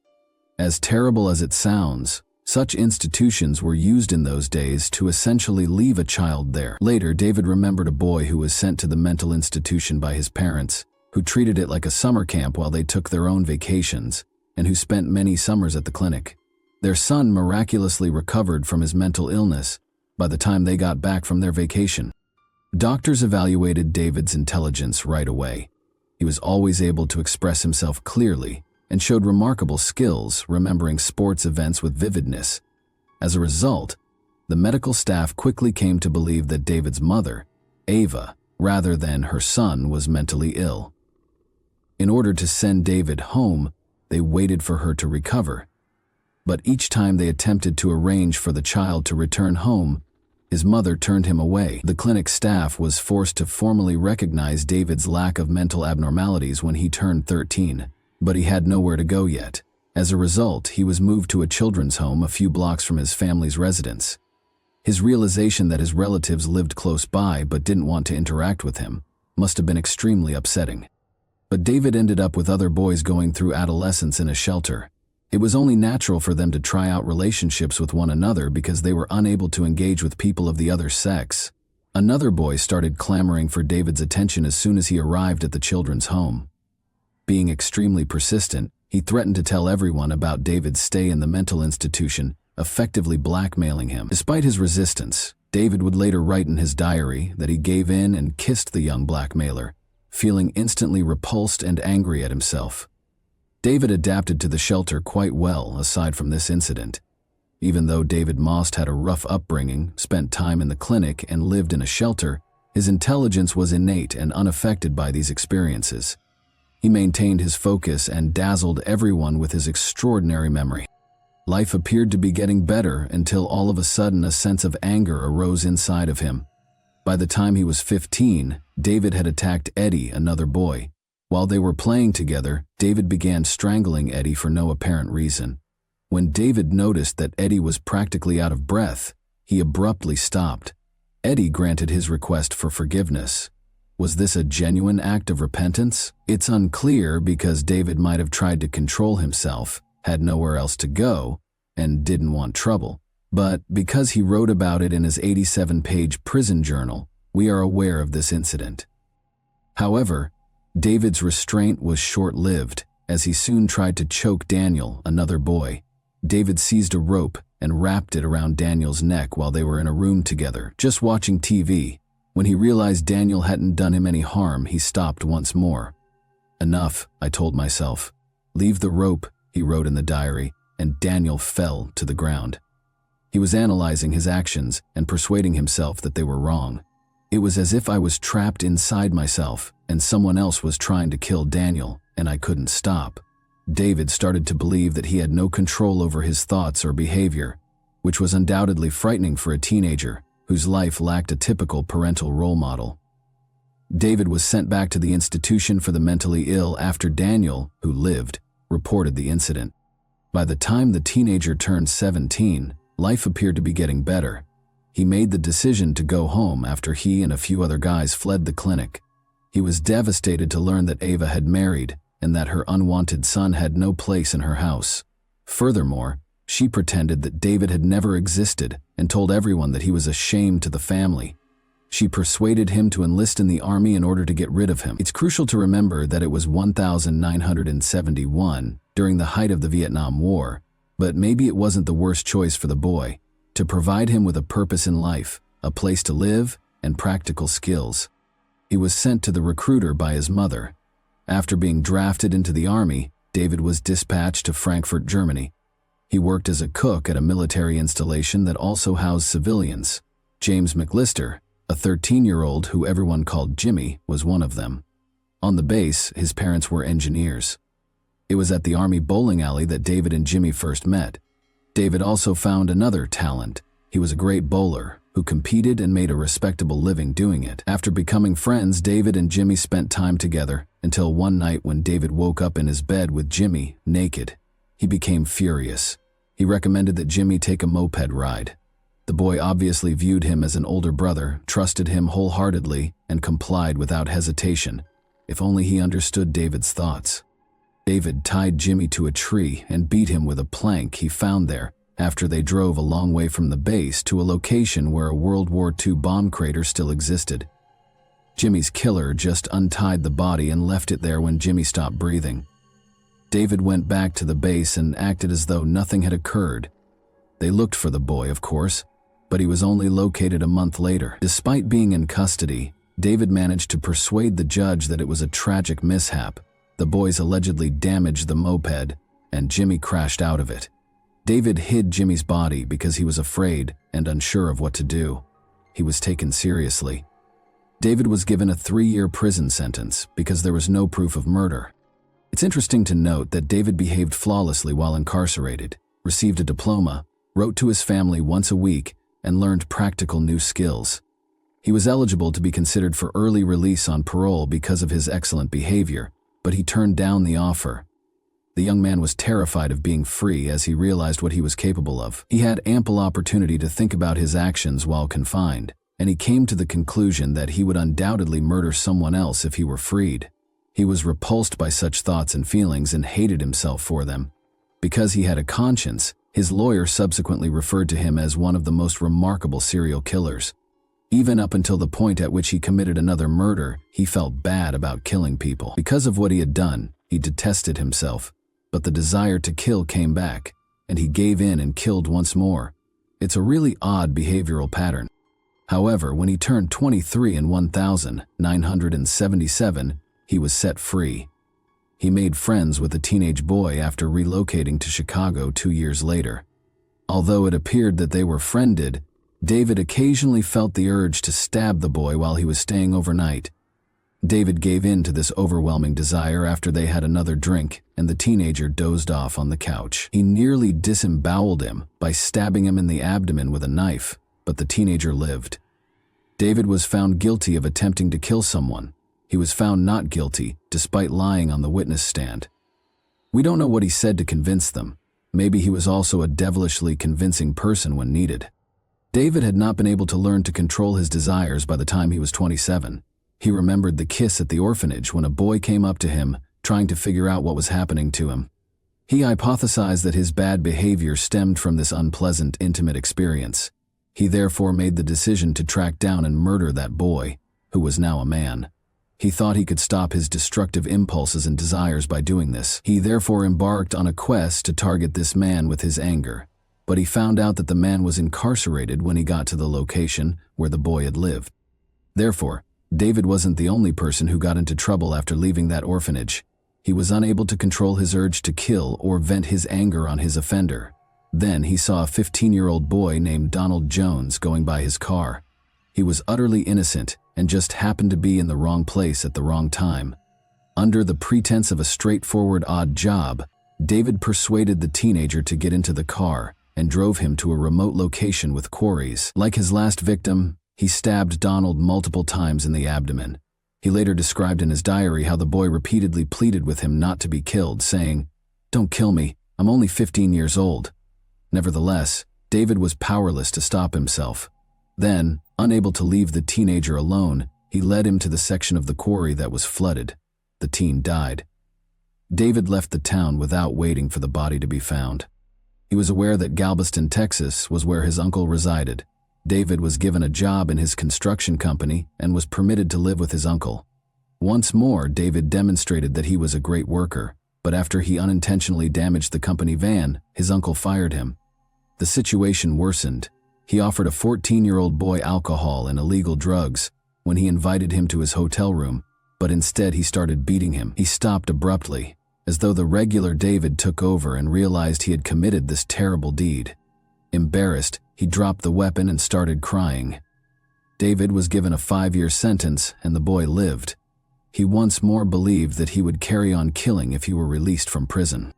S1: As terrible as it sounds, such institutions were used in those days to essentially leave a child there. Later, David remembered a boy who was sent to the mental institution by his parents, who treated it like a summer camp while they took their own vacations, and who spent many summers at the clinic. Their son miraculously recovered from his mental illness by the time they got back from their vacation. Doctors evaluated David's intelligence right away. He was always able to express himself clearly and showed remarkable skills remembering sports events with vividness. As a result, the medical staff quickly came to believe that David's mother, Ava, rather than her son, was mentally ill. In order to send David home, they waited for her to recover. But each time they attempted to arrange for the child to return home, his mother turned him away. The clinic staff was forced to formally recognize David's lack of mental abnormalities when he turned 13, but he had nowhere to go yet. As a result, he was moved to a children's home a few blocks from his family's residence. His realization that his relatives lived close by but didn't want to interact with him must have been extremely upsetting. But David ended up with other boys going through adolescence in a shelter. It was only natural for them to try out relationships with one another because they were unable to engage with people of the other sex. Another boy started clamoring for David's attention as soon as he arrived at the children's home. Being extremely persistent, he threatened to tell everyone about David's stay in the mental institution, effectively blackmailing him. Despite his resistance, David would later write in his diary that he gave in and kissed the young blackmailer, feeling instantly repulsed and angry at himself. David adapted to the shelter quite well aside from this incident. Even though David Most had a rough upbringing, spent time in the clinic, and lived in a shelter, his intelligence was innate and unaffected by these experiences. He maintained his focus and dazzled everyone with his extraordinary memory. Life appeared to be getting better until all of a sudden a sense of anger arose inside of him. By the time he was 15, David had attacked Eddie, another boy. While they were playing together, David began strangling Eddie for no apparent reason. When David noticed that Eddie was practically out of breath, he abruptly stopped. Eddie granted his request for forgiveness. Was this a genuine act of repentance? It's unclear because David might have tried to control himself, had nowhere else to go, and didn't want trouble. But because he wrote about it in his 87-page prison journal, we are aware of this incident. However, David's restraint was short-lived, as he soon tried to choke Daniel, another boy. David seized a rope and wrapped it around Daniel's neck while they were in a room together, just watching TV. When he realized Daniel hadn't done him any harm, he stopped once more. "Enough," I told myself. "Leave the rope," he wrote in the diary, and Daniel fell to the ground. He was analyzing his actions and persuading himself that they were wrong. It was as if I was trapped inside myself and someone else was trying to kill Daniel, and I couldn't stop. David started to believe that he had no control over his thoughts or behavior, which was undoubtedly frightening for a teenager whose life lacked a typical parental role model. David was sent back to the institution for the mentally ill after Daniel, who lived, reported the incident. By the time the teenager turned 17, life appeared to be getting better. He made the decision to go home after he and a few other guys fled the clinic. He was devastated to learn that Ava had married and that her unwanted son had no place in her house. Furthermore, she pretended that David had never existed and told everyone that he was a shame to the family. She persuaded him to enlist in the army in order to get rid of him. It's crucial to remember that it was 1971, during the height of the Vietnam War, but maybe it wasn't the worst choice for the boy, to provide him with a purpose in life, a place to live, and practical skills. He was sent to the recruiter by his mother. After being drafted into the army, David was dispatched to Frankfurt, Germany. He worked as a cook at a military installation that also housed civilians. James McLister, a 13-year-old who everyone called Jimmy, was one of them. On the base, his parents were engineers. It was at the Army bowling alley that David and Jimmy first met. David also found another talent, He was a great bowler who competed and made a respectable living doing it. After becoming friends, David and Jimmy spent time together until one night when David woke up in his bed with Jimmy naked. He became furious. He recommended that Jimmy take a moped ride. The boy obviously viewed him as an older brother, trusted him wholeheartedly, and complied without hesitation. If only he understood David's thoughts. David tied Jimmy to a tree and beat him with a plank he found there after they drove a long way from the base to a location where a World War II bomb crater still existed. Jimmy's killer just untied the body and left it there when Jimmy stopped breathing. David went back to the base and acted as though nothing had occurred. They looked for the boy, of course, but he was only located a month later. Despite being in custody, David managed to persuade the judge that it was a tragic mishap. The boys allegedly damaged the moped, and Jimmy crashed out of it. David hid Jimmy's body because he was afraid and unsure of what to do. He was taken seriously. David was given a 3-year prison sentence because there was no proof of murder. It's interesting to note that David behaved flawlessly while incarcerated, received a diploma, wrote to his family once a week, and learned practical new skills. He was eligible to be considered for early release on parole because of his excellent behavior, but he turned down the offer. The young man was terrified of being free as he realized what he was capable of. He had ample opportunity to think about his actions while confined, and he came to the conclusion that he would undoubtedly murder someone else if he were freed. He was repulsed by such thoughts and feelings and hated himself for them. Because he had a conscience, his lawyer subsequently referred to him as one of the most remarkable serial killers. Even up until the point at which he committed another murder, he felt bad about killing people. Because of what he had done, he detested himself. But the desire to kill came back, and he gave in and killed once more. It's a really odd behavioral pattern. However, when he turned 23 in 1977, he was set free. He made friends with a teenage boy after relocating to Chicago 2 years later. Although it appeared that they were friended, David occasionally felt the urge to stab the boy while he was staying overnight. David gave in to this overwhelming desire after they had another drink, and the teenager dozed off on the couch. He nearly disemboweled him by stabbing him in the abdomen with a knife, but the teenager lived. David was found guilty of attempting to kill someone. He was found not guilty, despite lying on the witness stand. We don't know what he said to convince them. Maybe he was also a devilishly convincing person when needed. David had not been able to learn to control his desires by the time he was 27. He remembered the kiss at the orphanage when a boy came up to him, trying to figure out what was happening to him. He hypothesized that his bad behavior stemmed from this unpleasant, intimate experience. He therefore made the decision to track down and murder that boy, who was now a man. He thought he could stop his destructive impulses and desires by doing this. He therefore embarked on a quest to target this man with his anger. But he found out that the man was incarcerated when he got to the location where the boy had lived. Therefore, David wasn't the only person who got into trouble after leaving that orphanage. He was unable to control his urge to kill or vent his anger on his offender. Then he saw a 15-year-old boy named Donald Jones going by his car. He was utterly innocent and just happened to be in the wrong place at the wrong time. Under the pretense of a straightforward odd job, David persuaded the teenager to get into the car and drove him to a remote location with quarries. Like his last victim, he stabbed Donald multiple times in the abdomen. He later described in his diary how the boy repeatedly pleaded with him not to be killed, saying, "Don't kill me, I'm only 15 years old." Nevertheless, David was powerless to stop himself. Then, unable to leave the teenager alone, he led him to the section of the quarry that was flooded. The teen died. David left the town without waiting for the body to be found. He was aware that Galveston, Texas, was where his uncle resided. David was given a job in his construction company and was permitted to live with his uncle. Once more, David demonstrated that he was a great worker, but after he unintentionally damaged the company van, his uncle fired him. The situation worsened. He offered a 14-year-old boy alcohol and illegal drugs when he invited him to his hotel room, but instead he started beating him. He stopped abruptly, as though the regular David took over and realized he had committed this terrible deed. Embarrassed, he dropped the weapon and started crying. David was given a 5-year sentence and the boy lived. He once more believed that he would carry on killing if he were released from prison.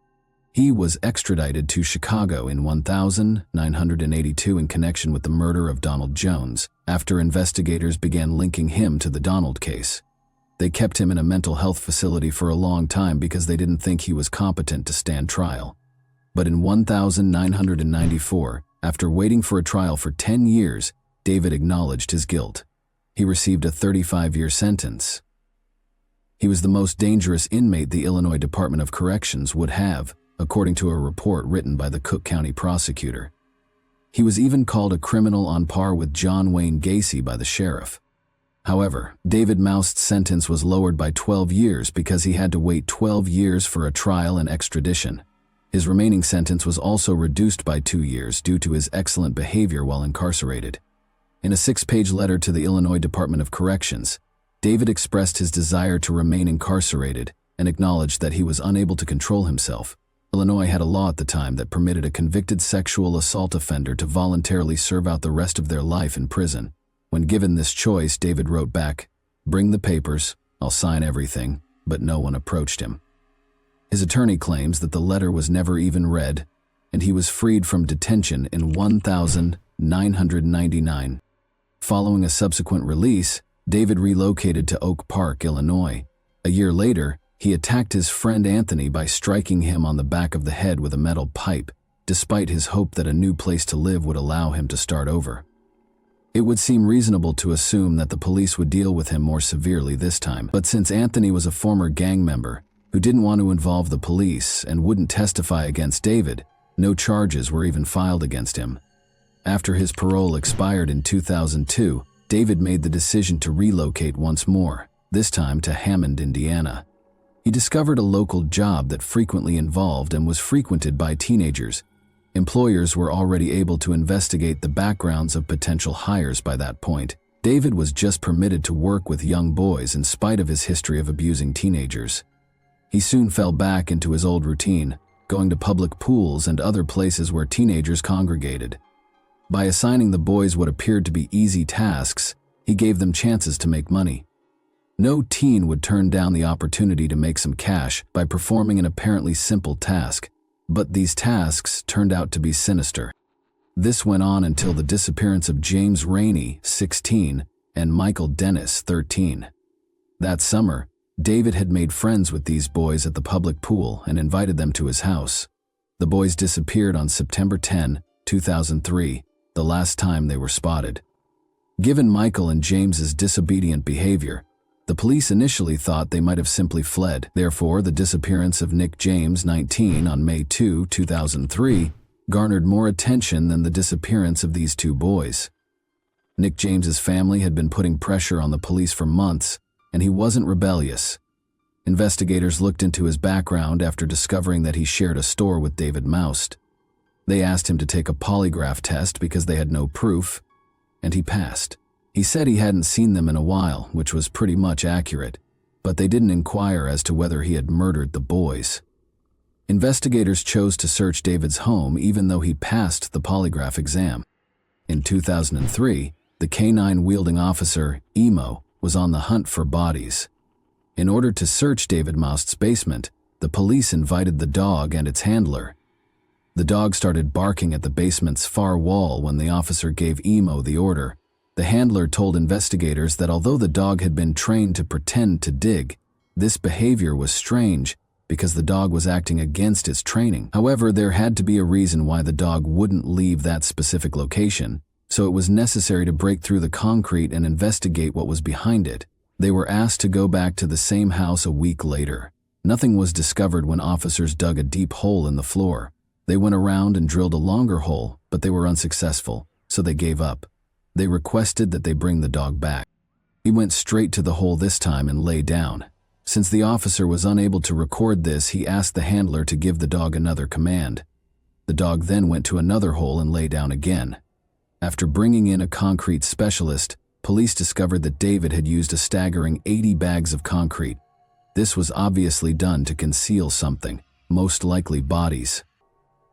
S1: He was extradited to Chicago in 1982 in connection with the murder of Donald Jones, after investigators began linking him to the Donald case. They kept him in a mental health facility for a long time because they didn't think he was competent to stand trial. But in 1994, after waiting for a trial for 10 years, David acknowledged his guilt. He received a 35-year sentence. He was the most dangerous inmate the Illinois Department of Corrections would have, according to a report written by the Cook County prosecutor. He was even called a criminal on par with John Wayne Gacy by the sheriff. However, David Moust's sentence was lowered by 12 years because he had to wait 12 years for a trial and extradition. His remaining sentence was also reduced by 2 years due to his excellent behavior while incarcerated. In a 6-page letter to the Illinois Department of Corrections, David expressed his desire to remain incarcerated and acknowledged that he was unable to control himself. Illinois had a law at the time that permitted a convicted sexual assault offender to voluntarily serve out the rest of their life in prison. When given this choice, David wrote back, "Bring the papers, I'll sign everything," but no one approached him. His attorney claims that the letter was never even read, and he was freed from detention in 1999. Following a subsequent release, David relocated to Oak Park, Illinois. A year later, he attacked his friend Anthony by striking him on the back of the head with a metal pipe, despite his hope that a new place to live would allow him to start over. It would seem reasonable to assume that the police would deal with him more severely this time, but since Anthony was a former gang member who didn't want to involve the police and wouldn't testify against David, no charges were even filed against him. After his parole expired in 2002, David made the decision to relocate once more, this time to Hammond, Indiana. He discovered a local job that frequently involved and was frequented by teenagers. Employers were already able to investigate the backgrounds of potential hires by that point. David was just permitted to work with young boys in spite of his history of abusing teenagers. He soon fell back into his old routine, going to public pools and other places where teenagers congregated. By assigning the boys what appeared to be easy tasks, he gave them chances to make money. No teen would turn down the opportunity to make some cash by performing an apparently simple task, but these tasks turned out to be sinister. This went on until the disappearance of James Rainey, 16, and Michael Dennis, 13. That summer, David had made friends with these boys at the public pool and invited them to his house. The boys disappeared on September 10, 2003, the last time they were spotted. Given Michael and James's disobedient behavior, the police initially thought they might have simply fled. Therefore, the disappearance of Nick James, 19, on May 2, 2003, garnered more attention than the disappearance of these two boys. Nick James's family had been putting pressure on the police for months, and he wasn't rebellious. Investigators looked into his background after discovering that he shared a store with David Moust. They asked him to take a polygraph test because they had no proof, and he passed. He said he hadn't seen them in a while, which was pretty much accurate, but they didn't inquire as to whether he had murdered the boys. Investigators chose to search David's home even though he passed the polygraph exam. In 2003, the canine-wielding officer, Emo, was on the hunt for bodies. In order to search David Moust's basement, the police invited the dog and its handler. The dog started barking at the basement's far wall when the officer gave Emo the order. The handler told investigators that although the dog had been trained to pretend to dig, this behavior was strange because the dog was acting against its training. However, there had to be a reason why the dog wouldn't leave that specific location, so it was necessary to break through the concrete and investigate what was behind it. They were asked to go back to the same house a week later. Nothing was discovered when officers dug a deep hole in the floor. They went around and drilled a longer hole, but they were unsuccessful, so they gave up. They requested that they bring the dog back. He went straight to the hole this time and lay down. Since the officer was unable to record this, he asked the handler to give the dog another command. The dog then went to another hole and lay down again. After bringing in a concrete specialist, police discovered that David had used a staggering 80 bags of concrete. This was obviously done to conceal something, most likely bodies.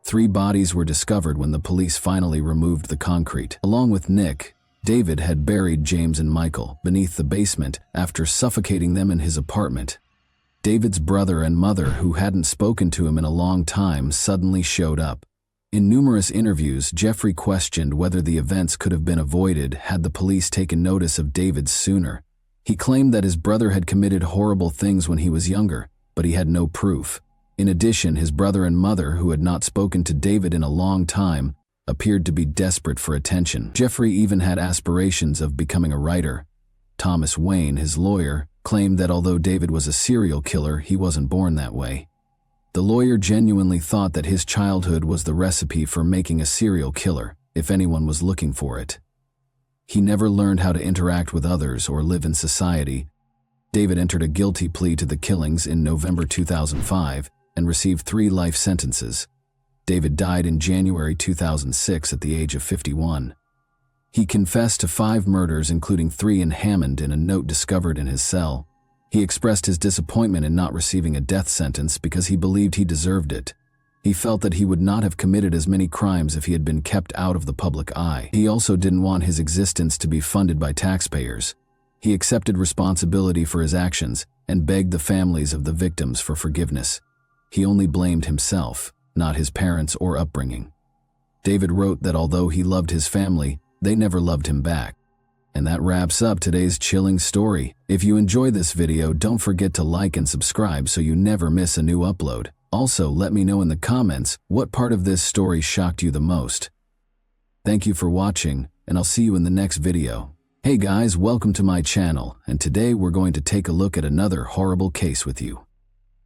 S1: 3 bodies were discovered when the police finally removed the concrete. Along with Nick, David had buried James and Michael beneath the basement after suffocating them in his apartment. David's brother and mother, who hadn't spoken to him in a long time, suddenly showed up. In numerous interviews, Jeffrey questioned whether the events could have been avoided had the police taken notice of David sooner. He claimed that his brother had committed horrible things when he was younger, but he had no proof. In addition, his brother and mother, who had not spoken to David in a long time, appeared to be desperate for attention. Jeffrey even had aspirations of becoming a writer. Thomas Wayne, his lawyer, claimed that although David was a serial killer, he wasn't born that way. The lawyer genuinely thought that his childhood was the recipe for making a serial killer, if anyone was looking for it. He never learned how to interact with others or live in society. David entered a guilty plea to the killings in November 2005 and received 3 life sentences. David died in January 2006 at the age of 51. He confessed to 5 murders, including 3 in Hammond, in a note discovered in his cell. He expressed his disappointment in not receiving a death sentence because he believed he deserved it. He felt that he would not have committed as many crimes if he had been kept out of the public eye. He also didn't want his existence to be funded by taxpayers. He accepted responsibility for his actions and begged the families of the victims for forgiveness. He only blamed himself, not his parents or upbringing. David wrote that although he loved his family, they never loved him back. And that wraps up today's chilling story. If you enjoy this video, don't forget to like and subscribe so you never miss a new upload. Also, let me know in the comments what part of this story shocked you the most. Thank you for watching, and I'll see you in the next video. Hey guys, welcome to my channel, and today we're going to take a look at another horrible case with you.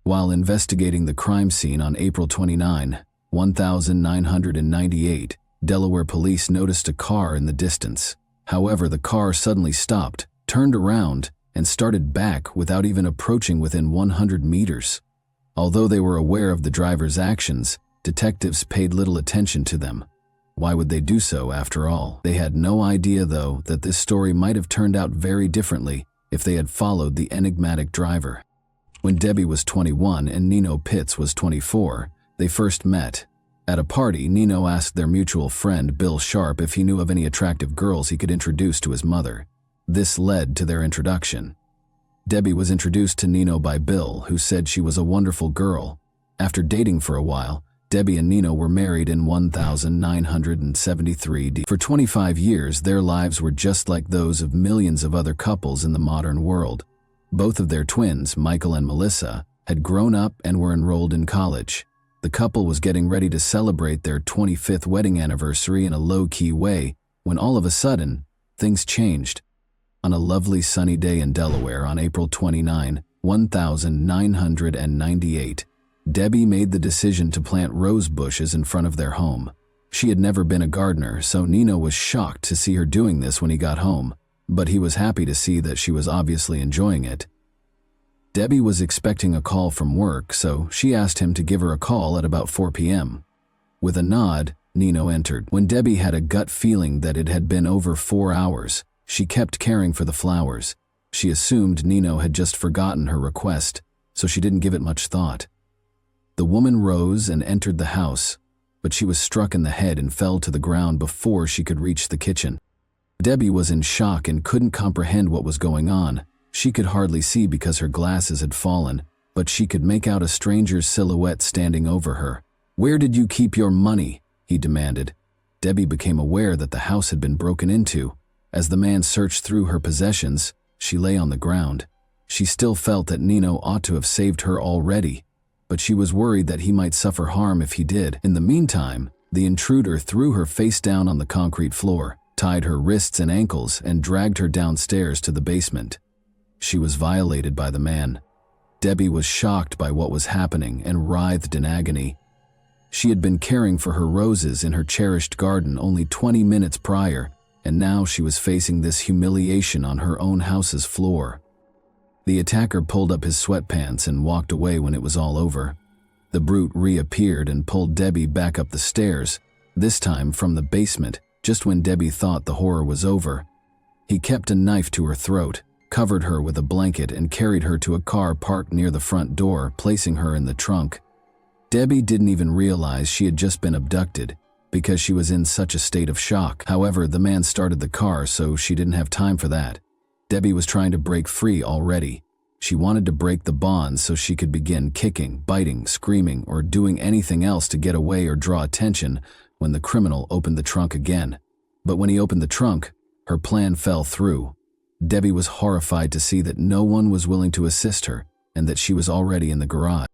S1: While investigating the crime scene on April 29, 1998, Delaware police noticed a car in the distance. However, the car suddenly stopped, turned around, and started back without even approaching within 100 meters. Although they were aware of the driver's actions, detectives paid little attention to them. Why would they do so after all? They had no idea, though, that this story might have turned out very differently if they had followed the enigmatic driver. When Debbie was 21 and Nino Pitts was 24, they first met. At a party, Nino asked their mutual friend Bill Sharp if he knew of any attractive girls he could introduce to his mother. This led to their introduction. Debbie was introduced to Nino by Bill, who said she was a wonderful girl. After dating for a while, Debbie and Nino were married in 1973. For 25 years, their lives were just like those of millions of other couples in the modern world. Both of their twins, Michael and Melissa, had grown up and were enrolled in college. The couple was getting ready to celebrate their 25th wedding anniversary in a low-key way when all of a sudden, things changed. On a lovely sunny day in Delaware on April 29, 1998, Debbie made the decision to plant rose bushes in front of their home. She had never been a gardener, so Nino was shocked to see her doing this when he got home, but he was happy to see that she was obviously enjoying it. Debbie was expecting a call from work, so she asked him to give her a call at about 4 p.m. With a nod, Nino entered. When Debbie had a gut feeling that it had been over 4 hours, she kept caring for the flowers. She assumed Nino had just forgotten her request, so she didn't give it much thought. The woman rose and entered the house, but she was struck in the head and fell to the ground before she could reach the kitchen. Debbie was in shock and couldn't comprehend what was going on. She could hardly see because her glasses had fallen, but she could make out a stranger's silhouette standing over her. "Where did you keep your money?" he demanded. Debbie became aware that the house had been broken into. As the man searched through her possessions, she lay on the ground. She still felt that Nino ought to have saved her already, but she was worried that he might suffer harm if he did. In the meantime, the intruder threw her face down on the concrete floor, tied her wrists and ankles, and dragged her downstairs to the basement. She was violated by the man. Debbie was shocked by what was happening and writhed in agony. She had been caring for her roses in her cherished garden only 20 minutes prior, and now she was facing this humiliation on her own house's floor. The attacker pulled up his sweatpants and walked away when it was all over. The brute reappeared and pulled Debbie back up the stairs, this time from the basement, just when Debbie thought the horror was over. He kept a knife to her throat, covered her with a blanket, and carried her to a car parked near the front door, placing her in the trunk. Debbie didn't even realize she had just been abducted because she was in such a state of shock. However, the man started the car, so she didn't have time for that. Debbie was trying to break free already. She wanted to break the bonds so she could begin kicking, biting, screaming, or doing anything else to get away or draw attention when the criminal opened the trunk again. But when he opened the trunk, her plan fell through. Debbie was horrified to see that no one was willing to assist her and that she was already in the garage.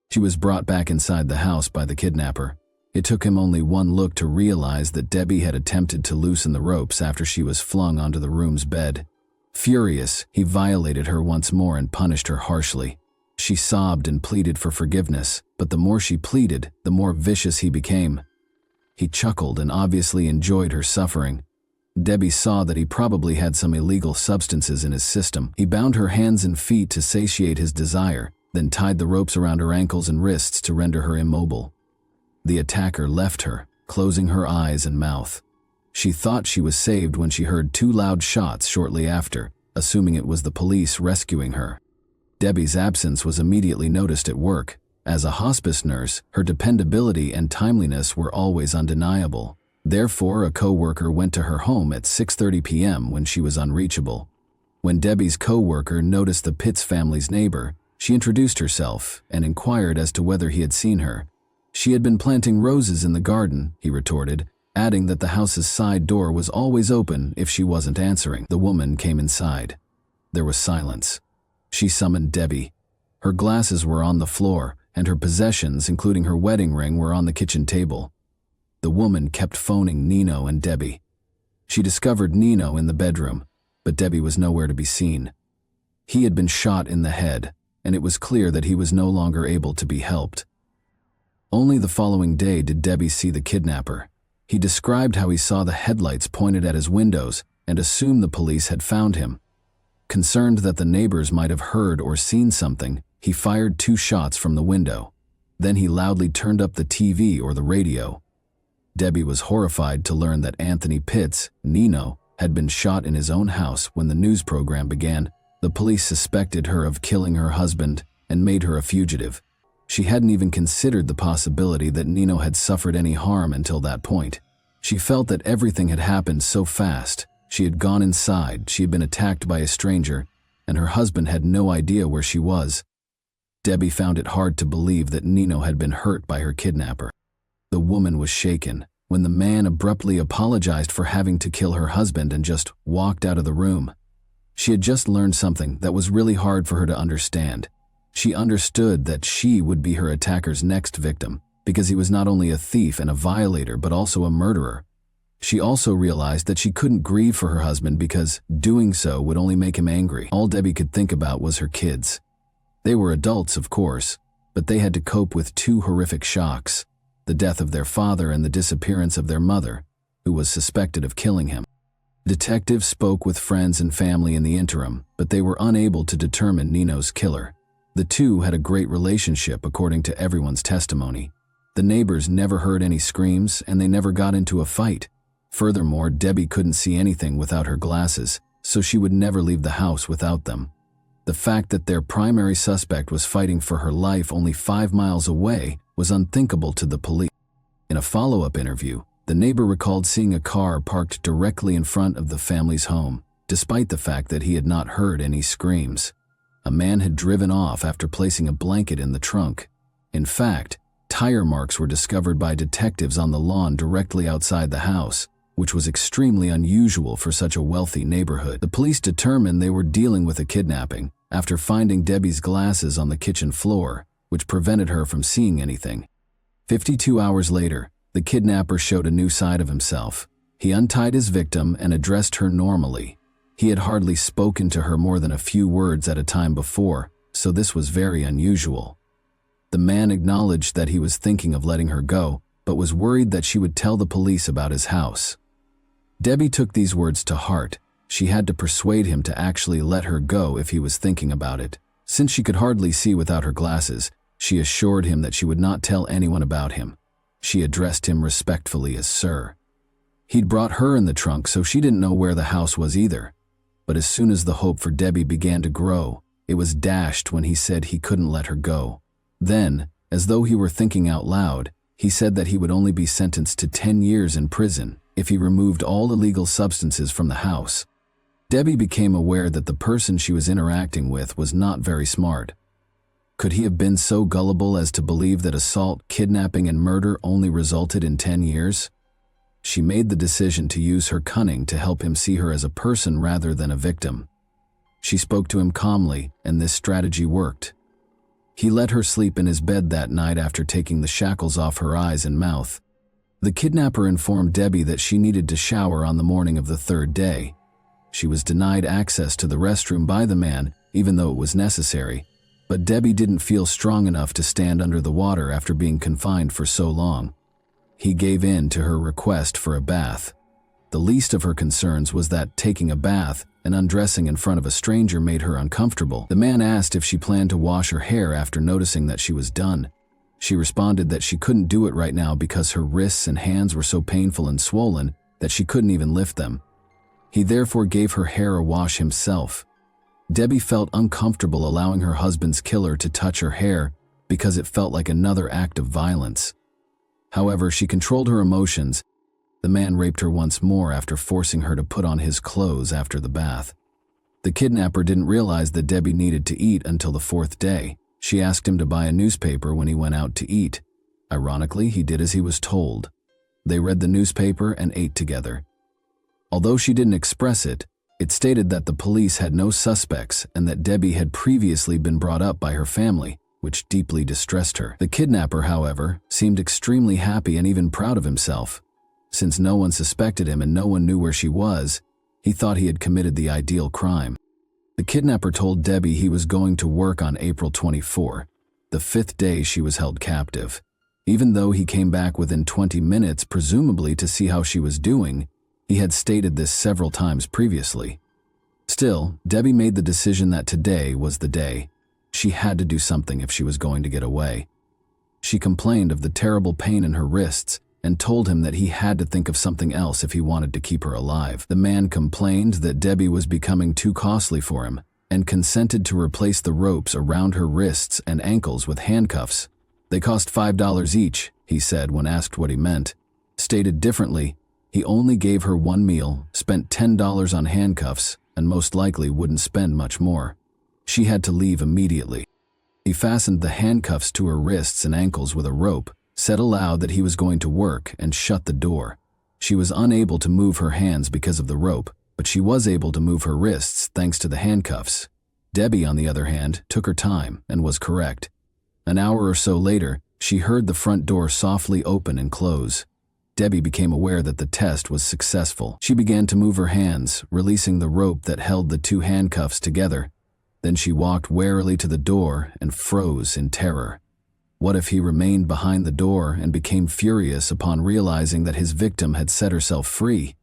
S1: She was brought back inside the house by the kidnapper. It took him only one look to realize that Debbie had attempted to loosen the ropes after she was flung onto the room's bed. Furious, he violated her once more and punished her harshly. She sobbed and pleaded for forgiveness, but the more she pleaded, the more vicious he became. He chuckled and obviously enjoyed her suffering. Debbie saw that he probably had some illegal substances in his system. He bound her hands and feet to satiate his desire, then tied the ropes around her ankles and wrists to render her immobile. The attacker left her, closing her eyes and mouth. She thought she was saved when she heard 2 loud shots shortly after, assuming it was the police rescuing her. Debbie's absence was immediately noticed at work. As a hospice nurse, her dependability and timeliness were always undeniable. Therefore, a co-worker went to her home at 6:30 p.m. when she was unreachable. When Debbie's co-worker noticed the Pitts family's neighbor, she introduced herself and inquired as to whether he had seen her. She had been planting roses in the garden, he retorted, adding that the house's side door was always open if she wasn't answering. The woman came inside. There was silence. She summoned Debbie. Her glasses were on the floor, and her possessions, including her wedding ring, were on the kitchen table. The woman kept phoning Nino and Debbie. She discovered Nino in the bedroom, but Debbie was nowhere to be seen. He had been shot in the head, and it was clear that he was no longer able to be helped. Only the following day did Debbie see the kidnapper. He described how he saw the headlights pointed at his windows and assumed the police had found him. Concerned that the neighbors might have heard or seen something, he fired 2 shots from the window. Then he loudly turned up the TV or the radio. Debbie was horrified to learn that Anthony Pitts, Nino, had been shot in his own house when the news program began. The police suspected her of killing her husband and made her a fugitive. She hadn't even considered the possibility that Nino had suffered any harm until that point. She felt that everything had happened so fast. She had gone inside, she had been attacked by a stranger, and her husband had no idea where she was. Debbie found it hard to believe that Nino had been hurt by her kidnapper. The woman was shaken when the man abruptly apologized for having to kill her husband and just walked out of the room. She had just learned something that was really hard for her to understand. She understood that she would be her attacker's next victim because he was not only a thief and a violator but also a murderer. She also realized that she couldn't grieve for her husband because doing so would only make him angry. All Debbie could think about was her kids. They were adults, of course, but they had to cope with 2 horrific shocks: the death of their father and the disappearance of their mother, who was suspected of killing him. Detectives spoke with friends and family in the interim, but they were unable to determine Nino's killer. The 2 had a great relationship according to everyone's testimony. The neighbors never heard any screams and they never got into a fight. Furthermore, Debbie couldn't see anything without her glasses, so she would never leave the house without them. The fact that their primary suspect was fighting for her life only 5 miles away was unthinkable to the police. In a follow-up interview, the neighbor recalled seeing a car parked directly in front of the family's home, despite the fact that he had not heard any screams. A man had driven off after placing a blanket in the trunk. In fact, tire marks were discovered by detectives on the lawn directly outside the house, which was extremely unusual for such a wealthy neighborhood. The police determined they were dealing with a kidnapping after finding Debbie's glasses on the kitchen floor, which prevented her from seeing anything. 52 hours later, the kidnapper showed a new side of himself. He untied his victim and addressed her normally. He had hardly spoken to her more than a few words at a time before, so this was very unusual. The man acknowledged that he was thinking of letting her go, but was worried that she would tell the police about his house. Debbie took these words to heart. She had to persuade him to actually let her go if he was thinking about it. Since she could hardly see without her glasses, she assured him that she would not tell anyone about him. She addressed him respectfully as Sir. He'd brought her in the trunk, so she didn't know where the house was either. But as soon as the hope for Debbie began to grow, it was dashed when he said he couldn't let her go. Then, as though he were thinking out loud, he said that he would only be sentenced to 10 years in prison if he removed all illegal substances from the house. Debbie became aware that the person she was interacting with was not very smart. Could he have been so gullible as to believe that assault, kidnapping, and murder only resulted in 10 years? She made the decision to use her cunning to help him see her as a person rather than a victim. She spoke to him calmly, and this strategy worked. He let her sleep in his bed that night after taking the shackles off her eyes and mouth. The kidnapper informed Debbie that she needed to shower on the morning of the third day. She was denied access to the restroom by the man, even though it was necessary, but Debbie didn't feel strong enough to stand under the water after being confined for so long. He gave in to her request for a bath. The least of her concerns was that taking a bath and undressing in front of a stranger made her uncomfortable. The man asked if she planned to wash her hair after noticing that she was done. She responded that she couldn't do it right now because her wrists and hands were so painful and swollen that she couldn't even lift them. He therefore gave her hair a wash himself. Debbie felt uncomfortable allowing her husband's killer to touch her hair because it felt like another act of violence. However, she controlled her emotions. The man raped her once more after forcing her to put on his clothes after the bath. The kidnapper didn't realize that Debbie needed to eat until the fourth day. She asked him to buy a newspaper when he went out to eat. Ironically, he did as he was told. They read the newspaper and ate together. Although she didn't express it, it stated that the police had no suspects and that Debbie had previously been brought up by her family, which deeply distressed her. The kidnapper, however, seemed extremely happy and even proud of himself. Since no one suspected him and no one knew where she was, he thought he had committed the ideal crime. The kidnapper told Debbie he was going to work on April 24, the fifth day she was held captive. Even though he came back within 20 minutes, presumably to see how she was doing, he had stated this several times previously. Still, Debbie made the decision that today was the day. She had to do something if she was going to get away. She complained of the terrible pain in her wrists and told him that he had to think of something else if he wanted to keep her alive. The man complained that Debbie was becoming too costly for him and consented to replace the ropes around her wrists and ankles with handcuffs. They cost $5 each, he said when asked what he meant. Stated differently, he only gave her one meal, spent $10 on handcuffs, and most likely wouldn't spend much more. She had to leave immediately. He fastened the handcuffs to her wrists and ankles with a rope, said aloud that he was going to work, and shut the door. She was unable to move her hands because of the rope, but she was able to move her wrists thanks to the handcuffs. Debbie, on the other hand, took her time and was correct. An hour or so later, she heard the front door softly open and close. Debbie became aware that the test was successful. She began to move her hands, releasing the rope that held the two handcuffs together. Then she walked warily to the door and froze in terror. What if he remained behind the door and became furious upon realizing that his victim had set herself free?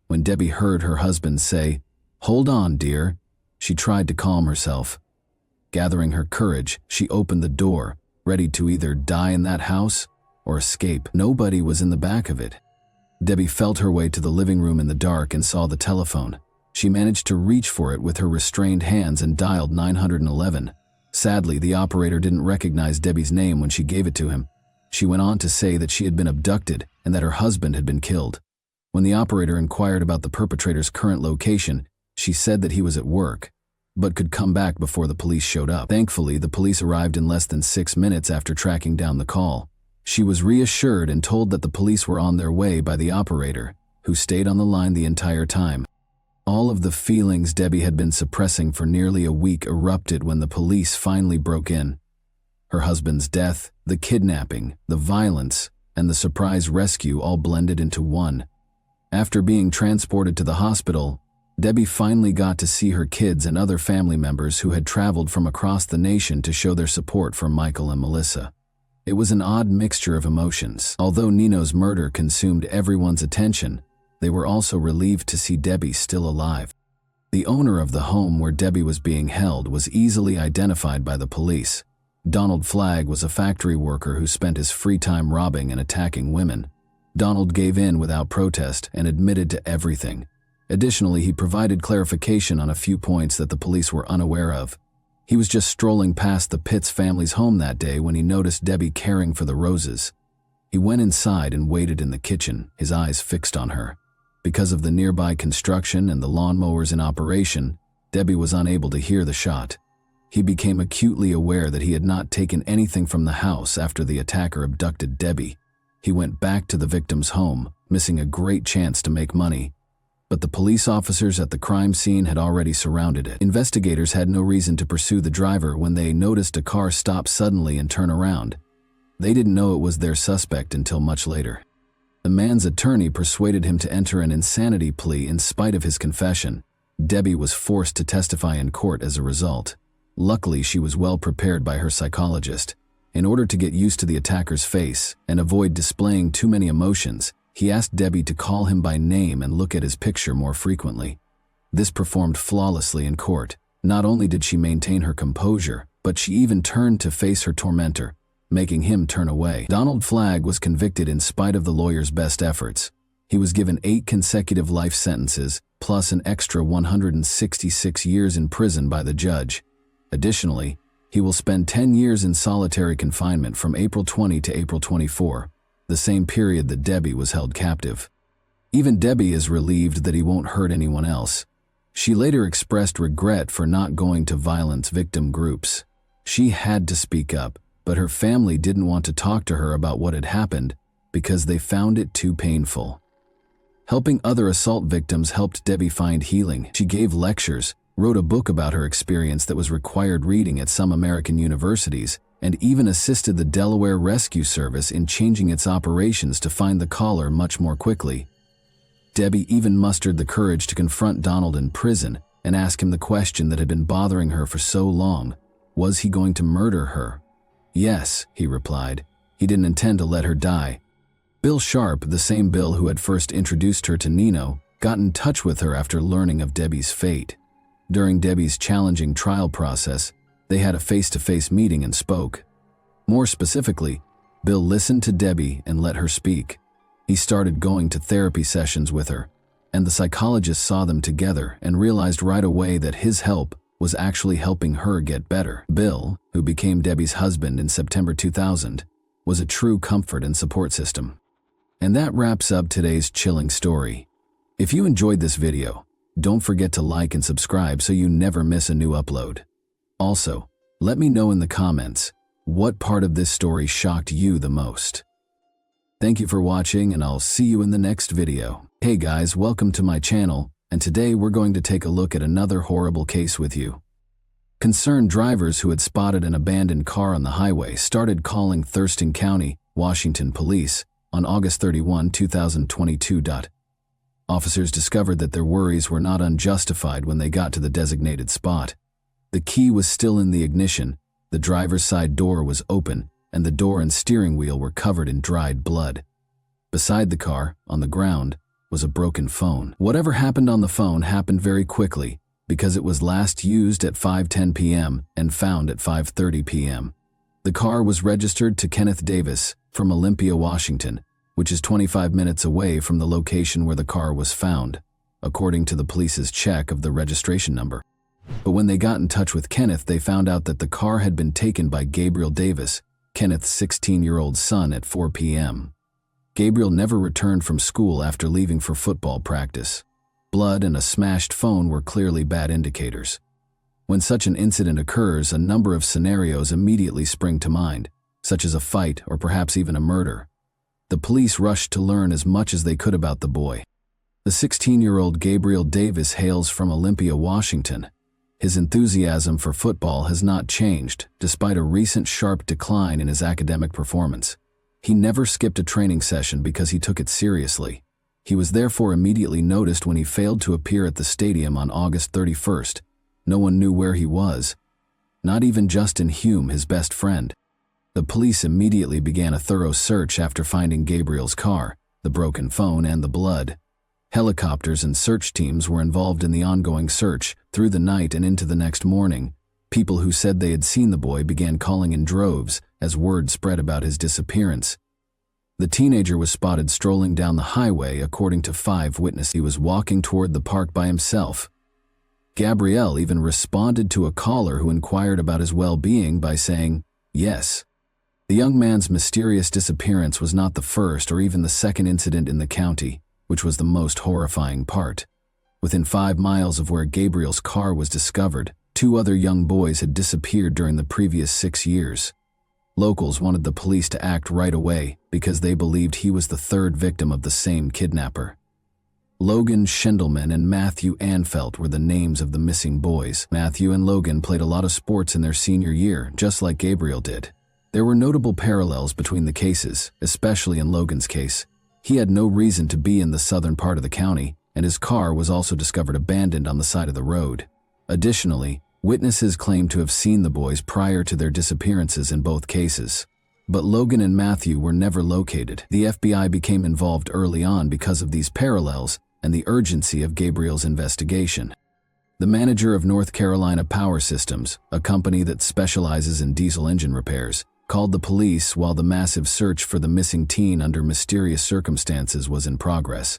S1: When Debbie heard her husband say, "Hold on, dear," she tried to calm herself. Gathering her courage, she opened the door, ready to either die in that house or escape. Nobody was in the back of it. Debbie felt her way to the living room in the dark and saw the telephone. She managed to reach for it with her restrained hands and dialed 911. Sadly, the operator didn't recognize Debbie's name when she gave it to him. She went on to say that she had been abducted and that her husband had been killed. When the operator inquired about the perpetrator's current location, she said that he was at work, but could come back before the police showed up. Thankfully, the police arrived in less than 6 minutes after tracking down the call. She was reassured and told that the police were on their way by the operator, who stayed on the line the entire time. All of the feelings Debbie had been suppressing for nearly a week erupted when the police finally broke in. Her husband's death, the kidnapping, the violence, and the surprise rescue all blended into one. After being transported to the hospital, Debbie finally got to see her kids and other family members who had traveled from across the nation to show their support for Michael and Melissa. It was an odd mixture of emotions. Although Nino's murder consumed everyone's attention, they were also relieved to see Debbie still alive. The owner of the home where Debbie was being held was easily identified by the police. Donald Flagg was a factory worker who spent his free time robbing and attacking women. Donald gave in without protest and admitted to everything. Additionally, he provided clarification on a few points that the police were unaware of. He was just strolling past the Pitts family's home that day when he noticed Debbie caring for the roses. He went inside and waited in the kitchen, his eyes fixed on her. Because of the nearby construction and the lawnmowers in operation, Debbie was unable to hear the shot. He became acutely aware that he had not taken anything from the house after the attacker abducted Debbie. He went back to the victim's home, missing a great chance to make money. But the police officers at the crime scene had already surrounded it. Investigators had no reason to pursue the driver when they noticed a car stop suddenly and turn around. They didn't know it was their suspect until much later. The man's attorney persuaded him to enter an insanity plea in spite of his confession. Debbie was forced to testify in court as a result. Luckily, she was well prepared by her psychologist. In order to get used to the attacker's face and avoid displaying too many emotions, he asked Debbie to call him by name and look at his picture more frequently. This performed flawlessly in court. Not only did she maintain her composure, but she even turned to face her tormentor, making him turn away. Donald Flagg was convicted in spite of the lawyer's best efforts. He was given 8 consecutive life sentences, plus an extra 166 years in prison by the judge. Additionally, he will spend 10 years in solitary confinement from April 20 to April 24, the same period that Debbie was held captive. Even Debbie is relieved that he won't hurt anyone else. She later expressed regret for not going to violence victim groups. She had to speak up, but her family didn't want to talk to her about what had happened because they found it too painful. Helping other assault victims helped Debbie find healing. She gave lectures, wrote a book about her experience that was required reading at some American universities, and even assisted the Delaware Rescue Service in changing its operations to find the caller much more quickly. Debbie even mustered the courage to confront Donald in prison and ask him the question that had been bothering her for so long. Was he going to murder her? Yes, he replied. He didn't intend to let her die. Bill Sharp, the same Bill who had first introduced her to Nino, got in touch with her after learning of Debbie's fate. During Debbie's challenging trial process, they had a face-to-face meeting and spoke. More specifically, Bill listened to Debbie and let her speak. He started going to therapy sessions with her, and the psychologist saw them together and realized right away that his help was actually helping her get better. Bill, who became Debbie's husband in September 2000, was a true comfort and support system. And that wraps up today's chilling story. If you enjoyed this video, don't forget to like and subscribe so you never miss a new upload. Also, let me know in the comments what part of this story shocked you the most. Thank you for watching, and I'll see you in the next video. Hey guys, welcome to my channel, and today we're going to take a look at another horrible case with you. Concerned drivers who had spotted an abandoned car on the highway started calling Thurston County, Washington police on August 31, 2022. Officers discovered that their worries were not unjustified when they got to the designated spot. The key was still in the ignition, the driver's side door was open, and the door and steering wheel were covered in dried blood. Beside the car, on the ground, was a broken phone. Whatever happened on the phone happened very quickly, because it was last used at 5:10 p.m. and found at 5:30 p.m. The car was registered to Kenneth Davis from Olympia, Washington, which is 25 minutes away from the location where the car was found, according to the police's check of the registration number. But when they got in touch with Kenneth, they found out that the car had been taken by Gabriel Davis, Kenneth's 16-year-old son, at 4 p.m. Gabriel never returned from school after leaving for football practice. Blood and a smashed phone were clearly bad indicators. When such an incident occurs, a number of scenarios immediately spring to mind, such as a fight or perhaps even a murder. The police rushed to learn as much as they could about the boy. The 16-year-old Gabriel Davis hails from Olympia, Washington. His enthusiasm for football has not changed, despite a recent sharp decline in his academic performance. He never skipped a training session because he took it seriously. He was therefore immediately noticed when he failed to appear at the stadium on August 31st. No one knew where he was. Not even Justin Hume, his best friend. The police immediately began a thorough search after finding Gabriel's car, the broken phone, and the blood. Helicopters and search teams were involved in the ongoing search through the night and into the next morning. People who said they had seen the boy began calling in droves as word spread about his disappearance. The teenager was spotted strolling down the highway, according to 5 witnesses. He was walking toward the park by himself. Gabriel even responded to a caller who inquired about his well-being by saying, "Yes." The young man's mysterious disappearance was not the first or even the second incident in the county, which was the most horrifying part. Within 5 miles of where Gabriel's car was discovered, 2 other young boys had disappeared during the previous 6 years. Locals wanted the police to act right away because they believed he was the 3rd victim of the same kidnapper. Logan Schindelman and Matthew Anfelt were the names of the missing boys. Matthew and Logan played a lot of sports in their senior year, just like Gabriel did. There were notable parallels between the cases, especially in Logan's case. He had no reason to be in the southern part of the county, and his car was also discovered abandoned on the side of the road. Additionally, witnesses claimed to have seen the boys prior to their disappearances in both cases. But Logan and Matthew were never located. The FBI became involved early on because of these parallels and the urgency of Gabriel's investigation. The manager of North Carolina Power Systems, a company that specializes in diesel engine repairs, called the police while the massive search for the missing teen under mysterious circumstances was in progress.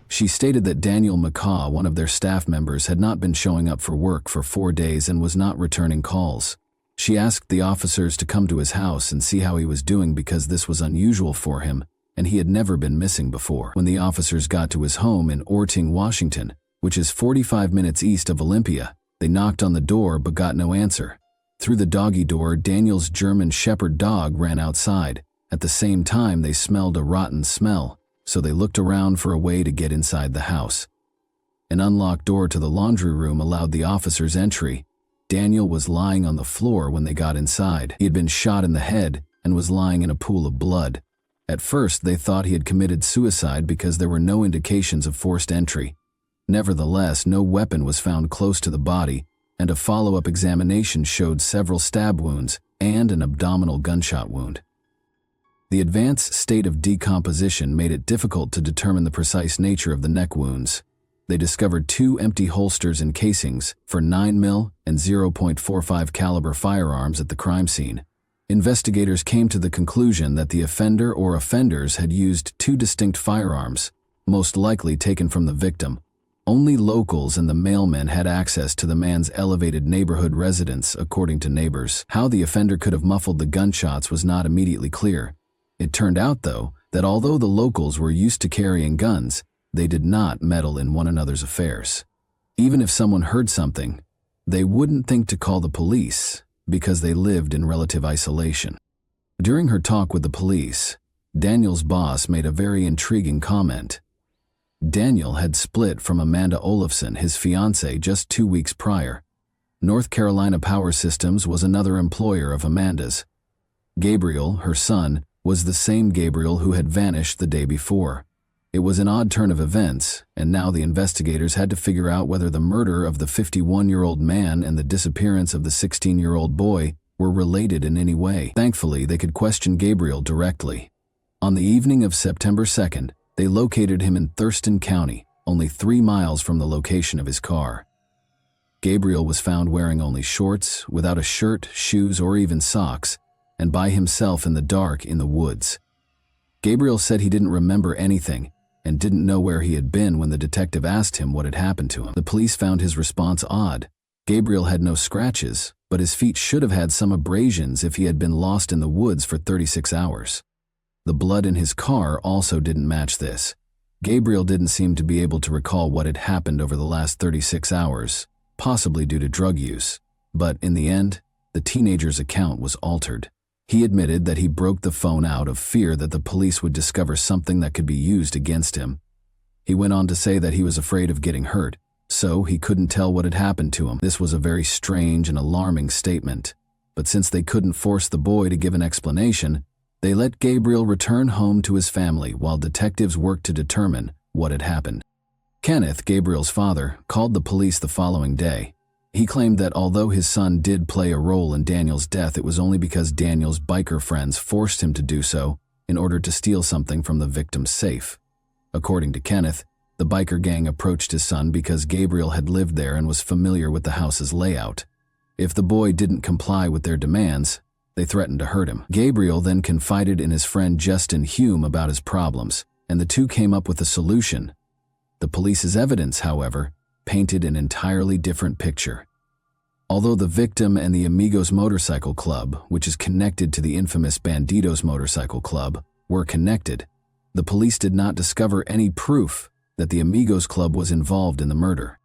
S1: She stated that Daniel McCaw, one of their staff members, had not been showing up for work for 4 days and was not returning calls. She asked the officers to come to his house and see how he was doing because this was unusual for him, and he had never been missing before. When the officers got to his home in Orting, Washington, which is 45 minutes east of Olympia, they knocked on the door but got no answer. Through the doggy door, Daniel's German Shepherd dog ran outside. At the same time, they smelled a rotten smell, so they looked around for a way to get inside the house. An unlocked door to the laundry room allowed the officers entry. Daniel was lying on the floor when they got inside. He had been shot in the head and was lying in a pool of blood. At first, they thought he had committed suicide because there were no indications of forced entry. Nevertheless, no weapon was found close to the body, and a follow-up examination showed several stab wounds and an abdominal gunshot wound. The advanced state of decomposition made it difficult to determine the precise nature of the neck wounds. They discovered 2 empty holsters and casings for 9mm and .45 caliber firearms at the crime scene. Investigators came to the conclusion that the offender or offenders had used 2 distinct firearms, most likely taken from the victim. Only locals and the mailman had access to the man's elevated neighborhood residence, according to neighbors. How the offender could have muffled the gunshots was not immediately clear. It turned out, though, that although the locals were used to carrying guns, they did not meddle in one another's affairs. Even if someone heard something, they wouldn't think to call the police because they lived in relative isolation. During her talk with the police, Daniel's boss made a very intriguing comment. Daniel had split from Amanda Olafson, his fiancée, just 2 weeks prior. North Carolina Power Systems was another employer of Amanda's. Gabriel, her son, was the same Gabriel who had vanished the day before. It was an odd turn of events, and now the investigators had to figure out whether the murder of the 51-year-old man and the disappearance of the 16-year-old boy were related in any way. Thankfully, they could question Gabriel directly. On the evening of September 2nd, they located him in Thurston County, only 3 miles from the location of his car. Gabriel was found wearing only shorts, without a shirt, shoes, or even socks, and by himself in the dark in the woods. Gabriel said he didn't remember anything and didn't know where he had been when the detective asked him what had happened to him. The police found his response odd. Gabriel had no scratches, but his feet should have had some abrasions if he had been lost in the woods for 36 hours. The blood in his car also didn't match this. Gabriel didn't seem to be able to recall what had happened over the last 36 hours, possibly due to drug use. But in the end, the teenager's account was altered. He admitted that he broke the phone out of fear that the police would discover something that could be used against him. He went on to say that he was afraid of getting hurt, so he couldn't tell what had happened to him. This was a very strange and alarming statement, but since they couldn't force the boy to give an explanation, they let Gabriel return home to his family while detectives worked to determine what had happened. Kenneth, Gabriel's father, called the police the following day. He claimed that although his son did play a role in Daniel's death, it was only because Daniel's biker friends forced him to do so in order to steal something from the victim's safe. According to Kenneth, the biker gang approached his son because Gabriel had lived there and was familiar with the house's layout. If the boy didn't comply with their demands, they threatened to hurt him. Gabriel then confided in his friend Justin Hume about his problems, and the two came up with a solution. The police's evidence, however, painted an entirely different picture. Although the victim and the Amigos Motorcycle Club, which is connected to the infamous Bandidos Motorcycle Club, were connected, The police did not discover any proof that the Amigos Club was involved in the murder.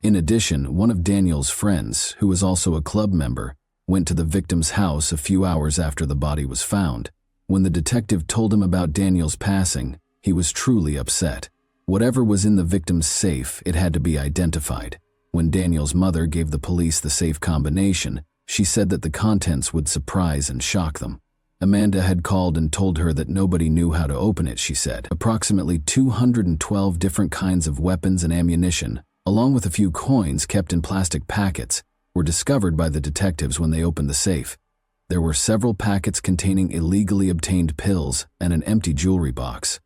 S1: In addition, one of Daniel's friends, who was also a club member, went to the victim's house a few hours after the body was found. When the detective told him about Daniel's passing, he was truly upset. Whatever was in the victim's safe, it had to be identified. When Daniel's mother gave the police the safe combination, she said that the contents would surprise and shock them. Amanda had called and told her that nobody knew how to open it, she said. Approximately 212 different kinds of weapons and ammunition, along with a few coins kept in plastic packets, were discovered by the detectives when they opened the safe. There were several packets containing illegally obtained pills and an empty jewelry box.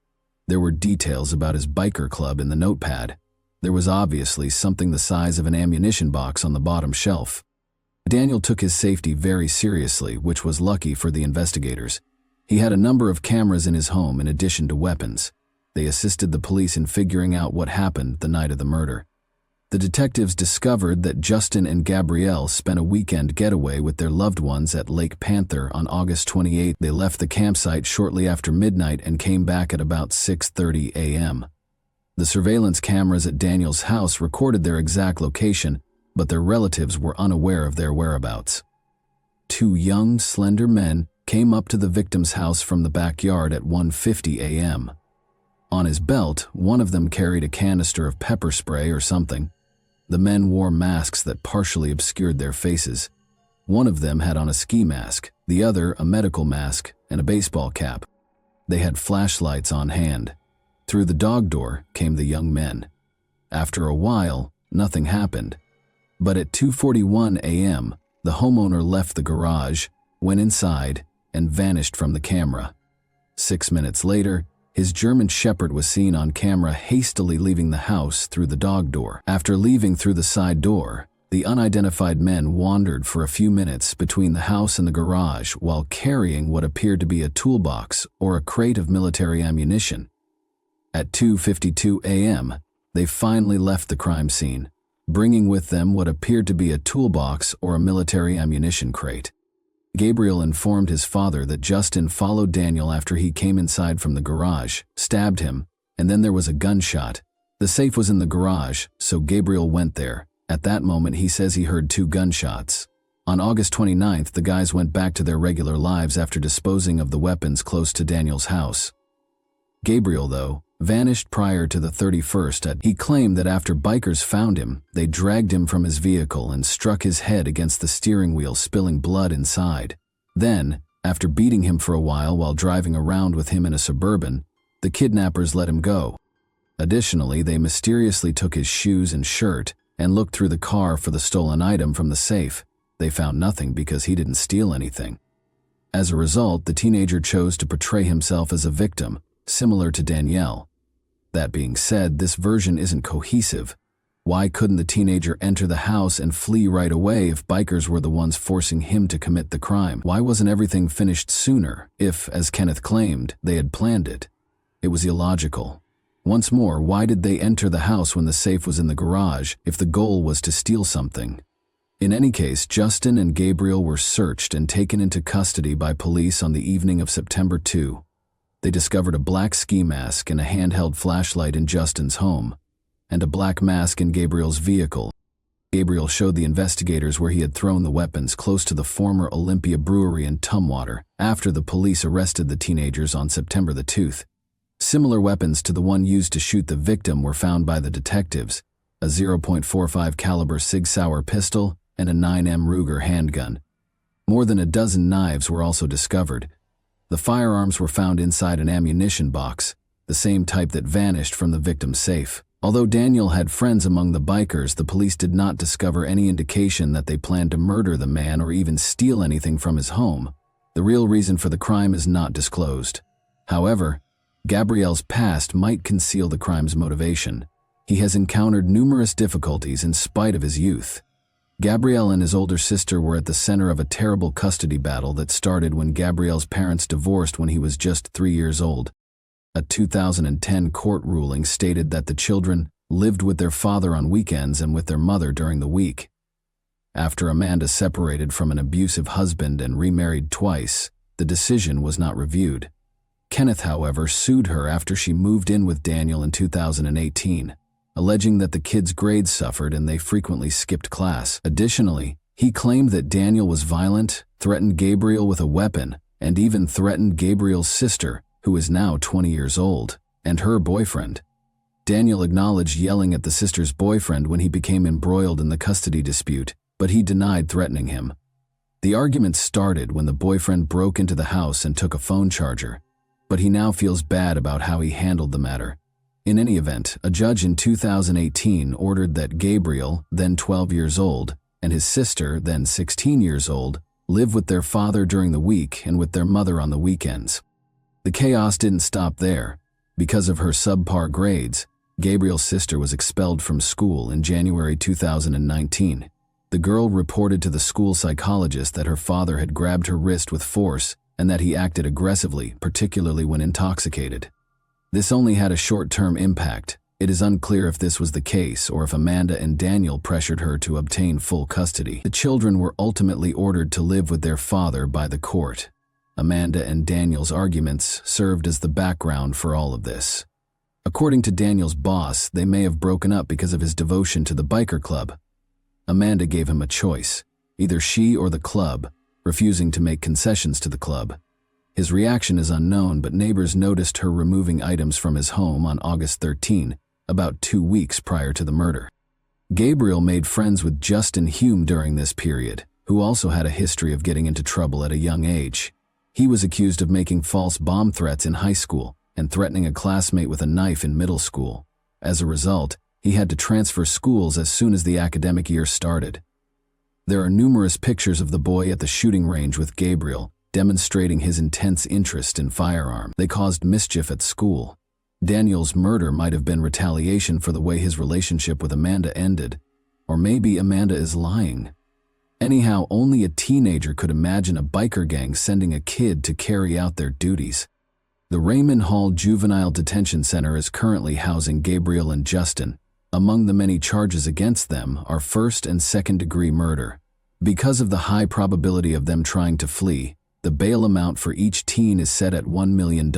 S1: There were details about his biker club in the notepad. There was obviously something the size of an ammunition box on the bottom shelf. Daniel took his safety very seriously, which was lucky for the investigators. He had a number of cameras in his home in addition to weapons. They assisted the police in figuring out what happened the night of the murder. The detectives discovered that Justin and Gabrielle spent a weekend getaway with their loved ones at Lake Panther on August 28. They left the campsite shortly after midnight and came back at about 6:30 a.m. The surveillance cameras at Daniel's house recorded their exact location, but their relatives were unaware of their whereabouts. Two young, slender men came up to the victim's house from the backyard at 1:50 a.m. On his belt, one of them carried a canister of pepper spray or something. The men wore masks that partially obscured their faces. One of them had on a ski mask, the other a medical mask and a baseball cap. They had flashlights on hand. Through the dog door came the young men. After a while, nothing happened. But at 2:41 a.m., the homeowner left the garage, went inside, and vanished from the camera. 6 minutes later, his German Shepherd was seen on camera hastily leaving the house through the dog door. After leaving through the side door, the unidentified men wandered for a few minutes between the house and the garage while carrying what appeared to be a toolbox or a crate of military ammunition. At 2:52 a.m., they finally left the crime scene, bringing with them what appeared to be a toolbox or a military ammunition crate. Gabriel informed his father that Justin followed Daniel after he came inside from the garage, stabbed him, and then there was a gunshot. The safe was in the garage, so Gabriel went there. At that moment, he says he heard 2 gunshots. On August 29th, the guys went back to their regular lives after disposing of the weapons close to Daniel's house. Gabriel, though, vanished prior to the 31st. He claimed that after bikers found him, they dragged him from his vehicle and struck his head against the steering wheel, spilling blood inside. Then, after beating him for a while driving around with him in a Suburban, the kidnappers let him go. Additionally, they mysteriously took his shoes and shirt and looked through the car for the stolen item from the safe. They found nothing because he didn't steal anything. As a result, the teenager chose to portray himself as a victim, similar to Danielle. That being said, this version isn't cohesive. Why couldn't the teenager enter the house and flee right away if bikers were the ones forcing him to commit the crime? Why wasn't everything finished sooner if, as Kenneth claimed, they had planned it? It was illogical. Once more, why did they enter the house when the safe was in the garage if the goal was to steal something? In any case, Justin and Gabriel were searched and taken into custody by police on the evening of September 2. They discovered a black ski mask and a handheld flashlight in Justin's home, and a black mask in Gabriel's vehicle. Gabriel showed the investigators where he had thrown the weapons close to the former Olympia Brewery in Tumwater after the police arrested the teenagers on September the 2nd. Similar weapons to the one used to shoot the victim were found by the detectives, a .45 caliber Sig Sauer pistol and a 9mm Ruger handgun. More than a dozen knives were also discovered. The firearms were found inside an ammunition box, the same type that vanished from the victim's safe. Although Daniel had friends among the bikers, the police did not discover any indication that they planned to murder the man or even steal anything from his home. The real reason for the crime is not disclosed. However, Gabriel's past might conceal the crime's motivation. He has encountered numerous difficulties in spite of his youth. Gabriel and his older sister were at the center of a terrible custody battle that started when Gabriel's parents divorced when he was just 3 years old. A 2010 court ruling stated that the children lived with their father on weekends and with their mother during the week. After Amanda separated from an abusive husband and remarried twice, the decision was not reviewed. Kenneth, however, sued her after she moved in with Daniel in 2018, alleging that the kids' grades suffered and they frequently skipped class. Additionally, he claimed that Daniel was violent, threatened Gabriel with a weapon, and even threatened Gabriel's sister, who is now 20 years old, and her boyfriend. Daniel acknowledged yelling at the sister's boyfriend when he became embroiled in the custody dispute, but he denied threatening him. The argument started when the boyfriend broke into the house and took a phone charger, but he now feels bad about how he handled the matter. In any event, a judge in 2018 ordered that Gabriel, then 12 years old, and his sister, then 16 years old, live with their father during the week and with their mother on the weekends. The chaos didn't stop there. Because of her subpar grades, Gabriel's sister was expelled from school in January 2019. The girl reported to the school psychologist that her father had grabbed her wrist with force and that he acted aggressively, particularly when intoxicated. This only had a short-term impact. It is unclear if this was the case or if Amanda and Daniel pressured her to obtain full custody. The children were ultimately ordered to live with their father by the court. Amanda and Daniel's arguments served as the background for all of this. According to Daniel's boss, they may have broken up because of his devotion to the biker club. Amanda gave him a choice, either she or the club, refusing to make concessions to the club. His reaction is unknown, but neighbors noticed her removing items from his home on August 13, about 2 weeks prior to the murder. Gabriel made friends with Justin Hume during this period, who also had a history of getting into trouble at a young age. He was accused of making false bomb threats in high school and threatening a classmate with a knife in middle school. As a result, he had to transfer schools as soon as the academic year started. There are numerous pictures of the boy at the shooting range with Gabriel, demonstrating his intense interest in firearms. They caused mischief at school. Daniel's murder might have been retaliation for the way his relationship with Amanda ended, or maybe Amanda is lying. Anyhow, only a teenager could imagine a biker gang sending a kid to carry out their duties. The Raymond Hall Juvenile Detention Center is currently housing Gabriel and Justin. Among the many charges against them are first- and second-degree murder. Because of the high probability of them trying to flee, the bail amount for each teen is set at $1 million.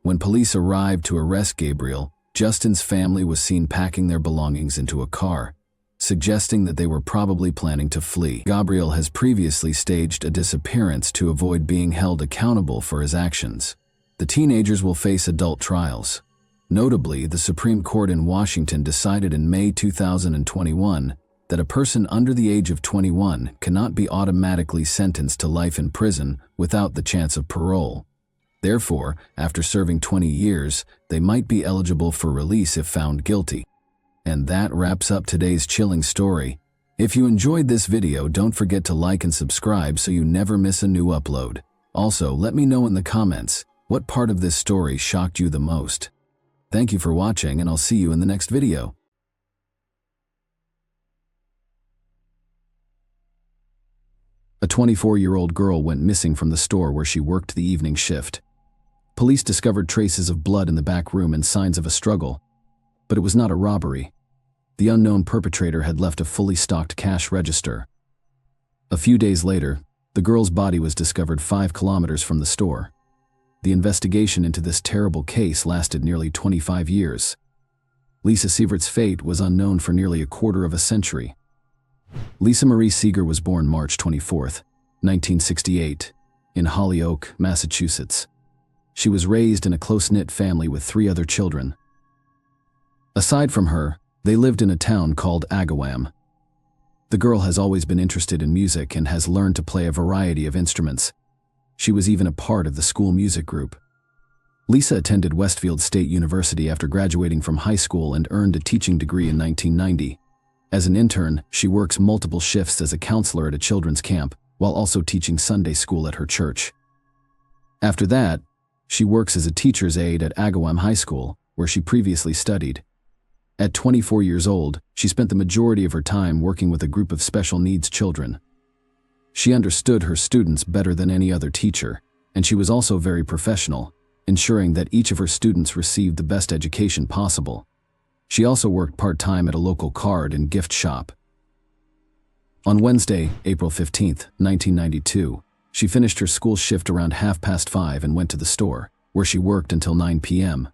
S1: When police arrived to arrest Gabriel, Justin's family was seen packing their belongings into a car, suggesting that they were probably planning to flee. Gabriel has previously staged a disappearance to avoid being held accountable for his actions. The teenagers will face adult trials. Notably, the Supreme Court in Washington decided in May 2021 that a person under the age of 21 cannot be automatically sentenced to life in prison without the chance of parole. Therefore, after serving 20 years, they might be eligible for release if found guilty. And that wraps up today's chilling story. If you enjoyed this video, don't forget to like and subscribe so you never miss a new upload. Also, let me know in the comments, what part of this story shocked you the most? Thank you for watching, and I'll see you in the next video. A 24-year-old girl went missing from the store where she worked the evening shift. Police discovered traces of blood in the back room and signs of a struggle, but it was not a robbery. The unknown perpetrator had left a fully stocked cash register. A few days later, the girl's body was discovered 5 kilometers from the store. The investigation into this terrible case lasted nearly 25 years. Lisa Sievert's fate was unknown for nearly a quarter of a century. Lisa Marie Seeger was born March 24, 1968, in Holyoke, Massachusetts. She was raised in a close-knit family with 3 other children. Aside from her, they lived in a town called Agawam. The girl has always been interested in music and has learned to play a variety of instruments. She was even a part of the school music group. Lisa attended Westfield State University after graduating from high school and earned a teaching degree in 1990. As an intern, she works multiple shifts as a counselor at a children's camp, while also teaching Sunday school at her church. After that, she works as a teacher's aide at Agawam High School, where she previously studied. At 24 years old, she spent the majority of her time working with a group of special needs children. She understood her students better than any other teacher, and she was also very professional, ensuring that each of her students received the best education possible. She also worked part-time at a local card and gift shop. On Wednesday, April 15, 1992, she finished her school shift around 5:30 and went to the store. where she worked until 9 p.m.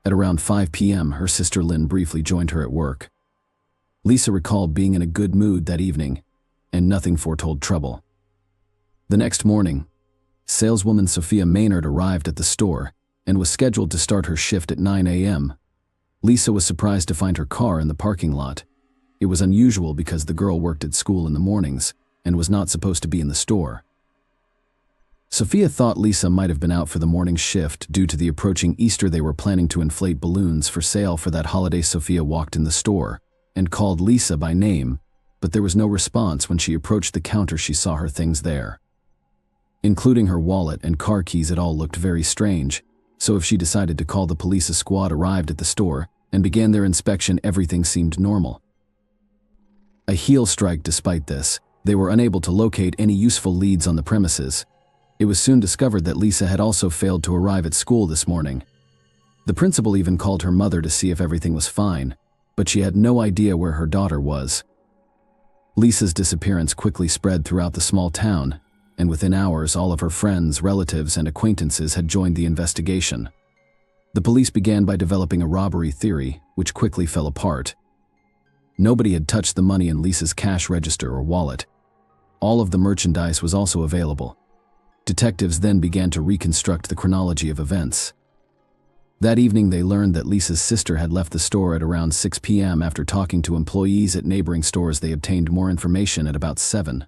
S1: At around 5 p.m., her sister Lynn briefly joined her at work. Lisa recalled being in a good mood that evening, and nothing foretold trouble. The next morning, saleswoman Sophia Maynard arrived at the store and was scheduled to start her shift at 9 a.m. Lisa was surprised to find her car in the parking lot. It was unusual because the girl worked at school in the mornings and was not supposed to be in the store. Sophia thought Lisa might have been out for the morning shift due to the approaching Easter. They were planning to inflate balloons for sale for that holiday. Sophia walked in the store and called Lisa by name, but there was no response. When she approached the counter, she saw her things there, including her wallet and car keys. It all looked very strange, so if she decided to call the police, a squad arrived at the store and began their inspection. Everything seemed normal. A heel strike. Despite this, they were unable to locate any useful leads on the premises. It was soon discovered that Lisa had also failed to arrive at school this morning. The principal even called her mother to see if everything was fine, but she had no idea where her daughter was. Lisa's disappearance quickly spread throughout the small town, and within hours all of her friends, relatives, and acquaintances had joined the investigation. The police began by developing a robbery theory, which quickly fell apart. Nobody had touched the money in Lisa's cash register or wallet. All of the merchandise was also available. Detectives then began to reconstruct the chronology of events. That evening they learned that Lisa's sister had left the store at around 6 p.m. After talking to employees at neighboring stores, they obtained more information at about 7:20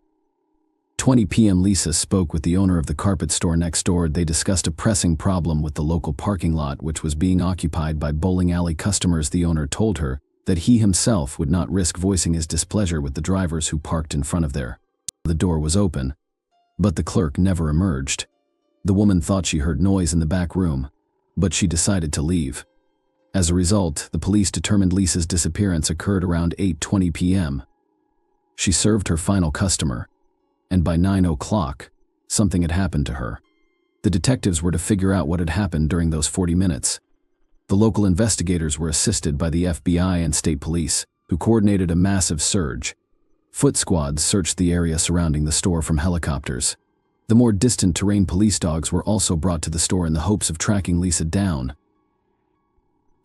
S1: p.m. Lisa spoke with the owner of the carpet store next door. They discussed a pressing problem with the local parking lot, which was being occupied by bowling alley customers. The owner told her that he himself would not risk voicing his displeasure with the drivers who parked in front of there. The door was open, but the clerk never emerged. The woman thought she heard noise in the back room, but she decided to leave. As a result, the police determined Lisa's disappearance occurred around 8:20 p.m. She served her final customer, and by 9 o'clock, something had happened to her. The detectives were to figure out what had happened during those 40 minutes. The local investigators were assisted by the FBI and state police, who coordinated a massive search. Foot squads searched the area surrounding the store from helicopters. The more distant terrain police dogs were also brought to the store in the hopes of tracking Lisa down.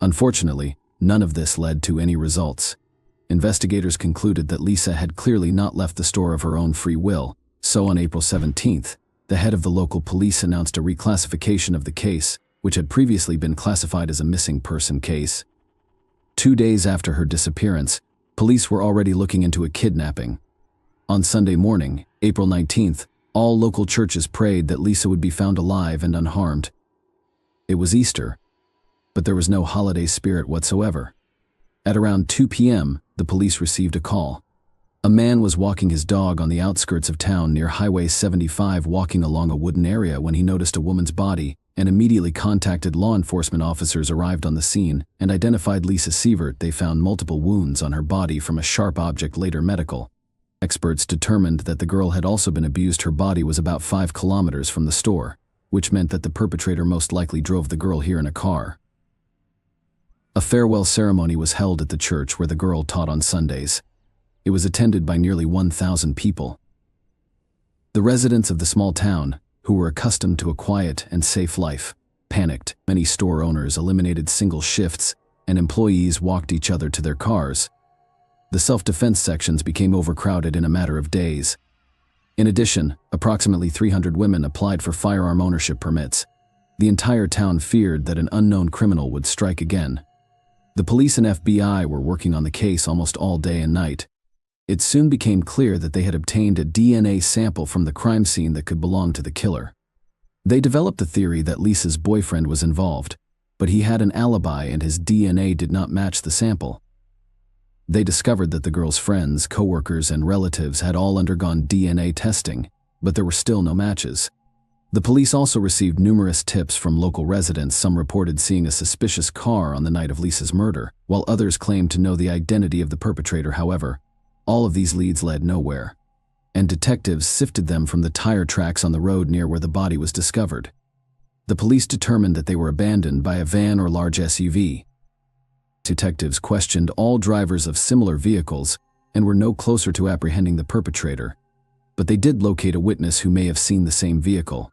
S1: Unfortunately, none of this led to any results. Investigators concluded that Lisa had clearly not left the store of her own free will, so on April 17th, the head of the local police announced a reclassification of the case, which had previously been classified as a missing person case. 2 days after her disappearance, police were already looking into a kidnapping. On Sunday morning, April 19th, all local churches prayed that Lisa would be found alive and unharmed. It was Easter, but there was no holiday spirit whatsoever. At around 2 p.m., the police received a call. A man was walking his dog on the outskirts of town near Highway 75, walking along a wooden area when he noticed a woman's body and immediately contacted law enforcement. Officers arrived on the scene and identified Lisa Sievert. They found multiple wounds on her body from a sharp object. Later, medical experts determined that the girl had also been abused. Her body was about 5 kilometers from the store, which meant that the perpetrator most likely drove the girl here in a car. A farewell ceremony was held at the church where the girl taught on Sundays. It was attended by nearly 1,000 people. The residents of the small town, who were accustomed to a quiet and safe life, panicked. Many store owners eliminated single shifts, and employees walked each other to their cars. The self-defense sections became overcrowded in a matter of days. In addition, approximately 300 women applied for firearm ownership permits. The entire town feared that an unknown criminal would strike again. The police and FBI were working on the case almost all day and night. It soon became clear that they had obtained a DNA sample from the crime scene that could belong to the killer. They developed the theory that Lisa's boyfriend was involved, but he had an alibi and his DNA did not match the sample. They discovered that the girl's friends, coworkers, and relatives had all undergone DNA testing, but there were still no matches. The police also received numerous tips from local residents. Some reported seeing a suspicious car on the night of Lisa's murder, while others claimed to know the identity of the perpetrator. However, all of these leads led nowhere, and detectives sifted them from the tire tracks on the road near where the body was discovered. The police determined that they were abandoned by a van or large SUV. Detectives questioned all drivers of similar vehicles and were no closer to apprehending the perpetrator, but they did locate a witness who may have seen the same vehicle.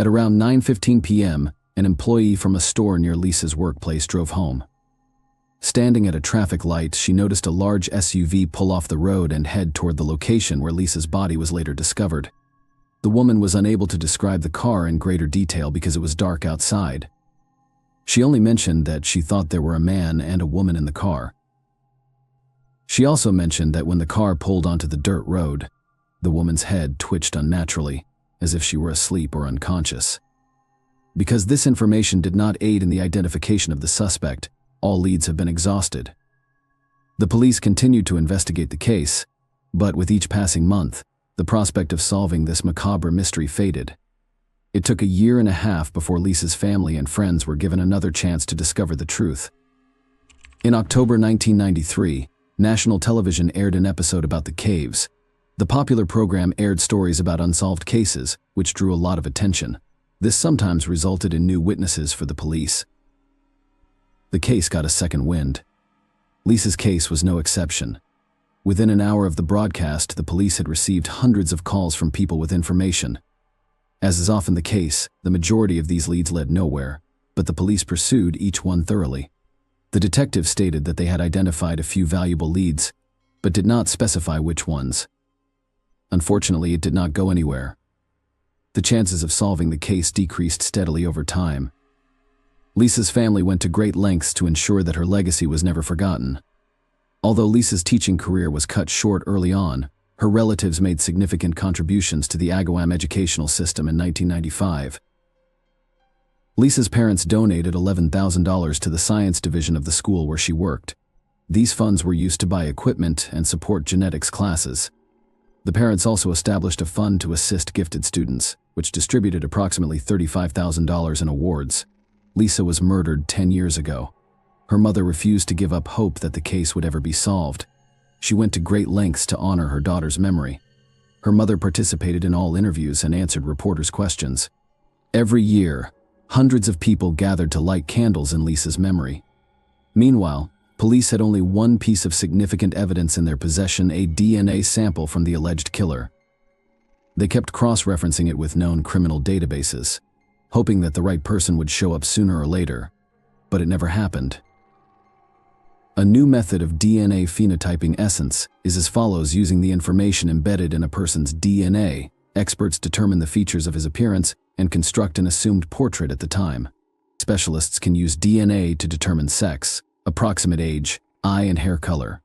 S1: At around 9:15 p.m., an employee from a store near Lisa's workplace drove home. Standing at a traffic light, she noticed a large SUV pull off the road and head toward the location where Lisa's body was later discovered. The woman was unable to describe the car in greater detail because it was dark outside. She only mentioned that she thought there were a man and a woman in the car. She also mentioned that when the car pulled onto the dirt road, the woman's head twitched unnaturally, as if she were asleep or unconscious. Because this information did not aid in the identification of the suspect, all leads have been exhausted. The police continued to investigate the case, but with each passing month, the prospect of solving this macabre mystery faded. It took a year and a half before Lisa's family and friends were given another chance to discover the truth. In October 1993, national television aired an episode about the caves. The popular program aired stories about unsolved cases, which drew a lot of attention. This sometimes resulted in new witnesses for the police. The case got a second wind. Lisa's case was no exception. Within an hour of the broadcast, the police had received hundreds of calls from people with information. As is often the case, the majority of these leads led nowhere, but the police pursued each one thoroughly. The detectives stated that they had identified a few valuable leads, but did not specify which ones. Unfortunately, it did not go anywhere. The chances of solving the case decreased steadily over time. Lisa's family went to great lengths to ensure that her legacy was never forgotten. Although Lisa's teaching career was cut short early on, her relatives made significant contributions to the Agawam educational system in 1995. Lisa's parents donated $11,000 to the science division of the school where she worked. These funds were used to buy equipment and support genetics classes. The parents also established a fund to assist gifted students, which distributed approximately $35,000 in awards. Lisa was murdered 10 years ago. Her mother refused to give up hope that the case would ever be solved. She went to great lengths to honor her daughter's memory. Her mother participated in all interviews and answered reporters' questions. Every year, hundreds of people gathered to light candles in Lisa's memory. Meanwhile, police had only one piece of significant evidence in their possession: a DNA sample from the alleged killer. They kept cross-referencing it with known criminal databases, hoping that the right person would show up sooner or later, but it never happened. A new method of DNA phenotyping essence is as follows. Using the information embedded in a person's DNA, experts determine the features of his appearance and construct an assumed portrait at the time. Specialists can use DNA to determine sex, approximate age, eye and hair color.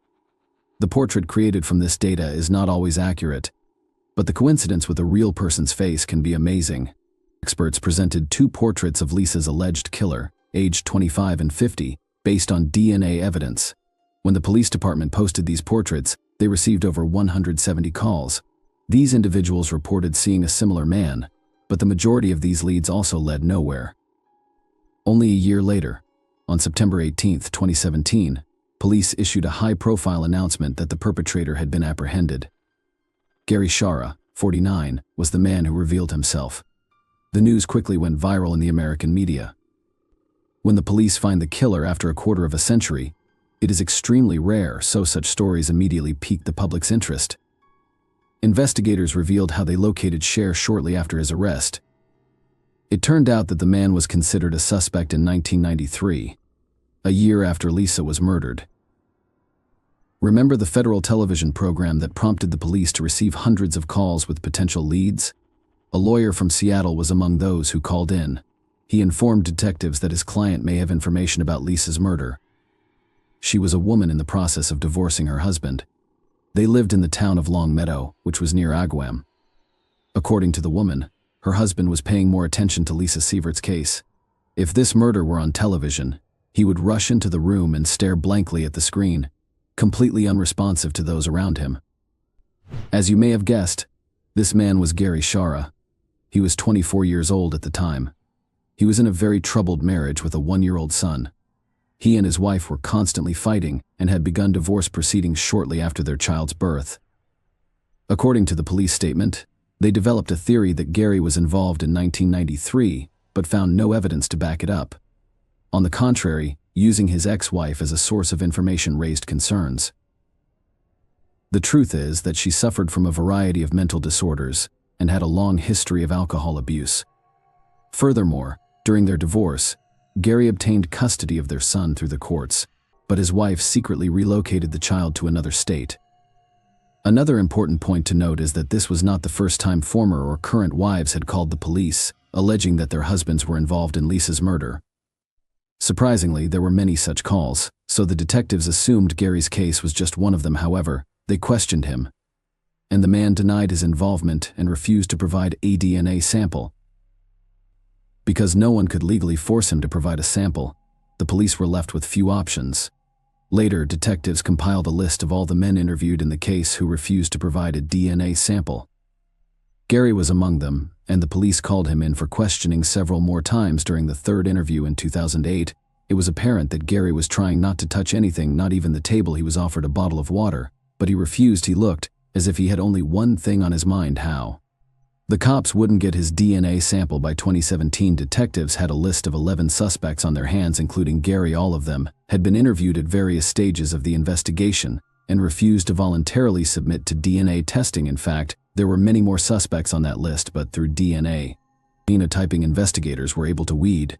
S1: The portrait created from this data is not always accurate, but the coincidence with a real person's face can be amazing. Experts presented two portraits of Lisa's alleged killer, aged 25 and 50, based on DNA evidence. When the police department posted these portraits, they received over 170 calls. These individuals reported seeing a similar man, but the majority of these leads also led nowhere. Only a year later, on September 18, 2017, police issued a high-profile announcement that the perpetrator had been apprehended. Gary Shara, 49, was the man who revealed himself. The news quickly went viral in the American media. When the police find the killer after a quarter of a century, it is extremely rare, so such stories immediately piqued the public's interest. Investigators revealed how they located Cher shortly after his arrest. It turned out that the man was considered a suspect in 1993, a year after Lisa was murdered. Remember the federal television program that prompted the police to receive hundreds of calls with potential leads? A lawyer from Seattle was among those who called in. He informed detectives that his client may have information about Lisa's murder. She was a woman in the process of divorcing her husband. They lived in the town of Long Meadow, which was near Agawam. According to the woman, her husband was paying more attention to Lisa Sievert's case. If this murder were on television, he would rush into the room and stare blankly at the screen, completely unresponsive to those around him. As you may have guessed, this man was Gary Shara. He was 24 years old at the time. He was in a very troubled marriage with a 1-year-old son. He and his wife were constantly fighting and had begun divorce proceedings shortly after their child's birth. According to the police statement, they developed a theory that Gary was involved in 1993, but found no evidence to back it up. On the contrary, using his ex-wife as a source of information raised concerns. The truth is that she suffered from a variety of mental disorders and had a long history of alcohol abuse. Furthermore, during their divorce, Gary obtained custody of their son through the courts, but his wife secretly relocated the child to another state. Another important point to note is that this was not the first time former or current wives had called the police, alleging that their husbands were involved in Lisa's murder. Surprisingly, there were many such calls, so the detectives assumed Gary's case was just one of them. However, they questioned him, and the man denied his involvement and refused to provide a DNA sample. Because no one could legally force him to provide a sample, the police were left with few options. Later, detectives compiled a list of all the men interviewed in the case who refused to provide a DNA sample. Gary was among them, and the police called him in for questioning several more times. During the third interview in 2008, it was apparent that Gary was trying not to touch anything, not even the table. He was offered a bottle of water, but he refused. He looked as if he had only one thing on his mind: how the cops wouldn't get his DNA sample. By 2017, detectives had a list of 11 suspects on their hands, including Gary. All of them had been interviewed at various stages of the investigation and refused to voluntarily submit to DNA testing. In fact, there were many more suspects on that list, but through DNA phenotyping, investigators were able to weed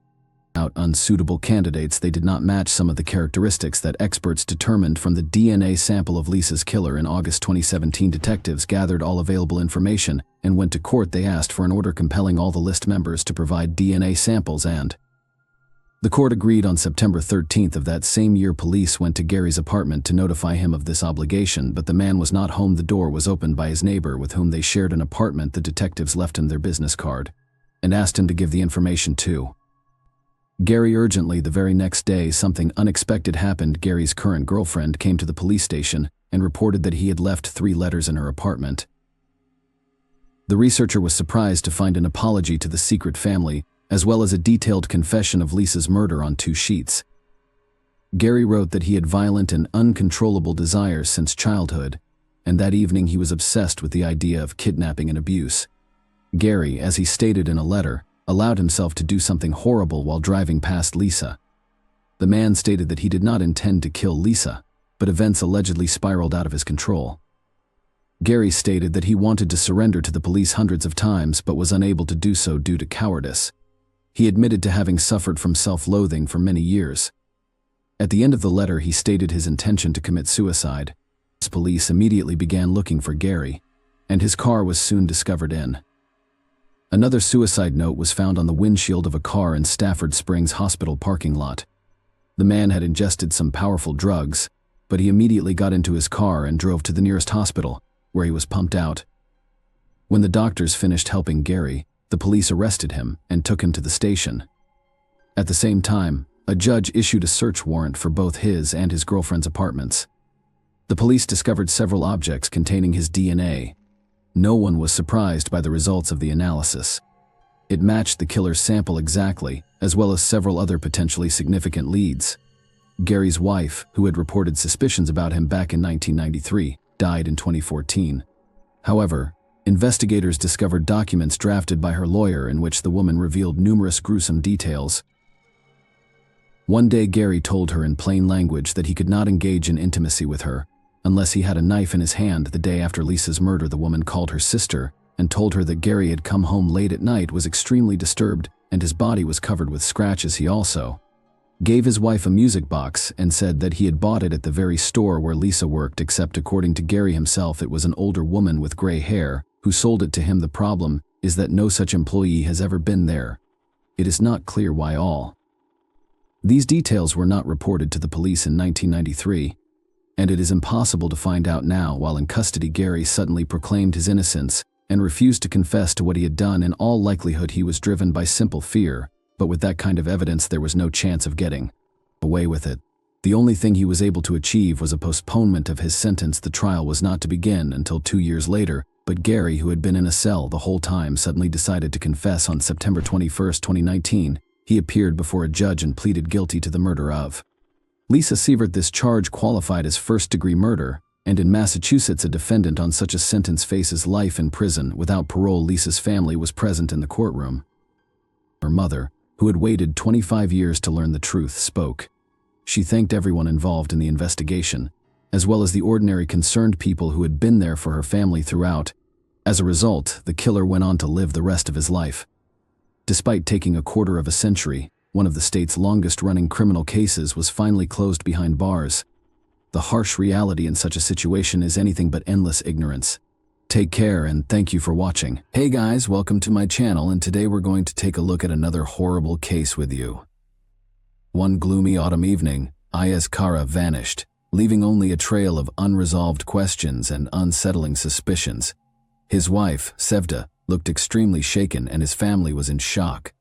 S1: out unsuitable candidates. They did not match some of the characteristics that experts determined from the DNA sample of Lisa's killer. In August 2017, detectives gathered all available information and went to court. They asked for an order compelling all the list members to provide DNA samples, and the court agreed. On September 13th of that same year, police went to Gary's apartment to notify him of this obligation, but the man was not home. The door was opened by his neighbor with whom they shared an apartment. The detectives left him their business card and asked him to give the information to Gary urgently. The very next day, something unexpected happened. Gary's current girlfriend came to the police station and reported that he had left 3 letters in her apartment. The researcher was surprised to find an apology to the secret family, as well as a detailed confession of Lisa's murder on 2 sheets. Gary wrote that he had violent and uncontrollable desires since childhood, and that evening he was obsessed with the idea of kidnapping and abuse. Gary, as he stated in a letter, allowed himself to do something horrible while driving past Lisa. The man stated that he did not intend to kill Lisa, but events allegedly spiraled out of his control. Gary stated that he wanted to surrender to the police hundreds of times but was unable to do so due to cowardice. He admitted to having suffered from self-loathing for many years. At the end of the letter, he stated his intention to commit suicide. Police immediately began looking for Gary, and his car was soon discovered in. Another suicide note was found on the windshield of a car in Stafford Springs Hospital parking lot. The man had ingested some powerful drugs, but he immediately got into his car and drove to the nearest hospital, where he was pumped out. When the doctors finished helping Gary, the police arrested him and took him to the station. At the same time, a judge issued a search warrant for both his and his girlfriend's apartments. The police discovered several objects containing his DNA. No one was surprised by the results of the analysis. It matched the killer's sample exactly, as well as several other potentially significant leads. Gary's wife, who had reported suspicions about him back in 1993, died in 2014. However, investigators discovered documents drafted by her lawyer in which the woman revealed numerous gruesome details. One day, Gary told her in plain language that he could not engage in intimacy with her unless he had a knife in his hand. The day after Lisa's murder, the woman called her sister and told her that Gary had come home late at night, was extremely disturbed, and his body was covered with scratches. He also gave his wife a music box and said that he had bought it at the very store where Lisa worked, except according to Gary himself, it was an older woman with gray hair who sold it to him. The problem is that no such employee has ever been there. It is not clear why all these details were not reported to the police in 1993, and it is impossible to find out now. While in custody, Gary suddenly proclaimed his innocence and refused to confess to what he had done. In all likelihood, he was driven by simple fear, but with that kind of evidence, there was no chance of getting away with it. The only thing he was able to achieve was a postponement of his sentence. The trial was not to begin until 2 years later, but Gary, who had been in a cell the whole time, suddenly decided to confess. On September 21, 2019, he appeared before a judge and pleaded guilty to the murder of Lisa Sievert. This charge qualified as first-degree murder, and in Massachusetts, a defendant on such a sentence faces life in prison without parole. Lisa's family was present in the courtroom. Her mother, who had waited 25 years to learn the truth, spoke. She thanked everyone involved in the investigation, as well as the ordinary concerned people who had been there for her family throughout. As a result, the killer went on to live the rest of his life Despite taking a quarter of a century, one of the state's longest-running criminal cases was finally closed behind bars. The harsh reality in such a situation is anything but endless ignorance. Take care and thank you for watching. Hey guys, welcome to my channel, and today we're going to take a look at another horrible case with you. One gloomy autumn evening, Ayaz Kara vanished, leaving only a trail of unresolved questions and unsettling suspicions. His wife, Sevda, looked extremely shaken and his family was in shock.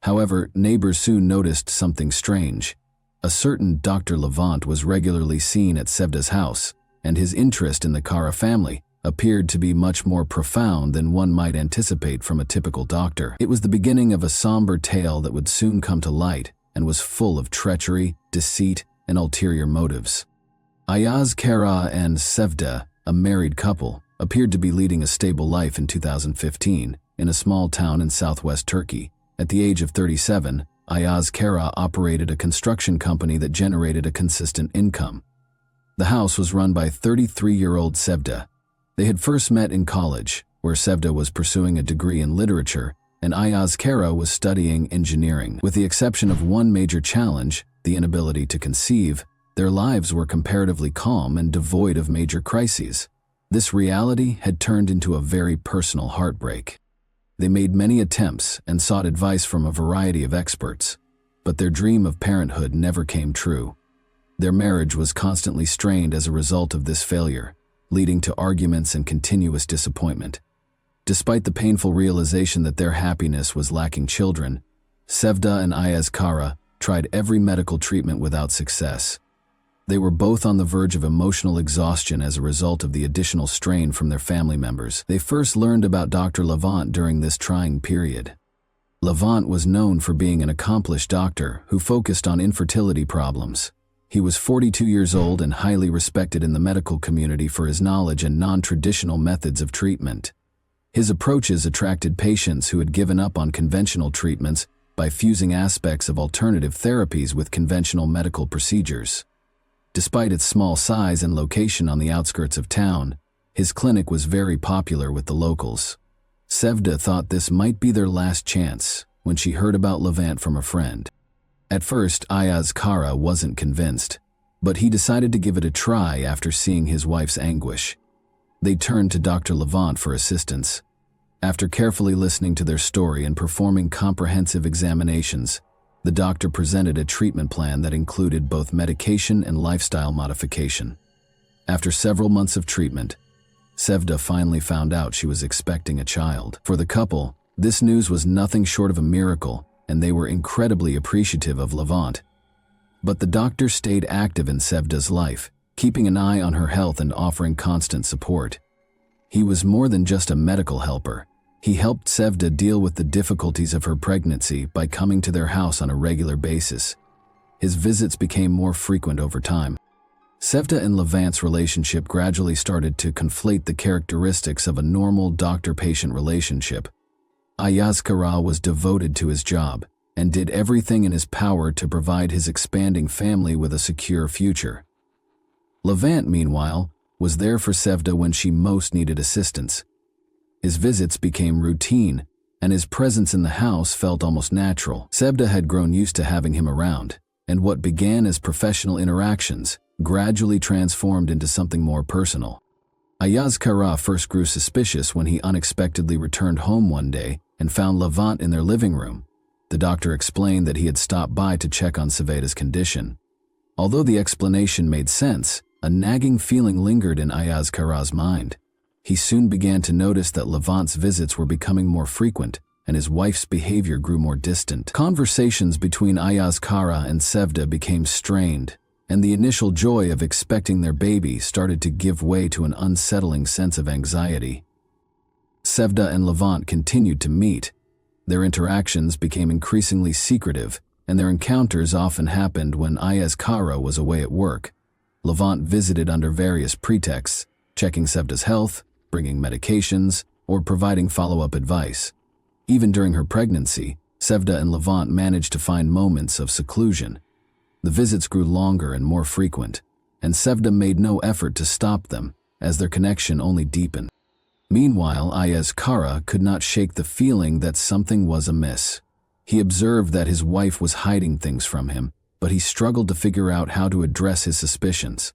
S1: However, neighbors soon noticed something strange. A certain Dr. Levant was regularly seen at Sevda's house, and his interest in the Kara family appeared to be much more profound than one might anticipate from a typical doctor. It was the beginning of a somber tale that would soon come to light and was full of treachery, deceit, and ulterior motives. Ayaz Kara and Sevda, a married couple, appeared to be leading a stable life in 2015 in a small town in southwest Turkey. At the age of 37, Ayaz Kara operated a construction company that generated a consistent income. The house was run by 33-year-old Sevda. They had first met in college, where Sevda was pursuing a degree in literature and Ayaz Kara was studying engineering. With the exception of one major challenge, the inability to conceive, their lives were comparatively calm and devoid of major crises. This reality had turned into a very personal heartbreak. They made many attempts and sought advice from a variety of experts, but their dream of parenthood never came true. Their marriage was constantly strained as a result of this failure, leading to arguments and continuous disappointment. Despite the painful realization that their happiness was lacking children, Sevda and Ayaz Kara tried every medical treatment without success. They were both on the verge of emotional exhaustion as a result of the additional strain from their family members. They first learned about Dr. Levant during this trying period. Levant was known for being an accomplished doctor who focused on infertility problems. He was 42 years old and highly respected in the medical community for his knowledge and non-traditional methods of treatment. His approaches attracted patients who had given up on conventional treatments by fusing aspects of alternative therapies with conventional medical procedures. Despite its small size and location on the outskirts of town, his clinic was very popular with the locals. Sevda thought this might be their last chance when she heard about Levant from a friend. At first, Ayaz Kara wasn't convinced, but he decided to give it a try after seeing his wife's anguish. They turned to Dr. Levant for assistance. After carefully listening to their story and performing comprehensive examinations, the doctor presented a treatment plan that included both medication and lifestyle modification. After several months of treatment, Sevda finally found out she was expecting a child. For the couple, this news was nothing short of a miracle, and they were incredibly appreciative of Levant. But the doctor stayed active in Sevda's life, keeping an eye on her health and offering constant support. He was more than just a medical helper. He helped Sevda deal with the difficulties of her pregnancy by coming to their house on a regular basis. His visits became more frequent over time. Sevda and Levant's relationship gradually started to conflate the characteristics of a normal doctor-patient relationship. Ayaz Kara was devoted to his job and did everything in his power to provide his expanding family with a secure future. Levant, meanwhile, was there for Sevda when she most needed assistance. His visits became routine, and his presence in the house felt almost natural. Sevda had grown used to having him around, and what began as professional interactions gradually transformed into something more personal. Ayaz Kara first grew suspicious when he unexpectedly returned home one day and found Levant in their living room. The doctor explained that he had stopped by to check on Sevda's condition. Although the explanation made sense, a nagging feeling lingered in Ayaz Kara's mind. He soon began to notice that Levant's visits were becoming more frequent, and his wife's behavior grew more distant. Conversations between Ayaz Kara and Sevda became strained, and the initial joy of expecting their baby started to give way to an unsettling sense of anxiety. Sevda and Levant continued to meet. Their interactions became increasingly secretive, and their encounters often happened when Ayaz Kara was away at work. Levant visited under various pretexts, checking Sevda's health, bringing medications, or providing follow-up advice. Even during her pregnancy, Sevda and Levant managed to find moments of seclusion. The visits grew longer and more frequent, and Sevda made no effort to stop them, as their connection only deepened. Meanwhile, Ayaz Kara could not shake the feeling that something was amiss. He observed that his wife was hiding things from him, but he struggled to figure out how to address his suspicions.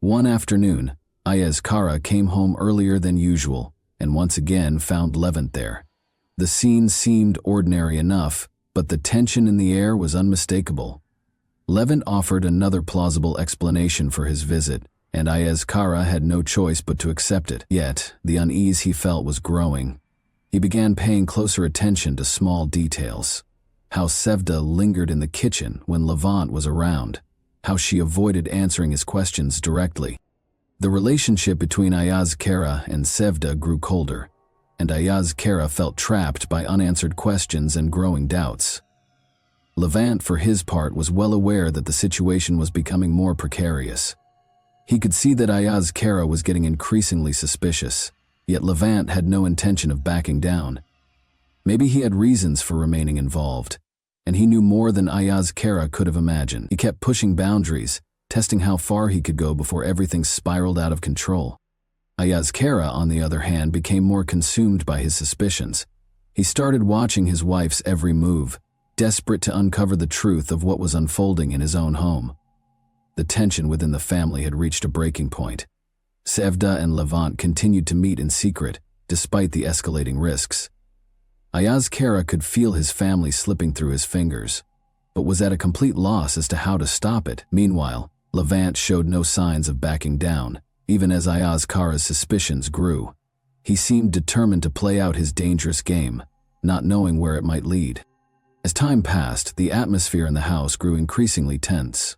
S1: One afternoon, Ayaz Kara came home earlier than usual and once again found Levant there. The scene seemed ordinary enough, but the tension in the air was unmistakable. Levant offered another plausible explanation for his visit, and Ayaz Kara had no choice but to accept it. Yet, the unease he felt was growing. He began paying closer attention to small details. How Sevda lingered in the kitchen when Levant was around. How she avoided answering his questions directly. The relationship between Ayaz Kara and Sevda grew colder, and Ayaz Kara felt trapped by unanswered questions and growing doubts. Levant, for his part, was well aware that the situation was becoming more precarious. He could see that Ayaz Kara was getting increasingly suspicious, yet Levant had no intention of backing down. Maybe he had reasons for remaining involved, and he knew more than Ayaz Kara could have imagined. He kept pushing boundaries, testing how far he could go before everything spiraled out of control. Ayaz Kara, on the other hand, became more consumed by his suspicions. He started watching his wife's every move, desperate to uncover the truth of what was unfolding in his own home. The tension within the family had reached a breaking point. Sevda and Levant continued to meet in secret, despite the escalating risks. Ayaz Kara could feel his family slipping through his fingers, but was at a complete loss as to how to stop it. Meanwhile, Levant showed no signs of backing down, even as Ayaz Kara's suspicions grew. He seemed determined to play out his dangerous game, not knowing where it might lead. As time passed, the atmosphere in the house grew increasingly tense.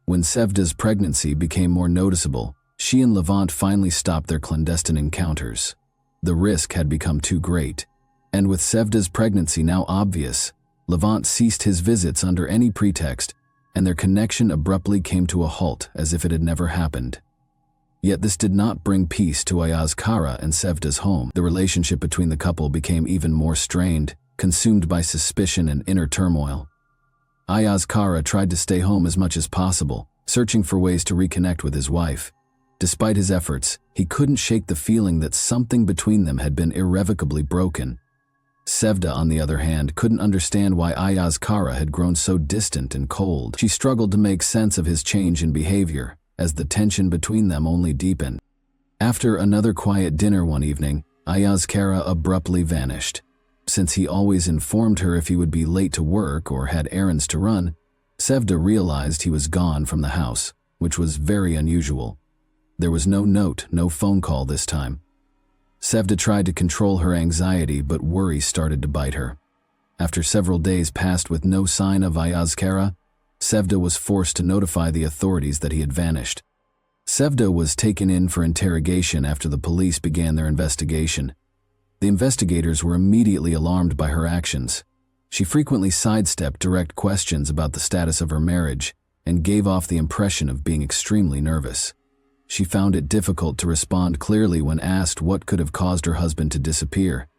S1: When Sevda's pregnancy became more noticeable, she and Levant finally stopped their clandestine encounters. The risk had become too great, and with Sevda's pregnancy now obvious, Levant ceased his visits under any pretext, and their connection abruptly came to a halt as if it had never happened. Yet this did not bring peace to Ayaz Kara and Sevda's home. The relationship between the couple became even more strained, consumed by suspicion and inner turmoil. Ayaz Kara tried to stay home as much as possible, searching for ways to reconnect with his wife. Despite his efforts, he couldn't shake the feeling that something between them had been irrevocably broken. Sevda, on the other hand, couldn't understand why Ayaz Kara had grown so distant and cold. She struggled to make sense of his change in behavior, as the tension between them only deepened. After another quiet dinner one evening, Ayaz Kara abruptly vanished. Since he always informed her if he would be late to work or had errands to run, Sevda realized he was gone from the house, which was very unusual. There was no note, no phone call this time. Sevda tried to control her anxiety, but worry started to bite her. After several days passed with no sign of Ayaz Kara, Sevda was forced to notify the authorities that he had vanished. Sevda was taken in for interrogation after the police began their investigation. The investigators were immediately alarmed by her actions. She frequently sidestepped direct questions about the status of her marriage and gave off the impression of being extremely nervous. She found it difficult to respond clearly when asked what could have caused her husband to disappear.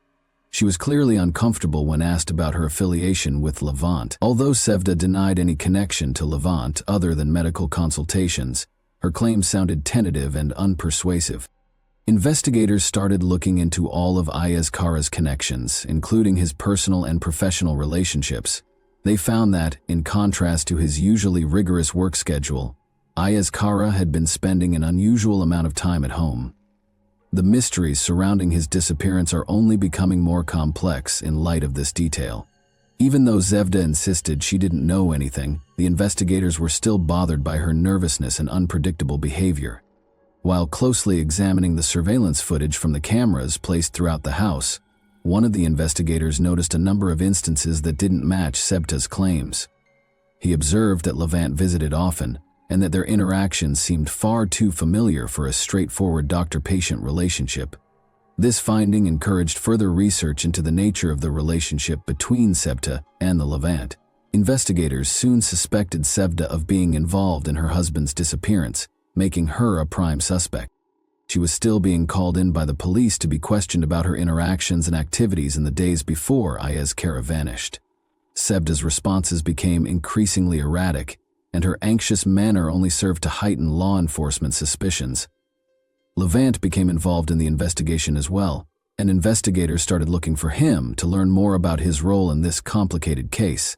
S1: She was clearly uncomfortable when asked about her affiliation with Levant. Although Sevda denied any connection to Levant other than medical consultations, her claims sounded tentative and unpersuasive. Investigators started looking into all of Ayaz Kara's connections, including his personal and professional relationships. They found that, in contrast to his usually rigorous work schedule, Ayaz Kara had been spending an unusual amount of time at home. The mysteries surrounding his disappearance are only becoming more complex in light of this detail. Even though Sevda insisted she didn't know anything, the investigators were still bothered by her nervousness and unpredictable behavior. While closely examining the surveillance footage from the cameras placed throughout the house, one of the investigators noticed a number of instances that didn't match Sevda's claims. He observed that Levant visited often, and that their interactions seemed far too familiar for a straightforward doctor-patient relationship. This finding encouraged further research into the nature of the relationship between Sevda and the Levant. Investigators soon suspected Sevda of being involved in her husband's disappearance, making her a prime suspect. She was still being called in by the police to be questioned about her interactions and activities in the days before Ayaz Kara vanished. Sevda's responses became increasingly erratic, and her anxious manner only served to heighten law enforcement suspicions. Levant became involved in the investigation as well, and investigators started looking for him to learn more about his role in this complicated case.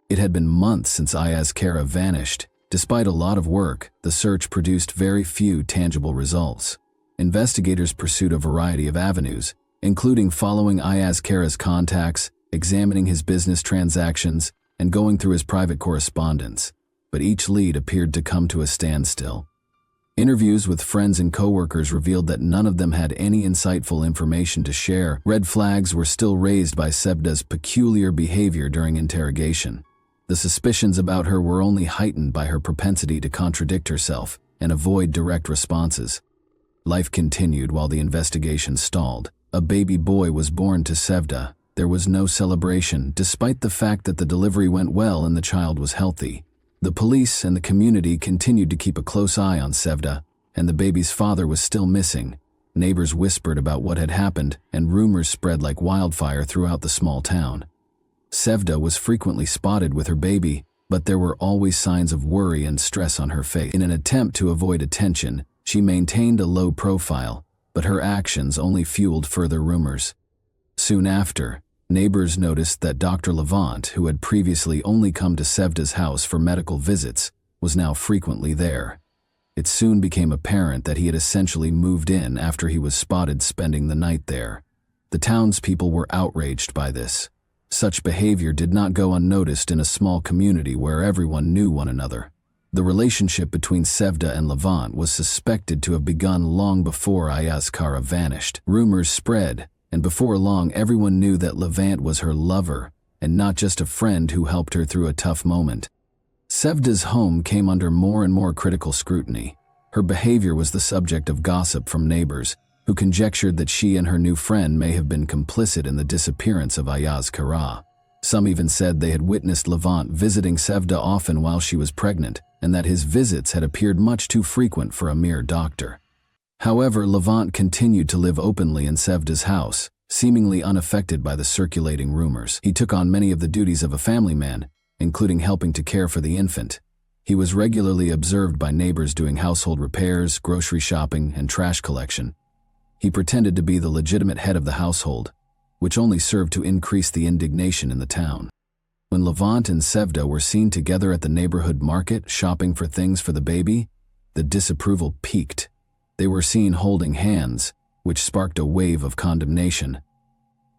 S1: It had been months since Ayaz Kara vanished. Despite a lot of work, the search produced very few tangible results. Investigators pursued a variety of avenues, including following Ayaz Kara's contacts, examining his business transactions, and going through his private correspondence, but each lead appeared to come to a standstill. Interviews with friends and coworkers revealed that none of them had any insightful information to share. Red flags were still raised by Sevda's peculiar behavior during interrogation. The suspicions about her were only heightened by her propensity to contradict herself and avoid direct responses. Life continued while the investigation stalled. A baby boy was born to Sevda. There was no celebration, despite the fact that the delivery went well and the child was healthy. The police and the community continued to keep a close eye on Sevda, and the baby's father was still missing. Neighbors whispered about what had happened, and rumors spread like wildfire throughout the small town. Sevda was frequently spotted with her baby, but there were always signs of worry and stress on her face. In an attempt to avoid attention, she maintained a low profile, but her actions only fueled further rumors. Soon after, neighbors noticed that Dr. Levant, who had previously only come to Sevda's house for medical visits, was now frequently there. It soon became apparent that he had essentially moved in after he was spotted spending the night there. The townspeople were outraged by this. Such behavior did not go unnoticed in a small community where everyone knew one another. The relationship between Sevda and Levant was suspected to have begun long before Ayaz Kara vanished. Rumors spread, and before long everyone knew that Levant was her lover, and not just a friend who helped her through a tough moment. Sevda's home came under more and more critical scrutiny. Her behavior was the subject of gossip from neighbors, who conjectured that she and her new friend may have been complicit in the disappearance of Ayaz Kara. Some even said they had witnessed Levant visiting Sevda often while she was pregnant, and that his visits had appeared much too frequent for a mere doctor. However, Levant continued to live openly in Sevda's house, seemingly unaffected by the circulating rumors. He took on many of the duties of a family man, including helping to care for the infant. He was regularly observed by neighbors doing household repairs, grocery shopping, and trash collection. He pretended to be the legitimate head of the household, which only served to increase the indignation in the town. When Levant and Sevda were seen together at the neighborhood market shopping for things for the baby, the disapproval peaked. They were seen holding hands, which sparked a wave of condemnation.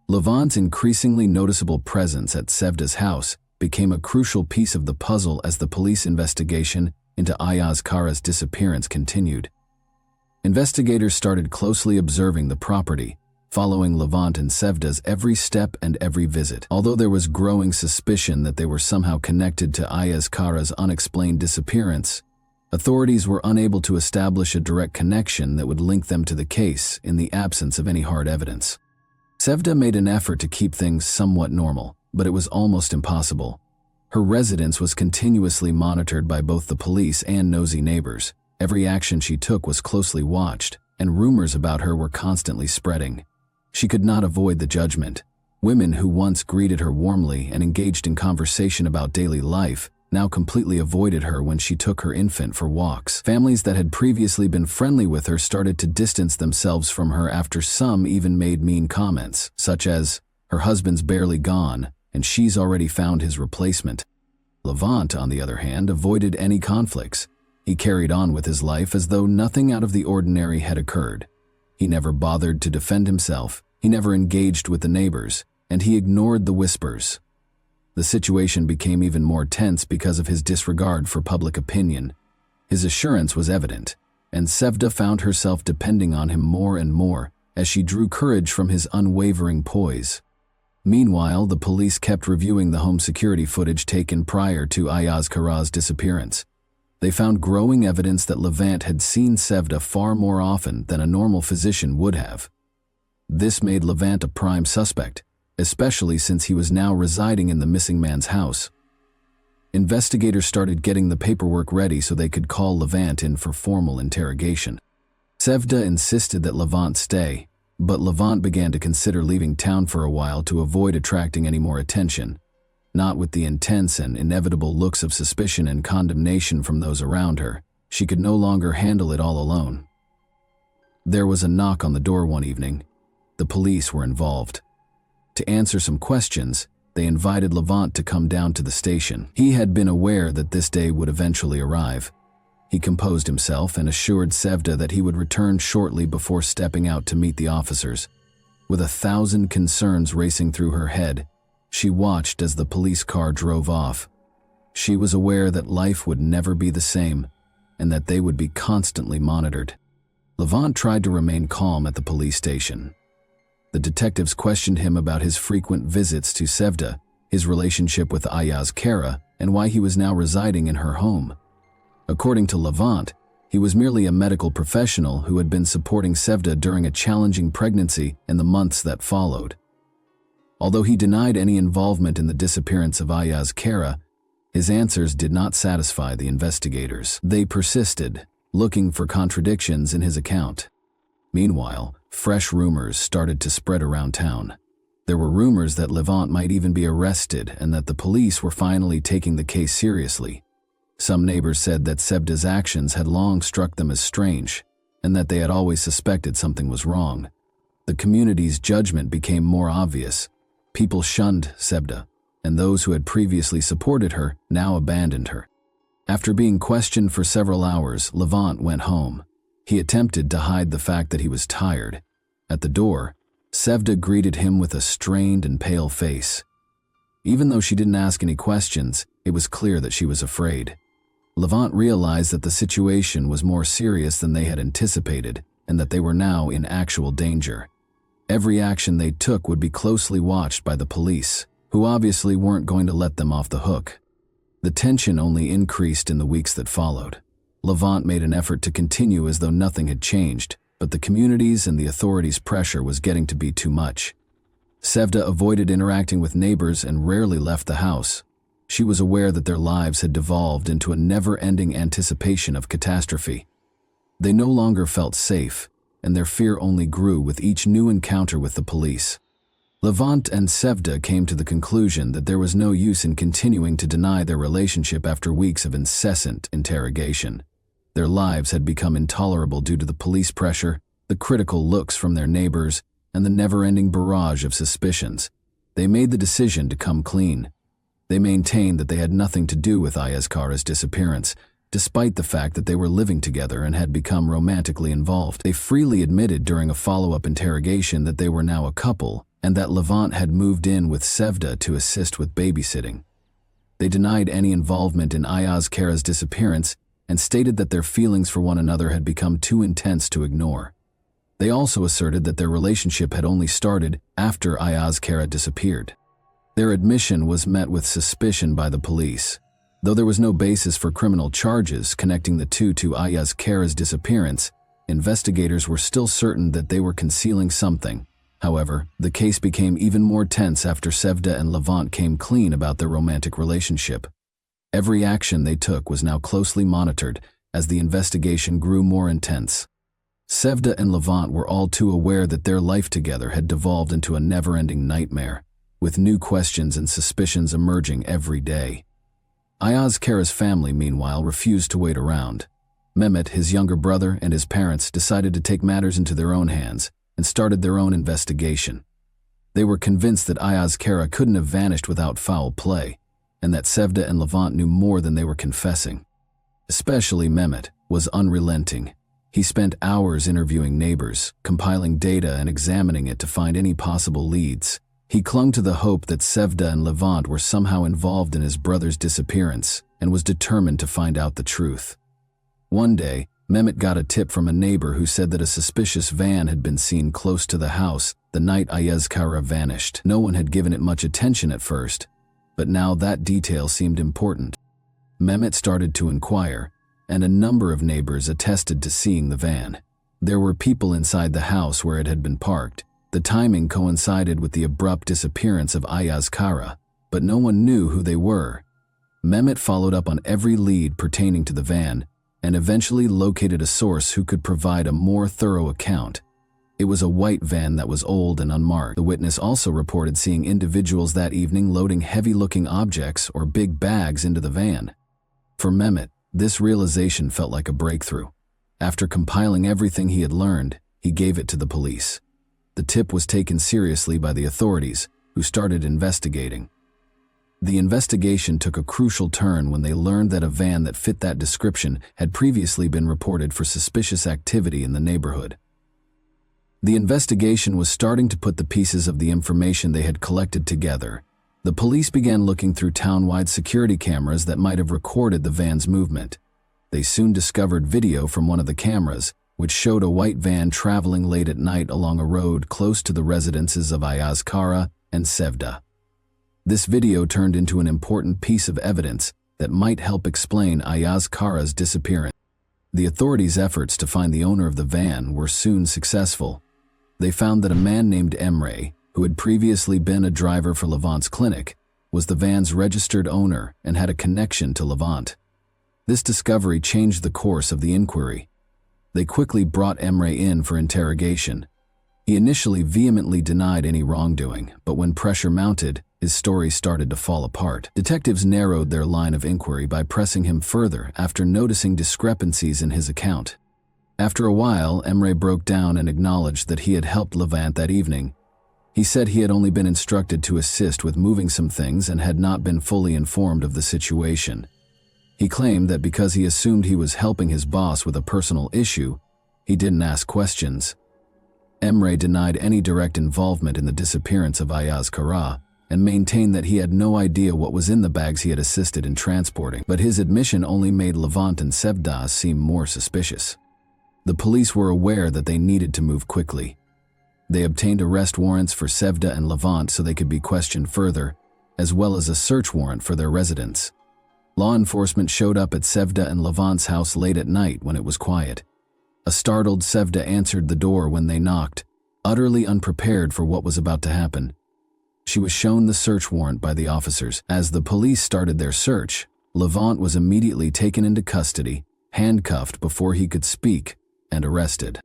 S1: Levant's increasingly noticeable presence at Sevda's house became a crucial piece of the puzzle as the police investigation into Ayaz Kara's disappearance continued. Investigators started closely observing the property, following Levant and Sevda's every step and every visit. Although there was growing suspicion that they were somehow connected to Ayaz Kara's unexplained disappearance, authorities were unable to establish a direct connection that would link them to the case in the absence of any hard evidence. Sevda made an effort to keep things somewhat normal, but it was almost impossible. Her residence was continuously monitored by both the police and nosy neighbors. Every action she took was closely watched, and rumors about her were constantly spreading. She could not avoid the judgment. Women who once greeted her warmly and engaged in conversation about daily life now completely avoided her when she took her infant for walks. Families that had previously been friendly with her started to distance themselves from her after some even made mean comments, such as, "Her husband's barely gone, and she's already found his replacement." Levant, on the other hand, avoided any conflicts. He carried on with his life as though nothing out of the ordinary had occurred. He never bothered to defend himself, he never engaged with the neighbors, and he ignored the whispers. The situation became even more tense because of his disregard for public opinion. His assurance was evident, and Sevda found herself depending on him more and more as she drew courage from his unwavering poise. Meanwhile, the police kept reviewing the home security footage taken prior to Ayaz Kara's disappearance. They found growing evidence that Levant had seen Sevda far more often than a normal physician would have. This made Levant a prime suspect, especially since he was now residing in the missing man's house. Investigators started getting the paperwork ready so they could call Levant in for formal interrogation. Sevda insisted that Levant stay, but Levant began to consider leaving town for a while to avoid attracting any more attention. Not with the intense and inevitable looks of suspicion and condemnation from those around her. She could no longer handle it all alone. There was a knock on the door one evening. The police were involved. To answer some questions, they invited Levant to come down to the station. He had been aware that this day would eventually arrive. He composed himself and assured Sevda that he would return shortly before stepping out to meet the officers. With 1,000 concerns racing through her head, she watched as the police car drove off. She was aware that life would never be the same and that they would be constantly monitored. Levant tried to remain calm at the police station. The detectives questioned him about his frequent visits to Sevda, his relationship with Ayaz Kara, and why he was now residing in her home. According to Levant, he was merely a medical professional who had been supporting Sevda during a challenging pregnancy in the months that followed. Although he denied any involvement in the disappearance of Ayaz Kara, his answers did not satisfy the investigators. They persisted, looking for contradictions in his account. Meanwhile, fresh rumors started to spread around town. There were rumors that Levant might even be arrested and that the police were finally taking the case seriously. Some neighbors said that Sevda's actions had long struck them as strange, and that they had always suspected something was wrong. The community's judgment became more obvious. People shunned Sevda, and those who had previously supported her now abandoned her. After being questioned for several hours, Levant went home. He attempted to hide the fact that he was tired. At the door, Sevda greeted him with a strained and pale face. Even though she didn't ask any questions, it was clear that she was afraid. Levant realized that the situation was more serious than they had anticipated, and that they were now in actual danger. Every action they took would be closely watched by the police, who obviously weren't going to let them off the hook. The tension only increased in the weeks that followed. Levant made an effort to continue as though nothing had changed, but the community's and the authorities' pressure was getting to be too much. Sevda avoided interacting with neighbors and rarely left the house. She was aware that their lives had devolved into a never-ending anticipation of catastrophe. They no longer felt safe, and their fear only grew with each new encounter with the police. Levant and Sevda came to the conclusion that there was no use in continuing to deny their relationship after weeks of incessant interrogation. Their lives had become intolerable due to the police pressure, the critical looks from their neighbors, and the never-ending barrage of suspicions. They made the decision to come clean. They maintained that they had nothing to do with Ayaz Kara's disappearance, despite the fact that they were living together and had become romantically involved. They freely admitted during a follow-up interrogation that they were now a couple, and that Levant had moved in with Sevda to assist with babysitting. They denied any involvement in Ayaz Kara's disappearance and stated that their feelings for one another had become too intense to ignore. They also asserted that their relationship had only started after Ayaz Kara disappeared. Their admission was met with suspicion by the police. Though there was no basis for criminal charges connecting the two to Ayaz Kara's disappearance, investigators were still certain that they were concealing something. However, the case became even more tense after Sevda and Levant came clean about their romantic relationship. Every action they took was now closely monitored as the investigation grew more intense. Sevda and Levant were all too aware that their life together had devolved into a never-ending nightmare, with new questions and suspicions emerging every day. Ayaz Kara's family, meanwhile, refused to wait around. Mehmet, his younger brother, and his parents decided to take matters into their own hands and started their own investigation. They were convinced that Ayaz Kara couldn't have vanished without foul play, and that Sevda and Levant knew more than they were confessing. Especially Mehmet was unrelenting. He spent hours interviewing neighbors, compiling data and examining it to find any possible leads. He clung to the hope that Sevda and Levant were somehow involved in his brother's disappearance and was determined to find out the truth. One day, Mehmet got a tip from a neighbor who said that a suspicious van had been seen close to the house the night Ayaz Kara vanished. No one had given it much attention at first, but now that detail seemed important. Mehmet started to inquire, and a number of neighbors attested to seeing the van. There were people inside the house where it had been parked. The timing coincided with the abrupt disappearance of Ayaz Kara, but no one knew who they were. Mehmet followed up on every lead pertaining to the van and eventually located a source who could provide a more thorough account. It was a white van that was old and unmarked. The witness also reported seeing individuals that evening loading heavy-looking objects or big bags into the van. For Mehmet, this realization felt like a breakthrough. After compiling everything he had learned, he gave it to the police. The tip was taken seriously by the authorities, who started investigating. The investigation took a crucial turn when they learned that a van that fit that description had previously been reported for suspicious activity in the neighborhood. The investigation was starting to put the pieces of the information they had collected together. The police began looking through town-wide security cameras that might have recorded the van's movement. They soon discovered video from one of the cameras, which showed a white van traveling late at night along a road close to the residences of Ayaz Kara and Sevda. This video turned into an important piece of evidence that might help explain Ayaz Kara's disappearance. The authorities' efforts to find the owner of the van were soon successful. They found that a man named Emre, who had previously been a driver for Levant's clinic, was the van's registered owner and had a connection to Levant. This discovery changed the course of the inquiry. They quickly brought Emre in for interrogation. He initially vehemently denied any wrongdoing, but when pressure mounted, his story started to fall apart. Detectives narrowed their line of inquiry by pressing him further after noticing discrepancies in his account. After a while, Emre broke down and acknowledged that he had helped Levant that evening. He said he had only been instructed to assist with moving some things and had not been fully informed of the situation. He claimed that because he assumed he was helping his boss with a personal issue, he didn't ask questions. Emre denied any direct involvement in the disappearance of Ayaz Kara and maintained that he had no idea what was in the bags he had assisted in transporting, but his admission only made Levant and Sevda seem more suspicious. The police were aware that they needed to move quickly. They obtained arrest warrants for Sevda and Levant so they could be questioned further, as well as a search warrant for their residence. Law enforcement showed up at Sevda and Levant's house late at night when it was quiet. A startled Sevda answered the door when they knocked, utterly unprepared for what was about to happen. She was shown the search warrant by the officers. As the police started their search, Levant was immediately taken into custody, handcuffed before he could speak, and arrested.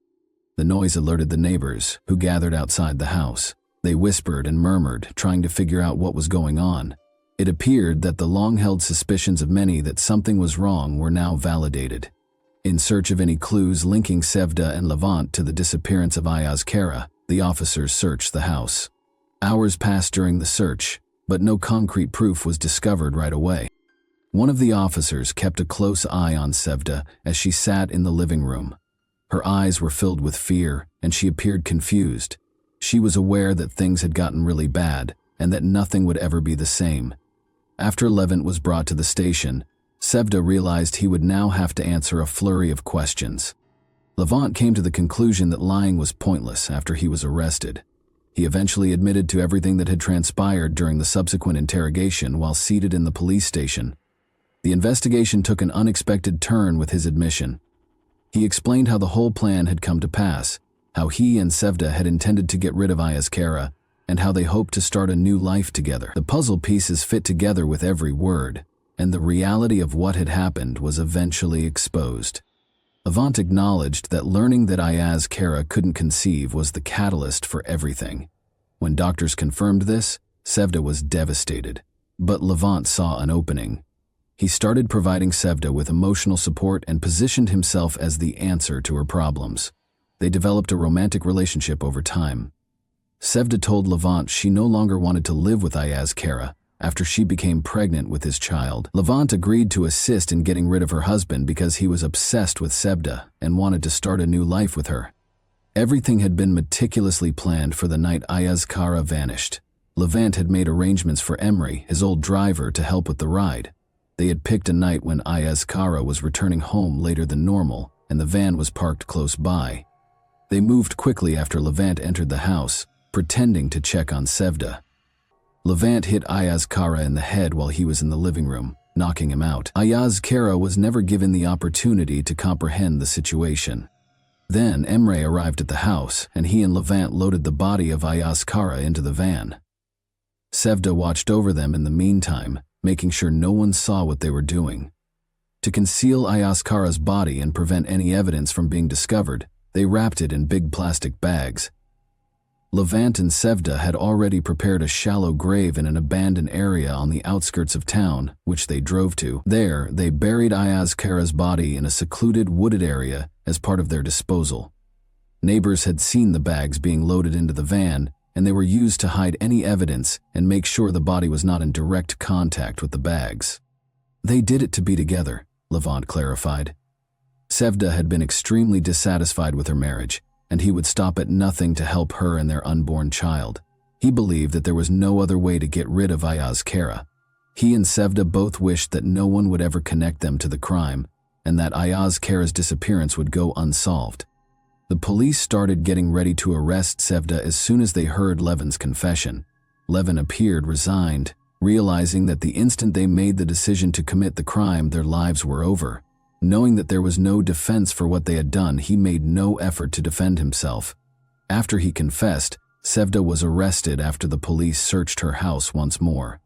S1: The noise alerted the neighbors, who gathered outside the house. They whispered and murmured, trying to figure out what was going on. It appeared that the long-held suspicions of many that something was wrong were now validated. In search of any clues linking Sevda and Levant to the disappearance of Ayaz Kara, the officers searched the house. Hours passed during the search, but no concrete proof was discovered right away. One of the officers kept a close eye on Sevda as she sat in the living room. Her eyes were filled with fear, and she appeared confused. She was aware that things had gotten really bad, and that nothing would ever be the same. After Levant was brought to the station, Sevda realized he would now have to answer a flurry of questions. Levant came to the conclusion that lying was pointless after he was arrested. He eventually admitted to everything that had transpired during the subsequent interrogation while seated in the police station. The investigation took an unexpected turn with his admission. He explained how the whole plan had come to pass, how he and Sevda had intended to get rid of Ayaz Kara, and how they hoped to start a new life together. The puzzle pieces fit together with every word, and the reality of what had happened was eventually exposed. Levant acknowledged that learning that Ayaz Kara couldn't conceive was the catalyst for everything. When doctors confirmed this, Sevda was devastated, but Levant saw an opening. He started providing Sevda with emotional support and positioned himself as the answer to her problems. They developed a romantic relationship over time. Sevda told Levant she no longer wanted to live with Ayaz Kara after she became pregnant with his child. Levant agreed to assist in getting rid of her husband because he was obsessed with Sevda and wanted to start a new life with her. Everything had been meticulously planned for the night Ayaz Kara vanished. Levant had made arrangements for Emre, his old driver, to help with the ride. They had picked a night when Ayaz Kara was returning home later than normal, and the van was parked close by. They moved quickly after Levant entered the house, pretending to check on Sevda. Levant hit Ayaz Kara in the head while he was in the living room, knocking him out. Ayaz Kara was never given the opportunity to comprehend the situation. Then Emre arrived at the house, and he and Levant loaded the body of Ayaz Kara into the van. Sevda watched over them in the meantime, making sure no one saw what they were doing. To conceal Ayaz Kara's body and prevent any evidence from being discovered, they wrapped it in big plastic bags. Levant and Sevda had already prepared a shallow grave in an abandoned area on the outskirts of town, which they drove to. There, they buried Ayaz Kara's body in a secluded wooded area as part of their disposal. Neighbors had seen the bags being loaded into the van, and they were used to hide any evidence and make sure the body was not in direct contact with the bags. They did it to be together, Levant clarified. Sevda had been extremely dissatisfied with her marriage, and he would stop at nothing to help her and their unborn child. He believed that there was no other way to get rid of Ayaz Kara. He and Sevda both wished that no one would ever connect them to the crime, and that Ayaz Kara's disappearance would go unsolved. The police started getting ready to arrest Sevda as soon as they heard Levin's confession. Levin appeared resigned, realizing that the instant they made the decision to commit the crime, their lives were over. Knowing that there was no defense for what they had done, he made no effort to defend himself. After he confessed, Sevda was arrested after the police searched her house once more.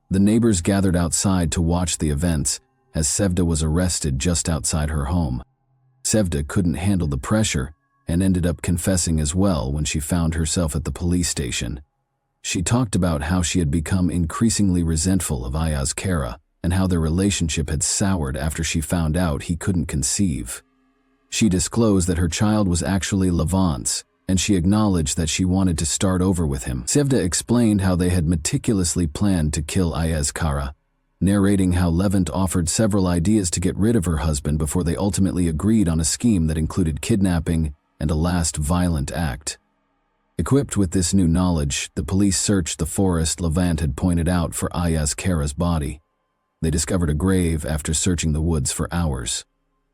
S1: The neighbors gathered outside to watch the events as Sevda was arrested just outside her home. Sevda couldn't handle the pressure and ended up confessing as well when she found herself at the police station. She talked about how she had become increasingly resentful of Ayaz Kara and how their relationship had soured after she found out he couldn't conceive. She disclosed that her child was actually Levant's, and she acknowledged that she wanted to start over with him. Sevda explained how they had meticulously planned to kill Ayaz Kara, narrating how Levant offered several ideas to get rid of her husband before they ultimately agreed on a scheme that included kidnapping and a last violent act. Equipped with this new knowledge, the police searched the forest Levant had pointed out for Ayaz Kara's body. They discovered a grave after searching the woods for hours.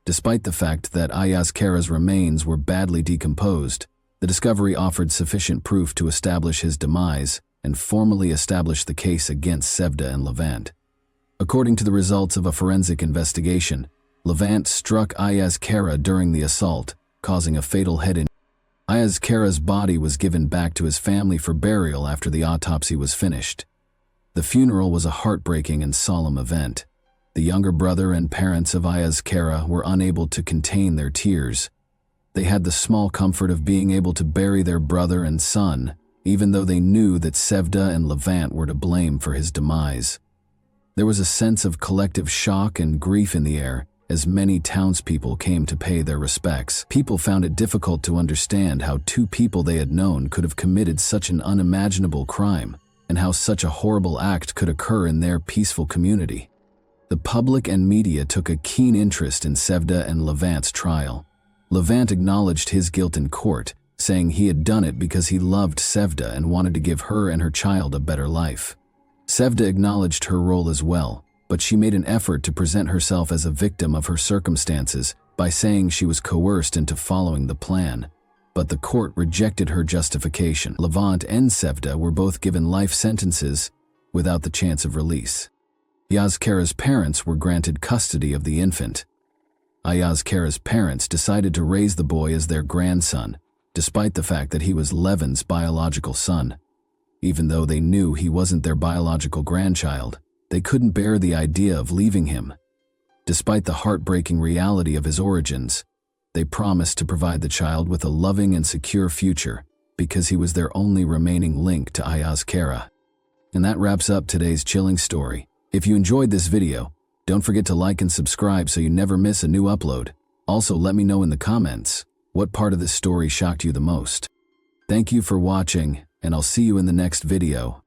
S1: Despite the fact that Ayaz Kara's remains were badly decomposed, the discovery offered sufficient proof to establish his demise and formally establish the case against Sevda and Levant. According to the results of a forensic investigation, Levant struck Ayaz Kara during the assault, causing a fatal head injury. Ayaz Kara's body was given back to his family for burial after the autopsy was finished. The funeral was a heartbreaking and solemn event. The younger brother and parents of Ayaz Kara were unable to contain their tears. They had the small comfort of being able to bury their brother and son, even though they knew that Sevda and Levant were to blame for his demise. There was a sense of collective shock and grief in the air as many townspeople came to pay their respects. People found it difficult to understand how two people they had known could have committed such an unimaginable crime, and how such a horrible act could occur in their peaceful community. The public and media took a keen interest in Sevda and Levant's trial. Levant acknowledged his guilt in court, saying he had done it because he loved Sevda and wanted to give her and her child a better life. Sevda acknowledged her role as well, but she made an effort to present herself as a victim of her circumstances by saying she was coerced into following the plan. But the court rejected her justification. Levant and Sevda were both given life sentences without the chance of release. Ayaz Kara's parents were granted custody of the infant. Ayaz Kara's parents decided to raise the boy as their grandson, despite the fact that he was Levin's biological son. Even though they knew he wasn't their biological grandchild, they couldn't bear the idea of leaving him. Despite the heartbreaking reality of his origins, they promised to provide the child with a loving and secure future because he was their only remaining link to Ayaz Kara. And that wraps up today's chilling story. If you enjoyed this video, don't forget to like and subscribe so you never miss a new upload. Also, let me know in the comments what part of this story shocked you the most. Thank you for watching, and I'll see you in the next video.